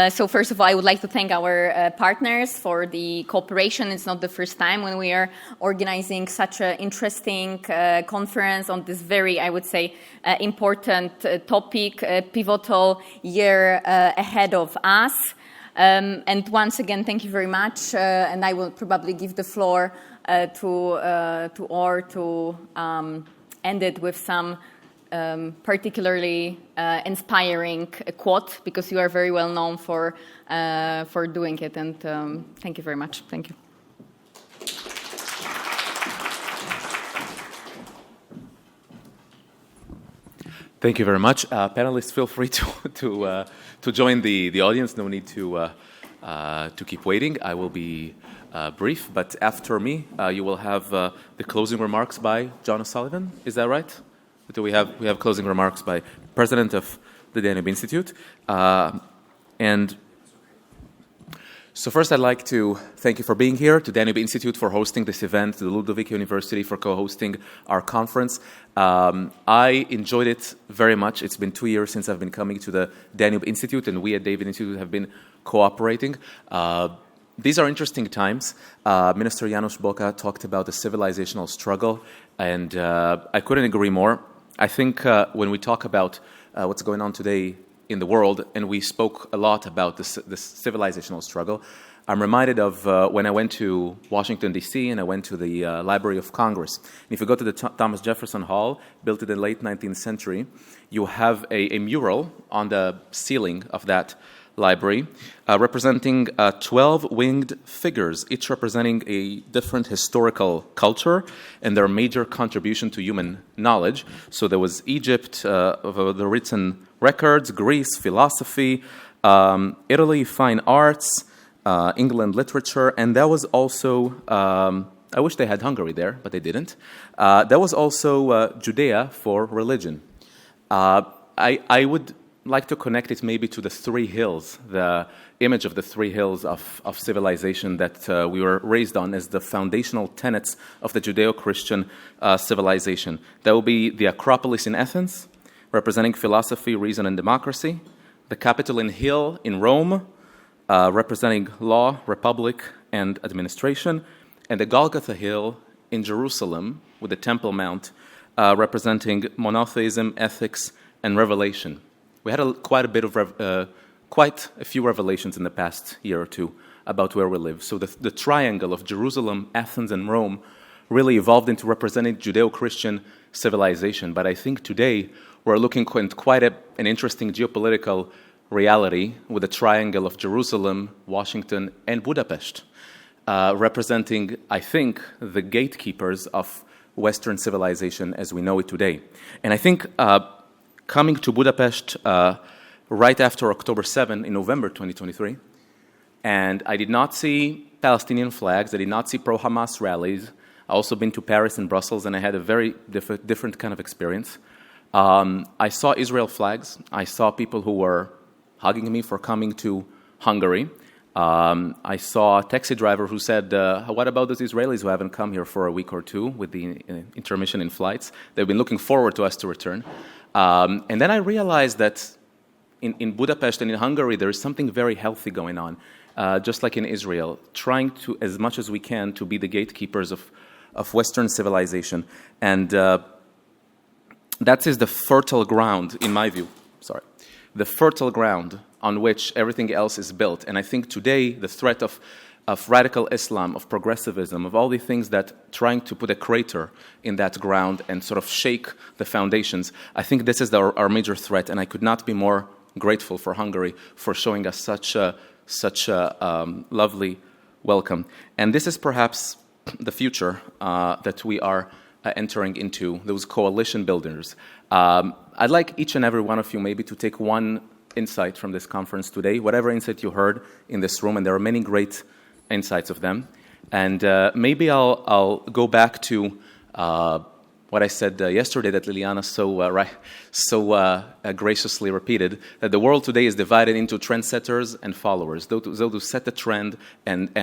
So first of all, I would like to thank our partners for the cooperation. It's not the first time when we are organizing such an interesting conference on this very, I would say, important topic, pivotal year ahead of us. And once again, thank you very much. And I will probably give the floor to Or to end it with some particularly inspiring quote, because you are very well known for doing it. And thank you very much. Thank you. Thank you very much. Panelists, feel free to join the audience. No need to keep waiting. I will be brief, but after me, you will have the closing remarks by John O'Sullivan. Is that right? We have closing remarks by President of the Danube Institute. And so first I'd like to thank you for being here, to Danube Institute for hosting this event, to the Ludovic University for co-hosting our conference. I enjoyed it very much. It's been 2 years since I've been coming to the Danube Institute, and we at David Institute have been cooperating. These are interesting times. Minister Janusz Boka talked about the civilizational struggle, and I couldn't agree more. I think when we talk about what's going on today in the world, and we spoke a lot about this civilizational struggle, I'm reminded of when I went to Washington, D.C., and I went to the Library of Congress. And if you go to the Thomas Jefferson Hall, built in the late 19th century, you have a mural on the ceiling of that library representing 12 winged figures, each representing a different historical culture and their major contribution to human knowledge. So there was Egypt, of the written records, Greece, philosophy, Italy, fine arts, England, literature, and there was also, I wish they had Hungary there, but they didn't. There was also Judea for religion. I would like to connect it maybe to the three hills, the image of the three hills of civilization that we were raised on as the foundational tenets of the Judeo-Christian civilization. That will be the Acropolis in Athens, representing philosophy, reason, and democracy, the Capitoline Hill in Rome, representing law, republic, and administration, and the Golgotha Hill in Jerusalem with the Temple Mount, representing monotheism, ethics, and revelation. We had quite a few revelations in the past year or two about where we live. So the triangle of Jerusalem, Athens, and Rome really evolved into representing Judeo-Christian civilization. But I think today we're looking at quite an interesting geopolitical reality with a triangle of Jerusalem, Washington, and Budapest, representing, I think, the gatekeepers of Western civilization as we know it today. And I think coming to Budapest right after October 7 in November 2023, and I did not see Palestinian flags, I did not see pro-Hamas rallies. I also been to Paris and Brussels, and I had a very different kind of experience. I saw Israel flags. I saw people who were hugging me for coming to Hungary. I saw a taxi driver who said, what about those Israelis who haven't come here for a week or two with the intermission in flights? They've been looking forward to us to return. And then I realized that in Budapest and in Hungary, there is something very healthy going on, just like in Israel, trying to, as much as we can, to be the gatekeepers of Western civilization. And that is the fertile ground, in my view, the fertile ground on which everything else is built. And I think today the threat of radical Islam, of progressivism, of all the things that trying to put a crater in that ground and sort of shake the foundations, I think this is our major threat. And I could not be more grateful for Hungary for showing us such a lovely welcome. And this is perhaps the future that we are entering into, those coalition builders. I'd like each and every one of you maybe to take one insight from this conference today, whatever insight you heard in this room, and there are many great insights of them. And maybe I'll go back to what I said yesterday that Liliana so graciously repeated, that the world today is divided into trendsetters and followers, those who set the trend and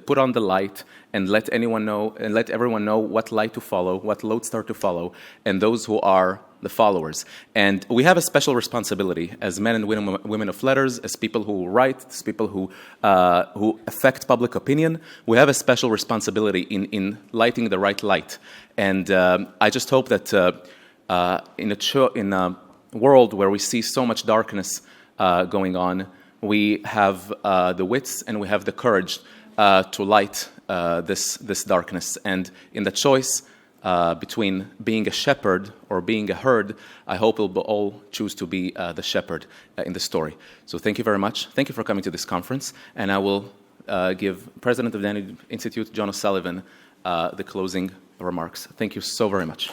put on the light and let everyone know what light to follow, what lodestar to follow, and those who are the followers. And we have a special responsibility as men and women of letters, as people who write, as people who affect public opinion. We have a special responsibility in lighting the right light. And I just hope that in a world where we see so much darkness going on, we have the wits and we have the courage to light this darkness. And in the choice between being a shepherd or being a herd, I hope we'll all choose to be the shepherd in the story. So thank you very much. Thank you for coming to this conference. And I will give President of the Danube Institute, John O'Sullivan, the closing remarks. Thank you so very much.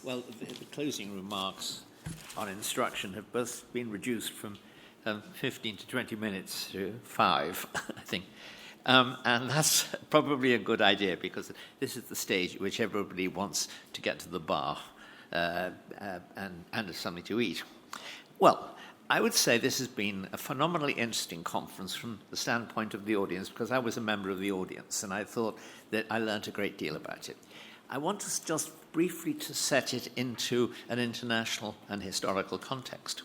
Well, the closing remarks on instruction have both been reduced from 15 to 20 minutes to 5, I think. And that's probably a good idea because this is the stage at which everybody wants to get to the bar and something to eat. Well, I would say this has been a phenomenally interesting conference from the standpoint of the audience because I was a member of the audience and I thought that I learned a great deal about it. I want us just briefly to set it into an international and historical context.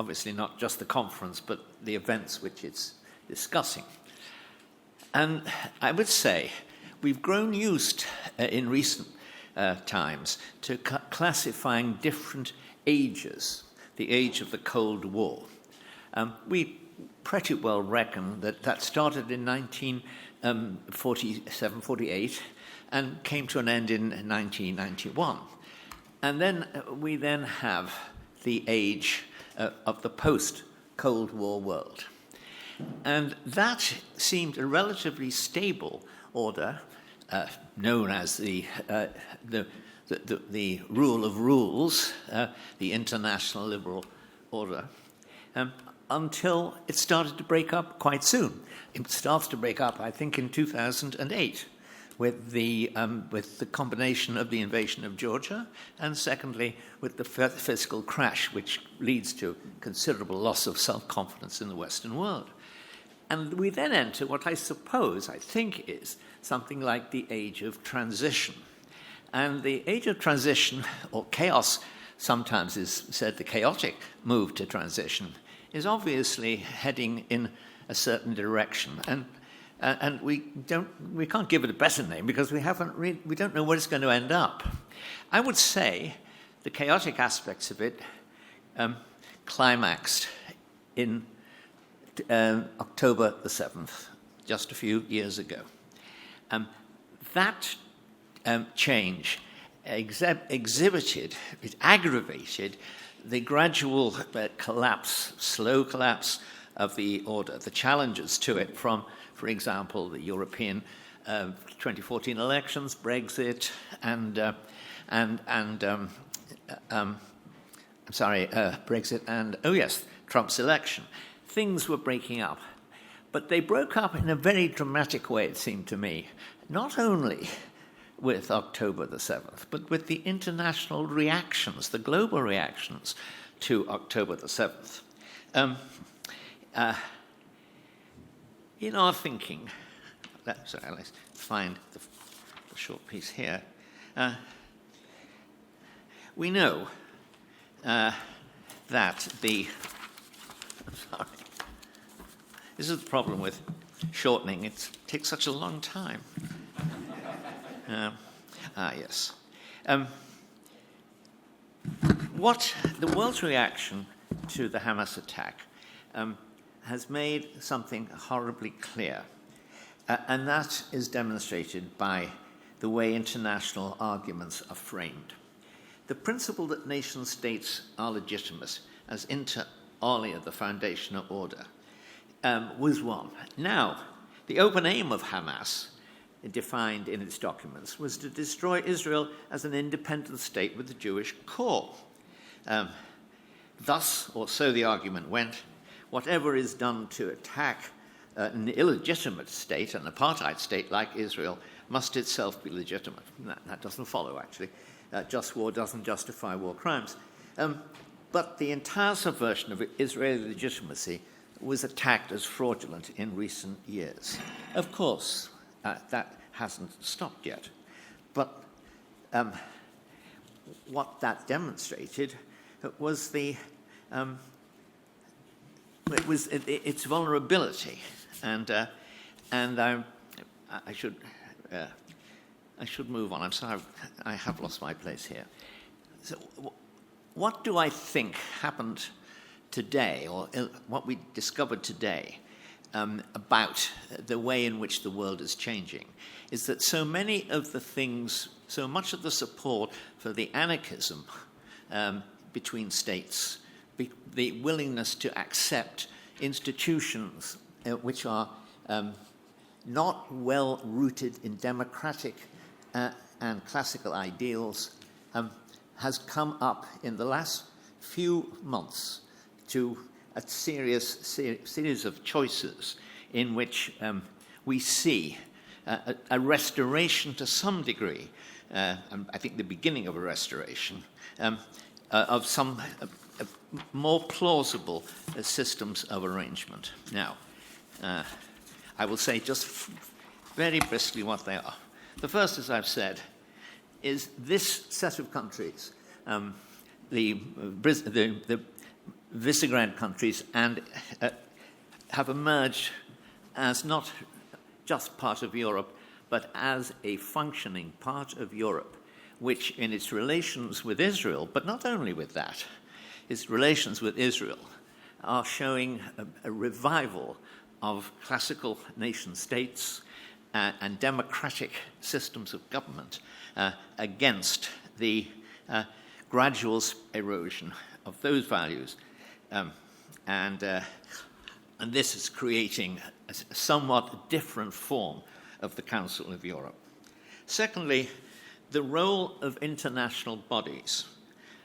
Obviously not just the conference, but the events which it's discussing. And I would say we've grown used in recent times to classifying different ages, the age of the Cold War. We pretty well reckon that started in 1947, 48, and came to an end in 1991. And then we then have the age of the post-Cold War world. And that seemed a relatively stable order, known as the rule of rules, the international liberal order, until it started to break up quite soon. It starts to break up, I think, in 2008. With the combination of the invasion of Georgia, and secondly, with the fiscal crash, which leads to considerable loss of self-confidence in the Western world. And we then enter what I think is something like the age of transition. And the age of transition, or chaos, sometimes is said the chaotic move to transition, is obviously heading in a certain direction. And we can't give it a better name because we don't know where it's going to end up. I would say the chaotic aspects of it climaxed in October the 7th, just a few years ago. that change exhibited, it aggravated the gradual collapse, slow collapse of the order, the challenges to it from, for example, the European 2014 elections, Brexit, Brexit and, Trump's election. Things were breaking up. But they broke up in a very dramatic way, it seemed to me, not only with October the 7th, but with the international reactions, the global reactions to October the 7th. In our thinking, let's find the short piece here. We know that this is the problem with shortening. It takes such a long time. Yes. What the world's reaction to the Hamas attack has made something horribly clear, and that is demonstrated by the way international arguments are framed. The principle that nation-states are legitimate, as inter alia, the foundational order, was one. Now, the open aim of Hamas, defined in its documents, was to destroy Israel as an independent state with a Jewish core. Thus, or so the argument went, whatever is done to attack an illegitimate state, an apartheid state like Israel, must itself be legitimate. That doesn't follow, actually. Just war doesn't justify war crimes. But the entire subversion of Israeli legitimacy was attacked as fraudulent in recent years. Of course, that hasn't stopped yet. But what that demonstrated was its vulnerability, and I should move on. I'm sorry, I have lost my place here. So, what do I think happened today, or what we discovered today about the way in which the world is changing, is that so many of the things, so much of the support for the anarchism between states, the willingness to accept institutions which are not well rooted in democratic and classical ideals, has come up in the last few months to a series of choices in which we see a restoration to some degree, I think the beginning of a restoration, of some more plausible systems of arrangement. Now, I will say just very briskly what they are. The first, as I've said, is this set of countries, the Visegrad countries, and have emerged as not just part of Europe, but as a functioning part of Europe, which in its relations with Israel, but not only with that, its relations with Israel are showing a revival of classical nation states and democratic systems of government against the gradual erosion of those values. And this is creating a somewhat different form of the Council of Europe. Secondly, the role of international bodies,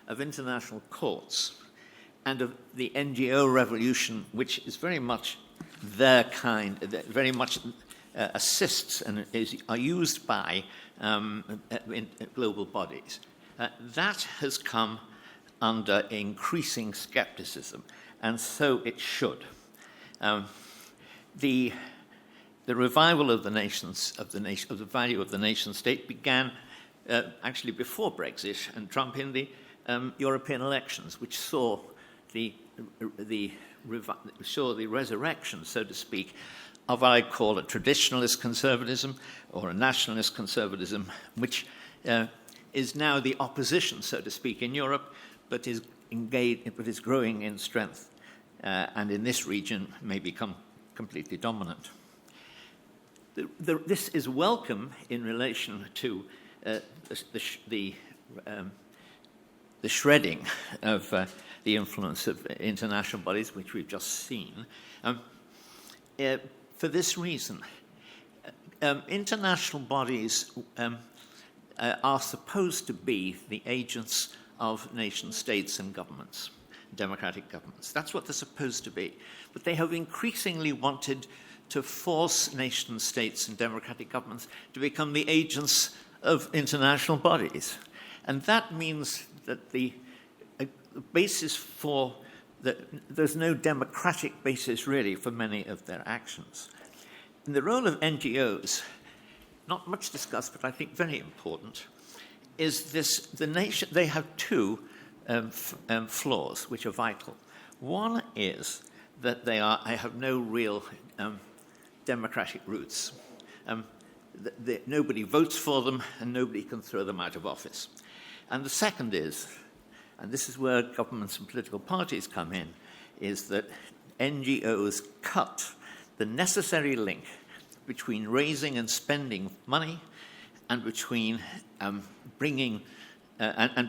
of international courts, and of the NGO revolution, which is very much their kind, very much assists and are used by in global bodies. That has come under increasing skepticism, and so it should. The revival of the nations, of the value of the nation state, began actually before Brexit and Trump in the European elections, which saw the resurrection, so to speak, of what I call a traditionalist conservatism or a nationalist conservatism, which is now the opposition, so to speak, in Europe, but is engaged, but is growing in strength, and in this region may become completely dominant. This is welcome in relation to the shredding of the influence of international bodies, which we've just seen. For this reason, international bodies are supposed to be the agents of nation states and governments, democratic governments. That's what they're supposed to be. But they have increasingly wanted to force nation states and democratic governments to become the agents of international bodies. And that means that the basis for there's no democratic basis really for many of their actions. And the role of NGOs, not much discussed, but I think very important, is this: they have two flaws which are vital. One is that they have no real democratic roots. Nobody votes for them, and nobody can throw them out of office. And the second is, and this is where governments and political parties come in, is that NGOs cut the necessary link between raising and spending money, and between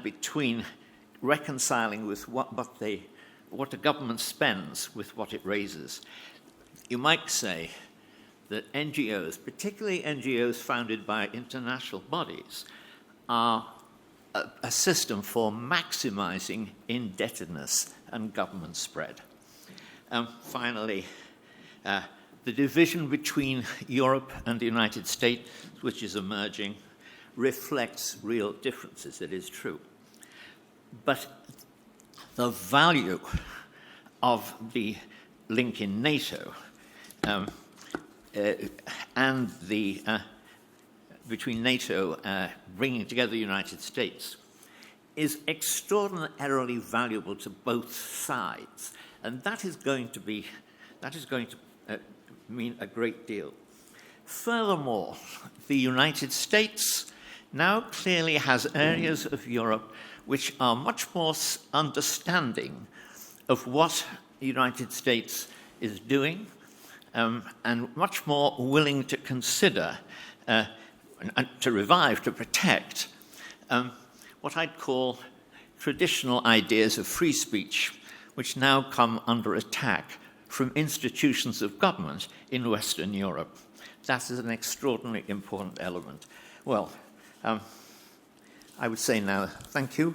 between reconciling with what a government spends with what it raises. You might say that NGOs, particularly NGOs founded by international bodies, are a system for maximizing indebtedness and government spread. Finally, the division between Europe and the United States, which is emerging, reflects real differences, it is true. But the value of the link in NATO and between NATO bringing together the United States is extraordinarily valuable to both sides, and that is going to mean a great deal. Furthermore, the United States now clearly has areas of Europe which are much more understanding of what the United States is doing, and much more willing to consider, and to revive, to protect, what I'd call traditional ideas of free speech, which now come under attack from institutions of government in Western Europe. That is an extraordinarily important element. Well, I would say now thank you.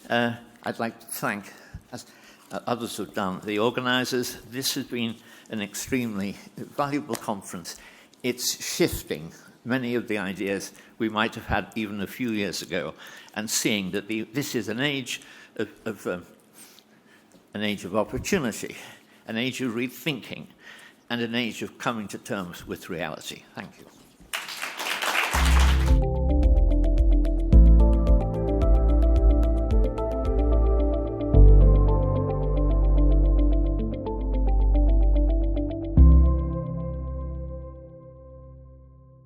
I'd like to thank, as others have done, the organisers. This has been an extremely valuable conference. It's shifting many of the ideas we might have had even a few years ago, and seeing that this is an age of opportunity, an age of rethinking, and an age of coming to terms with reality. Thank you.